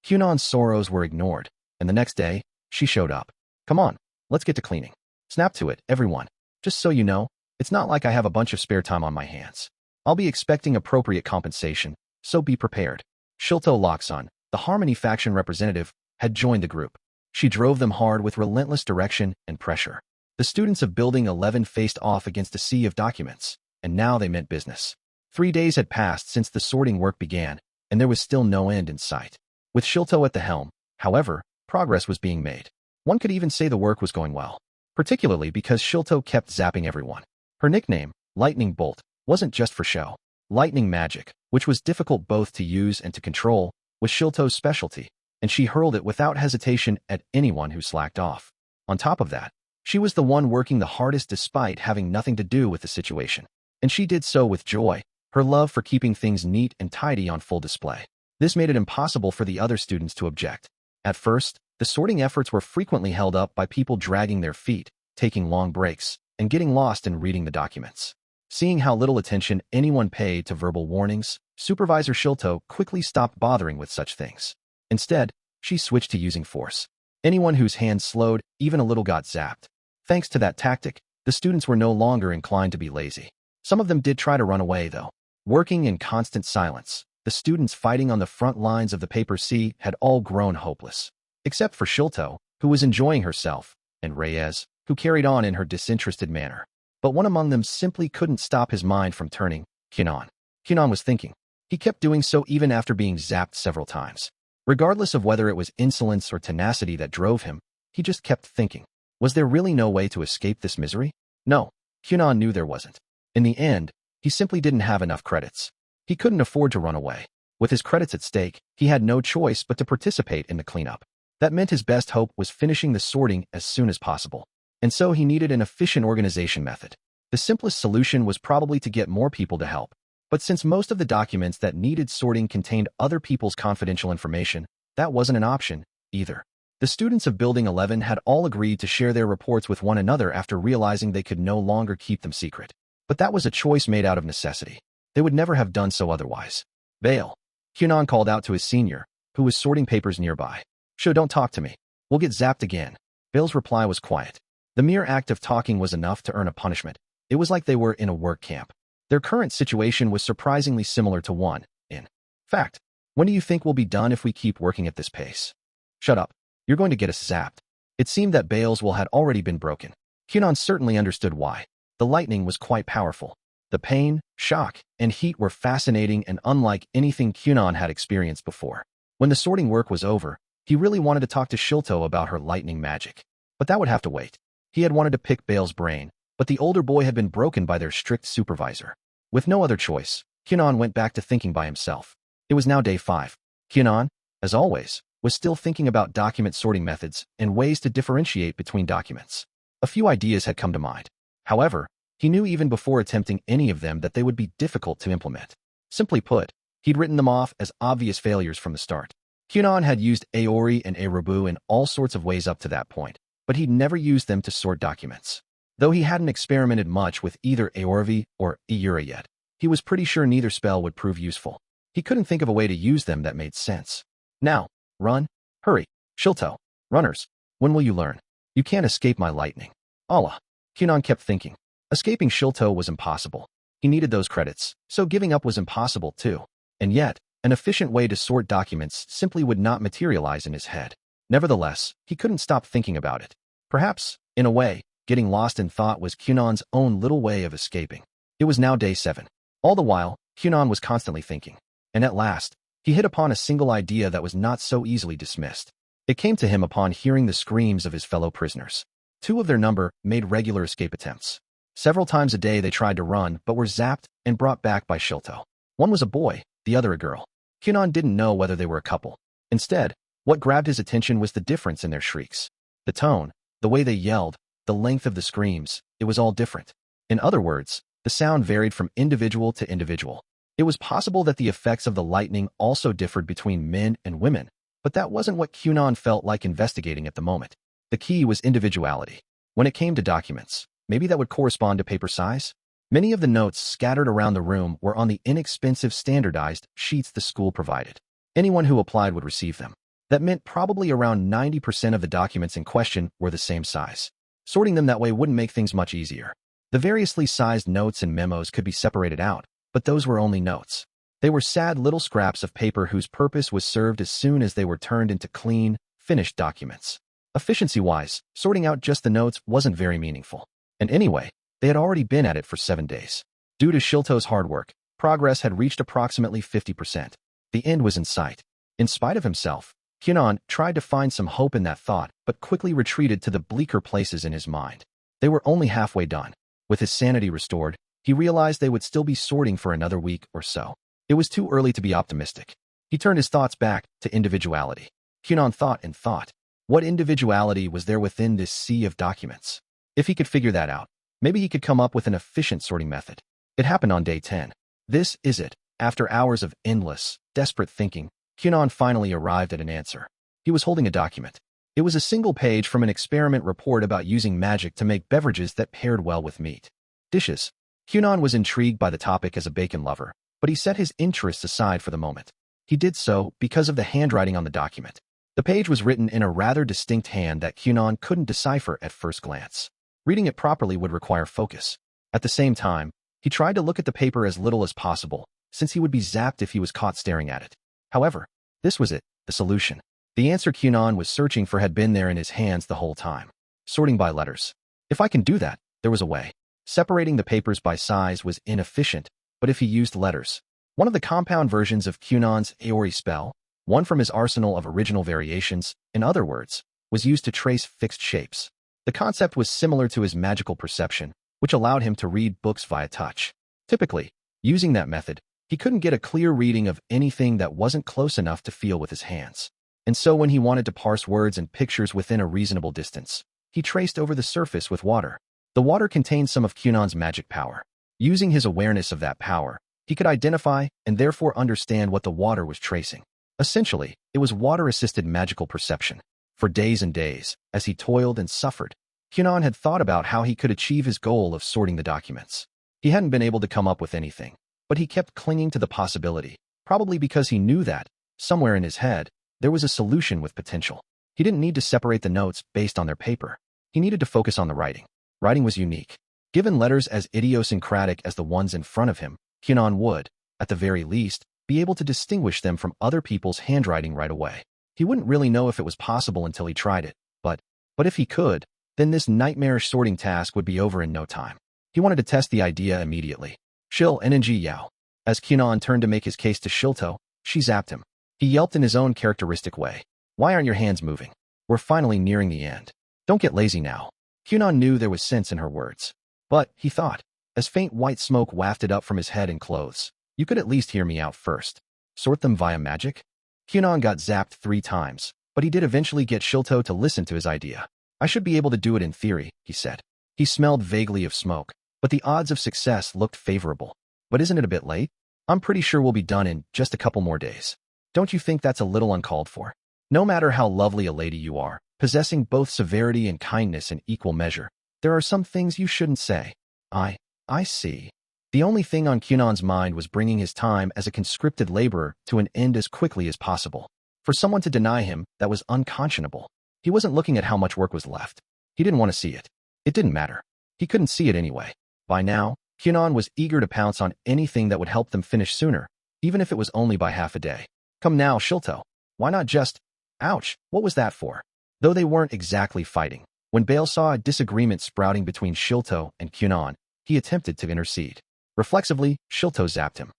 Kunon's sorrows were ignored, and the next day, she showed up. Come on, let's get to cleaning. Snap to it, everyone. Just so you know, it's not like I have a bunch of spare time on my hands. I'll be expecting appropriate compensation, so be prepared. Shilto Loxon, the Harmony faction representative, had joined the group. She drove them hard with relentless direction and pressure. The students of Building 11 faced off against a sea of documents, and now they meant business. 3 days had passed since the sorting work began, and there was still no end in sight. With Shilto at the helm, however, progress was being made. One could even say the work was going well, particularly because Shilto kept zapping everyone. Her nickname, Lightning Bolt, wasn't just for show. Lightning magic, which was difficult both to use and to control, was Shilto's specialty, and she hurled it without hesitation at anyone who slacked off. On top of that, she was the one working the hardest despite having nothing to do with the situation. And she did so with joy, her love for keeping things neat and tidy on full display. This made it impossible for the other students to object. At first, the sorting efforts were frequently held up by people dragging their feet, taking long breaks, and getting lost in reading the documents. Seeing how little attention anyone paid to verbal warnings, Supervisor Shilto quickly stopped bothering with such things. Instead, she switched to using force. Anyone whose hands slowed even a little got zapped. Thanks to that tactic, the students were no longer inclined to be lazy. Some of them did try to run away, though. Working in constant silence, the students fighting on the front lines of the paper sea had all grown hopeless. Except for Shilto, who was enjoying herself, and Reyes, who carried on in her disinterested manner. But one among them simply couldn't stop his mind from turning. Kunon. Kunon was thinking. He kept doing so even after being zapped several times. Regardless of whether it was insolence or tenacity that drove him, he just kept thinking. Was there really no way to escape this misery? No, Kunon knew there wasn't. In the end, he simply didn't have enough credits. He couldn't afford to run away. With his credits at stake, he had no choice but to participate in the cleanup. That meant his best hope was finishing the sorting as soon as possible. And so he needed an efficient organization method. The simplest solution was probably to get more people to help. But since most of the documents that needed sorting contained other people's confidential information, that wasn't an option, either. The students of Building 11 had all agreed to share their reports with one another after realizing they could no longer keep them secret. But that was a choice made out of necessity. They would never have done so otherwise. Vale. Kunon called out to his senior, who was sorting papers nearby. Sho, don't talk to me. We'll get zapped again. Vale's reply was quiet. The mere act of talking was enough to earn a punishment. It was like they were in a work camp. Their current situation was surprisingly similar to one. In fact, when do you think we'll be done if we keep working at this pace? Shut up. You're going to get us zapped. It seemed that Bale's will had already been broken. Kunon certainly understood why. The lightning was quite powerful. The pain, shock, and heat were fascinating and unlike anything Kunon had experienced before. When the sorting work was over, he really wanted to talk to Shilto about her lightning magic. But that would have to wait. He had wanted to pick Bale's brain, but the older boy had been broken by their strict supervisor. With no other choice, Kunon went back to thinking by himself. It was now day 5. Kunon, as always, was still thinking about document sorting methods and ways to differentiate between documents. A few ideas had come to mind. However, he knew even before attempting any of them that they would be difficult to implement. Simply put, he'd written them off as obvious failures from the start. Kunon had used Aori and Arobu in all sorts of ways up to that point, but he'd never used them to sort documents. Though he hadn't experimented much with either Aorvi or Iura yet, he was pretty sure neither spell would prove useful. He couldn't think of a way to use them that made sense. Now, run, hurry, Shilto, runners, when will you learn? You can't escape my lightning. Allah. Kunon kept thinking. Escaping Shilto was impossible. He needed those credits, so giving up was impossible too. And yet, an efficient way to sort documents simply would not materialize in his head. Nevertheless, he couldn't stop thinking about it. Perhaps, in a way, getting lost in thought was Kunon's own little way of escaping. It was now day 7. All the while, Kunon was constantly thinking. And at last, he hit upon a single idea that was not so easily dismissed. It came to him upon hearing the screams of his fellow prisoners. 2 of their number made regular escape attempts. Several times a day they tried to run but were zapped and brought back by Shilto. One was a boy, the other a girl. Kunon didn't know whether they were a couple. Instead, what grabbed his attention was the difference in their shrieks. The tone, the way they yelled, the length of the screams, it was all different. In other words, the sound varied from individual to individual. It was possible that the effects of the lightning also differed between men and women, but that wasn't what Kunon felt like investigating at the moment. The key was individuality. When it came to documents, maybe that would correspond to paper size? Many of the notes scattered around the room were on the inexpensive standardized sheets the school provided. Anyone who applied would receive them. That meant probably around 90% of the documents in question were the same size. Sorting them that way wouldn't make things much easier. The variously sized notes and memos could be separated out, but those were only notes. They were sad little scraps of paper whose purpose was served as soon as they were turned into clean, finished documents. Efficiency-wise, sorting out just the notes wasn't very meaningful. And anyway, they had already been at it for 7 days. Due to Shilto's hard work, Progress had reached approximately 50%. The end was in sight. In spite of himself, Kunon tried to find some hope in that thought, but quickly retreated to the bleaker places in his mind. They were only halfway done. With his sanity restored, he realized they would still be sorting for another week or so. It was too early to be optimistic. He turned his thoughts back to individuality. Kunon thought and thought. What individuality was there within this sea of documents? If he could figure that out, maybe he could come up with an efficient sorting method. It happened on day 10. This is it. After hours of endless, desperate thinking, Kunon finally arrived at an answer. He was holding a document. It was a single page from an experiment report about using magic to make beverages that paired well with meat dishes. Kunon was intrigued by the topic as a bacon lover, but he set his interests aside for the moment. He did so because of the handwriting on the document. The page was written in a rather distinct hand that Kunon couldn't decipher at first glance. Reading it properly would require focus. At the same time, he tried to look at the paper as little as possible, since he would be zapped if he was caught staring at it. However, this was it, the solution. The answer Kunon was searching for had been there in his hands the whole time. Sorting by letters. If I can do that, there was a way. Separating the papers by size was inefficient, but if he used letters, one of the compound versions of Kunon's Aori spell, one from his arsenal of original variations, in other words, was used to trace fixed shapes. The concept was similar to his magical perception, which allowed him to read books via touch. Typically, using that method, he couldn't get a clear reading of anything that wasn't close enough to feel with his hands. And so when he wanted to parse words and pictures within a reasonable distance, he traced over the surface with water. The water contained some of Kunon's magic power. Using his awareness of that power, he could identify and therefore understand what the water was tracing. Essentially, it was water-assisted magical perception. For days and days, as he toiled and suffered, Kunon had thought about how he could achieve his goal of sorting the documents. He hadn't been able to come up with anything, but he kept clinging to the possibility, probably because he knew that, somewhere in his head, there was a solution with potential. He didn't need to separate the notes based on their paper. He needed to focus on the writing. Writing was unique. Given letters as idiosyncratic as the ones in front of him, Kunon would, at the very least, be able to distinguish them from other people's handwriting right away. He wouldn't really know if it was possible until he tried it, but if he could, then this nightmarish sorting task would be over in no time. He wanted to test the idea immediately. Shil Enenji Yao. As Kunon turned to make his case to Shilto, she zapped him. He yelped in his own characteristic way. Why aren't your hands moving? We're finally nearing the end. Don't get lazy now. Kunon knew there was sense in her words. But, he thought, as faint white smoke wafted up from his head and clothes, you could at least hear me out first. Sort them via magic? Kunon got zapped 3 times, but he did eventually get Shilto to listen to his idea. I should be able to do it in theory, he said. He smelled vaguely of smoke, but the odds of success looked favorable. But isn't it a bit late? I'm pretty sure we'll be done in just a couple more days. Don't you think that's a little uncalled for? No matter how lovely a lady you are, possessing both severity and kindness in equal measure, there are some things you shouldn't say. I see. The only thing on Kunon's mind was bringing his time as a conscripted laborer to an end as quickly as possible. For someone to deny him, that was unconscionable. He wasn't looking at how much work was left. He didn't want to see it. It didn't matter. He couldn't see it anyway. By now, Kunon was eager to pounce on anything that would help them finish sooner, even if it was only by half a day. Come now, Shilto. Why not just... Ouch, what was that for? Though they weren't exactly fighting, when Bale saw a disagreement sprouting between Shilto and Kunon, he attempted to intercede. Reflexively, Shilto zapped him.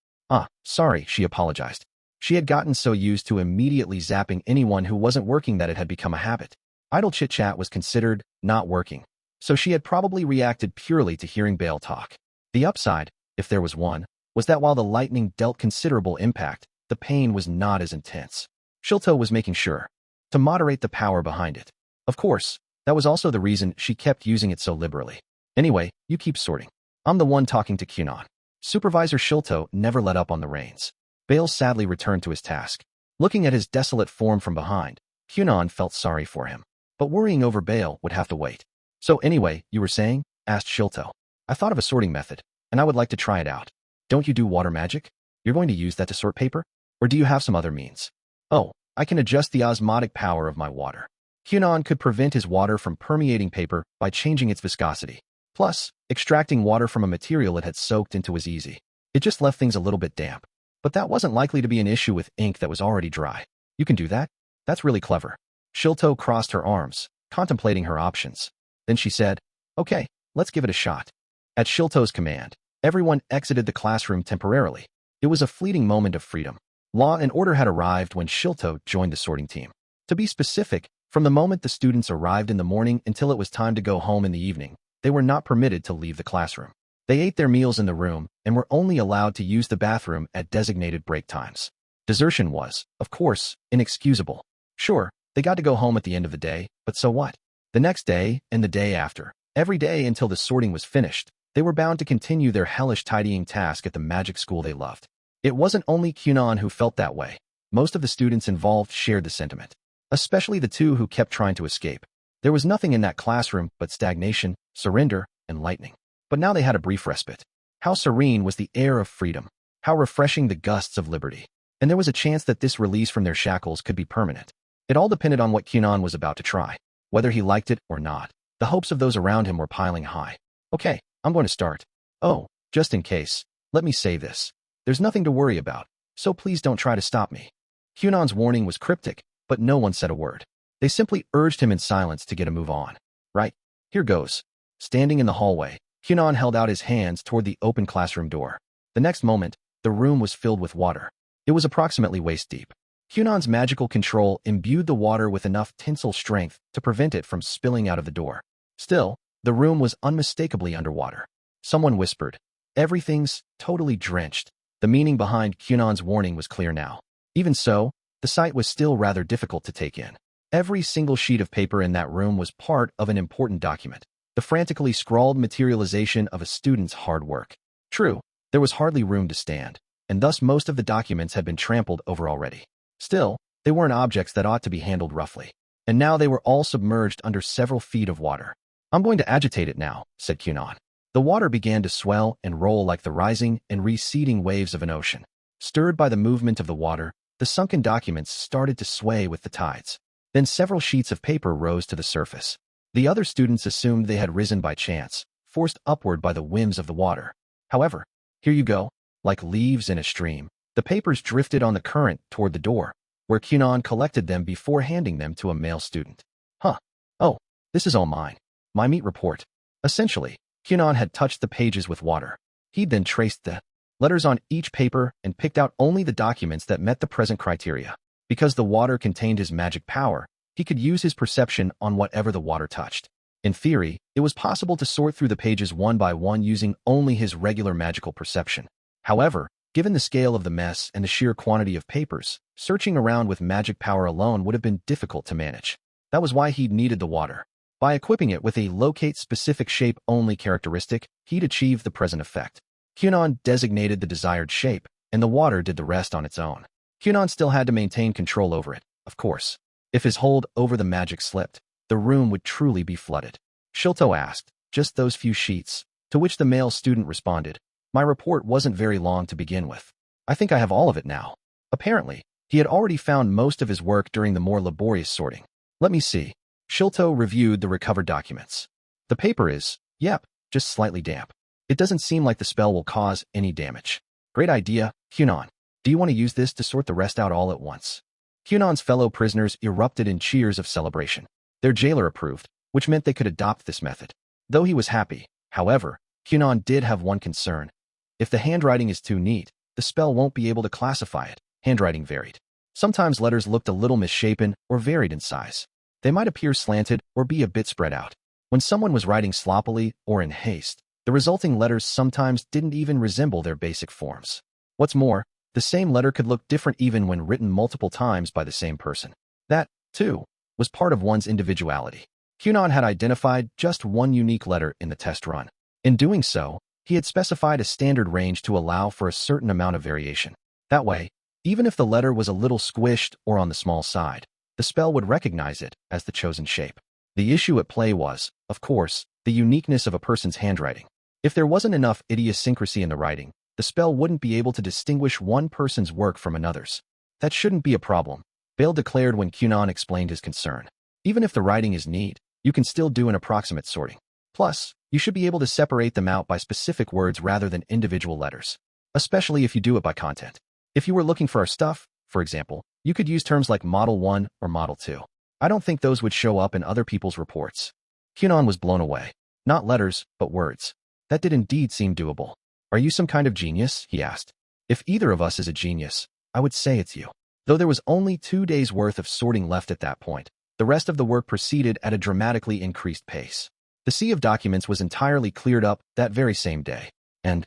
Sorry, she apologized. She had gotten so used to immediately zapping anyone who wasn't working that it had become a habit. Idle chit-chat was considered not working, so she had probably reacted purely to hearing Bale talk. The upside, if there was one, was that while the lightning dealt considerable impact, the pain was not as intense. Shilto was making sure to moderate the power behind it. Of course, that was also the reason she kept using it so liberally. Anyway, you keep sorting. I'm the one talking to Kunon. Supervisor Shilto never let up on the reins. Bale sadly returned to his task. Looking at his desolate form from behind, Kunon felt sorry for him. But worrying over Bale would have to wait. So anyway, you were saying? Asked Shilto. I thought of a sorting method, and I would like to try it out. Don't you do water magic? You're going to use that to sort paper? Or do you have some other means? Oh, I can adjust the osmotic power of my water. Kunon could prevent his water from permeating paper by changing its viscosity. Plus, extracting water from a material it had soaked into was easy. It just left things a little bit damp. But that wasn't likely to be an issue with ink that was already dry. You can do that? That's really clever. Shilto crossed her arms, contemplating her options. Then she said, okay, let's give it a shot. At Shilto's command, Everyone exited the classroom temporarily. It was a fleeting moment of freedom. Law and order had arrived when Shilto joined the sorting team. To be specific, from the moment the students arrived in the morning until it was time to go home in the evening, they were not permitted to leave the classroom. They ate their meals in the room and were only allowed to use the bathroom at designated break times. Desertion was, of course, inexcusable. Sure, they got to go home at the end of the day, but so what? The next day and the day after, every day until the sorting was finished, they were bound to continue their hellish tidying task at the magic school they loved. It wasn't only Kunon who felt that way. Most of the students involved shared the sentiment, especially the two who kept trying to escape. There was nothing in that classroom but stagnation, surrender, and lightning. But now they had a brief respite. How serene was the air of freedom. How refreshing the gusts of liberty. And there was a chance that this release from their shackles could be permanent. It all depended on what Kunon was about to try. Whether he liked it or not, the hopes of those around him were piling high. Okay, I'm going to start. Oh, just in case, let me say this. There's nothing to worry about, so please don't try to stop me. Kunon's warning was cryptic, but no one said a word. They simply urged him in silence to get a move on. Right, here goes. Standing in the hallway, Kunon held out his hands toward the open classroom door. The next moment, the room was filled with water. It was approximately waist deep. Kunon's magical control imbued the water with enough tensile strength to prevent it from spilling out of the door. Still, the room was unmistakably underwater. Someone whispered, "Everything's totally drenched." The meaning behind Kunon's warning was clear now. Even so, the sight was still rather difficult to take in. Every single sheet of paper in that room was part of an important document, the frantically scrawled materialization of a student's hard work. True, there was hardly room to stand, and thus most of the documents had been trampled over already. Still, they weren't objects that ought to be handled roughly. And now they were all submerged under several feet of water. "I'm going to agitate it now," said Kunon. The water began to swell and roll like the rising and receding waves of an ocean. Stirred by the movement of the water, the sunken documents started to sway with the tides. Then several sheets of paper rose to the surface. The other students assumed they had risen by chance, forced upward by the whims of the water. However, here you go, like leaves in a stream. The papers drifted on the current toward the door, where Kunon collected them before handing them to a male student. Huh. Oh, this is all mine. My meet report. Essentially, Kunon had touched the pages with water. He'd then traced the letters on each paper and picked out only the documents that met the present criteria. Because the water contained his magic power, he could use his perception on whatever the water touched. In theory, it was possible to sort through the pages one by one using only his regular magical perception. However, given the scale of the mess and the sheer quantity of papers, searching around with magic power alone would have been difficult to manage. That was why he'd needed the water. By equipping it with a locate-specific shape-only characteristic, he'd achieve the present effect. Kunon designated the desired shape, and the water did the rest on its own. Kunon still had to maintain control over it, of course. If his hold over the magic slipped, the room would truly be flooded. Shilto asked, "Just those few sheets?" To which the male student responded, "My report wasn't very long to begin with. I think I have all of it now." Apparently, he had already found most of his work during the more laborious sorting. "Let me see." Shilto reviewed the recovered documents. "The paper is, yep, just slightly damp. It doesn't seem like the spell will cause any damage." "Great idea, Kunon. Do you want to use this to sort the rest out all at once?" Kunon's fellow prisoners erupted in cheers of celebration. Their jailer approved, which meant they could adopt this method. Though he was happy, however, Kunon did have one concern. If the handwriting is too neat, the spell won't be able to classify it. Handwriting varied. Sometimes letters looked a little misshapen or varied in size. They might appear slanted or be a bit spread out. When someone was writing sloppily or in haste, the resulting letters sometimes didn't even resemble their basic forms. What's more, the same letter could look different even when written multiple times by the same person. That, too, was part of one's individuality. Kunon had identified just one unique letter in the test run. In doing so, he had specified a standard range to allow for a certain amount of variation. That way, even if the letter was a little squished or on the small side, the spell would recognize it as the chosen shape. The issue at play was, of course, the uniqueness of a person's handwriting. If there wasn't enough idiosyncrasy in the writing, the spell wouldn't be able to distinguish one person's work from another's. That shouldn't be a problem, Bale declared when Kunon explained his concern. Even if the writing is neat, you can still do an approximate sorting. Plus, you should be able to separate them out by specific words rather than individual letters, especially if you do it by content. If you were looking for our stuff, for example, you could use terms like Model 1 or Model 2. I don't think those would show up in other people's reports. Kunon was blown away. Not letters, but words. That did indeed seem doable. Are you some kind of genius? He asked. If either of us is a genius, I would say it's you. Though there was only 2 days' worth of sorting left at that point, the rest of the work proceeded at a dramatically increased pace. The sea of documents was entirely cleared up that very same day. And,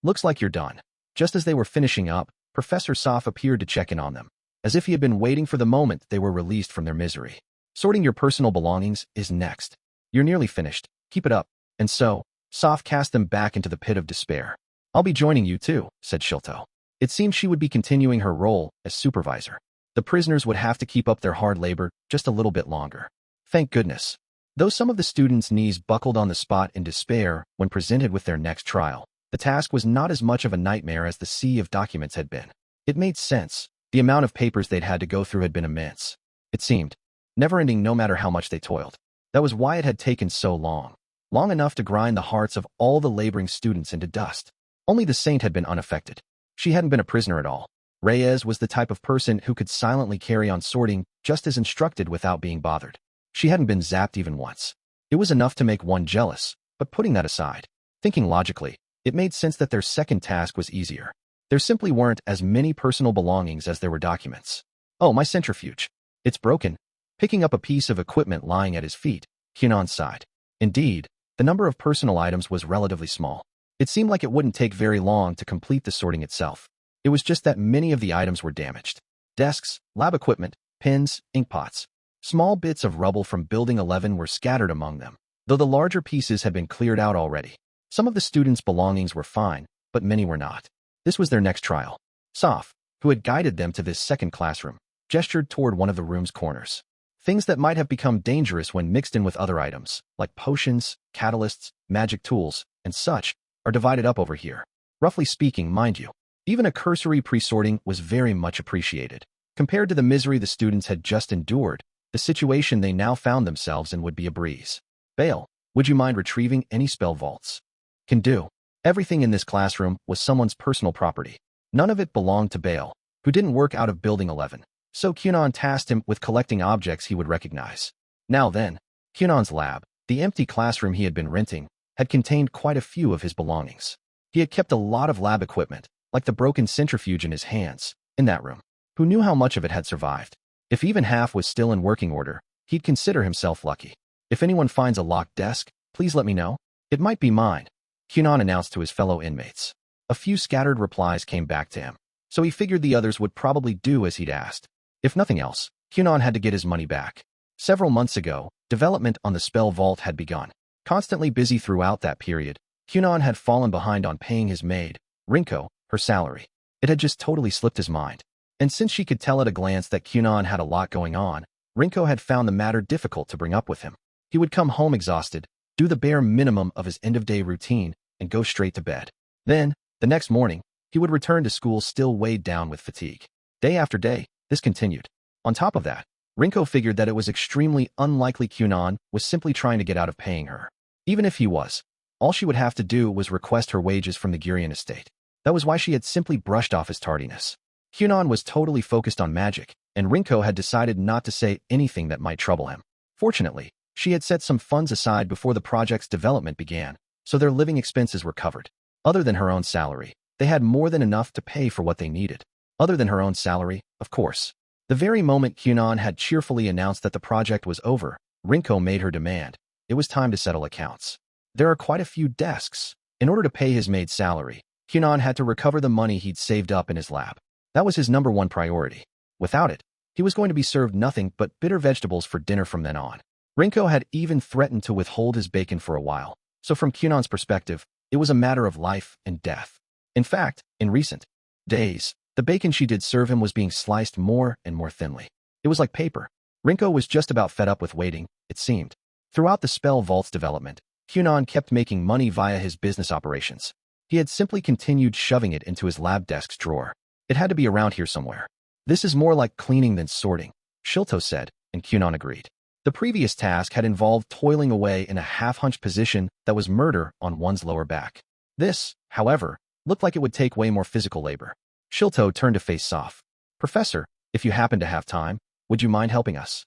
looks like you're done. Just as they were finishing up, Professor Soph appeared to check in on them, as if he had been waiting for the moment they were released from their misery. Sorting your personal belongings is next. You're nearly finished. Keep it up. And so, Soph cast them back into the pit of despair. I'll be joining you too, said Shilto. It seemed she would be continuing her role as supervisor. The prisoners would have to keep up their hard labor just a little bit longer. Thank goodness. Though some of the students' knees buckled on the spot in despair when presented with their next trial, the task was not as much of a nightmare as the sea of documents had been. It made sense. The amount of papers they'd had to go through had been immense. It seemed never-ending no matter how much they toiled. That was why it had taken so long. Long enough to grind the hearts of all the laboring students into dust. Only the saint had been unaffected. She hadn't been a prisoner at all. Reyes was the type of person who could silently carry on sorting just as instructed without being bothered. She hadn't been zapped even once. It was enough to make one jealous, but putting that aside, thinking logically, it made sense that their second task was easier. There simply weren't as many personal belongings as there were documents. Oh, my centrifuge. It's broken. Picking up a piece of equipment lying at his feet, Kunon sighed. Indeed, the number of personal items was relatively small. It seemed like it wouldn't take very long to complete the sorting itself. It was just that many of the items were damaged. Desks, lab equipment, pens, inkpots. Small bits of rubble from Building 11 were scattered among them, though the larger pieces had been cleared out already. Some of the students' belongings were fine, but many were not. This was their next trial. Soph, who had guided them to this second classroom, gestured toward one of the room's corners. Things that might have become dangerous when mixed in with other items, like potions, catalysts, magic tools, and such, are divided up over here. Roughly speaking, mind you. Even a cursory pre-sorting was very much appreciated. Compared to the misery the students had just endured, the situation they now found themselves in would be a breeze. Bale, would you mind retrieving any spell vaults? Can do. Everything in this classroom was someone's personal property. None of it belonged to Bale, who didn't work out of Building 11. So Kunon tasked him with collecting objects he would recognize. Now then, Kunon's lab, the empty classroom he had been renting, had contained quite a few of his belongings. He had kept a lot of lab equipment, like the broken centrifuge in his hands, in that room. Who knew how much of it had survived? If even half was still in working order, he'd consider himself lucky. If anyone finds a locked desk, please let me know. It might be mine, Kunon announced to his fellow inmates. A few scattered replies came back to him, so he figured the others would probably do as he'd asked. If nothing else, Kunon had to get his money back. Several months ago, development on the spell vault had begun. Constantly busy throughout that period, Kunon had fallen behind on paying his maid, Rinko, her salary. It had just totally slipped his mind. And since she could tell at a glance that Kunon had a lot going on, Rinko had found the matter difficult to bring up with him. He would come home exhausted, do the bare minimum of his end-of-day routine, and go straight to bed. Then, the next morning, he would return to school still weighed down with fatigue. Day after day, this continued. On top of that, Rinko figured that it was extremely unlikely Kunon was simply trying to get out of paying her. Even if he was, all she would have to do was request her wages from the Gurion estate. That was why she had simply brushed off his tardiness. Kunon was totally focused on magic, and Rinko had decided not to say anything that might trouble him. Fortunately, she had set some funds aside before the project's development began, so their living expenses were covered. Other than her own salary, they had more than enough to pay for what they needed. Other than her own salary, of course. The very moment Kunon had cheerfully announced that the project was over, Rinko made her demand. It was time to settle accounts. There are quite a few desks. In order to pay his maid's salary, Kunon had to recover the money he'd saved up in his lab. That was his number one priority. Without it, he was going to be served nothing but bitter vegetables for dinner from then on. Rinko had even threatened to withhold his bacon for a while, so from Kunon's perspective, it was a matter of life and death. In fact, in recent days, the bacon she did serve him was being sliced more and more thinly. It was like paper. Rinko was just about fed up with waiting, it seemed. Throughout the spell vault's development, Kunon kept making money via his business operations. He had simply continued shoving it into his lab desk's drawer. It had to be around here somewhere. This is more like cleaning than sorting, Shilto said, and Kunon agreed. The previous task had involved toiling away in a half-hunched position that was murder on one's lower back. This, however, looked like it would take way more physical labor. Shilto turned to face Soph. Professor, if you happen to have time, would you mind helping us?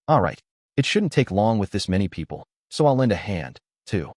All right. It shouldn't take long with this many people, so I'll lend a hand, too.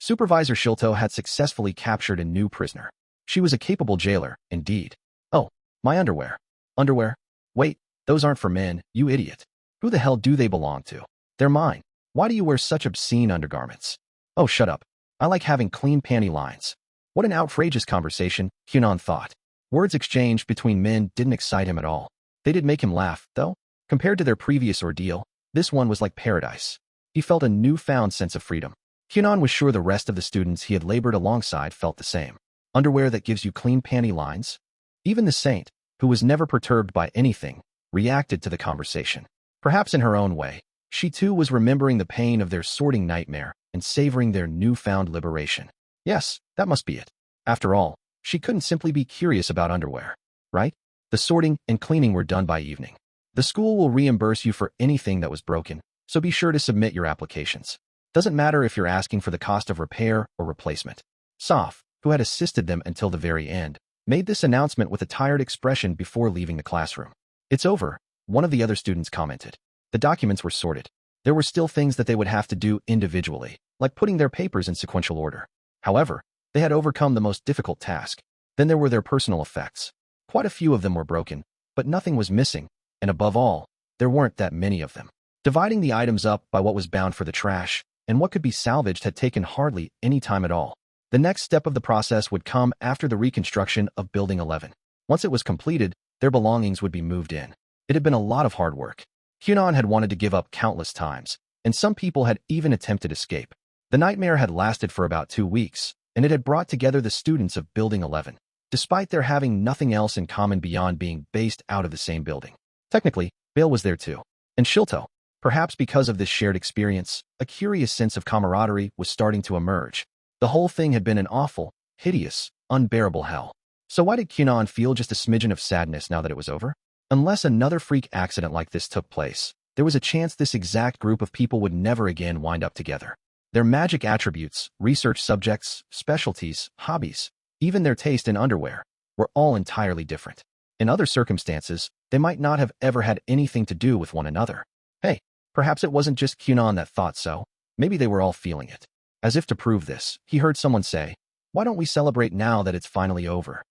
Supervisor Shilto had successfully captured a new prisoner. She was a capable jailer, indeed. Oh, my underwear. Underwear? Wait, those aren't for men, you idiot. Who the hell do they belong to? They're mine. Why do you wear such obscene undergarments? Oh, shut up. I like having clean panty lines. What an outrageous conversation, Kunon thought. Words exchanged between men didn't excite him at all. They did make him laugh, though. Compared to their previous ordeal, this one was like paradise. He felt a newfound sense of freedom. Kunon was sure the rest of the students he had labored alongside felt the same. Underwear that gives you clean panty lines? Even the saint, who was never perturbed by anything, reacted to the conversation. Perhaps in her own way, she too was remembering the pain of their sorting nightmare and savoring their newfound liberation. Yes, that must be it. After all, she couldn't simply be curious about underwear, right? The sorting and cleaning were done by evening. The school will reimburse you for anything that was broken, so be sure to submit your applications. Doesn't matter if you're asking for the cost of repair or replacement. Soph, who had assisted them until the very end, made this announcement with a tired expression before leaving the classroom. It's over, one of the other students commented. The documents were sorted. There were still things that they would have to do individually, like putting their papers in sequential order. However, they had overcome the most difficult task. Then there were their personal effects. Quite a few of them were broken, but nothing was missing, and above all, there weren't that many of them. Dividing the items up by what was bound for the trash and what could be salvaged had taken hardly any time at all. The next step of the process would come after the reconstruction of Building 11. Once it was completed, their belongings would be moved in. It had been a lot of hard work. Kunon had wanted to give up countless times, and some people had even attempted escape. The nightmare had lasted for about 2 weeks, and it had brought together the students of Building 11, despite their having nothing else in common beyond being based out of the same building. Technically, Bale was there too. And Shilto. Perhaps because of this shared experience, a curious sense of camaraderie was starting to emerge. The whole thing had been an awful, hideous, unbearable hell. So why did Kunon feel just a smidgen of sadness now that it was over? Unless another freak accident like this took place, there was a chance this exact group of people would never again wind up together. Their magic attributes, research subjects, specialties, hobbies, even their taste in underwear, were all entirely different. In other circumstances, they might not have ever had anything to do with one another. Hey, perhaps it wasn't just Kunon that thought so. Maybe they were all feeling it. As if to prove this, he heard someone say, "Why don't we celebrate now that it's finally over?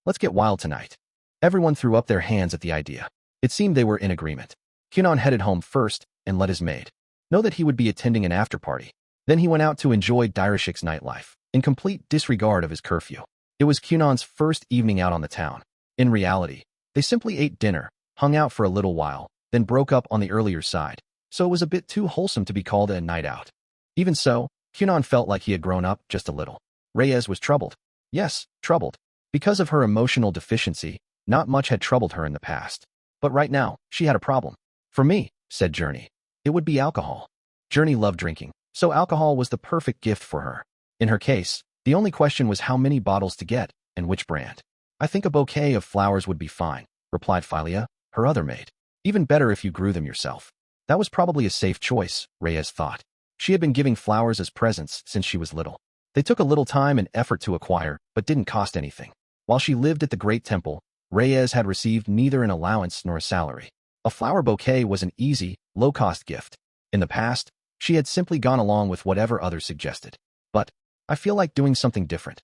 Let's get wild tonight." Everyone threw up their hands at the idea. It seemed they were in agreement. Kunon headed home first and let his maid know that he would be attending an after-party. Then he went out to enjoy Direshik's nightlife, in complete disregard of his curfew. It was Kunon's first evening out on the town. In reality, they simply ate dinner, hung out for a little while, then broke up on the earlier side, so it was a bit too wholesome to be called a night out. Even so, Kunon felt like he had grown up just a little. Reyes was troubled. Yes, troubled. Because of her emotional deficiency, not much had troubled her in the past. But right now, she had a problem. "For me," said Journey, "it would be alcohol." Journey loved drinking, so alcohol was the perfect gift for her. In her case, the only question was how many bottles to get, and which brand. "I think a bouquet of flowers would be fine," replied Philia, her other maid. "Even better if you grew them yourself." That was probably a safe choice, Reyes thought. She had been giving flowers as presents since she was little. They took a little time and effort to acquire, but didn't cost anything. While she lived at the Great Temple, Reyes had received neither an allowance nor a salary. A flower bouquet was an easy, low-cost gift. In the past, she had simply gone along with whatever others suggested. But, "I feel like doing something different."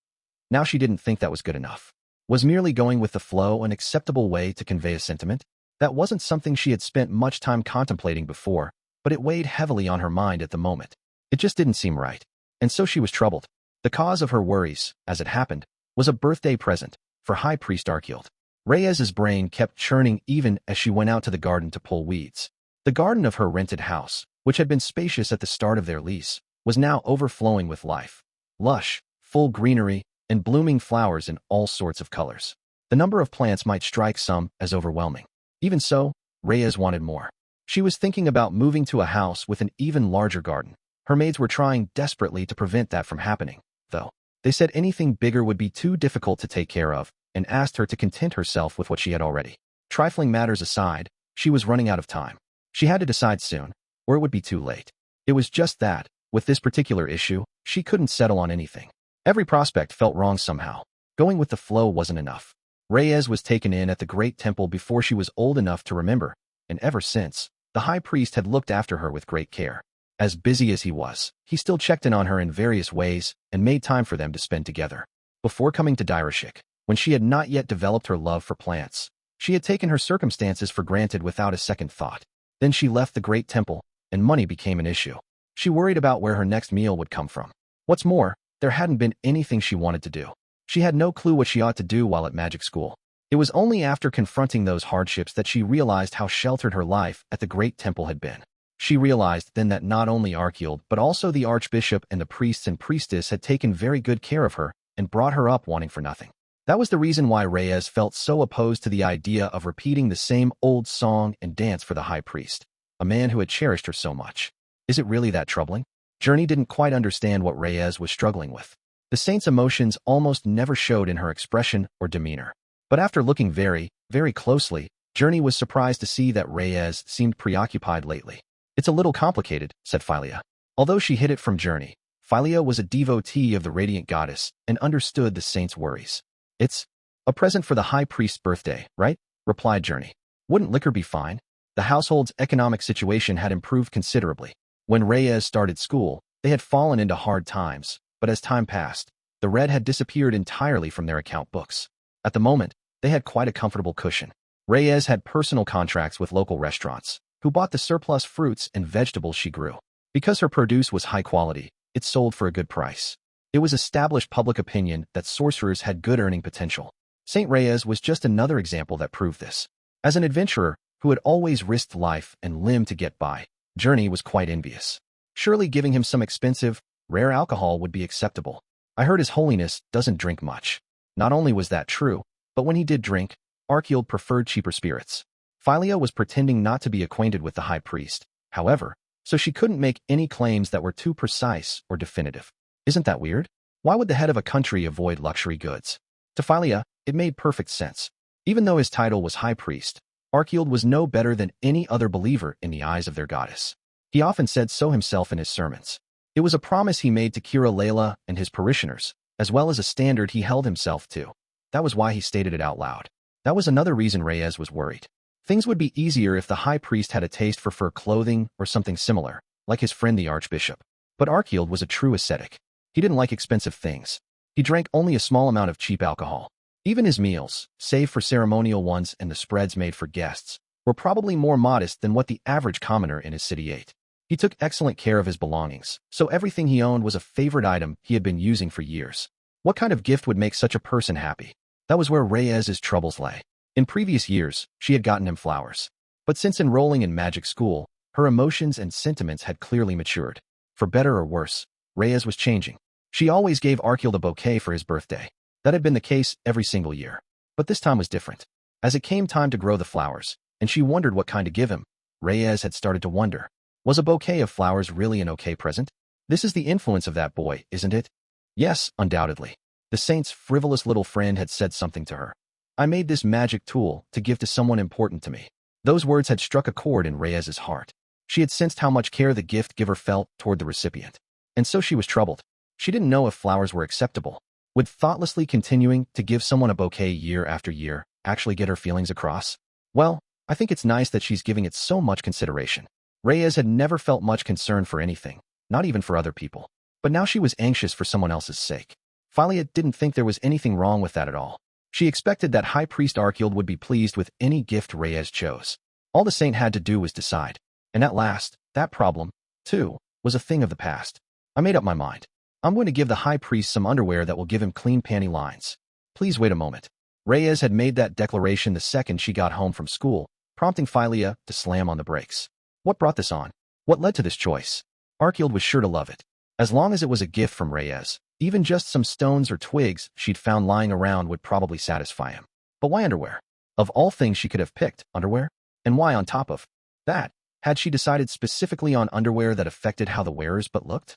Now she didn't think that was good enough. Was merely going with the flow an acceptable way to convey a sentiment? That wasn't something she had spent much time contemplating before, but it weighed heavily on her mind at the moment. It just didn't seem right. And so she was troubled. The cause of her worries, as it happened, was a birthday present for High Priest Archild. Reyes's brain kept churning even as she went out to the garden to pull weeds. The garden of her rented house, which had been spacious at the start of their lease, was now overflowing with life. Lush, full greenery, and blooming flowers in all sorts of colors. The number of plants might strike some as overwhelming. Even so, Reyes wanted more. She was thinking about moving to a house with an even larger garden. Her maids were trying desperately to prevent that from happening, though. They said anything bigger would be too difficult to take care of, and asked her to content herself with what she had already. Trifling matters aside, she was running out of time. She had to decide soon, or it would be too late. It was just that, with this particular issue, she couldn't settle on anything. Every prospect felt wrong somehow. Going with the flow wasn't enough. Reyes was taken in at the Great Temple before she was old enough to remember, and ever since, the High Priest had looked after her with great care. As busy as he was, he still checked in on her in various ways and made time for them to spend together. Before coming to Direshik, when she had not yet developed her love for plants, she had taken her circumstances for granted without a second thought. Then she left the great temple, and money became an issue. She worried about where her next meal would come from. What's more, there hadn't been anything she wanted to do. She had no clue what she ought to do while at magic school. It was only after confronting those hardships that she realized how sheltered her life at the great temple had been. She realized then that not only Archield but also the archbishop and the priests and priestess had taken very good care of her and brought her up wanting for nothing. That was the reason why Reyes felt so opposed to the idea of repeating the same old song and dance for the high priest, a man who had cherished her so much. Is it really that troubling? Journey didn't quite understand what Reyes was struggling with. The saint's emotions almost never showed in her expression or demeanor. But after looking very, very closely, Journey was surprised to see that Reyes seemed preoccupied lately. It's a little complicated, said Philia. Although she hid it from Journey, Philia was a devotee of the radiant goddess and understood the saint's worries. It's a present for the high priest's birthday, right? Replied Journey. Wouldn't liquor be fine? The household's economic situation had improved considerably. When Reyes started school, they had fallen into hard times, but as time passed, the red had disappeared entirely from their account books. At the moment, they had quite a comfortable cushion. Reyes had personal contracts with local restaurants, who bought the surplus fruits and vegetables she grew. Because her produce was high quality, it sold for a good price. It was established public opinion that sorcerers had good earning potential. Saint Reyes was just another example that proved this. As an adventurer who had always risked life and limb to get by, Journey was quite envious. Surely giving him some expensive, rare alcohol would be acceptable. I heard His Holiness doesn't drink much. Not only was that true, but when he did drink, Archield preferred cheaper spirits. Philia was pretending not to be acquainted with the high priest, however, so she couldn't make any claims that were too precise or definitive. Isn't that weird? Why would the head of a country avoid luxury goods? To Philia, it made perfect sense. Even though his title was high priest, Archield was no better than any other believer in the eyes of their goddess. He often said so himself in his sermons. It was a promise he made to Kira Layla and his parishioners, as well as a standard he held himself to. That was why he stated it out loud. That was another reason Reyes was worried. Things would be easier if the high priest had a taste for fur clothing or something similar, like his friend the archbishop. But Archield was a true ascetic. He didn't like expensive things. He drank only a small amount of cheap alcohol. Even his meals, save for ceremonial ones and the spreads made for guests, were probably more modest than what the average commoner in his city ate. He took excellent care of his belongings, so everything he owned was a favorite item he had been using for years. What kind of gift would make such a person happy? That was where Reyes's troubles lay. In previous years, she had gotten him flowers. But since enrolling in magic school, her emotions and sentiments had clearly matured. For better or worse, Reyes was changing. She always gave Archield a bouquet for his birthday. That had been the case every single year. But this time was different. As it came time to grow the flowers, and she wondered what kind to give him, Reyes had started to wonder. Was a bouquet of flowers really an okay present? This is the influence of that boy, isn't it? Yes, undoubtedly. The saint's frivolous little friend had said something to her. I made this magic tool to give to someone important to me. Those words had struck a chord in Reyes's heart. She had sensed how much care the gift giver felt toward the recipient. And so she was troubled. She didn't know if flowers were acceptable. Would thoughtlessly continuing to give someone a bouquet year after year actually get her feelings across? Well, I think it's nice that she's giving it so much consideration. Reyes had never felt much concern for anything, not even for other people. But now she was anxious for someone else's sake. Philia didn't think there was anything wrong with that at all. She expected that High Priest Archield would be pleased with any gift Reyes chose. All the saint had to do was decide. And at last, that problem, too, was a thing of the past. I made up my mind. I'm going to give the high priest some underwear that will give him clean panty lines. Please wait a moment. Reyes had made that declaration the second she got home from school, prompting Philia to slam on the brakes. What brought this on? What led to this choice? Archield was sure to love it. As long as it was a gift from Reyes, even just some stones or twigs she'd found lying around would probably satisfy him. But why underwear? Of all things she could have picked, underwear? And why on top of that? Had she decided specifically on underwear that affected how the wearers but looked?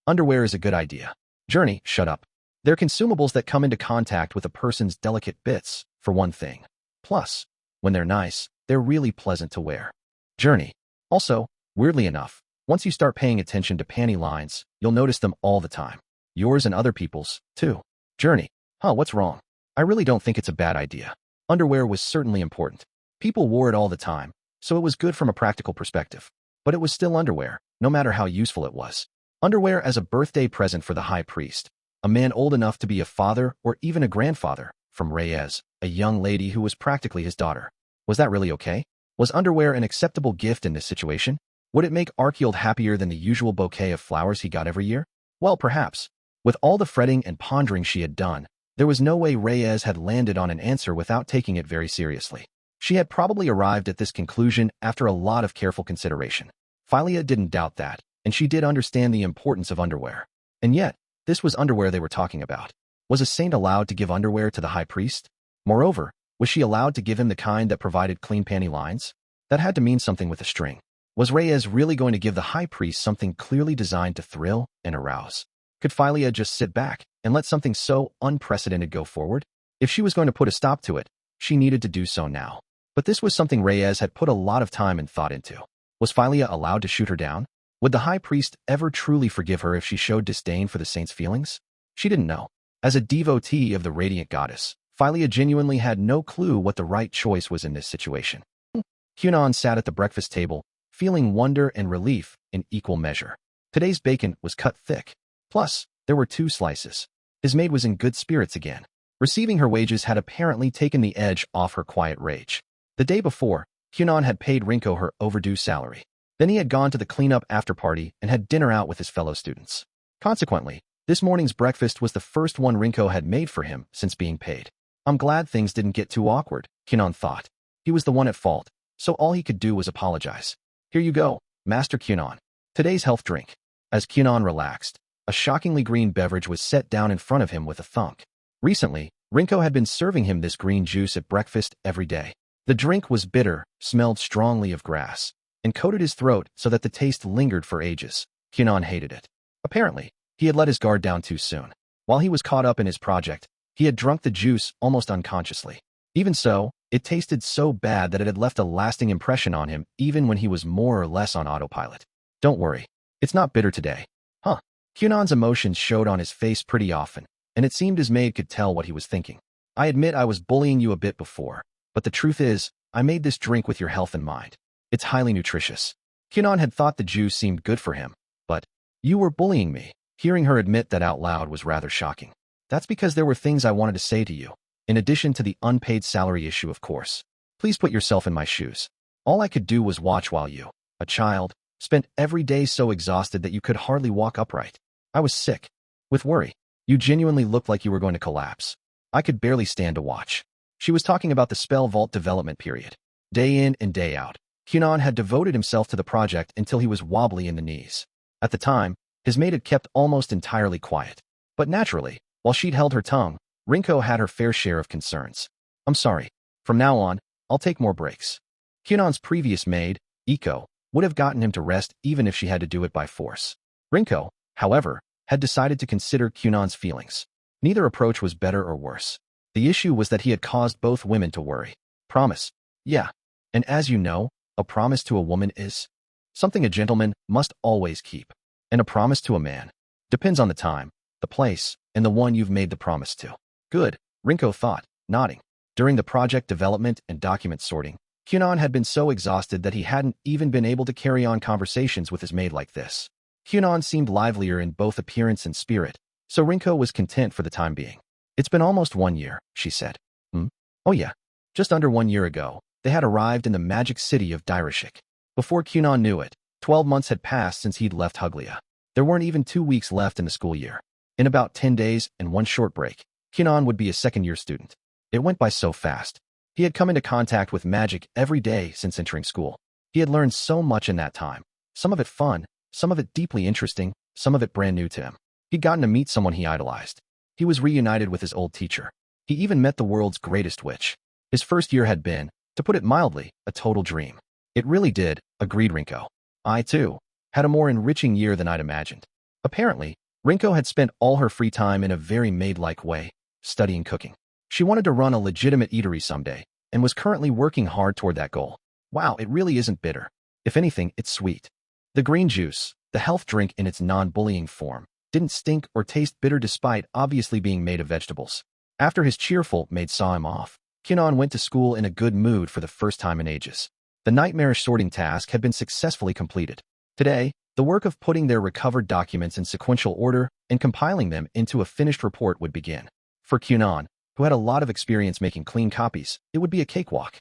Underwear is a good idea. Journey, shut up. They're consumables that come into contact with a person's delicate bits, for one thing. Plus, when they're nice, they're really pleasant to wear. Journey. Also, weirdly enough, once you start paying attention to panty lines, you'll notice them all the time. Yours and other people's, too. Journey. What's wrong? I really don't think it's a bad idea. Underwear was certainly important. People wore it all the time, so it was good from a practical perspective. But it was still underwear, no matter how useful it was. Underwear as a birthday present for the high priest, a man old enough to be a father or even a grandfather, from Reyes, a young lady who was practically his daughter. Was that really okay? Was underwear an acceptable gift in this situation? Would it make Archibald happier than the usual bouquet of flowers he got every year? Well, perhaps. With all the fretting and pondering she had done, there was no way Reyes had landed on an answer without taking it very seriously. She had probably arrived at this conclusion after a lot of careful consideration. Philia didn't doubt that, and she did understand the importance of underwear. And yet, this was underwear they were talking about. Was a saint allowed to give underwear to the high priest? Moreover, was she allowed to give him the kind that provided clean panty lines? That had to mean something with a string. Was Reyes really going to give the high priest something clearly designed to thrill and arouse? Could Philia just sit back and let something so unprecedented go forward? If she was going to put a stop to it, she needed to do so now. But this was something Reyes had put a lot of time and thought into. Was Philia allowed to shoot her down? Would the high priest ever truly forgive her if she showed disdain for the saint's feelings? She didn't know. As a devotee of the radiant goddess, Philia genuinely had no clue what the right choice was in this situation. Kunon sat at the breakfast table, feeling wonder and relief in equal measure. Today's bacon was cut thick. Plus, there were 2 slices. His maid was in good spirits again. Receiving her wages had apparently taken the edge off her quiet rage. The day before, Kunon had paid Rinko her overdue salary. Then he had gone to the cleanup after-party and had dinner out with his fellow students. Consequently, this morning's breakfast was the first one Rinko had made for him since being paid. I'm glad things didn't get too awkward, Kunon thought. He was the one at fault, so all he could do was apologize. Here you go, Master Kunon. Today's health drink. As Kunon relaxed, a shockingly green beverage was set down in front of him with a thunk. Recently, Rinko had been serving him this green juice at breakfast every day. The drink was bitter, smelled strongly of grass, and coated his throat so that the taste lingered for ages. Kunon hated it. Apparently, he had let his guard down too soon. While he was caught up in his project, he had drunk the juice almost unconsciously. Even so, it tasted so bad that it had left a lasting impression on him even when he was more or less on autopilot. Don't worry, it's not bitter today. Huh. Kunon's emotions showed on his face pretty often, and it seemed his maid could tell what he was thinking. I admit I was bullying you a bit before, but the truth is, I made this drink with your health in mind. It's highly nutritious. Kunon had thought the juice seemed good for him, but you were bullying me. Hearing her admit that out loud was rather shocking. That's because there were things I wanted to say to you, in addition to the unpaid salary issue, of course. Please put yourself in my shoes. All I could do was watch while you, a child, spent every day so exhausted that you could hardly walk upright. I was sick. With worry. You genuinely looked like you were going to collapse. I could barely stand to watch. She was talking about the spell vault development period. Day in and day out, Kunon had devoted himself to the project until he was wobbly in the knees. At the time, his maid had kept almost entirely quiet. But naturally, while she'd held her tongue, Rinko had her fair share of concerns. I'm sorry. From now on, I'll take more breaks. Kunon's previous maid, Iko, would have gotten him to rest even if she had to do it by force. Rinko, however, had decided to consider Kunon's feelings. Neither approach was better or worse. The issue was that he had caused both women to worry. Promise. Yeah. And as you know, a promise to a woman is something a gentleman must always keep. And a promise to a man depends on the time, the place, and the one you've made the promise to. Good, Rinko thought, nodding. During the project development and document sorting, Kunon had been so exhausted that he hadn't even been able to carry on conversations with his maid like this. Kunon seemed livelier in both appearance and spirit, so Rinko was content for the time being. It's been almost 1 year, she said. Oh yeah. Just under 1 year ago, they had arrived in the magic city of Direshik. Before Kunon knew it, 12 months had passed since he'd left Huglia. There weren't even 2 weeks left in the school year. In about 10 days and 1 short break, Kunon would be a second-year student. It went by so fast. He had come into contact with magic every day since entering school. He had learned so much in that time, some of it fun, some of it deeply interesting, some of it brand new to him. He'd gotten to meet someone he idolized. He was reunited with his old teacher. He even met the world's greatest witch. His first year had been, to put it mildly, a total dream. It really did, agreed Rinko. I, too, had a more enriching year than I'd imagined. Apparently, Rinko had spent all her free time in a very maid-like way, studying cooking. She wanted to run a legitimate eatery someday, and was currently working hard toward that goal. Wow, it really isn't bitter. If anything, it's sweet. The green juice, the health drink in its non-bullying form, didn't stink or taste bitter despite obviously being made of vegetables. After his cheerful maid saw him off, Kunon went to school in a good mood for the first time in ages. The nightmarish sorting task had been successfully completed. Today, The work of putting their recovered documents in sequential order and compiling them into a finished report would begin. For Kunon, who had a lot of experience making clean copies, it would be a cakewalk.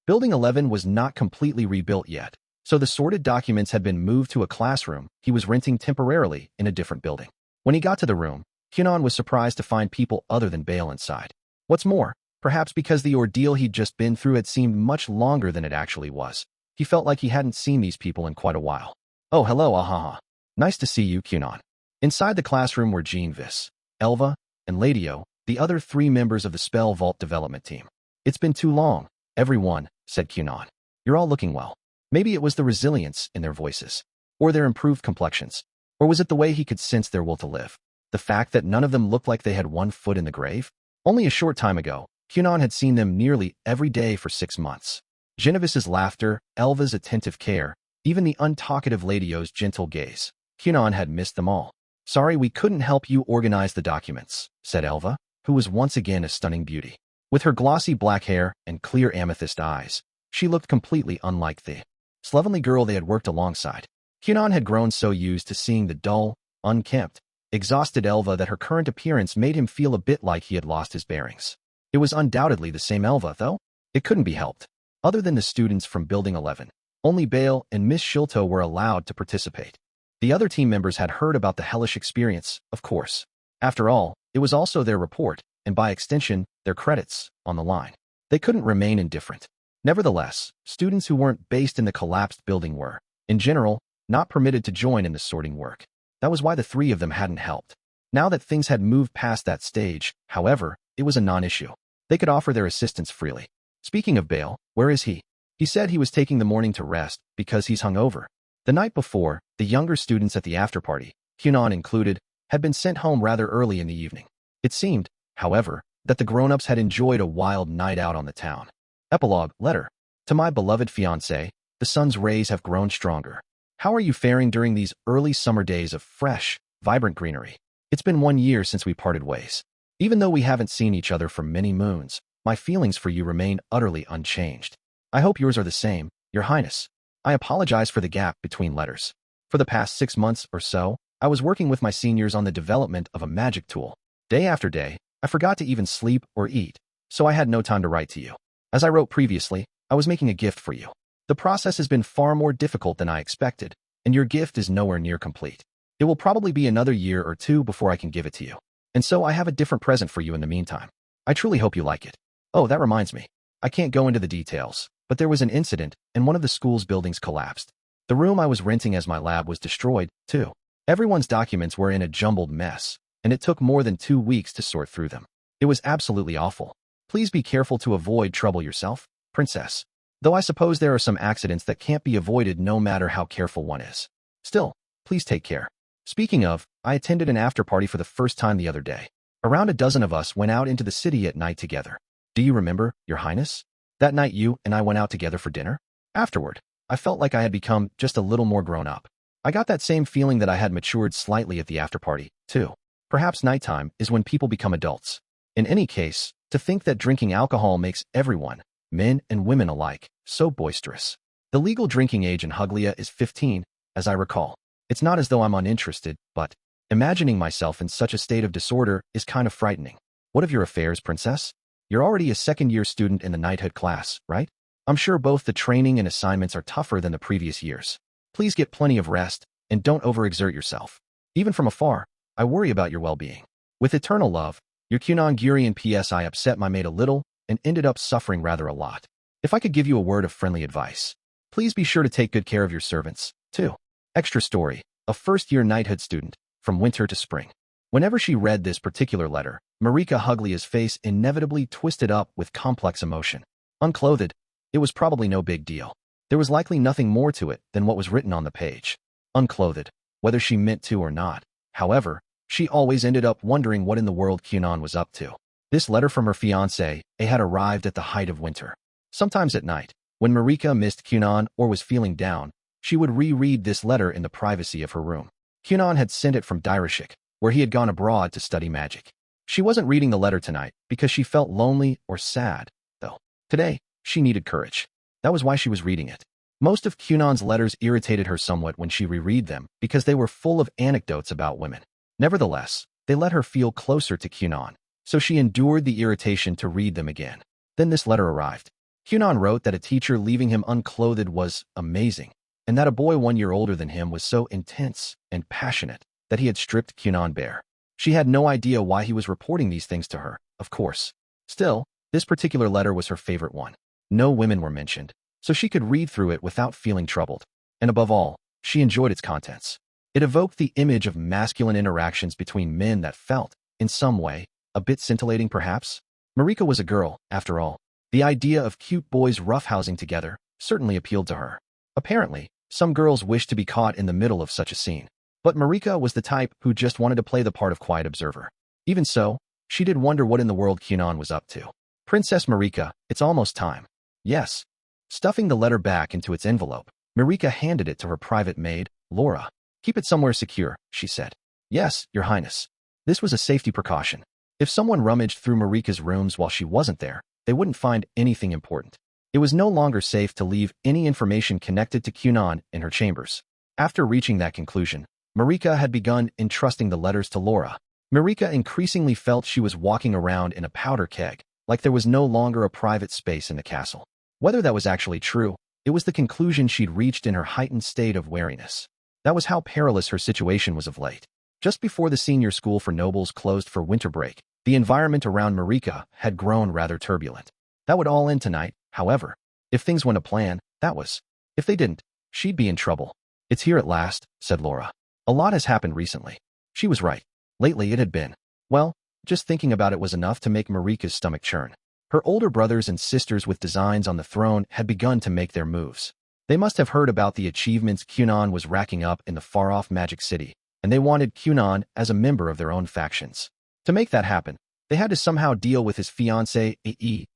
Building 11 was not completely rebuilt yet, so the sorted documents had been moved to a classroom he was renting temporarily in a different building. When he got to the room, Kunon was surprised to find people other than Bale inside. What's more, perhaps because the ordeal he'd just been through had seemed much longer than it actually was, he felt like he hadn't seen these people in quite a while. Oh, hello, ahaha. Nice to see you, Kunon. Inside the classroom were Jean Viss, Elva, and Ladio, the other 3 members of the Spell Vault development team. It's been too long, everyone, said Kunon. You're all looking well. Maybe it was the resilience in their voices, or their improved complexions, or was it the way he could sense their will to live? The fact that none of them looked like they had one foot in the grave? Only a short time ago, Kunon had seen them nearly every day for 6 months. Genevieve's laughter, Elva's attentive care, even the untalkative Ladio's gentle gaze. Kunon had missed them all. Sorry we couldn't help you organize the documents, said Elva, who was once again a stunning beauty. With her glossy black hair and clear amethyst eyes, she looked completely unlike the slovenly girl they had worked alongside. Kunon had grown so used to seeing the dull, unkempt, exhausted Elva that her current appearance made him feel a bit like he had lost his bearings. It was undoubtedly the same Elva, though. It couldn't be helped. Other than the students from Building 11, only Bale and Miss Shilto were allowed to participate. The other team members had heard about the hellish experience, of course. After all, it was also their report, and by extension, their credits, on the line. They couldn't remain indifferent. Nevertheless, students who weren't based in the collapsed building were, in general, not permitted to join in the sorting work. That was why the 3 of them hadn't helped. Now that things had moved past that stage, however, it was a non-issue. They could offer their assistance freely. Speaking of Bale, where is he? He said he was taking the morning to rest because he's hungover. The night before, the younger students at the after-party, Kunon included, had been sent home rather early in the evening. It seemed, however, that the grown-ups had enjoyed a wild night out on the town. Epilogue, letter. To my beloved fiancé, the sun's rays have grown stronger. How are you faring during these early summer days of fresh, vibrant greenery? It's been 1 year since we parted ways. Even though we haven't seen each other for many moons, my feelings for you remain utterly unchanged. I hope yours are the same, Your Highness. I apologize for the gap between letters. For the past 6 months or so, I was working with my seniors on the development of a magic tool. Day after day, I forgot to even sleep or eat, so I had no time to write to you. As I wrote previously, I was making a gift for you. The process has been far more difficult than I expected, and your gift is nowhere near complete. It will probably be another year or 2 before I can give it to you. And so I have a different present for you in the meantime. I truly hope you like it. Oh, that reminds me. I can't go into the details, but there was an incident, and one of the school's buildings collapsed. The room I was renting as my lab was destroyed, too. Everyone's documents were in a jumbled mess, and it took more than 2 weeks to sort through them. It was absolutely awful. Please be careful to avoid trouble yourself, Princess. Though I suppose there are some accidents that can't be avoided no matter how careful one is. Still, please take care. Speaking of, I attended an after-party for the first time the other day. Around a dozen of us went out into the city at night together. Do you remember, Your Highness? That night you and I went out together for dinner? Afterward, I felt like I had become just a little more grown up. I got that same feeling that I had matured slightly at the after-party, too. Perhaps nighttime is when people become adults. In any case, to think that drinking alcohol makes everyone, men and women alike, so boisterous. The legal drinking age in Huglia is 15, as I recall. It's not as though I'm uninterested, but imagining myself in such a state of disorder is kind of frightening. What of your affairs, Princess? You're already a second-year student in the Knighthood class, right? I'm sure both the training and assignments are tougher than the previous years. Please get plenty of rest, and don't overexert yourself. Even from afar, I worry about your well-being. With eternal love, your Kunon Gurion. P.S. I upset my maid a little and ended up suffering rather a lot. If I could give you a word of friendly advice, please be sure to take good care of your servants, too. Extra story, a first-year Knighthood student, from winter to spring. Whenever she read this particular letter, Marika Huglia's face inevitably twisted up with complex emotion. Unclothed, it was probably no big deal. There was likely nothing more to it than what was written on the page. Unclothed, whether she meant to or not. However, she always ended up wondering what in the world Kunon was up to. This letter from her fiancé had arrived at the height of winter. Sometimes at night, when Marika missed Kunon or was feeling down, she would reread this letter in the privacy of her room. Kunon had sent it from Direshik, where he had gone abroad to study magic. She wasn't reading the letter tonight because she felt lonely or sad, though. Today, she needed courage. That was why she was reading it. Most of Kunon's letters irritated her somewhat when she reread them because they were full of anecdotes about women. Nevertheless, they let her feel closer to Kunon, so she endured the irritation to read them again. Then this letter arrived. Kunon wrote that a teacher leaving him unclothed was amazing, and that a boy 1 year older than him was so intense and passionate that he had stripped Kunon bare. She had no idea why he was reporting these things to her, of course. Still, this particular letter was her favorite one. No women were mentioned, so she could read through it without feeling troubled. And above all, she enjoyed its contents. It evoked the image of masculine interactions between men that felt, in some way, a bit scintillating perhaps. Marika was a girl, after all. The idea of cute boys roughhousing together certainly appealed to her. Apparently, some girls wished to be caught in the middle of such a scene. But Marika was the type who just wanted to play the part of quiet observer. Even so, she did wonder what in the world Kunon was up to. Princess Marika, it's almost time. Yes. Stuffing the letter back into its envelope, Marika handed it to her private maid, Laura. Keep it somewhere secure, she said. Yes, Your Highness. This was a safety precaution. If someone rummaged through Marika's rooms while she wasn't there, they wouldn't find anything important. It was no longer safe to leave any information connected to Kunon in her chambers. After reaching that conclusion, Marika had begun entrusting the letters to Laura. Marika increasingly felt she was walking around in a powder keg, like there was no longer a private space in the castle. Whether that was actually true, it was the conclusion she'd reached in her heightened state of wariness. That was how perilous her situation was of late. Just before the senior school for nobles closed for winter break, the environment around Marika had grown rather turbulent. That would all end tonight, however. If things went to plan, that was. If they didn't, she'd be in trouble. It's here at last, said Laura. A lot has happened recently. She was right. Lately it had been. Well, just thinking about it was enough to make Marika's stomach churn. Her older brothers and sisters with designs on the throne had begun to make their moves. They must have heard about the achievements Kunon was racking up in the far-off Magic City, and they wanted Kunon as a member of their own factions. To make that happen, they had to somehow deal with his fiancée,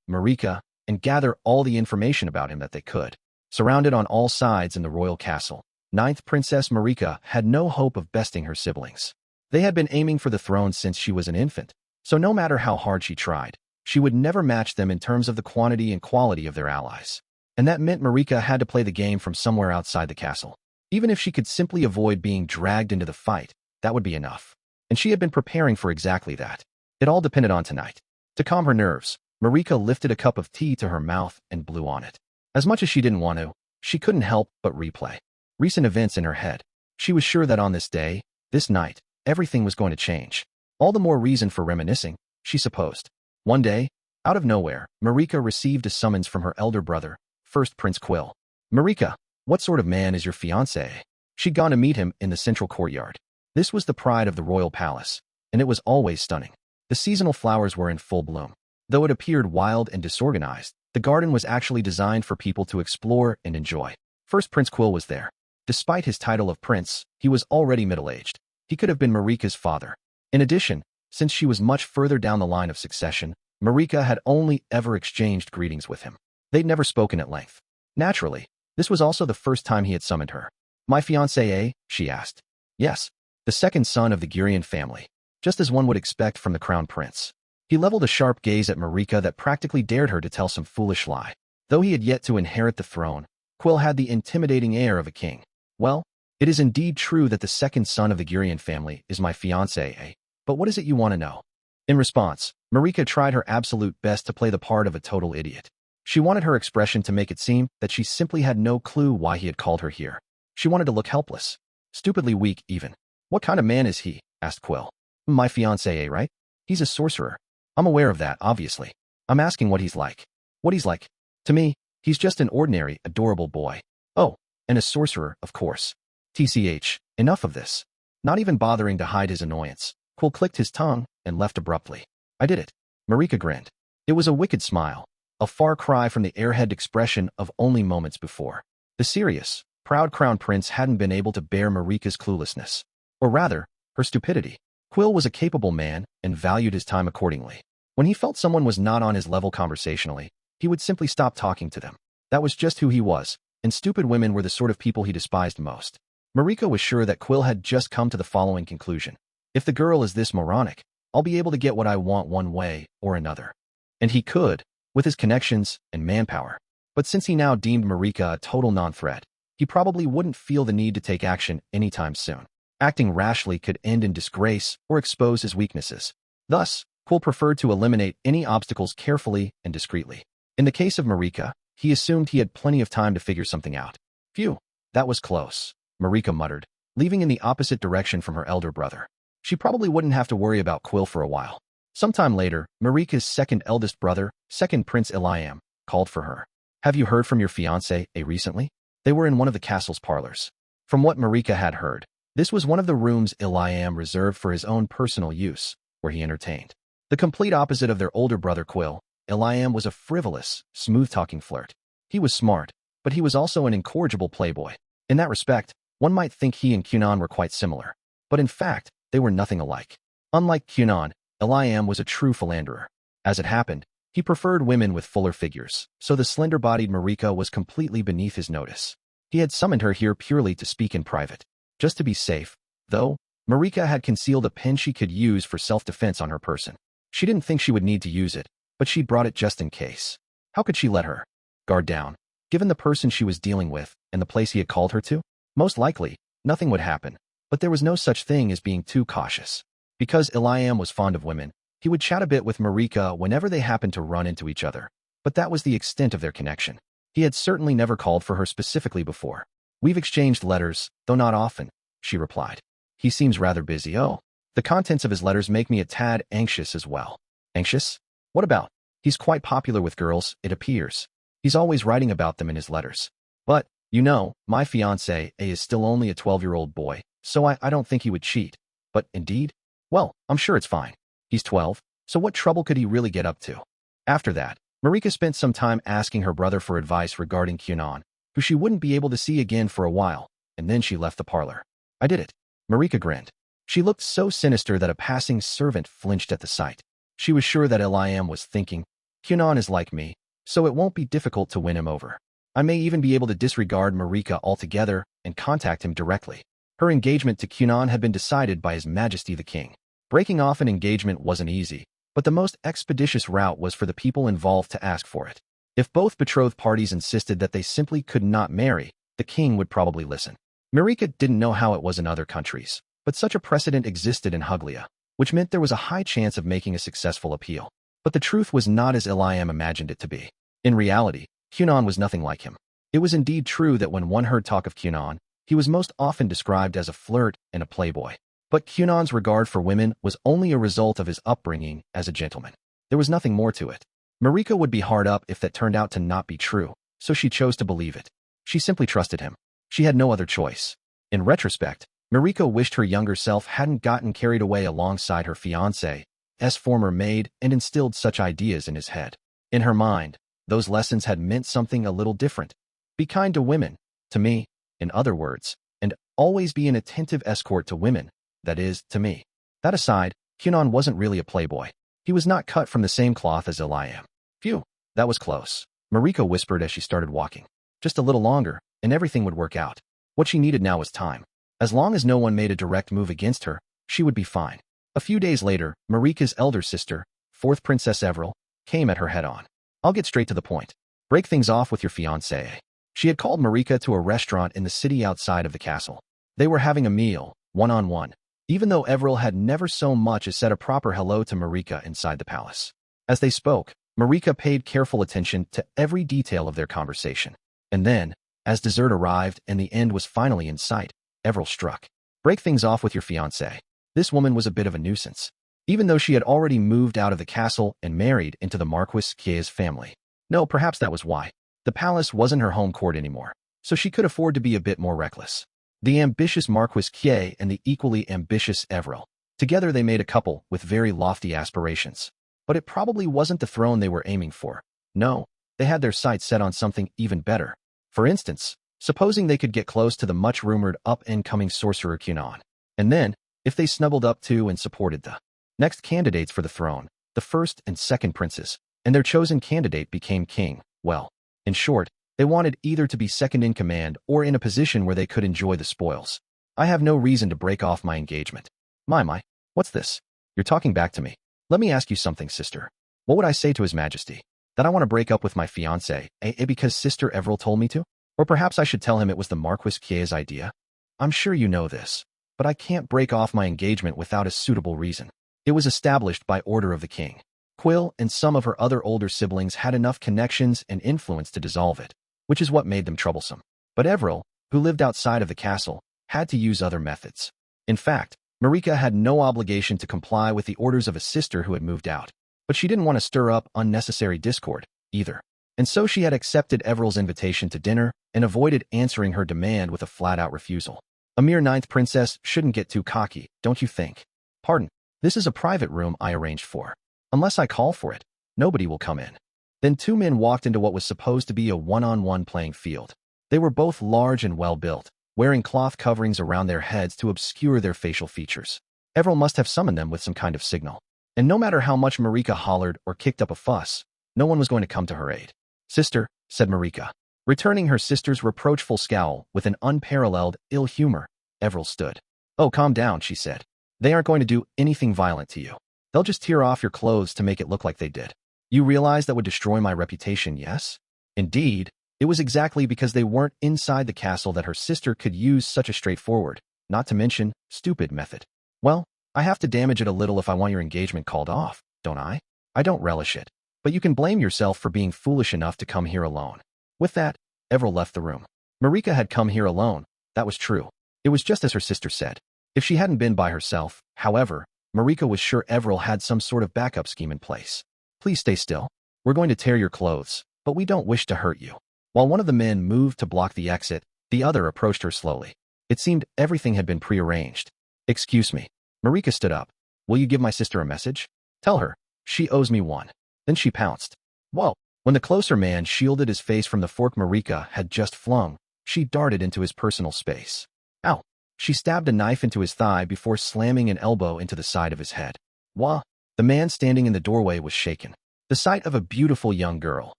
Marika, and gather all the information about him that they could. Surrounded on all sides in the royal castle, 9th Princess Marika had no hope of besting her siblings. They had been aiming for the throne since she was an infant, so no matter how hard she tried, she would never match them in terms of the quantity and quality of their allies. And that meant Marika had to play the game from somewhere outside the castle. Even if she could simply avoid being dragged into the fight, that would be enough. And she had been preparing for exactly that. It all depended on tonight. To calm her nerves, Marika lifted a cup of tea to her mouth and blew on it. As much as she didn't want to, she couldn't help but replay recent events in her head. She was sure that on this day, this night, everything was going to change. All the more reason for reminiscing, she supposed. One day, out of nowhere, Marika received a summons from her elder brother, First Prince Quill. Marika, what sort of man is your fiancé? She'd gone to meet him in the central courtyard. This was the pride of the royal palace, and it was always stunning. The seasonal flowers were in full bloom. Though it appeared wild and disorganized, the garden was actually designed for people to explore and enjoy. First Prince Quill was there. Despite his title of prince, he was already middle-aged. He could have been Marika's father. In addition, since she was much further down the line of succession, Marika had only ever exchanged greetings with him. They'd never spoken at length. Naturally, this was also the first time he had summoned her. My fiancé, eh? She asked. Yes, the second son of the Gurion family, just as one would expect from the crown prince. He leveled a sharp gaze at Marika that practically dared her to tell some foolish lie. Though he had yet to inherit the throne, Quill had the intimidating air of a king. Well, it is indeed true that the second son of the Gurion family is my fiancé, eh? But what is it you want to know? In response, Marika tried her absolute best to play the part of a total idiot. She wanted her expression to make it seem that she simply had no clue why he had called her here. She wanted to look helpless. Stupidly weak, even. What kind of man is he? Asked Quill. My fiancé, right? He's a sorcerer. I'm aware of that, obviously. I'm asking what he's like. What he's like. To me, he's just an ordinary, adorable boy. Oh, and a sorcerer, of course. TCH, enough of this. Not even bothering to hide his annoyance, Quill clicked his tongue and left abruptly. I did it. Marika grinned. It was a wicked smile, a far cry from the airhead expression of only moments before. The serious, proud crown prince hadn't been able to bear Marika's cluelessness. Or rather, her stupidity. Quill was a capable man and valued his time accordingly. When he felt someone was not on his level conversationally, he would simply stop talking to them. That was just who he was, and stupid women were the sort of people he despised most. Marika was sure that Quill had just come to the following conclusion. If the girl is this moronic, I'll be able to get what I want one way or another. And he could, with his connections and manpower. But since he now deemed Marika a total non-threat, he probably wouldn't feel the need to take action anytime soon. Acting rashly could end in disgrace or expose his weaknesses. Thus, Quill preferred to eliminate any obstacles carefully and discreetly. In the case of Marika, he assumed he had plenty of time to figure something out. Phew, that was close, Marika muttered, leaving in the opposite direction from her elder brother. She probably wouldn't have to worry about Quill for a while. Sometime later, Marika's second eldest brother, second Prince Eliam, called for her. Have you heard from your fiancé, recently? They were in one of the castle's parlors. From what Marika had heard, this was one of the rooms Eliam reserved for his own personal use, where he entertained. The complete opposite of their older brother Quill, Eliam was a frivolous, smooth-talking flirt. He was smart, but he was also an incorrigible playboy. In that respect, one might think he and Kunon were quite similar. But in fact, they were nothing alike. Unlike Kunon, Eliam was a true philanderer. As it happened, he preferred women with fuller figures, so the slender-bodied Marika was completely beneath his notice. He had summoned her here purely to speak in private. Just to be safe, though, Marika had concealed a pen she could use for self-defense on her person. She didn't think she would need to use it, but she brought it just in case. How could she let her guard down, given the person she was dealing with and the place he had called her to? Most likely, nothing would happen, but there was no such thing as being too cautious. Because Eliam was fond of women, he would chat a bit with Marika whenever they happened to run into each other, but that was the extent of their connection. He had certainly never called for her specifically before. We've exchanged letters, though not often, she replied. He seems rather busy. Oh, the contents of his letters make me a tad anxious as well. Anxious? What about? He's quite popular with girls, it appears. He's always writing about them in his letters. But, you know, my fiancé is still only a 12-year-old boy, so I don't think he would cheat. But, indeed? Well, I'm sure it's fine. He's 12, so what trouble could he really get up to? After that, Marika spent some time asking her brother for advice regarding Kunon, who she wouldn't be able to see again for a while, and then she left the parlor. I did it. Marika grinned. She looked so sinister that a passing servant flinched at the sight. She was sure that Eliam was thinking, Kunon is like me, so it won't be difficult to win him over. I may even be able to disregard Marika altogether and contact him directly. Her engagement to Kunon had been decided by His Majesty the King. Breaking off an engagement wasn't easy, but the most expeditious route was for the people involved to ask for it. If both betrothed parties insisted that they simply could not marry, the king would probably listen. Marika didn't know how it was in other countries, but such a precedent existed in Huglia, which meant there was a high chance of making a successful appeal. But the truth was not as Eliam imagined it to be. In reality, Kunon was nothing like him. It was indeed true that when one heard talk of Kunon, he was most often described as a flirt and a playboy. But Kunon's regard for women was only a result of his upbringing as a gentleman. There was nothing more to it. Marika would be hard up if that turned out to not be true, so she chose to believe it. She simply trusted him. She had no other choice. In retrospect, Marika wished her younger self hadn't gotten carried away alongside her fiancé's former maid and instilled such ideas in his head. In her mind, those lessons had meant something a little different. Be kind to women, to me, in other words, and always be an attentive escort to women, that is, to me. That aside, Kunon wasn't really a playboy. He was not cut from the same cloth as Eliam. Phew, that was close, Marika whispered as she started walking. Just a little longer, and everything would work out. What she needed now was time. As long as no one made a direct move against her, she would be fine. A few days later, Marika's elder sister, 4th Princess Everil, came at her head-on. I'll get straight to the point. Break things off with your fiancé. She had called Marika to a restaurant in the city outside of the castle. They were having a meal, one-on-one, even though Everil had never so much as said a proper hello to Marika inside the palace. As they spoke, Marika paid careful attention to every detail of their conversation. And then, as dessert arrived and the end was finally in sight, Everil struck. Break things off with your fiancé. This woman was a bit of a nuisance. Even though she had already moved out of the castle and married into the Marquis Kie's family. No, perhaps that was why. The palace wasn't her home court anymore, so she could afford to be a bit more reckless. The ambitious Marquis Kie and the equally ambitious Everil. Together they made a couple with very lofty aspirations. But it probably wasn't the throne they were aiming for. No, they had their sights set on something even better. For instance, supposing they could get close to the much-rumored up-and-coming sorcerer Kunon. And then, if they snuggled up to and supported the next candidates for the throne, the first and second princes, and their chosen candidate became king, well, in short, they wanted either to be second in command or in a position where they could enjoy the spoils. I have no reason to break off my engagement. My, what's this? You're talking back to me. Let me ask you something, sister. What would I say to His Majesty? That I want to break up with my fiancé, because Sister Everil told me to? Or perhaps I should tell him it was the Marquis Kie's idea? I'm sure you know this, but I can't break off my engagement without a suitable reason. It was established by order of the king. Quill and some of her other older siblings had enough connections and influence to dissolve it, which is what made them troublesome. But Everil, who lived outside of the castle, had to use other methods. In fact, Marika had no obligation to comply with the orders of a sister who had moved out, but she didn't want to stir up unnecessary discord, either. And so she had accepted Everil's invitation to dinner and avoided answering her demand with a flat-out refusal. A mere ninth princess shouldn't get too cocky, don't you think? Pardon, this is a private room I arranged for. Unless I call for it, nobody will come in. Then two men walked into what was supposed to be a one-on-one playing field. They were both large and well-built, wearing cloth coverings around their heads to obscure their facial features. Everil must have summoned them with some kind of signal. And no matter how much Marika hollered or kicked up a fuss, no one was going to come to her aid. Sister, said Marika. Returning her sister's reproachful scowl with an unparalleled ill humor, Everil stood. Oh, calm down, she said. They aren't going to do anything violent to you. They'll just tear off your clothes to make it look like they did. You realize that would destroy my reputation, yes? Indeed, it was exactly because they weren't inside the castle that her sister could use such a straightforward, not to mention, stupid method. Well, I have to damage it a little if I want your engagement called off, don't I? I don't relish it. But you can blame yourself for being foolish enough to come here alone. With that, Everil left the room. Marika had come here alone, that was true. It was just as her sister said. If she hadn't been by herself, however, Marika was sure Everil had some sort of backup scheme in place. Please stay still. We're going to tear your clothes, but we don't wish to hurt you. While one of the men moved to block the exit, the other approached her slowly. It seemed everything had been prearranged. Excuse me. Marika stood up. Will you give my sister a message? Tell her. She owes me one. Then she pounced. Whoa. When the closer man shielded his face from the fork Marika had just flung, she darted into his personal space. Ow. She stabbed a knife into his thigh before slamming an elbow into the side of his head. Wah! The man standing in the doorway was shaken. The sight of a beautiful young girl,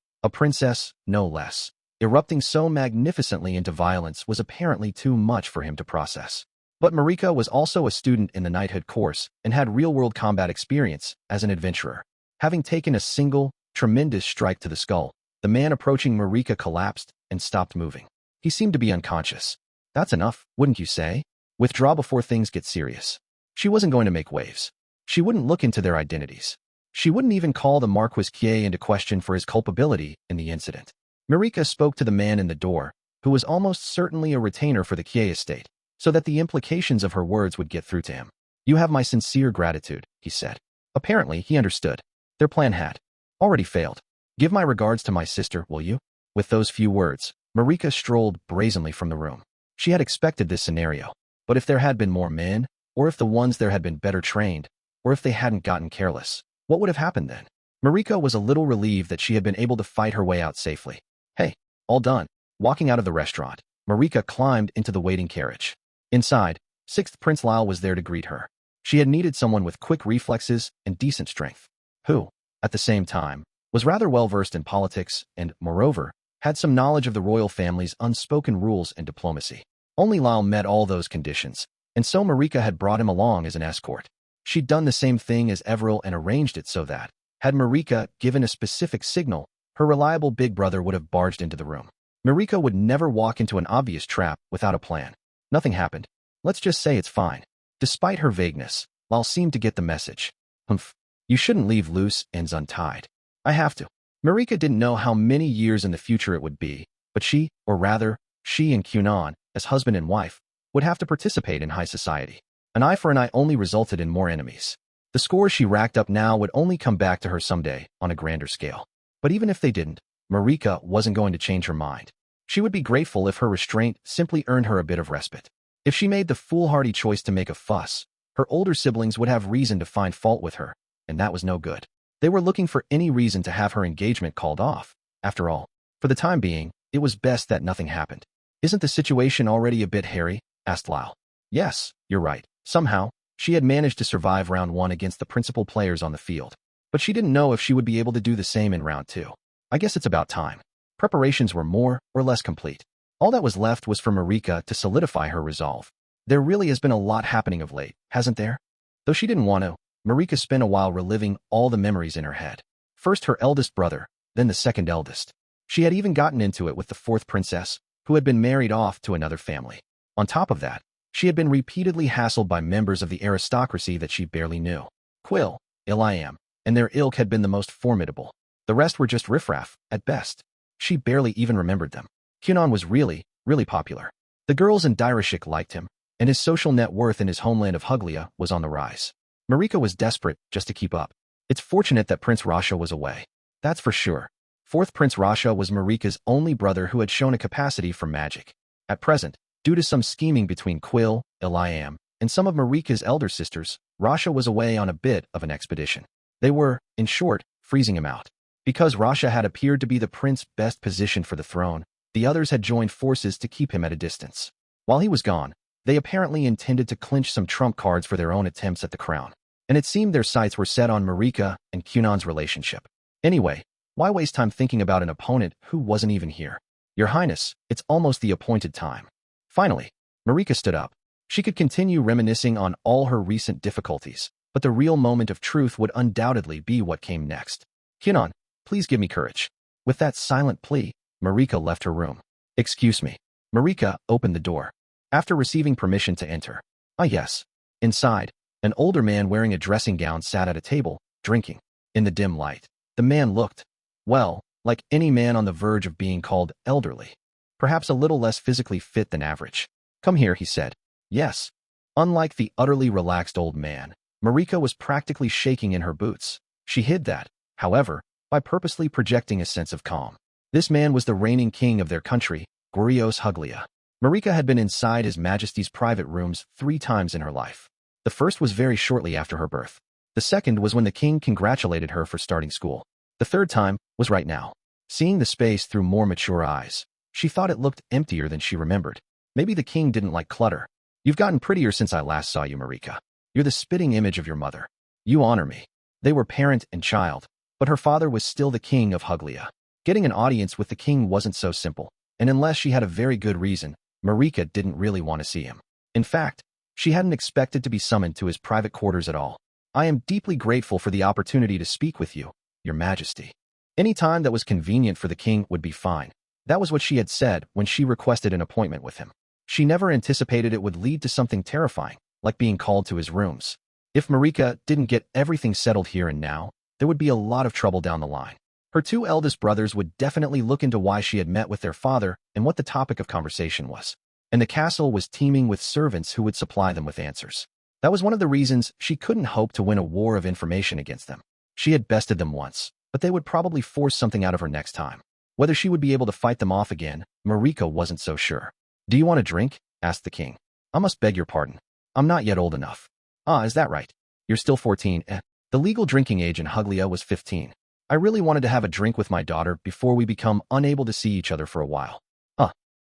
a princess, no less, erupting so magnificently into violence was apparently too much for him to process. But Marika was also a student in the Knighthood course and had real-world combat experience as an adventurer. Having taken a single, tremendous strike to the skull, the man approaching Marika collapsed and stopped moving. He seemed to be unconscious. That's enough, wouldn't you say? Withdraw before things get serious. She wasn't going to make waves. She wouldn't look into their identities. She wouldn't even call the Marquis Kie into question for his culpability in the incident. Marika spoke to the man in the door, who was almost certainly a retainer for the Kie estate, so that the implications of her words would get through to him. You have my sincere gratitude, he said. Apparently, he understood. Their plan had already failed. Give my regards to my sister, will you? With those few words, Marika strolled brazenly from the room. She had expected this scenario, but if there had been more men, or if the ones there had been better trained, or if they hadn't gotten careless, what would have happened then? Marika was a little relieved that she had been able to fight her way out safely. Hey, all done. Walking out of the restaurant, Marika climbed into the waiting carriage. Inside, 6th Prince Lyle was there to greet her. She had needed someone with quick reflexes and decent strength, who, at the same time, was rather well-versed in politics and, moreover, had some knowledge of the royal family's unspoken rules and diplomacy. Only Lyle met all those conditions, and so Marika had brought him along as an escort. She'd done the same thing as Everil and arranged it so that, had Marika given a specific signal, her reliable big brother would have barged into the room. Marika would never walk into an obvious trap without a plan. Nothing happened. Let's just say it's fine. Despite her vagueness, Lyle seemed to get the message. Humph. You shouldn't leave loose ends untied. I have to. Marika didn't know how many years in the future it would be, but she, or rather, she and Kunon, as husband and wife, would have to participate in high society. An eye for an eye only resulted in more enemies. The scores she racked up now would only come back to her someday on a grander scale. But even if they didn't, Marika wasn't going to change her mind. She would be grateful if her restraint simply earned her a bit of respite. If she made the foolhardy choice to make a fuss, her older siblings would have reason to find fault with her, and that was no good. They were looking for any reason to have her engagement called off. After all, for the time being, it was best that nothing happened. Isn't the situation already a bit hairy? Asked Lyle. Yes, you're right. Somehow, she had managed to survive round 1 against the principal players on the field. But she didn't know if she would be able to do the same in round 2. I guess it's about time. Preparations were more or less complete. All that was left was for Marika to solidify her resolve. There really has been a lot happening of late, hasn't there? Though she didn't want to, Marika spent a while reliving all the memories in her head. First her eldest brother, then the second eldest. She had even gotten into it with the fourth princess, who had been married off to another family. On top of that, she had been repeatedly hassled by members of the aristocracy that she barely knew. Quill, Ilam, and their ilk had been the most formidable. The rest were just riffraff, at best. She barely even remembered them. Kunon was really popular. The girls in Direshik liked him, and his social net worth in his homeland of Huglia was on the rise. Marika was desperate just to keep up. It's fortunate that Prince Rasha was away. That's for sure. Fourth Prince Rasha was Marika's only brother who had shown a capacity for magic. At present, due to some scheming between Quill, Ilam, and some of Marika's elder sisters, Rasha was away on a bit of an expedition. They were, in short, freezing him out. Because Rasha had appeared to be the prince best positioned for the throne, the others had joined forces to keep him at a distance. While he was gone, they apparently intended to clinch some trump cards for their own attempts at the crown. And it seemed their sights were set on Marika and Kunon's relationship. Anyway, why waste time thinking about an opponent who wasn't even here? Your Highness, it's almost the appointed time. Finally, Marika stood up. She could continue reminiscing on all her recent difficulties, but the real moment of truth would undoubtedly be what came next. Kunon, please give me courage. With that silent plea, Marika left her room. Excuse me. Marika opened the door. After receiving permission to enter. Ah yes. Inside, an older man wearing a dressing gown sat at a table, drinking. In the dim light, the man looked, well, like any man on the verge of being called elderly. Perhaps a little less physically fit than average. Come here, he said. Yes. Unlike the utterly relaxed old man, Marika was practically shaking in her boots. She hid that, however, by purposely projecting a sense of calm. This man was the reigning king of their country, Gurios Huglia. Marika had been inside His Majesty's private rooms 3 times in her life. The first was very shortly after her birth. The second was when the king congratulated her for starting school. The third time was right now. Seeing the space through more mature eyes, she thought it looked emptier than she remembered. Maybe the king didn't like clutter. You've gotten prettier since I last saw you, Marika. You're the spitting image of your mother. You honor me. They were parent and child, but her father was still the king of Huglia. Getting an audience with the king wasn't so simple, and unless she had a very good reason, Marika didn't really want to see him. In fact, she hadn't expected to be summoned to his private quarters at all. I am deeply grateful for the opportunity to speak with you, Your Majesty. Any time that was convenient for the king would be fine. That was what she had said when she requested an appointment with him. She never anticipated it would lead to something terrifying, like being called to his rooms. If Marika didn't get everything settled here and now, there would be a lot of trouble down the line. Her 2 eldest brothers would definitely look into why she had met with their father and what the topic of conversation was. And the castle was teeming with servants who would supply them with answers. That was one of the reasons she couldn't hope to win a war of information against them. She had bested them once, but they would probably force something out of her next time. Whether she would be able to fight them off again, Marika wasn't so sure. Do you want a drink? Asked the king. I must beg your pardon. I'm not yet old enough. Ah, is that right? You're still 14, eh? The legal drinking age in Huglia was 15. I really wanted to have a drink with my daughter before we become unable to see each other for a while.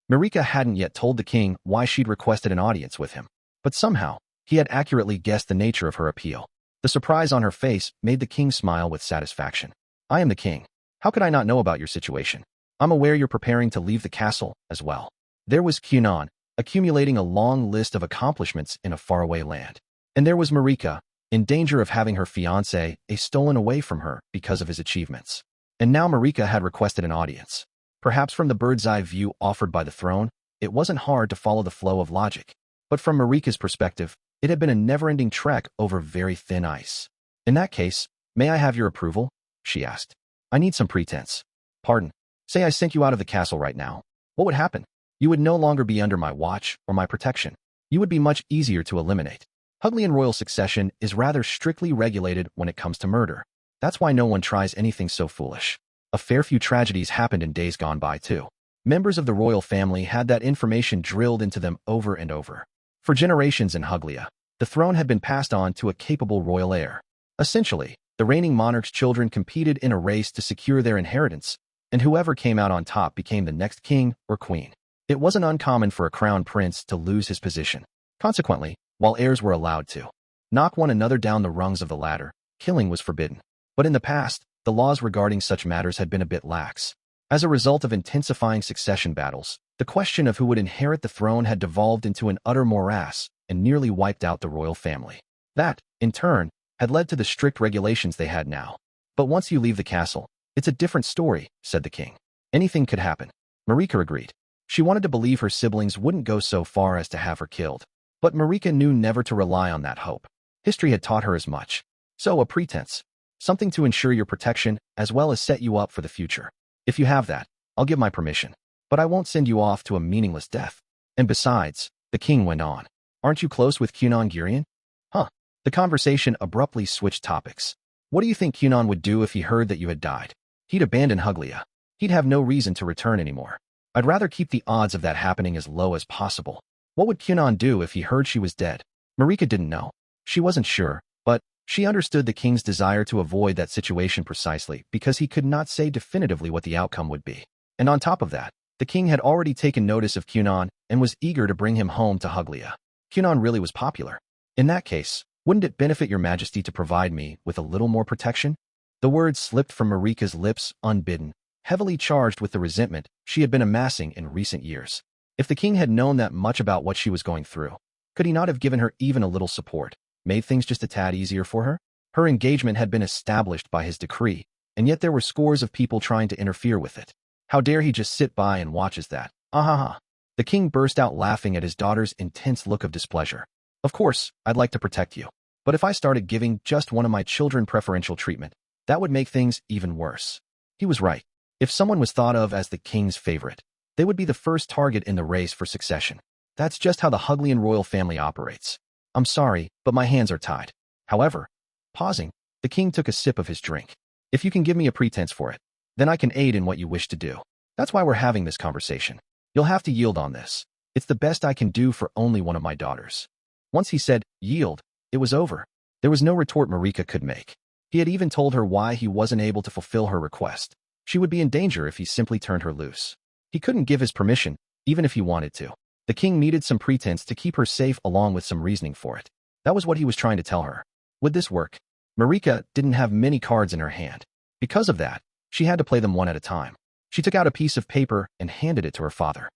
Marika hadn't yet told the king why she'd requested an audience with him, but somehow, he had accurately guessed the nature of her appeal. The surprise on her face made the king smile with satisfaction. I am the king. How could I not know about your situation? I'm aware you're preparing to leave the castle as well. There was Kunon, accumulating a long list of accomplishments in a faraway land. And there was Marika, in danger of having her fiancé stolen away from her because of his achievements. And now Marika had requested an audience. Perhaps from the bird's-eye view offered by the throne, it wasn't hard to follow the flow of logic. But from Marika's perspective, it had been a never-ending trek over very thin ice. In that case, may I have your approval? She asked. I need some pretense. Pardon. Say I sent you out of the castle right now. What would happen? You would no longer be under my watch or my protection. You would be much easier to eliminate. Huglian royal succession is rather strictly regulated when it comes to murder. That's why no one tries anything so foolish. A fair few tragedies happened in days gone by, too. Members of the royal family had that information drilled into them over and over. For generations in Huglia, the throne had been passed on to a capable royal heir. Essentially, the reigning monarch's children competed in a race to secure their inheritance, and whoever came out on top became the next king or queen. It wasn't uncommon for a crown prince to lose his position. Consequently, while heirs were allowed to knock one another down the rungs of the ladder, killing was forbidden. But in the past, the laws regarding such matters had been a bit lax. As a result of intensifying succession battles, the question of who would inherit the throne had devolved into an utter morass and nearly wiped out the royal family. That, in turn, had led to the strict regulations they had now. But once you leave the castle, It's a different story, said the king. Anything could happen. Marika agreed. She wanted to believe her siblings wouldn't go so far as to have her killed. But Marika knew never to rely on that hope. History had taught her as much. So a pretense. Something to ensure your protection as well as set you up for the future. If you have that, I'll give my permission. But I won't send you off to a meaningless death. And besides, the king went on. Aren't you close with Kunon Gurion? Huh. The conversation abruptly switched topics. What do you think Kunon would do if he heard that you had died? He'd abandon Huglia. He'd have no reason to return anymore. I'd rather keep the odds of that happening as low as possible. What would Kunon do if he heard she was dead? Marika didn't know. She wasn't sure, but she understood the king's desire to avoid that situation precisely because he could not say definitively what the outcome would be. And on top of that, the king had already taken notice of Kunon and was eager to bring him home to Huglia. Kunon really was popular. In that case, wouldn't it benefit your majesty to provide me with a little more protection? The words slipped from Marika's lips unbidden, heavily charged with the resentment she had been amassing in recent years. If the king had known that much about what she was going through, could he not have given her even a little support, made things just a tad easier for her? Her engagement had been established by his decree, and yet there were scores of people trying to interfere with it. How dare he just sit by and watch as that? Ah. The king burst out laughing at his daughter's intense look of displeasure. Of course, I'd like to protect you. But if I started giving just one of my children preferential treatment, that would make things even worse. He was right. If someone was thought of as the king's favorite, they would be the first target in the race for succession. That's just how the Huglian royal family operates. I'm sorry, but my hands are tied. However, pausing, the king took a sip of his drink. If you can give me a pretense for it, then I can aid in what you wish to do. That's why we're having this conversation. You'll have to yield on this. It's the best I can do for only one of my daughters. Once he said, yield, it was over. There was no retort Marika could make. He had even told her why he wasn't able to fulfill her request. She would be in danger if he simply turned her loose. He couldn't give his permission, even if he wanted to. The king needed some pretense to keep her safe along with some reasoning for it. That was what he was trying to tell her. Would this work? Marika didn't have many cards in her hand. Because of that, she had to play them one at a time. She took out a piece of paper and handed it to her father.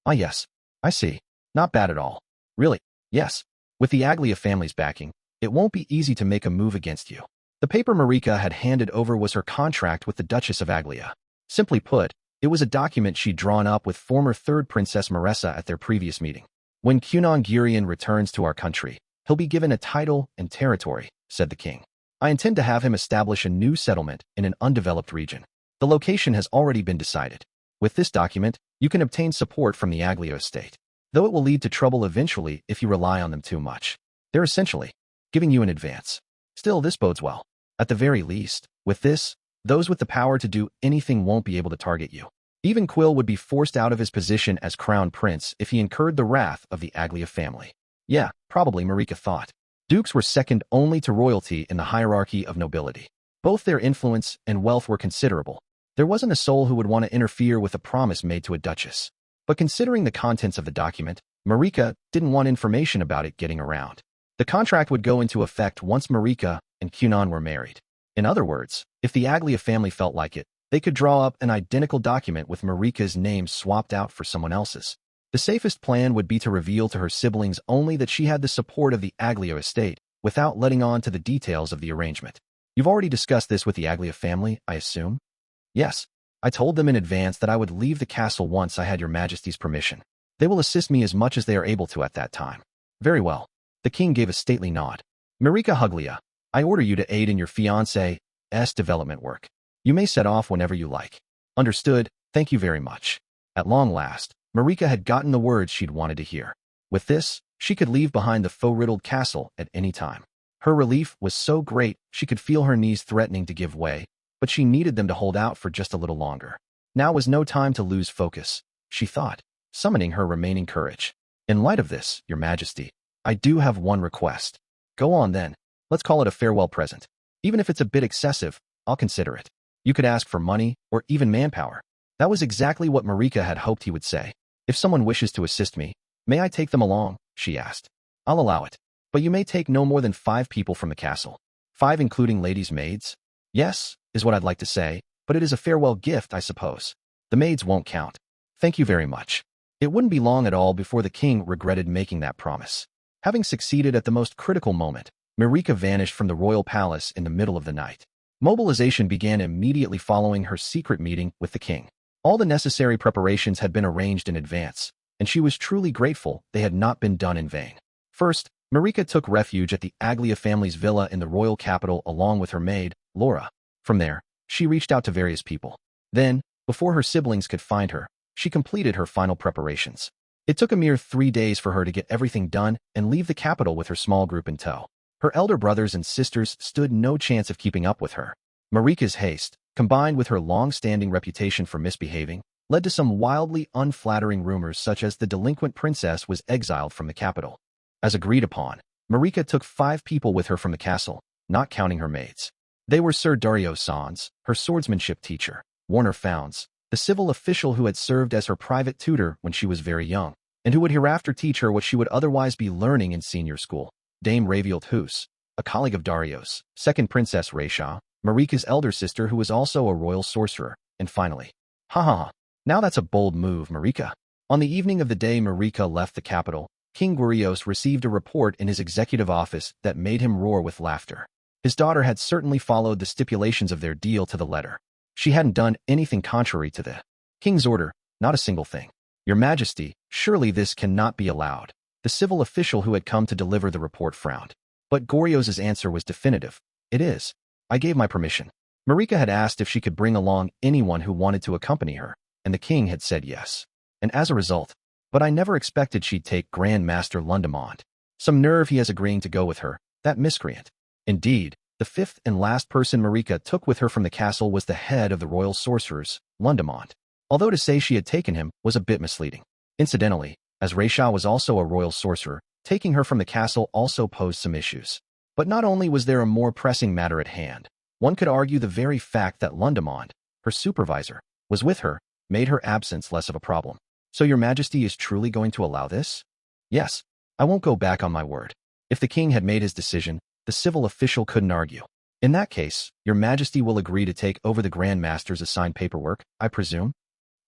Ah yes, I see. Not bad at all. Really? Yes. With the Aglia family's backing, it won't be easy to make a move against you. The paper Marika had handed over was her contract with the Duchess of Aglia. Simply put, it was a document she'd drawn up with former third Princess Maressa at their previous meeting. When Kunon Gurion returns to our country, he'll be given a title and territory, said the king. I intend to have him establish a new settlement in an undeveloped region. The location has already been decided. With this document, you can obtain support from the Aglia estate, though it will lead to trouble eventually if you rely on them too much. They're essentially giving you an advance. Still, this bodes well. At the very least, with this, those with the power to do anything won't be able to target you. Even Quill would be forced out of his position as crown prince if he incurred the wrath of the Aglia family. Yeah, probably, Marika thought. Dukes were second only to royalty in the hierarchy of nobility. Both their influence and wealth were considerable. There wasn't a soul who would want to interfere with a promise made to a duchess. But considering the contents of the document, Marika didn't want information about it getting around. The contract would go into effect once Marika and Kunon were married. In other words, if the Aglia family felt like it, they could draw up an identical document with Marika's name swapped out for someone else's. The safest plan would be to reveal to her siblings only that she had the support of the Aglia estate, without letting on to the details of the arrangement. You've already discussed this with the Aglia family, I assume? Yes. I told them in advance that I would leave the castle once I had your majesty's permission. They will assist me as much as they are able to at that time. Very well. The king gave a stately nod. Marika Huglia, I order you to aid in your fiancé's development work. You may set off whenever you like. Understood, thank you very much. At long last, Marika had gotten the words she'd wanted to hear. With this, she could leave behind the foe-riddled castle at any time. Her relief was so great she could feel her knees threatening to give way, but she needed them to hold out for just a little longer. Now was no time to lose focus, she thought, summoning her remaining courage. In light of this, your majesty, I do have one request. Go on then. Let's call it a farewell present. Even if it's a bit excessive, I'll consider it. You could ask for money or even manpower. That was exactly what Marika had hoped he would say. If someone wishes to assist me, may I take them along? She asked. I'll allow it. But you may take no more than 5 people from the castle. 5 including ladies' maids? Yes, is what I'd like to say, but it is a farewell gift, I suppose. The maids won't count. Thank you very much. It wouldn't be long at all before the king regretted making that promise. Having succeeded at the most critical moment, Marika vanished from the royal palace in the middle of the night. Mobilization began immediately following her secret meeting with the king. All the necessary preparations had been arranged in advance, and she was truly grateful they had not been done in vain. First, Marika took refuge at the Aglia family's villa in the royal capital along with her maid, Laura. From there, she reached out to various people. Then, before her siblings could find her, she completed her final preparations. It took a mere 3 days for her to get everything done and leave the capital with her small group in tow. Her elder brothers and sisters stood no chance of keeping up with her. Marika's haste, combined with her long-standing reputation for misbehaving, led to some wildly unflattering rumors such as the delinquent princess was exiled from the capital. As agreed upon, Marika took 5 people with her from the castle, not counting her maids. They were Sir Dario Sans, her swordsmanship teacher, Warner Founds, the civil official who had served as her private tutor when she was very young, and who would hereafter teach her what she would otherwise be learning in senior school, Dame Ravielt Hus, a colleague of Dario's, second Princess Raisha, Marika's elder sister who was also a royal sorcerer, and finally, now that's a bold move, Marika. On the evening of the day Marika left the capital, King Gurios received a report in his executive office that made him roar with laughter. His daughter had certainly followed the stipulations of their deal to the letter. She hadn't done anything contrary to the king's order, not a single thing. Your Majesty, surely this cannot be allowed. The civil official who had come to deliver the report frowned. But Gurios's answer was definitive. It is. I gave my permission. Marika had asked if she could bring along anyone who wanted to accompany her, and the king had said yes. And as a result, but I never expected she'd take Grand Master Lundamond. Some nerve he has agreeing to go with her, that miscreant. Indeed, the 5th and last person Marika took with her from the castle was the head of the royal sorcerers, Lundamond. Although to say she had taken him was a bit misleading. Incidentally, as Raisha was also a royal sorcerer, taking her from the castle also posed some issues. But not only was there a more pressing matter at hand, one could argue the very fact that Lundamond, her supervisor, was with her, made her absence less of a problem. So your Majesty is truly going to allow this? Yes, I won't go back on my word. If the king had made his decision, the civil official couldn't argue. In that case, your Majesty will agree to take over the Grand Master's assigned paperwork, I presume?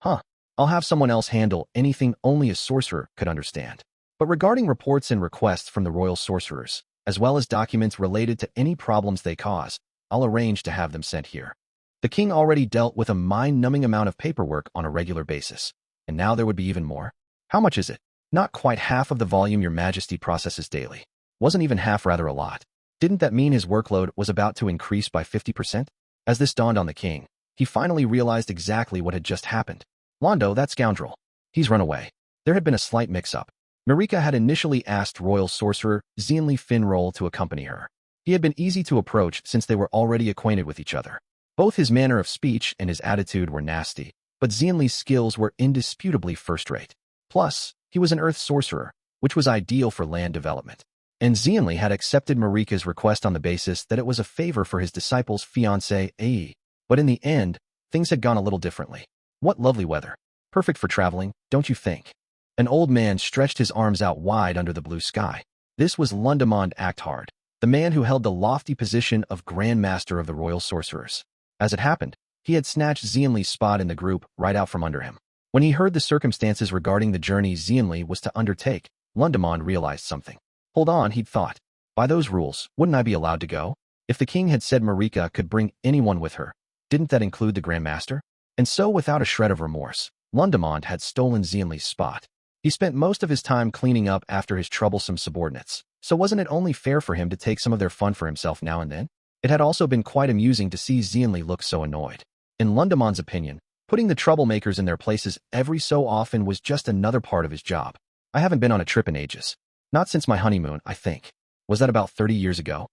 I'll have someone else handle anything only a sorcerer could understand. But regarding reports and requests from the royal sorcerers, as well as documents related to any problems they cause, I'll arrange to have them sent here. The king already dealt with a mind-numbing amount of paperwork on a regular basis, and now there would be even more. How much is it? Not quite half of the volume your Majesty processes daily. Wasn't even half rather a lot. Didn't that mean his workload was about to increase by 50%? As this dawned on the king, he finally realized exactly what had just happened. Londo, that scoundrel. He's run away. There had been a slight mix-up. Marika had initially asked royal sorcerer Xianli Finroll to accompany her. He had been easy to approach since they were already acquainted with each other. Both his manner of speech and his attitude were nasty, but Xianli's skills were indisputably first-rate. Plus, he was an earth sorcerer, which was ideal for land development. And Xianli had accepted Marika's request on the basis that it was a favor for his disciple's fiancée, Ai. But in the end, things had gone a little differently. What lovely weather. Perfect for traveling, don't you think? An old man stretched his arms out wide under the blue sky. This was Lundamond Acthard, the man who held the lofty position of Grand Master of the Royal Sorcerers. As it happened, he had snatched Xianli's spot in the group right out from under him. When he heard the circumstances regarding the journey Xianli was to undertake, Lundamond realized something. Hold on, he'd thought. By those rules, wouldn't I be allowed to go? If the king had said Marika could bring anyone with her, didn't that include the Grand Master? And so, without a shred of remorse, Lundamond had stolen Xianli's spot. He spent most of his time cleaning up after his troublesome subordinates, so wasn't it only fair for him to take some of their fun for himself now and then? It had also been quite amusing to see Xianli look so annoyed. In Lundamond's opinion, putting the troublemakers in their places every so often was just another part of his job. I haven't been on a trip in ages. Not since my honeymoon, I think. Was that about 30 years ago?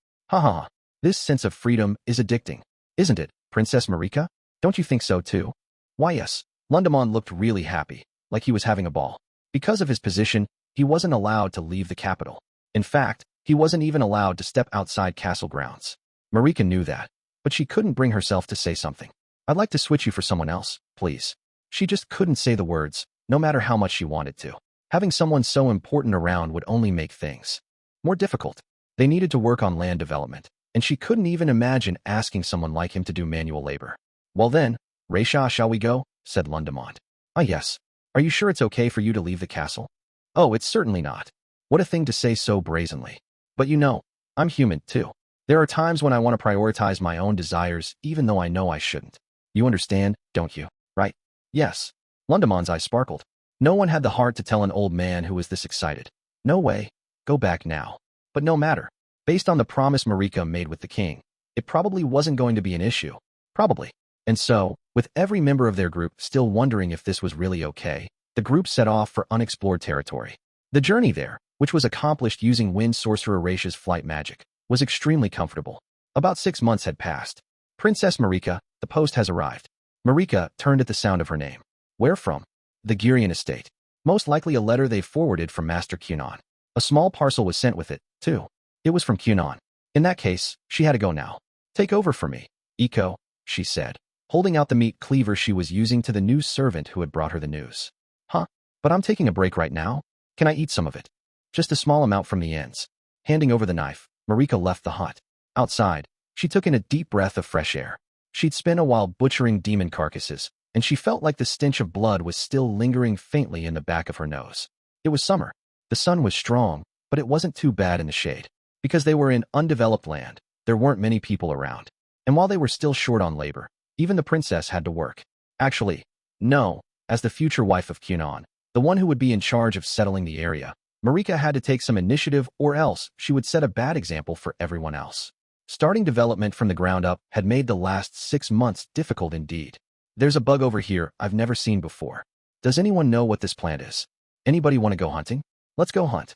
This sense of freedom is addicting, isn't it, Princess Marika? Don't you think so too? Why yes, Lundamond looked really happy, like he was having a ball. Because of his position, he wasn't allowed to leave the capital. In fact, he wasn't even allowed to step outside castle grounds. Marika knew that, but she couldn't bring herself to say something. I'd like to switch you for someone else, please. She just couldn't say the words, no matter how much she wanted to. Having someone so important around would only make things more difficult. They needed to work on land development, and she couldn't even imagine asking someone like him to do manual labor. Well then, Raisha, shall we go? Said Lundamond. Yes. Are you sure it's okay for you to leave the castle? Oh, it's certainly not. What a thing to say so brazenly. But you know, I'm human too. There are times when I want to prioritize my own desires even though I know I shouldn't. You understand, don't you? Right? Yes. Lundemon's eyes sparkled. No one had the heart to tell an old man who was this excited. No way. Go back now. But no matter. Based on the promise Marika made with the king, it probably wasn't going to be an issue. Probably. And so, with every member of their group still wondering if this was really okay, the group set off for unexplored territory. The journey there, which was accomplished using Wind Sorcerer Raisha's flight magic, was extremely comfortable. About 6 months had passed. Princess Marika, the post has arrived. Marika turned at the sound of her name. Where from? The Gurion estate. Most likely a letter they forwarded from Master Kunon. A small parcel was sent with it, too. It was from Kunon. In that case, she had to go now. Take over for me, Eco, she said, holding out the meat cleaver she was using to the new servant who had brought her the news. Huh? But I'm taking a break right now. Can I eat some of it? Just a small amount from the ends. Handing over the knife, Marika left the hut. Outside, she took in a deep breath of fresh air. She'd spent a while butchering demon carcasses, and she felt like the stench of blood was still lingering faintly in the back of her nose. It was summer. The sun was strong, but it wasn't too bad in the shade. Because they were in undeveloped land, there weren't many people around. And while they were still short on labor, even the princess had to work. Actually, no, as the future wife of Kunon, the one who would be in charge of settling the area, Marika had to take some initiative or else she would set a bad example for everyone else. Starting development from the ground up had made the last 6 months difficult indeed. There's a bug over here I've never seen before. Does anyone know what this plant is? Anybody want to go hunting? Let's go hunt.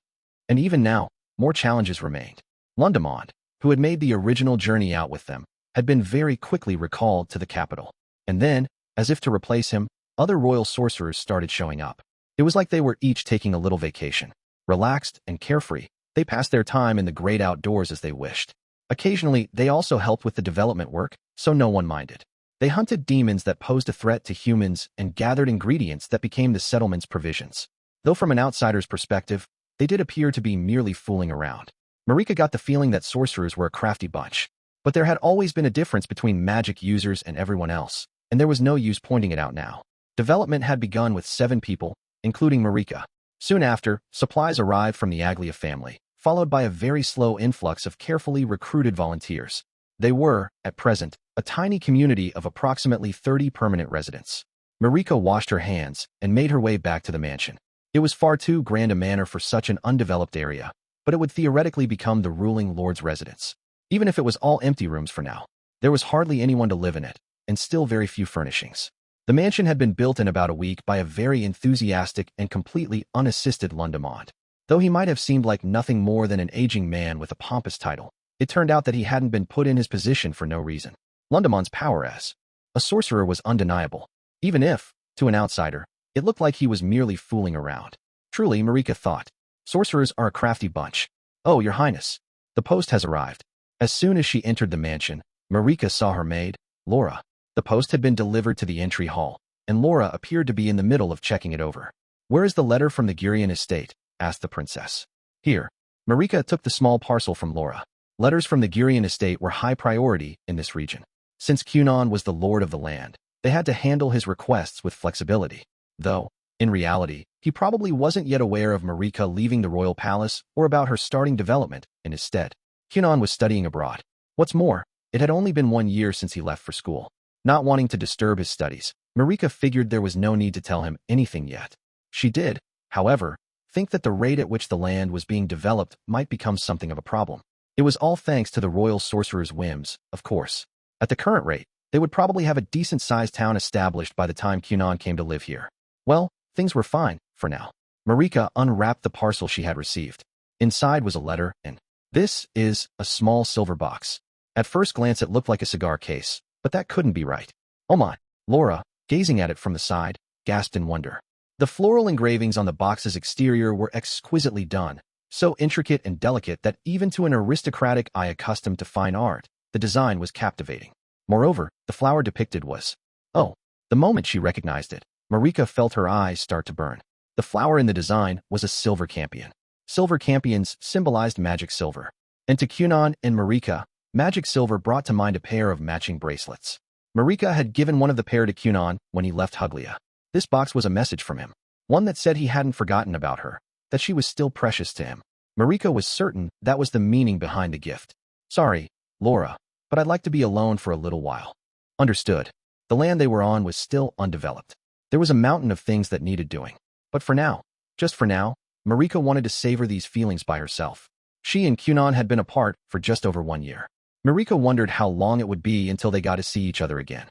And even now, more challenges remained. Lundemond, who had made the original journey out with them, had been very quickly recalled to the capital. And then, as if to replace him, other royal sorcerers started showing up. It was like they were each taking a little vacation. Relaxed and carefree, they passed their time in the great outdoors as they wished. Occasionally, they also helped with the development work, so no one minded. They hunted demons that posed a threat to humans and gathered ingredients that became the settlement's provisions. Though from an outsider's perspective, they did appear to be merely fooling around. Marika got the feeling that sorcerers were a crafty bunch. But there had always been a difference between magic users and everyone else, and there was no use pointing it out now. Development had begun with 7 people, including Marika. Soon after, supplies arrived from the Aglia family, followed by a very slow influx of carefully recruited volunteers. They were, at present, a tiny community of approximately 30 permanent residents. Marika washed her hands and made her way back to the mansion. It was far too grand a manor for such an undeveloped area, but it would theoretically become the ruling lord's residence. Even if it was all empty rooms for now, there was hardly anyone to live in it, and still very few furnishings. The mansion had been built in about a week by a very enthusiastic and completely unassisted Lundemond. Though he might have seemed like nothing more than an aging man with a pompous title, it turned out that he hadn't been put in his position for no reason. Lundemond's power as a sorcerer was undeniable, even if, to an outsider, it looked like he was merely fooling around. Truly, Marika thought, sorcerers are a crafty bunch. Oh, your highness, the post has arrived. As soon as she entered the mansion, Marika saw her maid, Laura. The post had been delivered to the entry hall, and Laura appeared to be in the middle of checking it over. Where is the letter from the Gurion estate? Asked the princess. Here. Marika took the small parcel from Laura. Letters from the Gurion estate were high priority in this region. Since Kunon was the lord of the land, they had to handle his requests with flexibility. Though, in reality, he probably wasn't yet aware of Marika leaving the royal palace or about her starting development in his stead. Kunon was studying abroad. What's more, it had only been 1 year since he left for school. Not wanting to disturb his studies, Marika figured there was no need to tell him anything yet. She did, however, think that the rate at which the land was being developed might become something of a problem. It was all thanks to the royal sorcerer's whims, of course. At the current rate, they would probably have a decent-sized town established by the time Kunon came to live here. Well, things were fine, for now. Marika unwrapped the parcel she had received. Inside was a letter, and this is a small silver box. At first glance it looked like a cigar case, but that couldn't be right. Oh my, Laura, gazing at it from the side, gasped in wonder. The floral engravings on the box's exterior were exquisitely done, so intricate and delicate that even to an aristocratic eye accustomed to fine art, the design was captivating. Moreover, the flower depicted was... Oh, the moment she recognized it, Marika felt her eyes start to burn. The flower in the design was a silver campion. Silver campions symbolized magic silver. And to Kunon and Marika, magic silver brought to mind a pair of matching bracelets. Marika had given one of the pair to Kunon when he left Huglia. This box was a message from him, one that said he hadn't forgotten about her, that she was still precious to him. Marika was certain that was the meaning behind the gift. Sorry, Laura, but I'd like to be alone for a little while. Understood. The land they were on was still undeveloped. There was a mountain of things that needed doing. But for now, just for now, Marika wanted to savor these feelings by herself. She and Kunon had been apart for just over 1 year. Marika wondered how long it would be until they got to see each other again.